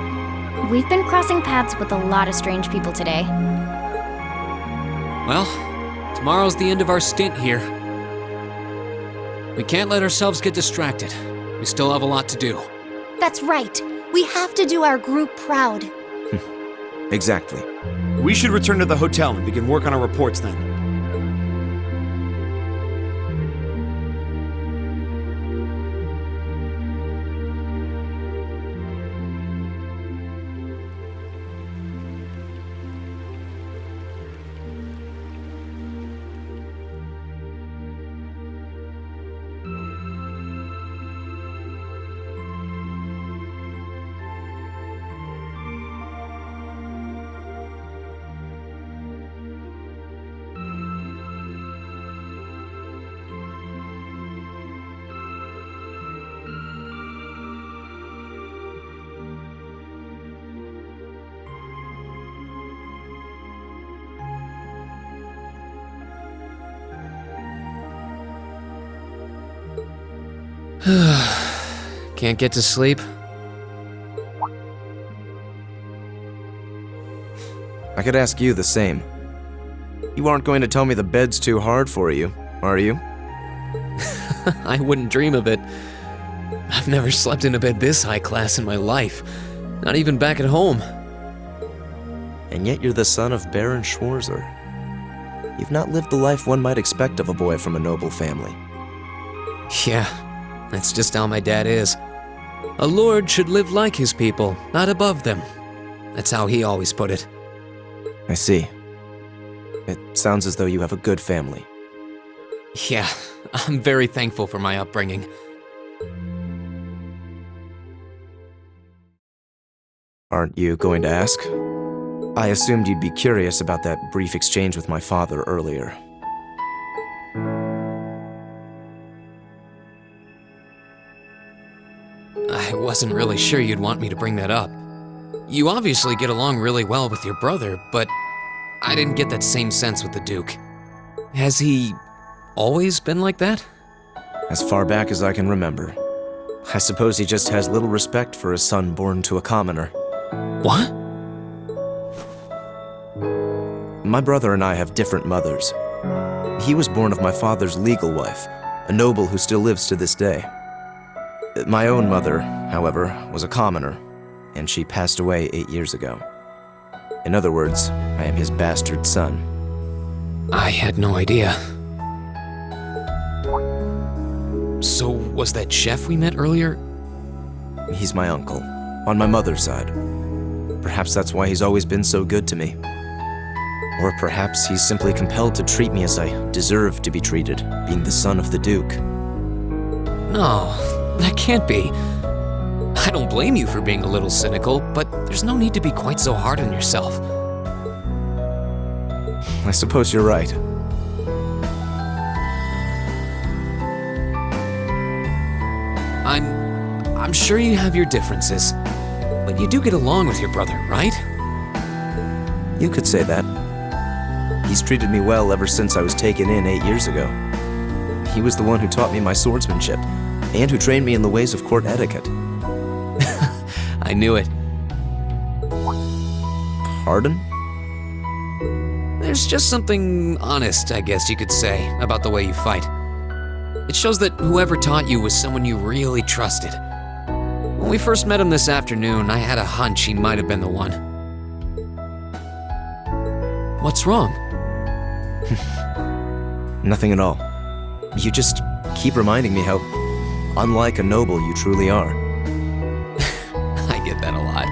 we've been crossing paths with a lot of strange people today. Well, tomorrow's the end of our stint here. We can't let ourselves get distracted. We still have a lot to do. That's right. We have to do our group proud. Exactly. We should return to the hotel and begin work on our reports then. Can't get to sleep? I could ask you the same. You aren't going to tell me the bed's too hard for you, are you? I wouldn't dream of it. I've never slept in a bed this high class in my life. Not even back at home. And yet you're the son of Baron Schwarzer. You've not lived the life one might expect of a boy from a noble family. Yeah, that's just how my dad is. A lord should live like his people, not above them. That's how he always put it. I see. It sounds as though you have a good family. Yeah, I'm very thankful for my upbringing. Aren't you going to ask? I assumed you'd be curious about that brief exchange with my father earlier. I wasn't really sure you'd want me to bring that up. You obviously get along really well with your brother, but I didn't get that same sense with the Duke. Has he always been like that? As far back as I can remember. I suppose he just has little respect for a son born to a commoner. What? My brother and I have different mothers. He was born of my father's legal wife, a noble who still lives to this day. My own mother, however, was a commoner, and she passed away 8 years ago. In other words, I am his bastard son. I had no idea. So, was that chef we met earlier? He's my uncle, on my mother's side. Perhaps that's why he's always been so good to me. Or perhaps he's simply compelled to treat me as I deserve to be treated, being the son of the Duke. No, that can't be. I don't blame you for being a little cynical, but there's no need to be quite so hard on yourself. I suppose you're right. I'm sure you have your differences, but you do get along with your brother, right? You could say that. He's treated me well ever since I was taken in 8 years ago. He was the one who taught me my swordsmanship, and who trained me in the ways of court etiquette. I knew it. Pardon? There's just something honest, I guess you could say, about the way you fight. It shows that whoever taught you was someone you really trusted. When we first met him this afternoon, I had a hunch he might have been the one. What's wrong? Nothing at all. You just keep reminding me how unlike a noble you truly are. I get that a lot.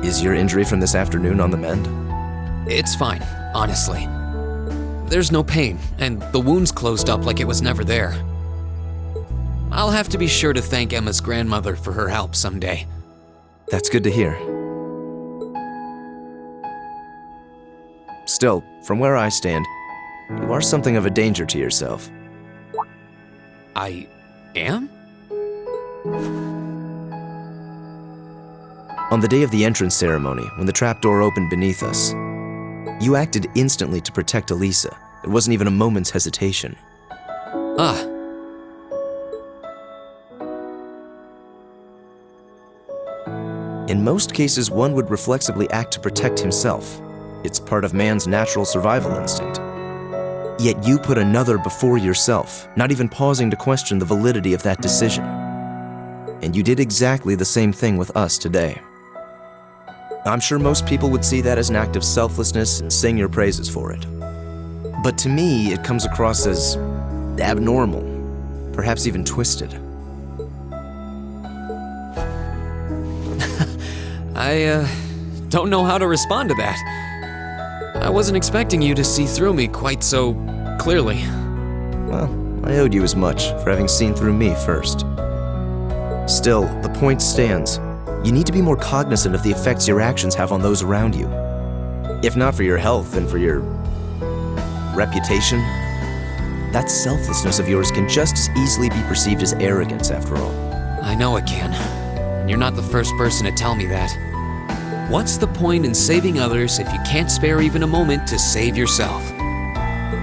Is your injury from this afternoon on the mend? It's fine, honestly. There's no pain, and the wound's closed up like it was never there. I'll have to be sure to thank Emma's grandmother for her help someday. That's good to hear. Still, from where I stand, you are something of a danger to yourself. I am? On the day of the entrance ceremony, when the trapdoor opened beneath us, you acted instantly to protect Elisa. There wasn't even a moment's hesitation. Ah. In most cases, one would reflexively act to protect himself. It's part of man's natural survival instinct. Yet you put another before yourself, not even pausing to question the validity of that decision. And you did exactly the same thing with us today. I'm sure most people would see that as an act of selflessness and sing your praises for it. But to me, it comes across as abnormal, perhaps even twisted. I don't know how to respond to that. I wasn't expecting you to see through me quite so clearly. Well, I owed you as much for having seen through me first. Still, the point stands. You need to be more cognizant of the effects your actions have on those around you. If not for your health, then for your reputation. That selflessness of yours can just as easily be perceived as arrogance, after all. I know it can. And you're not the first person to tell me that. What's the point in saving others if you can't spare even a moment to save yourself?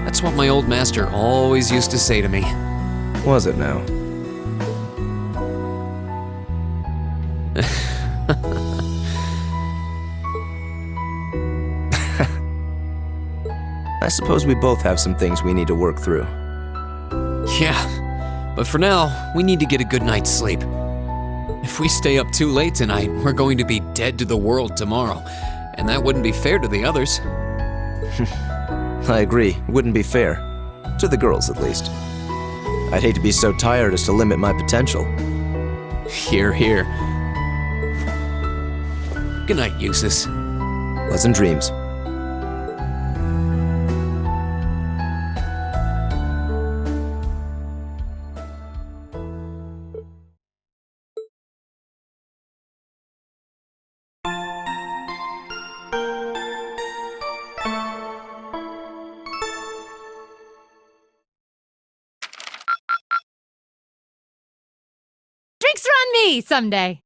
That's what my old master always used to say to me. Was it now? I suppose we both have some things we need to work through. Yeah, but for now, we need to get a good night's sleep. If we stay up too late tonight, we're going to be dead to the world tomorrow, and that wouldn't be fair to the others. I agree, it wouldn't be fair. To the girls, at least. I'd hate to be so tired as to limit my potential. Hear, hear. Good night, Eustace. Pleasant dreams. Drinks are on me someday.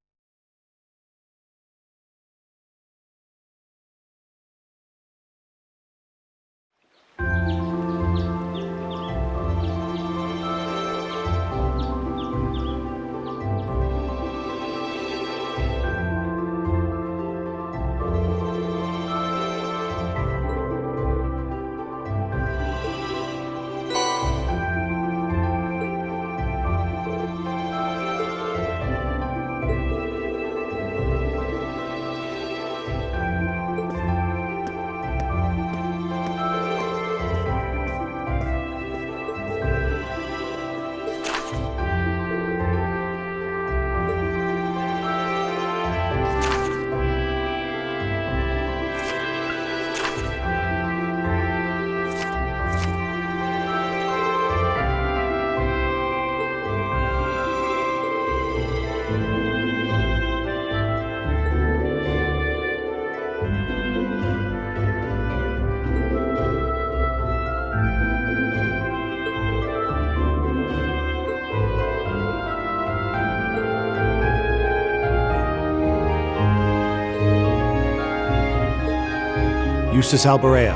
Eustace Alberea.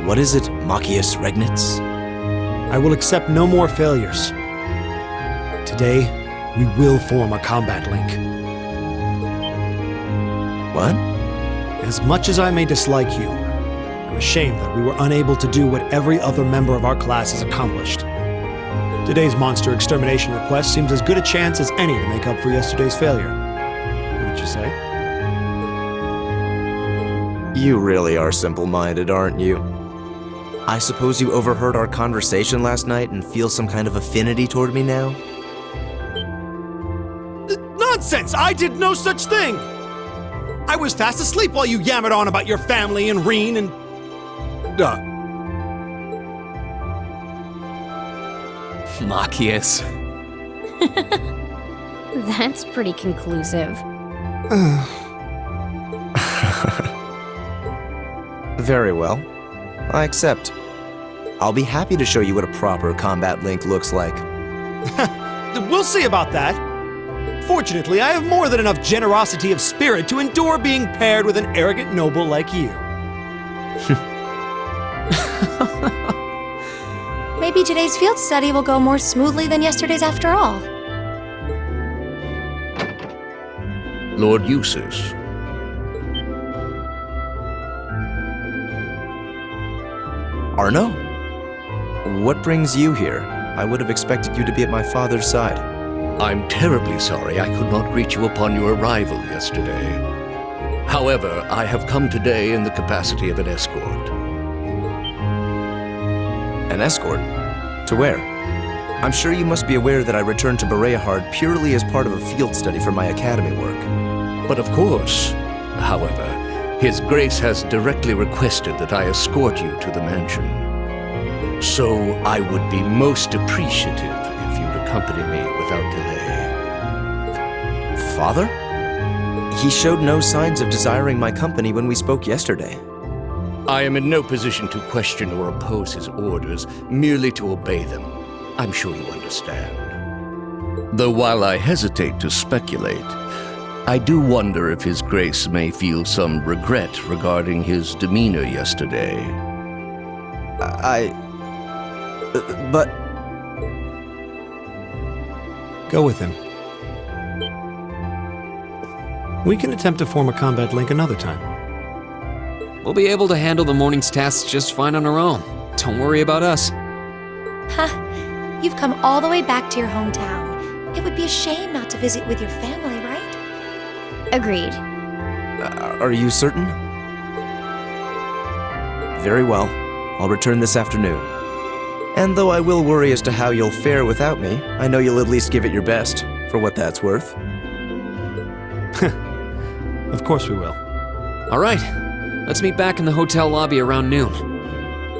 What is it, Machius Regnitz? I will accept no more failures. Today, we will form a combat link. What? As much as I may dislike you, I'm ashamed that we were unable to do what every other member of our class has accomplished. Today's monster extermination request seems as good a chance as any to make up for yesterday's failure. Wouldn't you say? You really are simple-minded, aren't you? I suppose you overheard our conversation last night and feel some kind of affinity toward me now? Nonsense! I did no such thing! I was fast asleep while you yammered on about your family and Rean and... Machius. That's pretty conclusive. Very well. I accept. I'll be happy to show you what a proper combat link looks like. We'll see about that. Fortunately, I have more than enough generosity of spirit to endure being paired with an arrogant noble like you. Maybe today's field study will go more smoothly than yesterday's after all. Lord Eustace. Arno? What brings you here? I would have expected you to be at my father's side. I'm terribly sorry I could not greet you upon your arrival yesterday. However, I have come today in the capacity of an escort. An escort? To where? I'm sure you must be aware that I returned to Bereahard purely as part of a field study for my academy work. But of course, however, His Grace has directly requested that I escort you to the mansion. So I would be most appreciative if you'd accompany me without delay. Father? He showed no signs of desiring my company when we spoke yesterday. I am in no position to question or oppose his orders, merely to obey them. I'm sure you understand. Though while I hesitate to speculate, I do wonder if His Grace may feel some regret regarding his demeanor yesterday. But... Go with him. We can attempt to form a combat link another time. We'll be able to handle the morning's tasks just fine on our own. Don't worry about us. Huh. You've come all the way back to your hometown. It would be a shame not to visit with your family, right? Agreed. Are you certain? Very well. I'll return this afternoon. And though I will worry as to how you'll fare without me, I know you'll at least give it your best, for what that's worth. Of course we will. All right. Let's meet back in the hotel lobby around noon.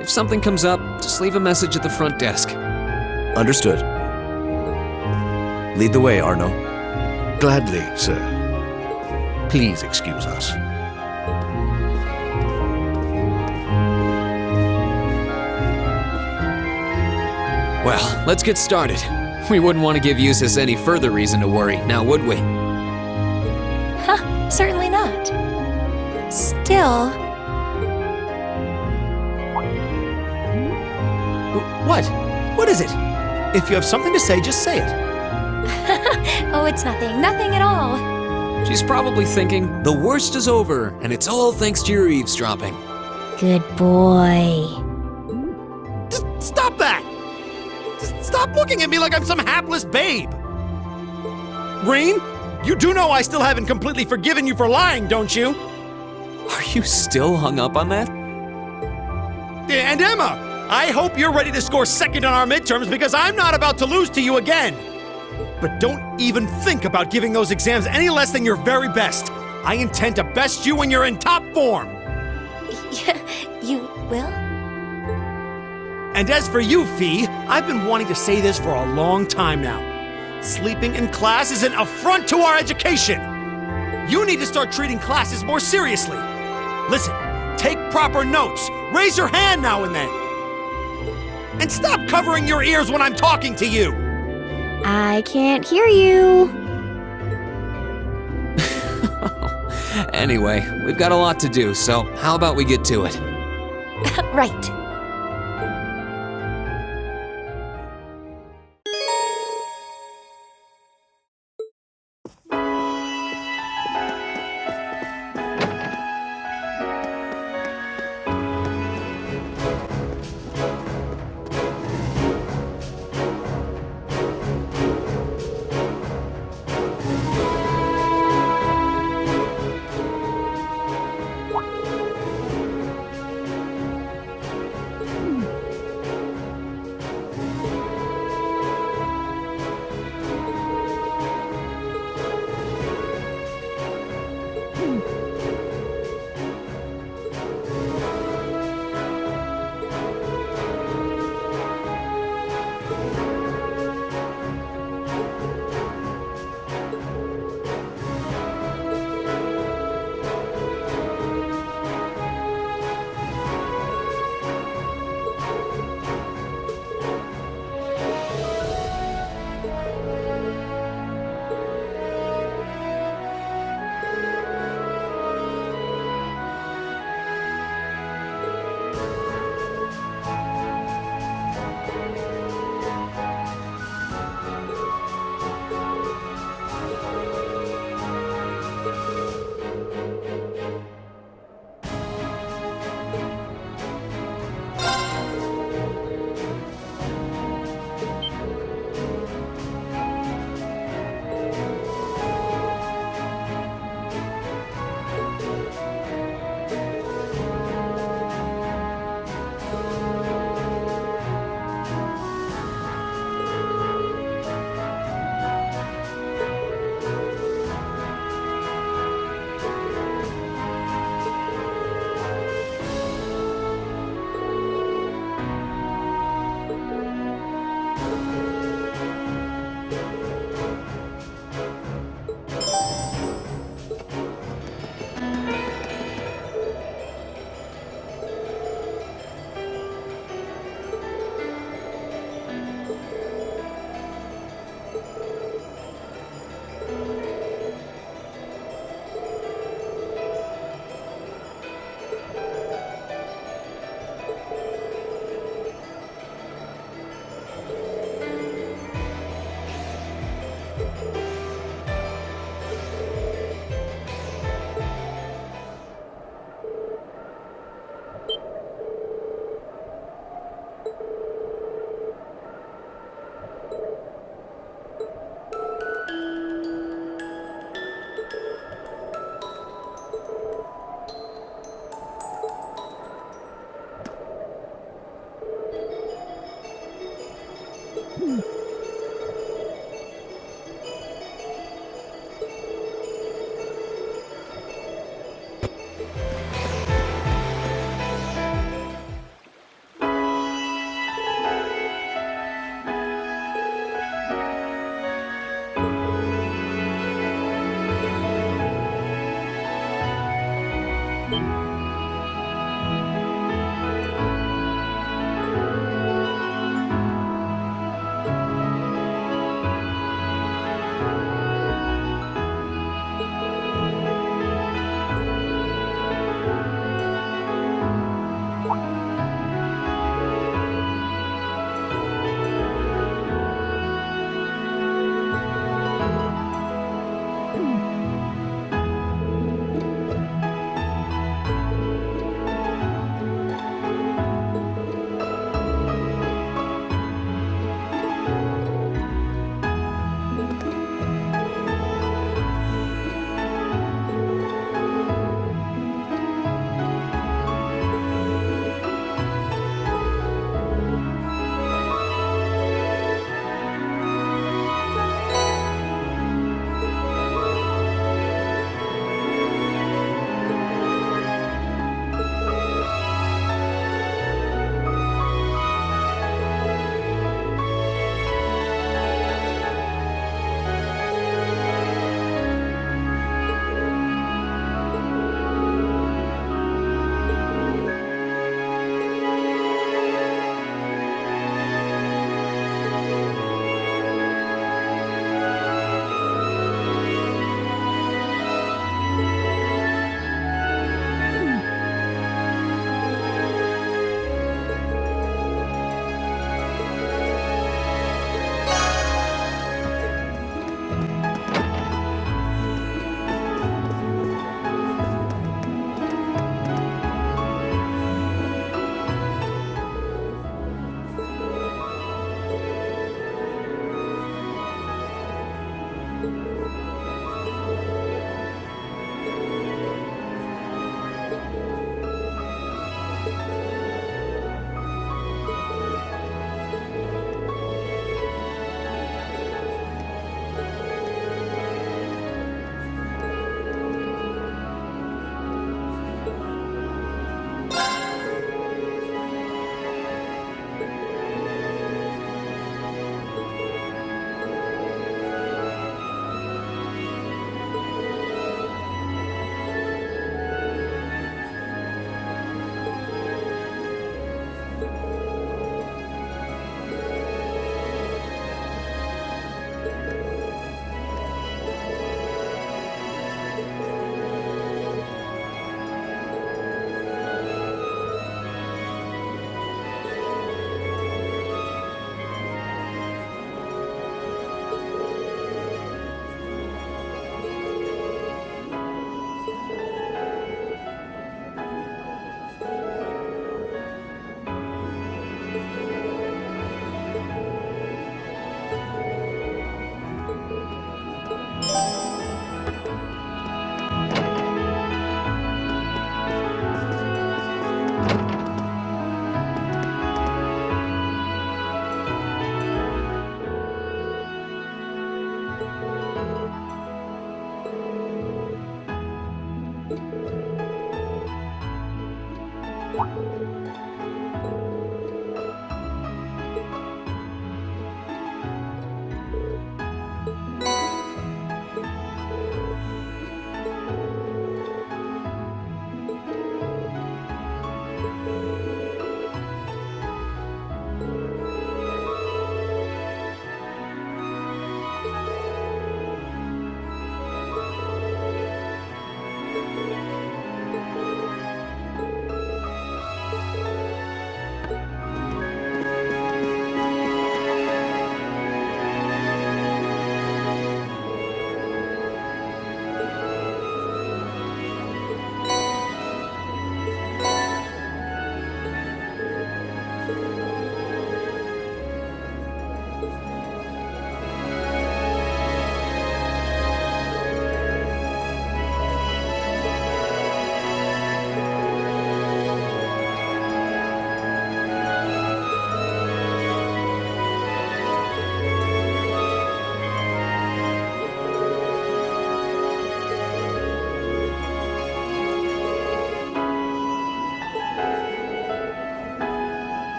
If something comes up, just leave a message at the front desk. Understood. Lead the way, Arno. Gladly, sir. Please excuse us. Well, let's get started. We wouldn't want to give Eustace any further reason to worry, now would we? Huh, certainly not. Still... What? What is it? If you have something to say, just say it. Oh, it's nothing. Nothing at all. She's probably thinking, the worst is over, and it's all thanks to your eavesdropping. Good boy. Just stop that! Just stop looking at me like I'm some hapless babe! Rean, you do know I still haven't completely forgiven you for lying, don't you? Are you still hung up on that? And Emma, I hope you're ready to score second on our midterms because I'm not about to lose to you again. But don't even think about giving those exams any less than your very best. I intend to best you when you're in top form. You will? And as for you, Fee, I've been wanting to say this for a long time now. Sleeping in class is an affront to our education. You need to start treating classes more seriously. Listen, take proper notes. Raise your hand now and then. And stop covering your ears when I'm talking to you. I can't hear you. Anyway, we've got a lot to do, so how about we get to it? Right.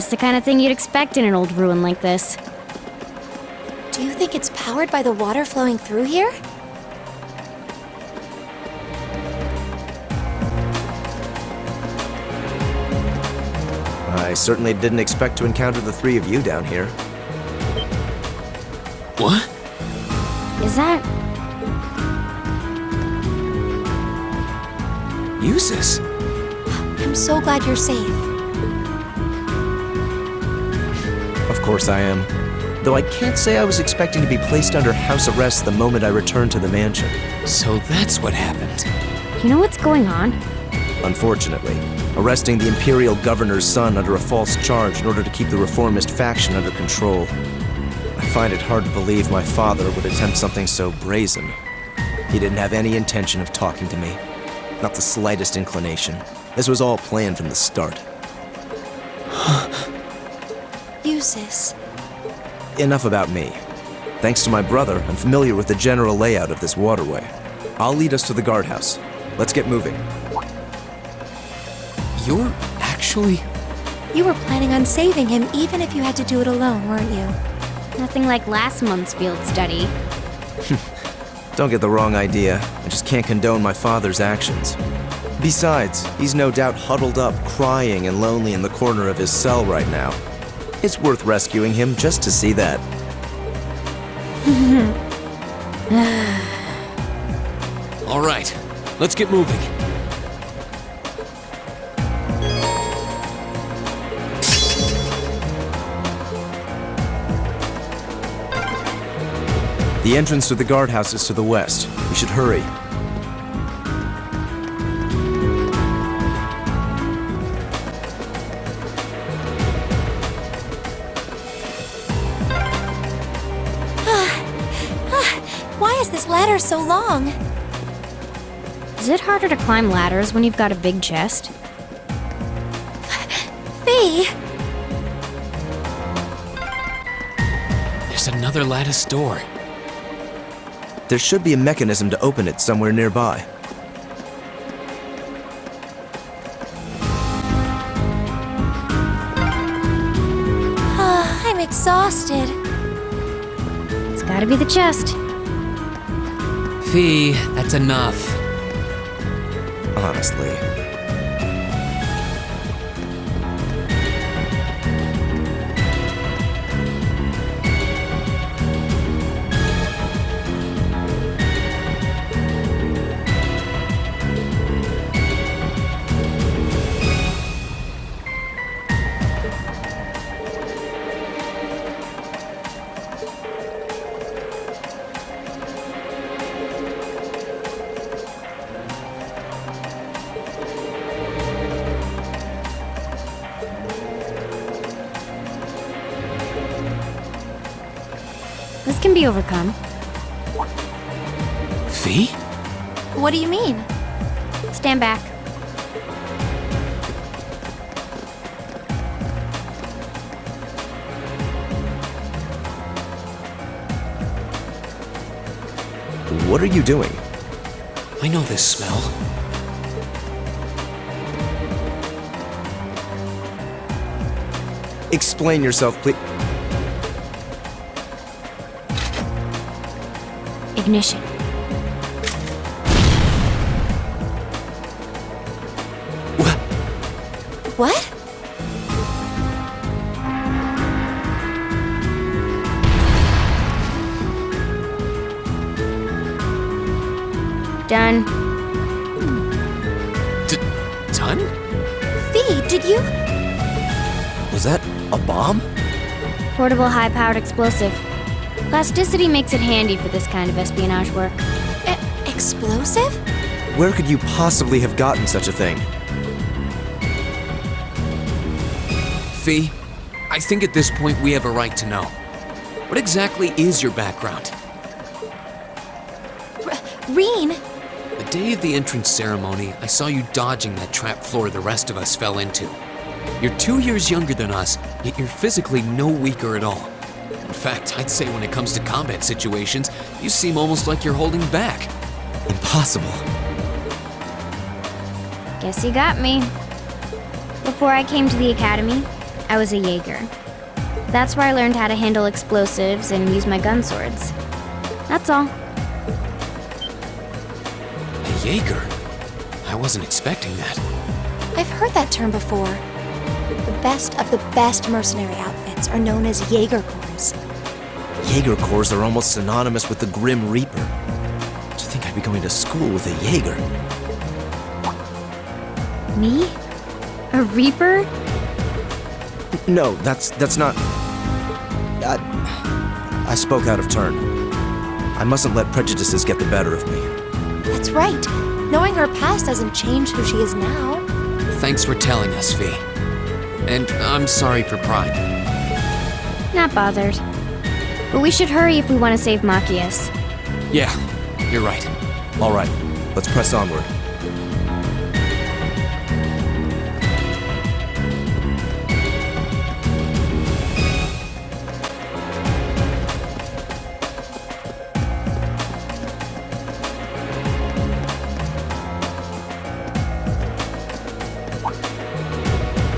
Just the kind of thing you'd expect in an old ruin like this. Do you think it's powered by the water flowing through here? I certainly didn't expect to encounter the three of you down here. What? Is that... Uses? I'm so glad you're safe. Of course I am. Though I can't say I was expecting to be placed under house arrest the moment I returned to the mansion. So that's what happened. You know what's going on? Unfortunately, arresting the Imperial Governor's son under a false charge in order to keep the reformist faction under control. I find it hard to believe my father would attempt something so brazen. He didn't have any intention of talking to me. Not the slightest inclination. This was all planned from the start. Uses. Enough about me. Thanks to my brother, I'm familiar with the general layout of this waterway. I'll lead us to the guardhouse. Let's get moving. You're actually... You were planning on saving him even if you had to do it alone, weren't you? Nothing like last month's field study. Don't get the wrong idea. I just can't condone my father's actions. Besides, he's no doubt huddled up, crying and lonely in the corner of his cell right now. It's worth rescuing him just to see that. All right, let's get moving. The entrance to the guardhouse is to the west. We should hurry. Why is this ladder so long? Is it harder to climb ladders when you've got a big chest? Fee! There's another lattice door. There should be a mechanism to open it somewhere nearby. I'm exhausted. It's gotta be the chest. Fee, that's enough. Honestly. This can be overcome. Fee? What do you mean? Stand back. What are you doing? I know this smell. Explain yourself, please. Ignition. What? Done. Done? Fee, did you? Was that a bomb? Portable high-powered explosive. Plasticity makes it handy for this kind of espionage work. Explosive? Where could you possibly have gotten such a thing? Fee, I think at this point we have a right to know. What exactly is your background? Rean! The day of the entrance ceremony, I saw you dodging that trap floor the rest of us fell into. You're 2 years younger than us, yet you're physically no weaker at all. In fact, I'd say when it comes to combat situations, you seem almost like you're holding back. Impossible. Guess you got me. Before I came to the academy, I was a Jaeger. That's where I learned how to handle explosives and use my gun swords. That's all. A Jaeger? I wasn't expecting that. I've heard that term before. The best of the best mercenary outfits are known as Jaeger Corps. Jaeger Corps are almost synonymous with the Grim Reaper. Do you think I'd be going to school with a Jaeger? Me? A Reaper? No, that's not... I spoke out of turn. I mustn't let prejudices get the better of me. That's right. Knowing her past doesn't change who she is now. Thanks for telling us, V. And I'm sorry for prying. Not bothered. But we should hurry if we want to save Machias. Yeah, you're right. All right, let's press onward.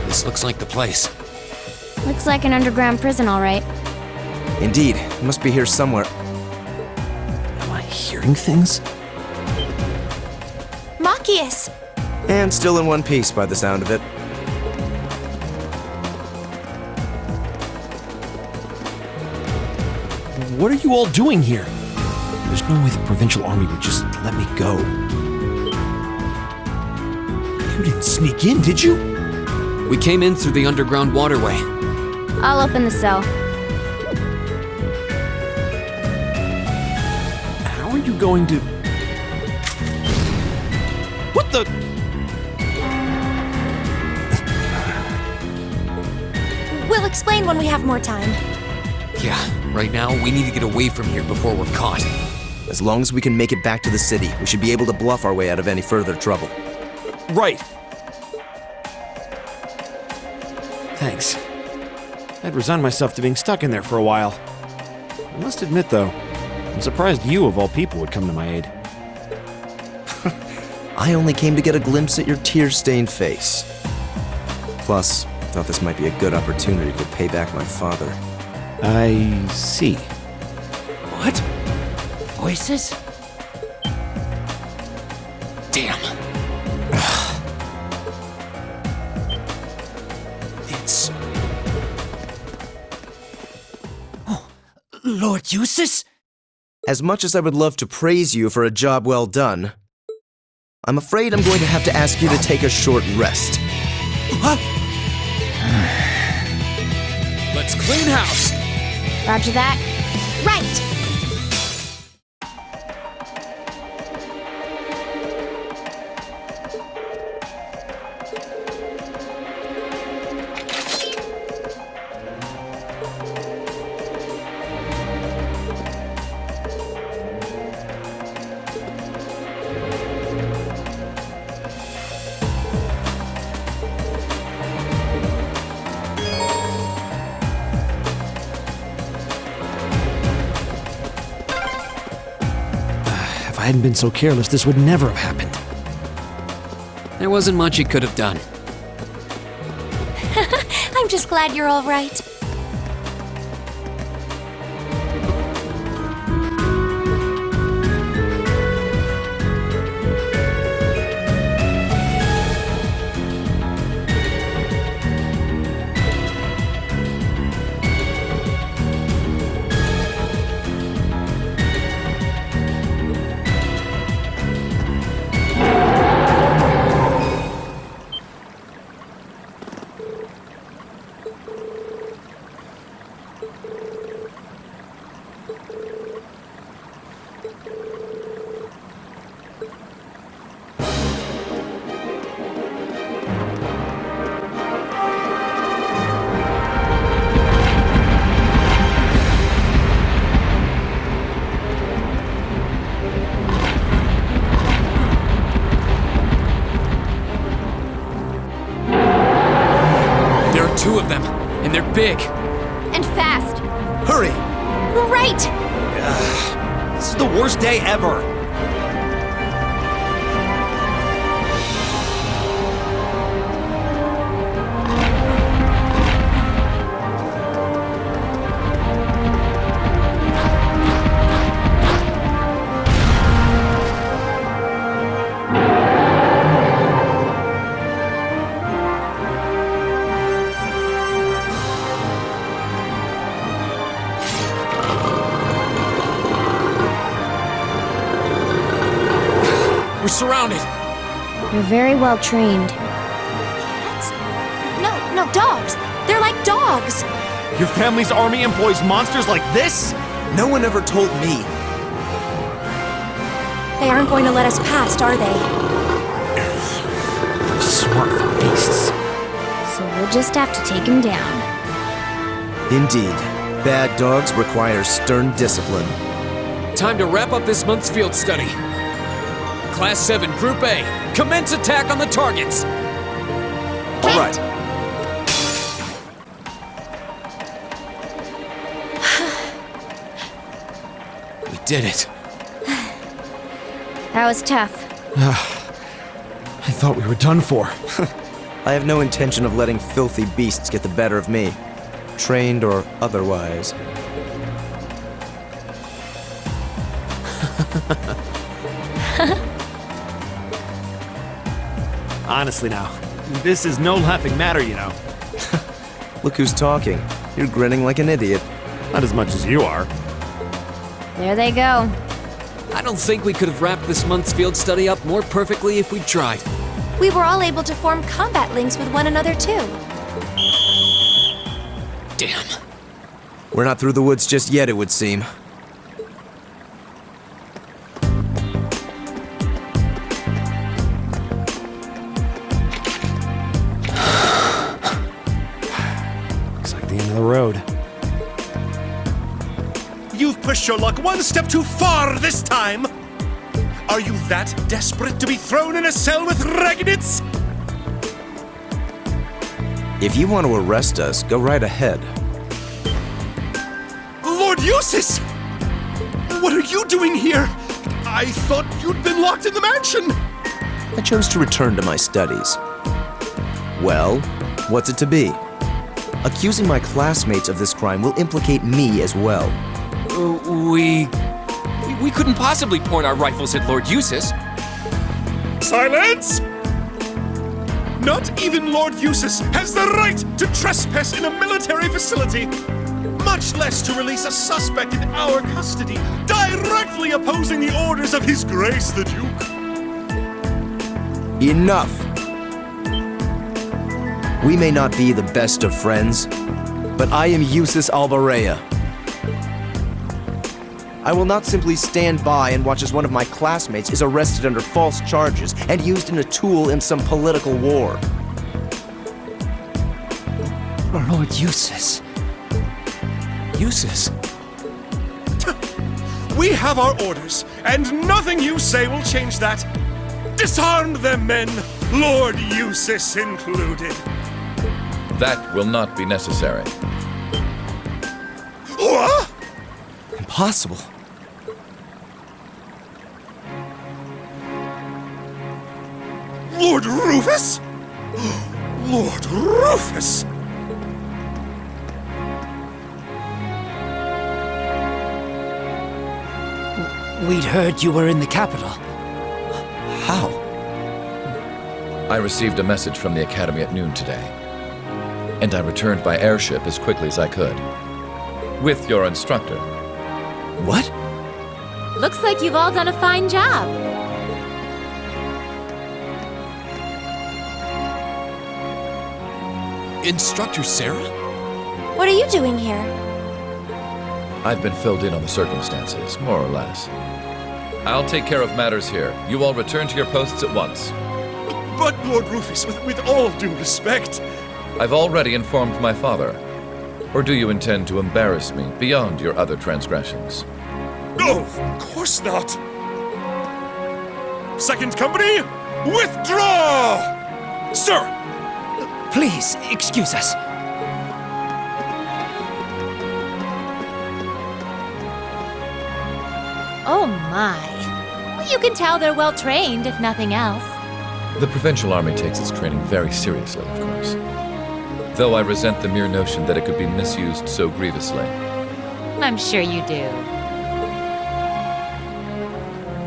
This looks like the place. Looks like an underground prison, all right. Indeed, it must be here somewhere. Am I hearing things? Machias! And still in one piece by the sound of it. What are you all doing here? There's no way the Provincial Army would just let me go. You didn't sneak in, did you? We came in through the underground waterway. I'll open the cell. How are you going to... What the... We'll explain when we have more time. Yeah, right now we need to get away from here before we're caught. As long as we can make it back to the city, we should be able to bluff our way out of any further trouble. Right. Thanks. I'd resigned myself to being stuck in there for a while. I must admit, though, I'm surprised you, of all people, would come to my aid. I only came to get a glimpse at your tear-stained face. Plus, I thought this might be a good opportunity to pay back my father. I see. What? Voices? Damn. It's... Oh, Lord Eustace? As much as I would love to praise you for a job well done, I'm afraid I'm going to have to ask you to take a short rest. Huh? Let's clean house. Roger that. Right! If I hadn't been so careless, this would never have happened. There wasn't much he could have done. I'm just glad you're all right. Two of them, and they're big. And fast. Hurry! Right! This is the worst day ever. We're surrounded. You're very well trained. No, dogs! They're like dogs! Your family's army employs monsters like this? No one ever told me. They aren't going to let us past, are they? Smart for beasts. So we'll just have to take him down. Indeed. Bad dogs require stern discipline. Time to wrap up this month's field study. Class VII, Group A, commence attack on the targets. All right. We did it. That was tough. I thought we were done for. I have no intention of letting filthy beasts get the better of me, trained or otherwise. Honestly now, this is no laughing matter, you know. Look who's talking. You're grinning like an idiot. Not as much as you are. There they go. I don't think we could have wrapped this month's field study up more perfectly if we'd tried. We were all able to form combat links with one another, too. Damn. We're not through the woods just yet, it would seem. Looks like the end of the road. You've pushed your luck one step too far this time! Are you that desperate to be thrown in a cell with Ragnitz? If you want to arrest us, go right ahead. Lord Eustace! What are you doing here? I thought you'd been locked in the mansion! I chose to return to my studies. Well, what's it to be? Accusing my classmates of this crime will implicate me as well. We couldn't possibly point our rifles at Lord Eustace. Silence! Not even Lord Eustace has the right to trespass in a military facility, much less to release a suspect in our custody, directly opposing the orders of His Grace the Duke. Enough! We may not be the best of friends, but I am Eustace Albarea. I will not simply stand by and watch as one of my classmates is arrested under false charges and used in a tool in some political war. Lord Eustace. Eustace? We have our orders, and nothing you say will change that. Disarm them, men, Lord Eustace included. That will not be necessary. What? Impossible. Lord Rufus? Lord Rufus! We'd heard you were in the capital. How? I received a message from the Academy at noon today, and I returned by airship as quickly as I could. With your instructor. What? Looks like you've all done a fine job. Instructor Sarah? What are you doing here? I've been filled in on the circumstances, more or less. I'll take care of matters here. You all return to your posts at once. But, Lord Rufus, with all due respect... I've already informed my father. Or do you intend to embarrass me beyond your other transgressions? No, of course not. Second company, withdraw! Sir! Please, excuse us. Oh my. Well, you can tell they're well trained, if nothing else. The Provincial Army takes its training very seriously, of course. Though I resent the mere notion that it could be misused so grievously. I'm sure you do.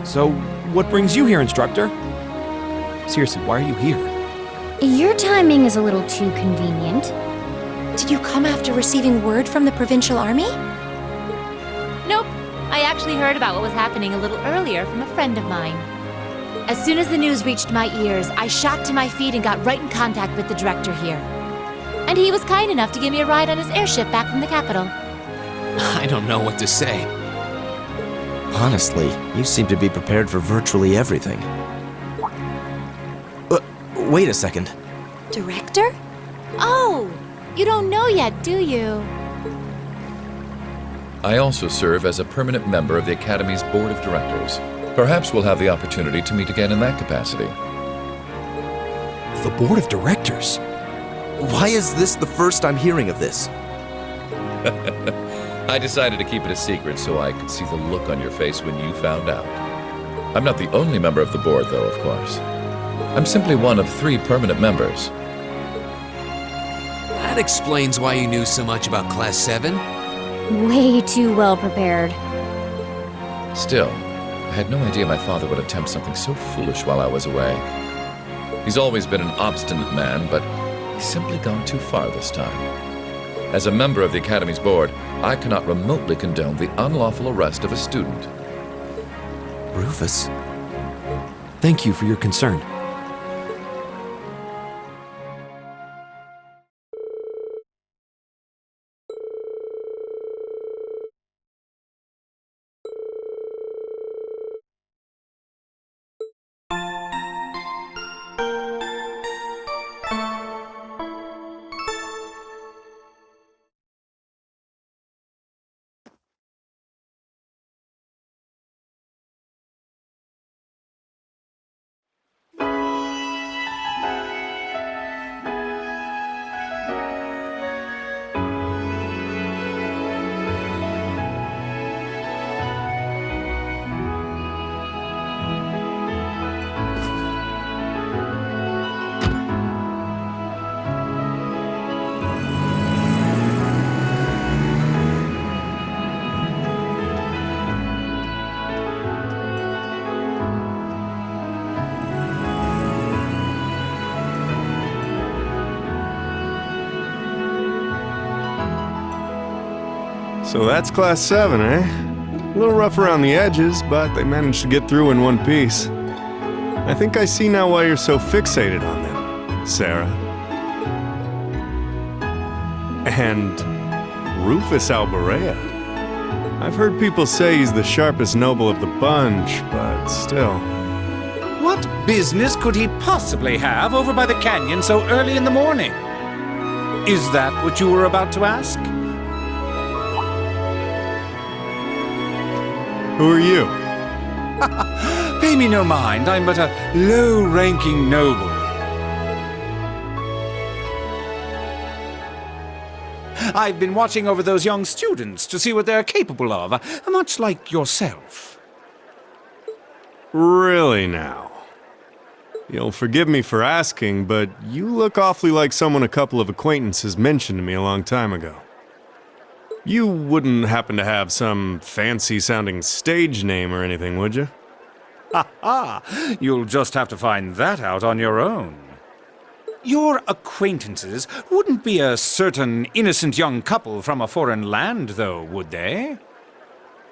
So, what brings you here, instructor? Seriously, why are you here? Your timing is a little too convenient. Did you come after receiving word from the Provincial Army? Nope. I actually heard about what was happening a little earlier from a friend of mine. As soon as the news reached my ears, I shot to my feet and got right in contact with the director here. And he was kind enough to give me a ride on his airship back from the capital. I don't know what to say. Honestly, you seem to be prepared for virtually everything. Wait a second. Director? Oh, you don't know yet, do you? I also serve as a permanent member of the Academy's Board of Directors. Perhaps we'll have the opportunity to meet again in that capacity. The Board of Directors? Why is this the first I'm hearing of this? I decided to keep it a secret so I could see the look on your face when you found out. I'm not the only member of the board, though, of course. I'm simply one of 3 permanent members. That explains why you knew so much about Class 7. Way too well prepared. Still, I had no idea my father would attempt something so foolish while I was away. He's always been an obstinate man, but he's simply gone too far this time. As a member of the Academy's board, I cannot remotely condone the unlawful arrest of a student. Rufus? Thank you for your concern. So that's Class 7, eh? A little rough around the edges, but they managed to get through in one piece. I think I see now why you're so fixated on them, Sarah. And Rufus Alborea. I've heard people say he's the sharpest noble of the bunch, but still. What business could he possibly have over by the canyon so early in the morning? Is that what you were about to ask? Who are you? Pay me no mind, I'm but a low-ranking noble. I've been watching over those young students to see what they're capable of, much like yourself. Really now? You'll forgive me for asking, but you look awfully like someone a couple of acquaintances mentioned to me a long time ago. You wouldn't happen to have some fancy-sounding stage name or anything, would you? Ha ha! You'll just have to find that out on your own. Your acquaintances wouldn't be a certain innocent young couple from a foreign land, though, would they?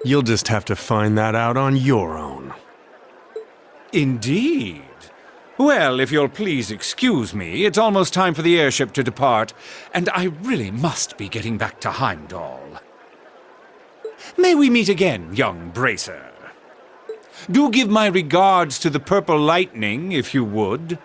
You'll just have to find that out on your own. Indeed. Well, if you'll please excuse me, it's almost time for the airship to depart, and I really must be getting back to Heimdall. May we meet again, young bracer. Do give my regards to the Purple Lightning, if you would.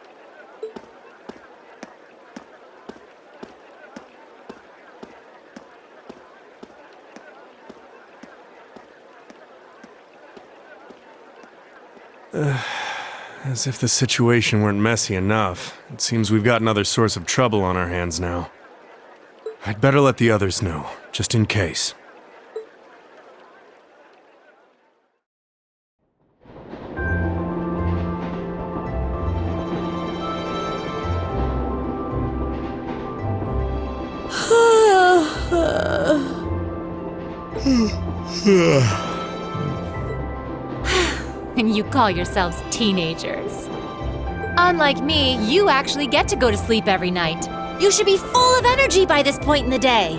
As if the situation weren't messy enough, it seems we've got another source of trouble on our hands now. I'd better let the others know, just in case. And you call yourselves teenagers. Unlike me, you actually get to go to sleep every night. You should be full of energy by this point in the day.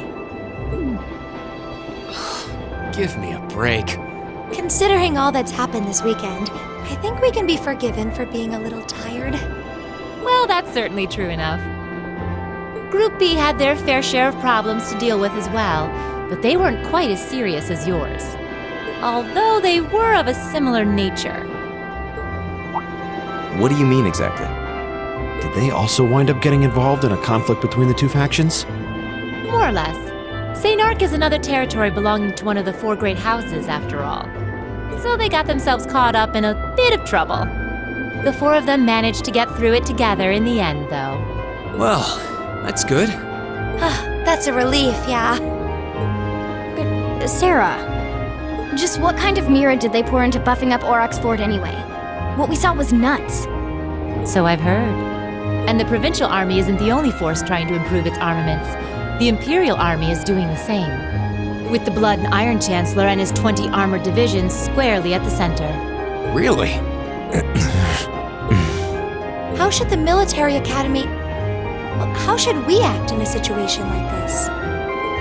Give me a break. Considering all that's happened this weekend, I think we can be forgiven for being a little tired. Well, that's certainly true enough. Group B had their fair share of problems to deal with as well, but they weren't quite as serious as yours. Although they were of a similar nature. What do you mean exactly? Did they also wind up getting involved in a conflict between the two factions? More or less. St. Ark is another territory belonging to one of the four great houses, after all. So they got themselves caught up in a bit of trouble. The four of them managed to get through it together in the end, though. Well, that's good. That's a relief, yeah. But, Sarah, just what kind of mirror did they pour into buffing up Aurochs Fort anyway? What we saw was nuts. So I've heard. And the provincial army isn't the only force trying to improve its armaments. The Imperial Army is doing the same, with the Blood and Iron Chancellor and his 20 armored divisions squarely at the center. Really? How should the military academy... Well, how should we act in a situation like this?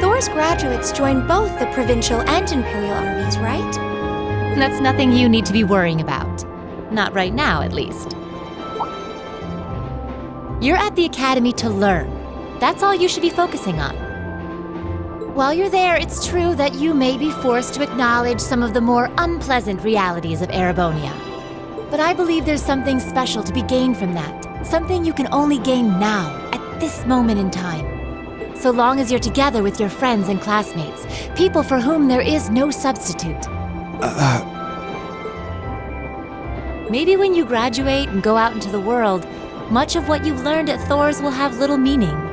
Thors graduates join both the provincial and Imperial armies, right? That's nothing you need to be worrying about. Not right now, at least. You're at the academy to learn. That's all you should be focusing on. While you're there, it's true that you may be forced to acknowledge some of the more unpleasant realities of Erebonia. But I believe there's something special to be gained from that. Something you can only gain now, at this moment in time. So long as you're together with your friends and classmates, people for whom there is no substitute. Maybe when you graduate and go out into the world, much of what you've learned at Thors will have little meaning.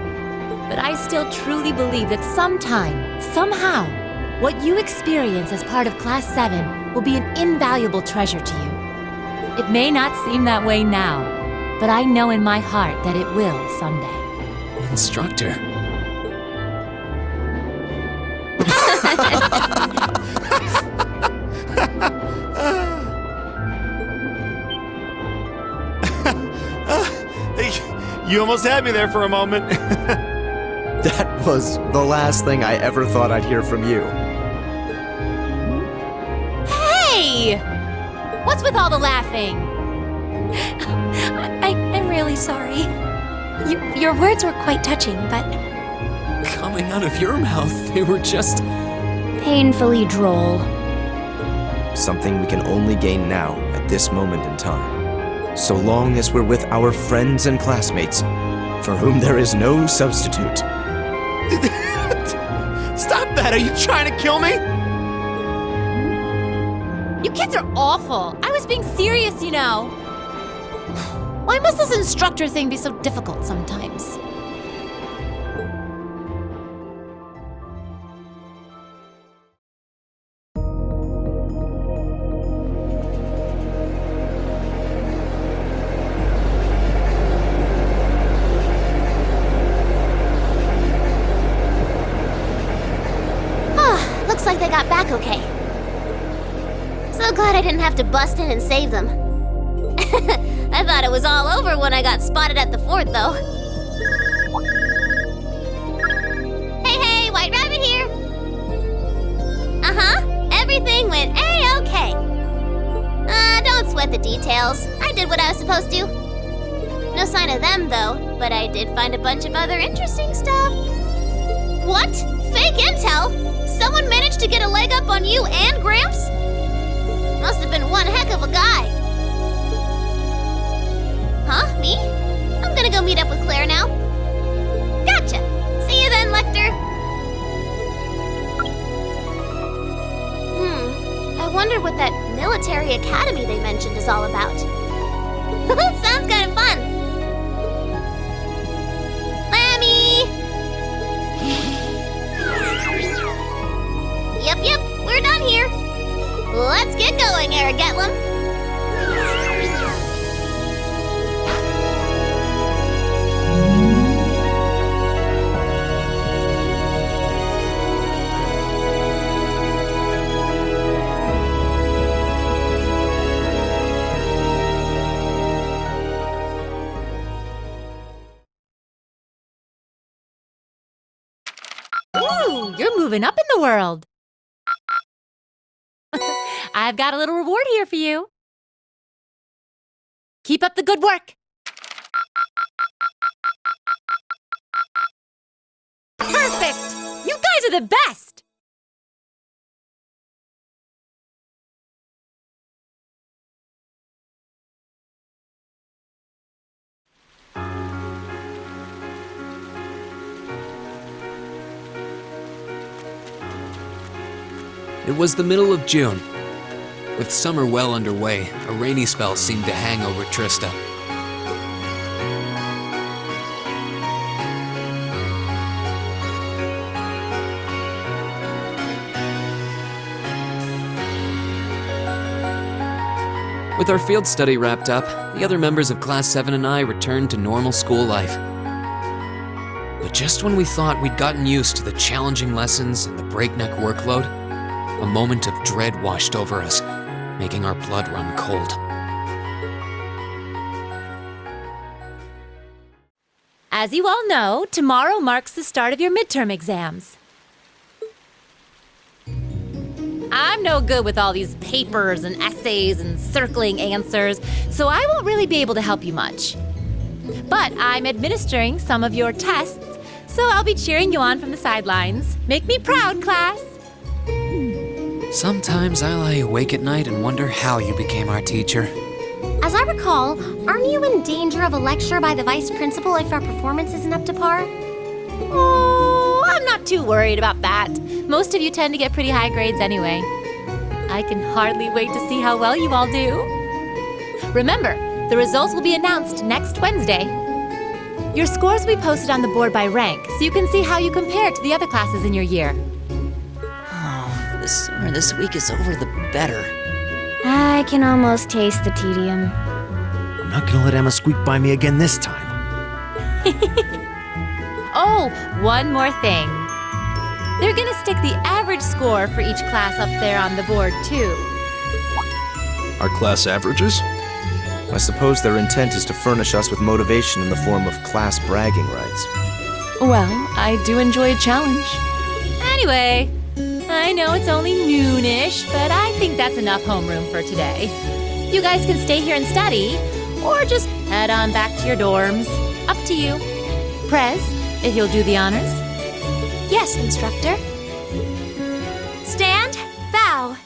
But I still truly believe that sometime, somehow, what you experience as part of Class VII will be an invaluable treasure to you. It may not seem that way now, but I know in my heart that it will someday. Instructor. You almost had me there for a moment. That was the last thing I ever thought I'd hear from you. Hey! What's with all the laughing? I'm really sorry. Your words were quite touching, but... Coming out of your mouth, they were just... painfully droll. Something we can only gain now, at this moment in time. So long as we're with our friends and classmates, for whom there is no substitute. Stop that! Are you trying to kill me? You kids are awful. I was being serious, you know. Why must this instructor thing be so difficult sometimes? Looks like they got back okay. So glad I didn't have to bust in and save them. I thought it was all over when I got spotted at the fort, though. Hey, White Rabbit here! Everything went A-okay. Don't sweat the details. I did what I was supposed to. No sign of them, though, but I did find a bunch of other interesting stuff. What? Fake intel? Someone managed to get a leg up on you and Gramps? Must have been one heck of a guy. Huh? Me? I'm gonna go meet up with Claire now. Gotcha! See you then, Lecter! I wonder what that military academy they mentioned is all about. Sounds kind of fun. Lammy! Yep, we're done here. Let's get going, Aragetlum. Ooh, you're moving up in the world. I've got a little reward here for you. Keep up the good work. Perfect! You guys are the best! It was the middle of June. With summer well underway, a rainy spell seemed to hang over Trista. With our field study wrapped up, the other members of Class 7 and I returned to normal school life. But just when we thought we'd gotten used to the challenging lessons and the breakneck workload, a moment of dread washed over us, making our blood run cold. As you all know, tomorrow marks the start of your midterm exams. I'm no good with all these papers and essays and circling answers, so I won't really be able to help you much. But I'm administering some of your tests, so I'll be cheering you on from the sidelines. Make me proud, class! Sometimes I lie awake at night and wonder how you became our teacher. As I recall, aren't you in danger of a lecture by the vice principal if our performance isn't up to par? Oh, I'm not too worried about that. Most of you tend to get pretty high grades anyway. I can hardly wait to see how well you all do. Remember, the results will be announced next Wednesday. Your scores will be posted on the board by rank, so you can see how you compare to the other classes in your year. Oh, the sooner this week is over, the better. I can almost taste the tedium. I'm not gonna let Emma squeak by me again this time. Oh, one more thing. They're gonna stick the average score for each class up there on the board, too. Our class averages? I suppose their intent is to furnish us with motivation in the form of class bragging rights. Well, I do enjoy a challenge. Anyway, I know it's only noonish, but I think that's enough homeroom for today. You guys can stay here and study, or just head on back to your dorms. Up to you. Prez, if you'll do the honors. Yes, instructor. Stand, bow.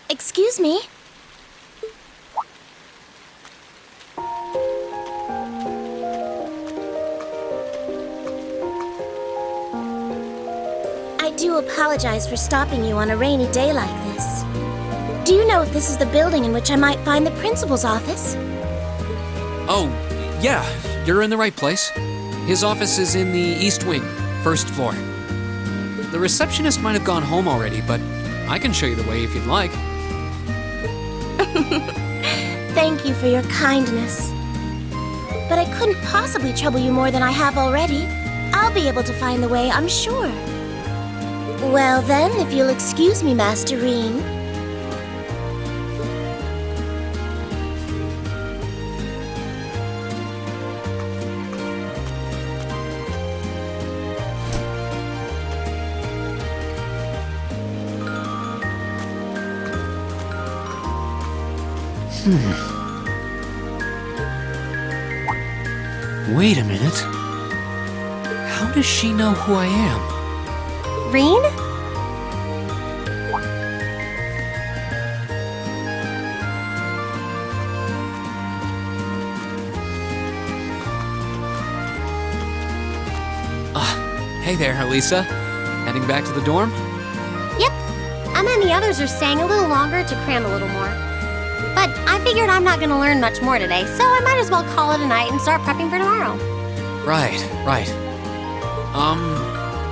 Excuse me? I do apologize for stopping you on a rainy day like this. Do you know if this is the building in which I might find the principal's office? Oh, yeah, you're in the right place. His office is in the East Wing, first floor. The receptionist might have gone home already, but I can show you the way if you'd like. Thank you for your kindness. But I couldn't possibly trouble you more than I have already. I'll be able to find the way, I'm sure. Well then, if you'll excuse me, Master Rean. Wait a minute. How does she know who I am? Rean? Hey there, Elisa. Heading back to the dorm? Yep. Emma and the others are staying a little longer to cram a little more. But I figured I'm not going to learn much more today, so I might as well call it a night and start prepping for tomorrow. Right.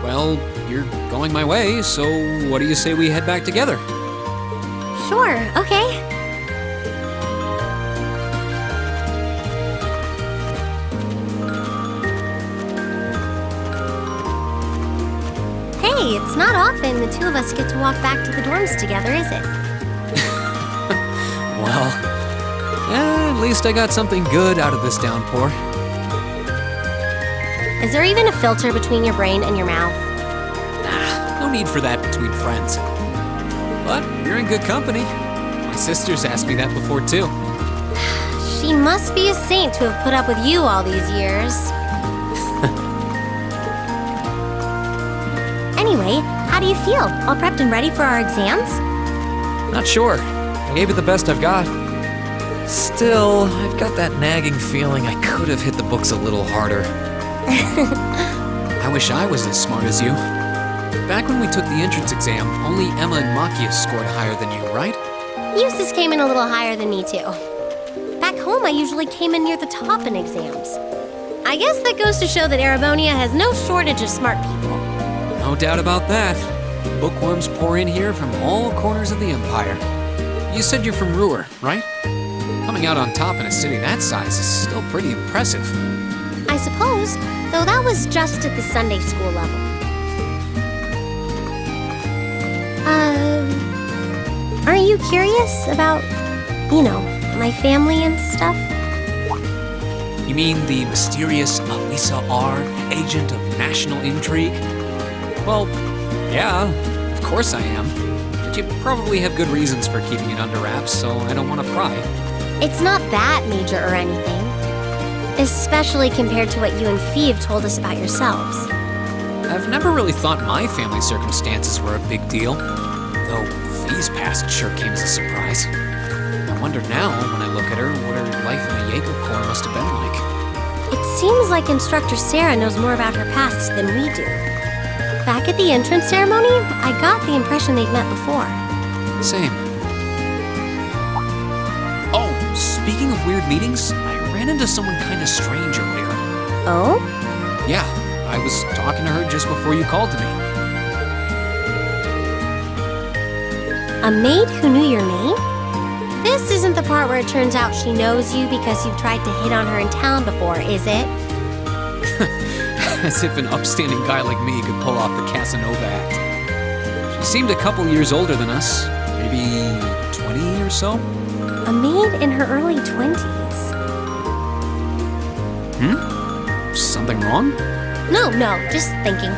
Well, you're going my way, so what do you say we head back together? Sure, okay. Hey, it's not often the two of us get to walk back to the dorms together, is it? Well, at least I got something good out of this downpour. Is there even a filter between your brain and your mouth? No need for that between friends. But you're in good company. My sister's asked me that before, too. She must be a saint to have put up with you all these years. Anyway, how do you feel? All prepped and ready for our exams? Not sure. I gave it the best I've got. Still, I've got that nagging feeling I could have hit the books a little harder. I wish I was as smart as you. Back when we took the entrance exam, only Emma and Machias scored higher than you, right? Eustace came in a little higher than me, too. Back home, I usually came in near the top in exams. I guess that goes to show that Erebonia has no shortage of smart people. No doubt about that. Bookworms pour in here from all corners of the Empire. You said you're from Ruhr, right? Coming out on top in a city that size is still pretty impressive. I suppose, though that was just at the Sunday school level. Aren't you curious about, my family and stuff? You mean the mysterious Elisa R., agent of national intrigue? Well, yeah, of course I am. But you probably have good reasons for keeping it under wraps, so I don't want to pry. It's not that major or anything. Especially compared to what you and Fee have told us about yourselves. I've never really thought my family circumstances were a big deal, though Fee's past sure came as a surprise. I wonder now, when I look at her, what her life in the Jaeger Corps must have been like. It seems like Instructor Sarah knows more about her past than we do. Back at the entrance ceremony, I got the impression they'd met before. Same. Oh, speaking of weird meetings, I ran into someone kind of strange earlier. Oh? Yeah, I was talking to her just before you called to me. A maid who knew your name? This isn't the part where it turns out she knows you because you've tried to hit on her in town before, is it? As if an upstanding guy like me could pull off the Casanova act. She seemed a couple years older than us, maybe 20 or so. A maid in her early 20s. Something wrong? No, just thinking.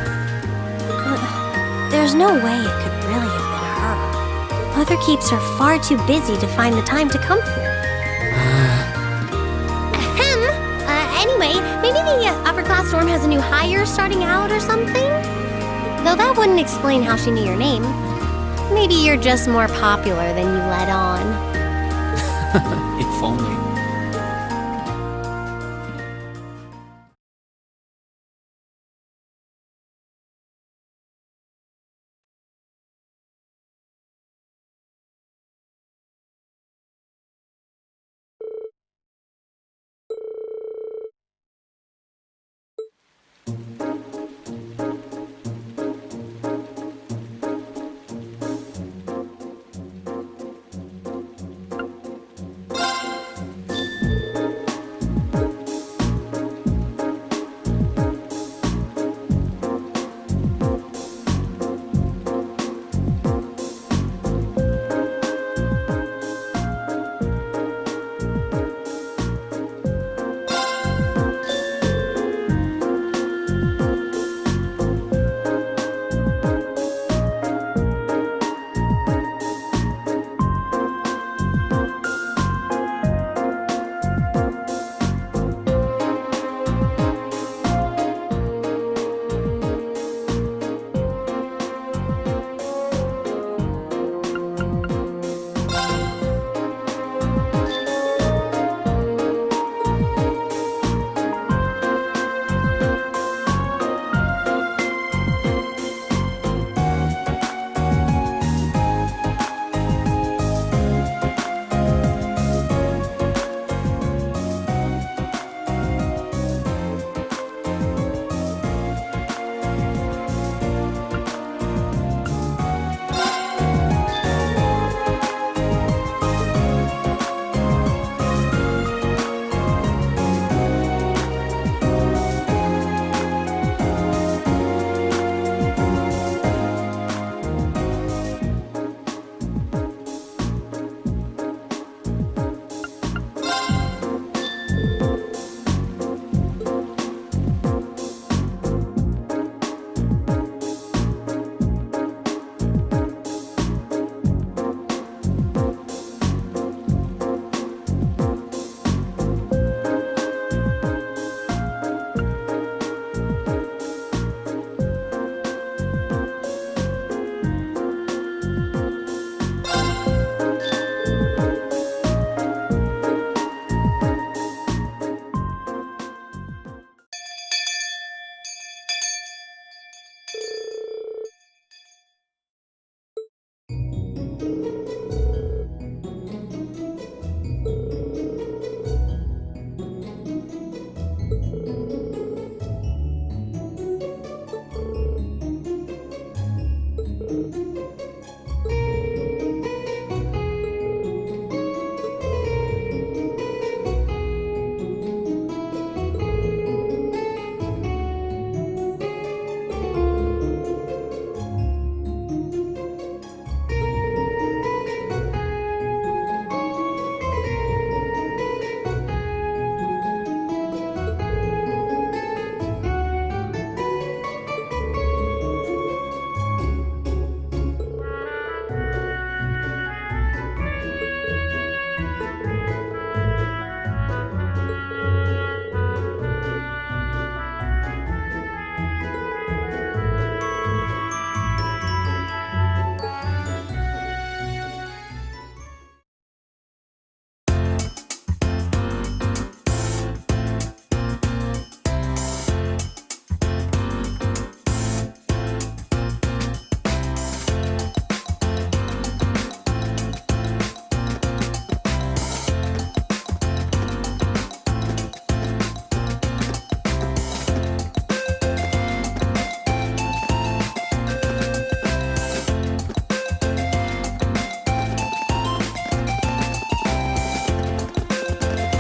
There's no way it could really have been her. Mother keeps her far too busy to find the time to come here. Anyway, maybe the upper class dorm has a new hire starting out or something? Though that wouldn't explain how she knew your name. Maybe you're just more popular than you let on. If only.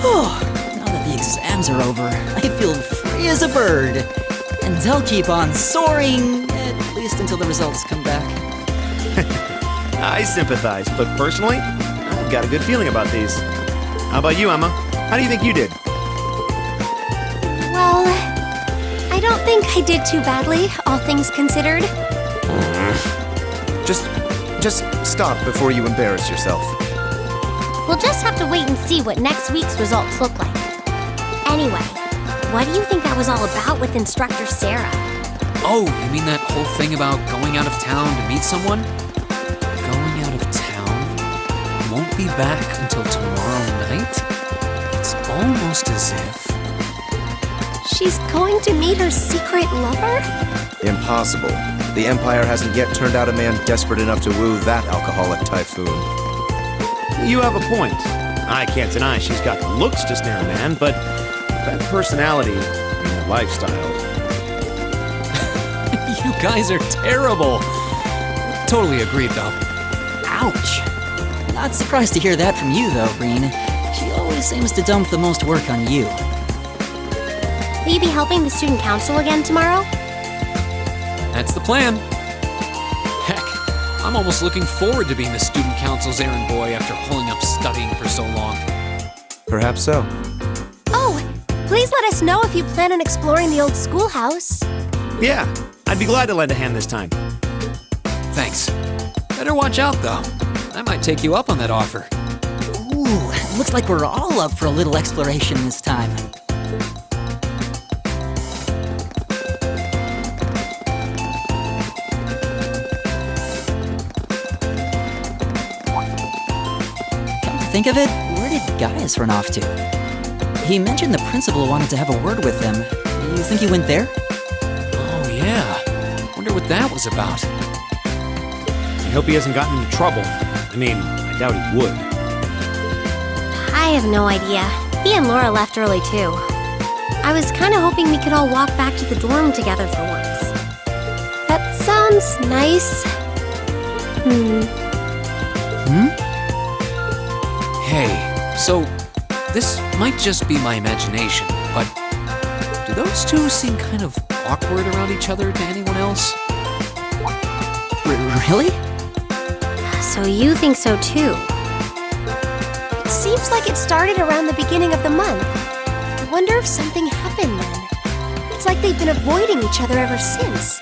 Now that the exams are over, I feel free as a bird. And I'll keep on soaring, at least until the results come back. I sympathize, but personally, I've got a good feeling about these. How about you, Emma? How do you think you did? Well, I don't think I did too badly, all things considered. Just stop before you embarrass yourself. We'll just have to wait and see what next week's results look like. Anyway, what do you think that was all about with Instructor Sarah? Oh, you mean that whole thing about going out of town to meet someone? won't be back until tomorrow night? It's almost as if... She's going to meet her secret lover? Impossible. The Empire hasn't yet turned out a man desperate enough to woo that alcoholic typhoon. You have a point. I can't deny she's got the looks to snare a man, but that personality and that lifestyle... You guys are terrible! Totally agreed, though. Ouch. Not surprised to hear that from you, though, Rean. She always seems to dump the most work on you. Will you be helping the student council again tomorrow? That's the plan. Heck, I'm almost looking forward to being the student council's errand boy after holding up studying for so long. Perhaps so. Oh, please let us know if you plan on exploring the old schoolhouse. Yeah, I'd be glad to lend a hand this time. Thanks. Better watch out, though. I might take you up on that offer. Ooh, looks like we're all up for a little exploration this time. Come to think of it, where did Gaius run off to? He mentioned the principal wanted to have a word with him. You think he went there? Oh, yeah. Wonder what that was about. I hope he hasn't gotten into trouble. I mean, I doubt he would. I have no idea. He and Laura left early, too. I was kind of hoping we could all walk back to the dorm together for once. That sounds nice. Hey, so this might just be my imagination, but do those two seem kind of awkward around each other to anyone else? Really? So you think so, too? It seems like it started around the beginning of the month. I wonder if something happened then. It's like they've been avoiding each other ever since.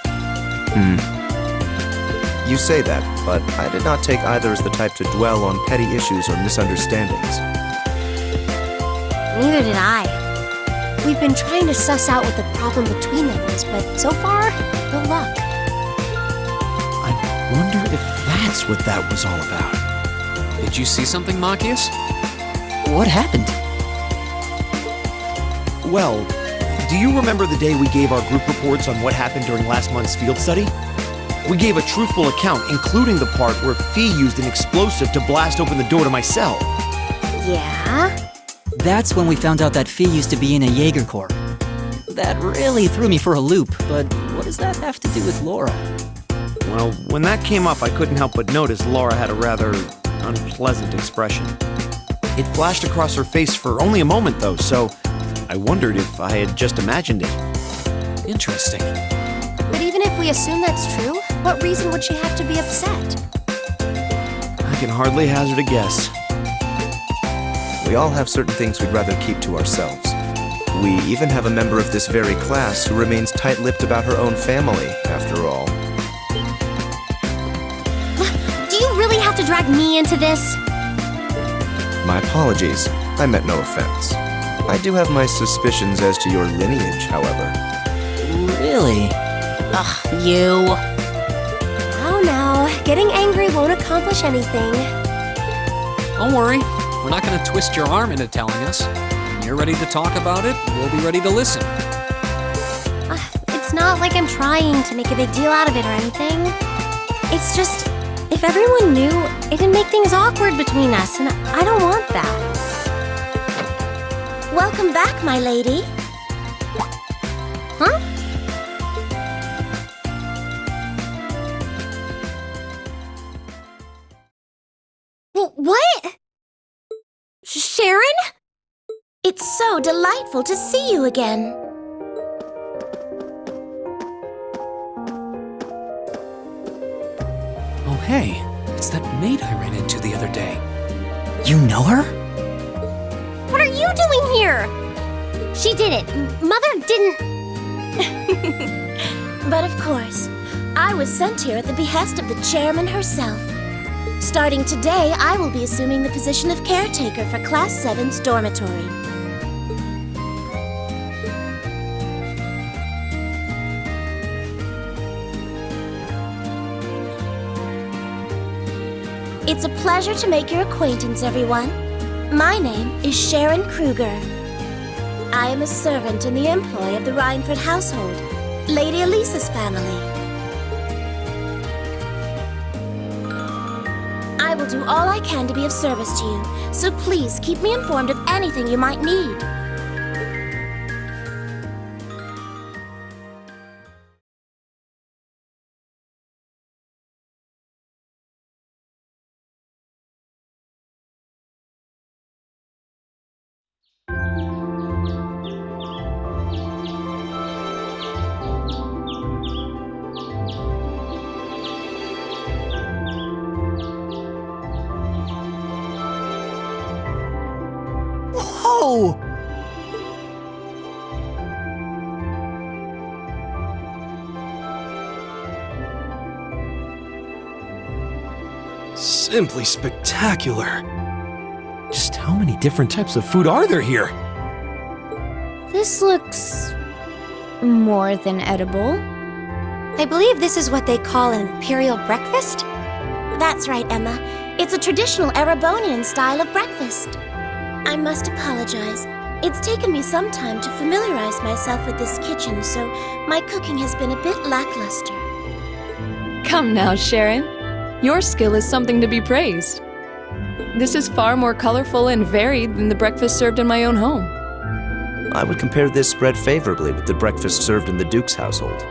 You say that, but I did not take either as the type to dwell on petty issues or misunderstandings. Neither did I. We've been trying to suss out what the problem between them is, but so far, no luck. I wonder if that's what that was all about. Did you see something, Machias? What happened? Well, do you remember the day we gave our group reports on what happened during last month's field study? We gave a truthful account, including the part where Fee used an explosive to blast open the door to my cell. Yeah? That's when we found out that Fee used to be in a Jaeger Corps. That really threw me for a loop, but what does that have to do with Laura? Well, when that came up, I couldn't help but notice Laura had a rather unpleasant expression. It flashed across her face for only a moment, though, so I wondered if I had just imagined it. Interesting. But even if we assume that's true, what reason would she have to be upset? I can hardly hazard a guess. We all have certain things we'd rather keep to ourselves. We even have a member of this very class who remains tight-lipped about her own family, after all. Do you really have to drag me into this? My apologies. I meant no offense. I do have my suspicions as to your lineage, however. Really? Ugh, you. Oh no, getting angry won't accomplish anything. Don't worry. We're not going to twist your arm into telling us. When you're ready to talk about it, we'll be ready to listen. It's not like I'm trying to make a big deal out of it or anything. It's just, if everyone knew, it'd make things awkward between us, and I don't want that. Welcome back, my lady. Huh? What? Sharon? It's so delightful to see you again. Oh, hey. It's that maid I ran into the other day. You know her? What are you doing here? She did it. Mother didn't... But of course, I was sent here at the behest of the chairman herself. Starting today, I will be assuming the position of caretaker for Class VII's dormitory. It's a pleasure to make your acquaintance, everyone. My name is Sharon Kruger. I am a servant in the employ of the Rhineford household, Lady Elisa's family. I will do all I can to be of service to you, so please keep me informed of anything you might need. Whoa! Simply spectacular. Just how many different types of food are there here? This looks more than edible. I believe this is what they call an imperial breakfast? That's right, Emma. It's a traditional Erebonian style of breakfast. I must apologize. It's taken me some time to familiarize myself with this kitchen, so my cooking has been a bit lackluster. Come now, Sharon. Your skill is something to be praised. This is far more colorful and varied than the breakfast served in my own home. I would compare this spread favorably with the breakfast served in the Duke's household.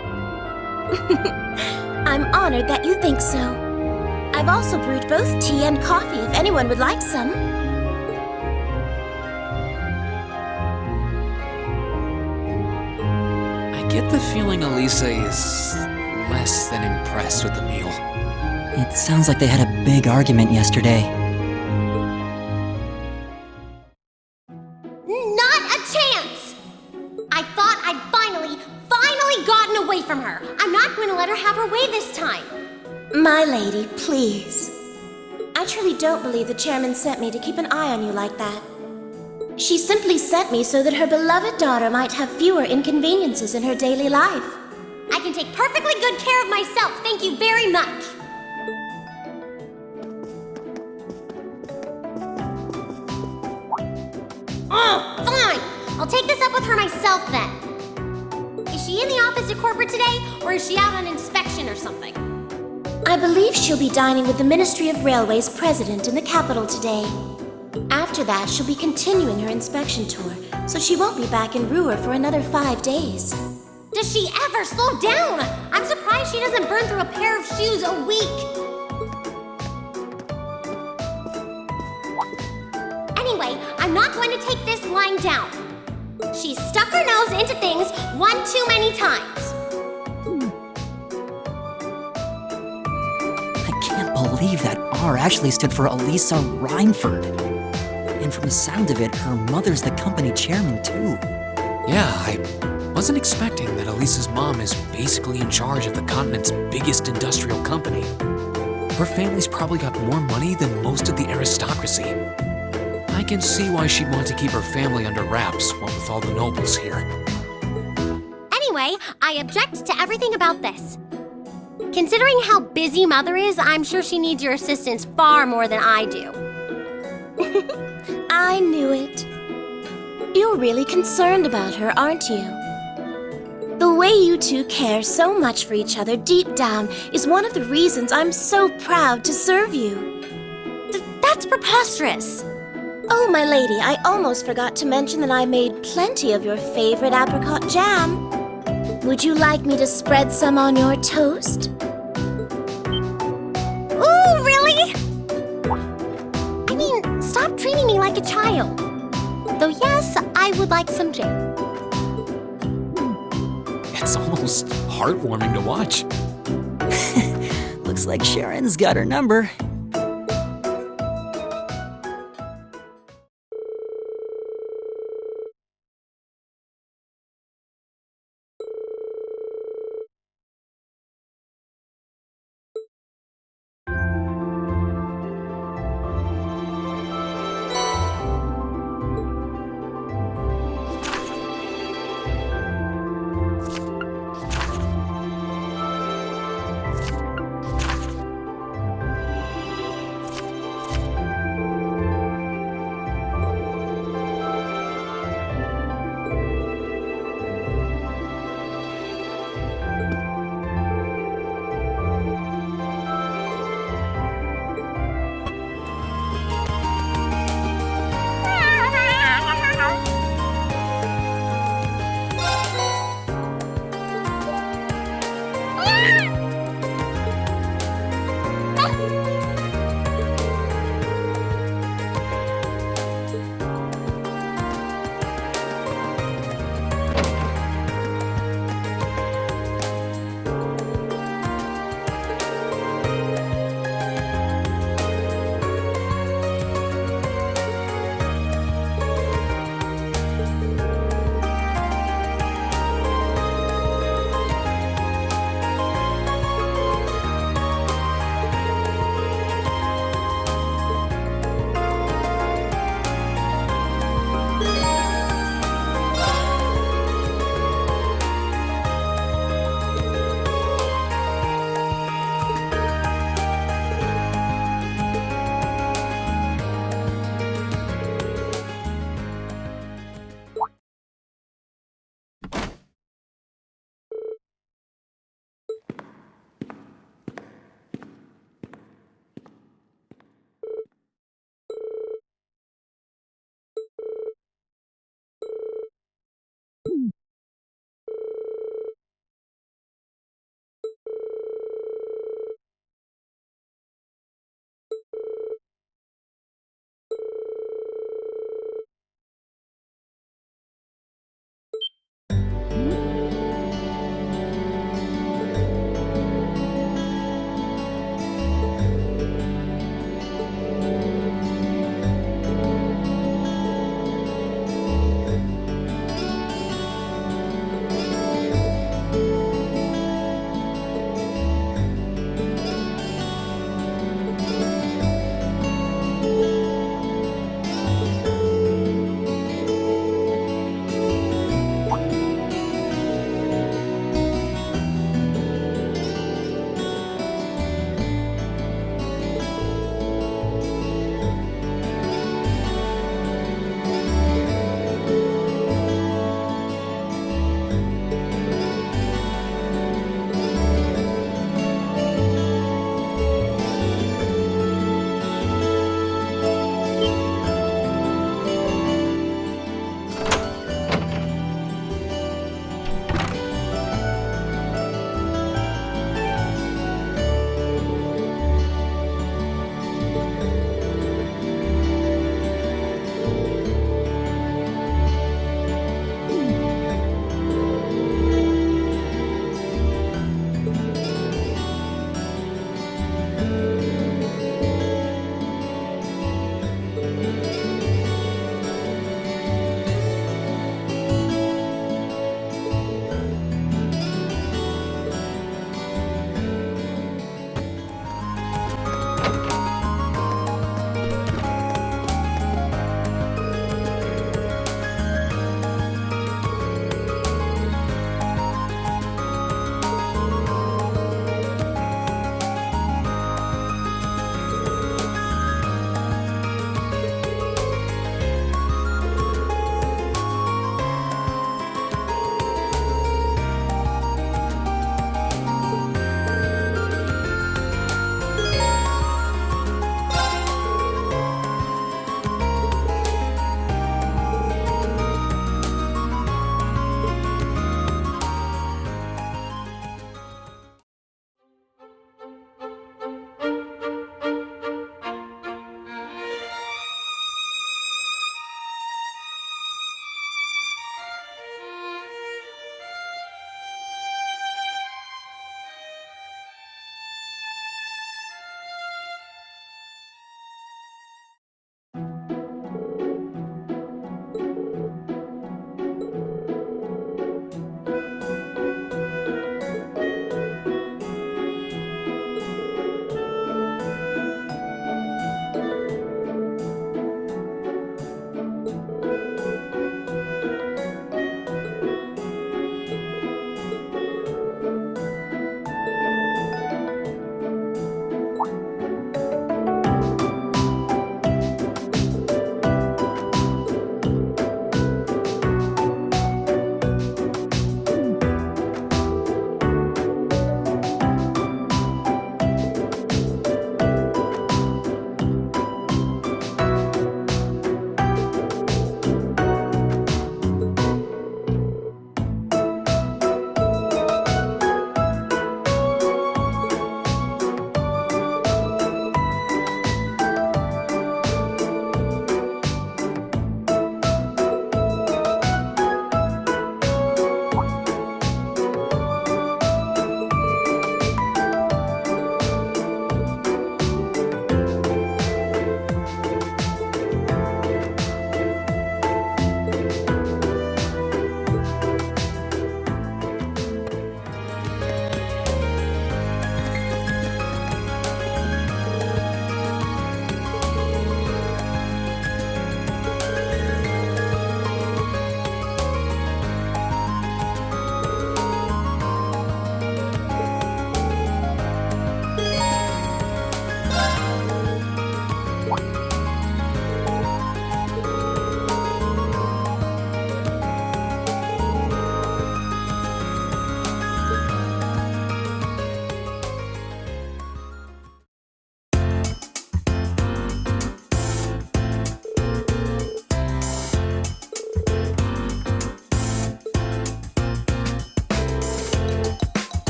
I'm honored that you think so. I've also brewed both tea and coffee if anyone would like some. I get the feeling Elisa is less than impressed with the meal. It sounds like they had a big argument yesterday. Not a chance! I thought I'd finally gotten away from her. I'm not going to let her have her way this time. My lady, please. I truly don't believe the chairman sent me to keep an eye on you like that. She simply sent me so that her beloved daughter might have fewer inconveniences in her daily life. I can take perfectly good care of myself, thank you very much. Oh, fine! I'll take this up with her myself then. Is she in the office at corporate today, or is she out on inspection or something? I believe she'll be dining with the Ministry of Railways president in the capital today. After that, she'll be continuing her inspection tour, so she won't be back in Ruhr for another 5 days. Does she ever slow down? I'm surprised she doesn't burn through a pair of shoes a week. Anyway, I'm not going to take this lying down. She's stuck her nose into things one too many times. I can't believe that R actually stood for Elisa Rhineford. And from the sound of it, her mother's the company chairman too. Yeah, I wasn't expecting that Elisa's mom is basically in charge of the continent's biggest industrial company. Her family's probably got more money than most of the aristocracy. I can see why she'd want to keep her family under wraps, what with all the nobles here. Anyway, I object to everything about this. Considering how busy Mother is, I'm sure she needs your assistance far more than I do. I knew it. You're really concerned about her, aren't you? The way you two care so much for each other deep down is one of the reasons I'm so proud to serve you. That's preposterous. Oh, my lady, I almost forgot to mention that I made plenty of your favorite apricot jam. Would you like me to spread some on your toast? Ooh, really? I mean, stop treating me like a child. Though yes, I would like some jam. It's almost heartwarming to watch. Looks like Sharon's got her number.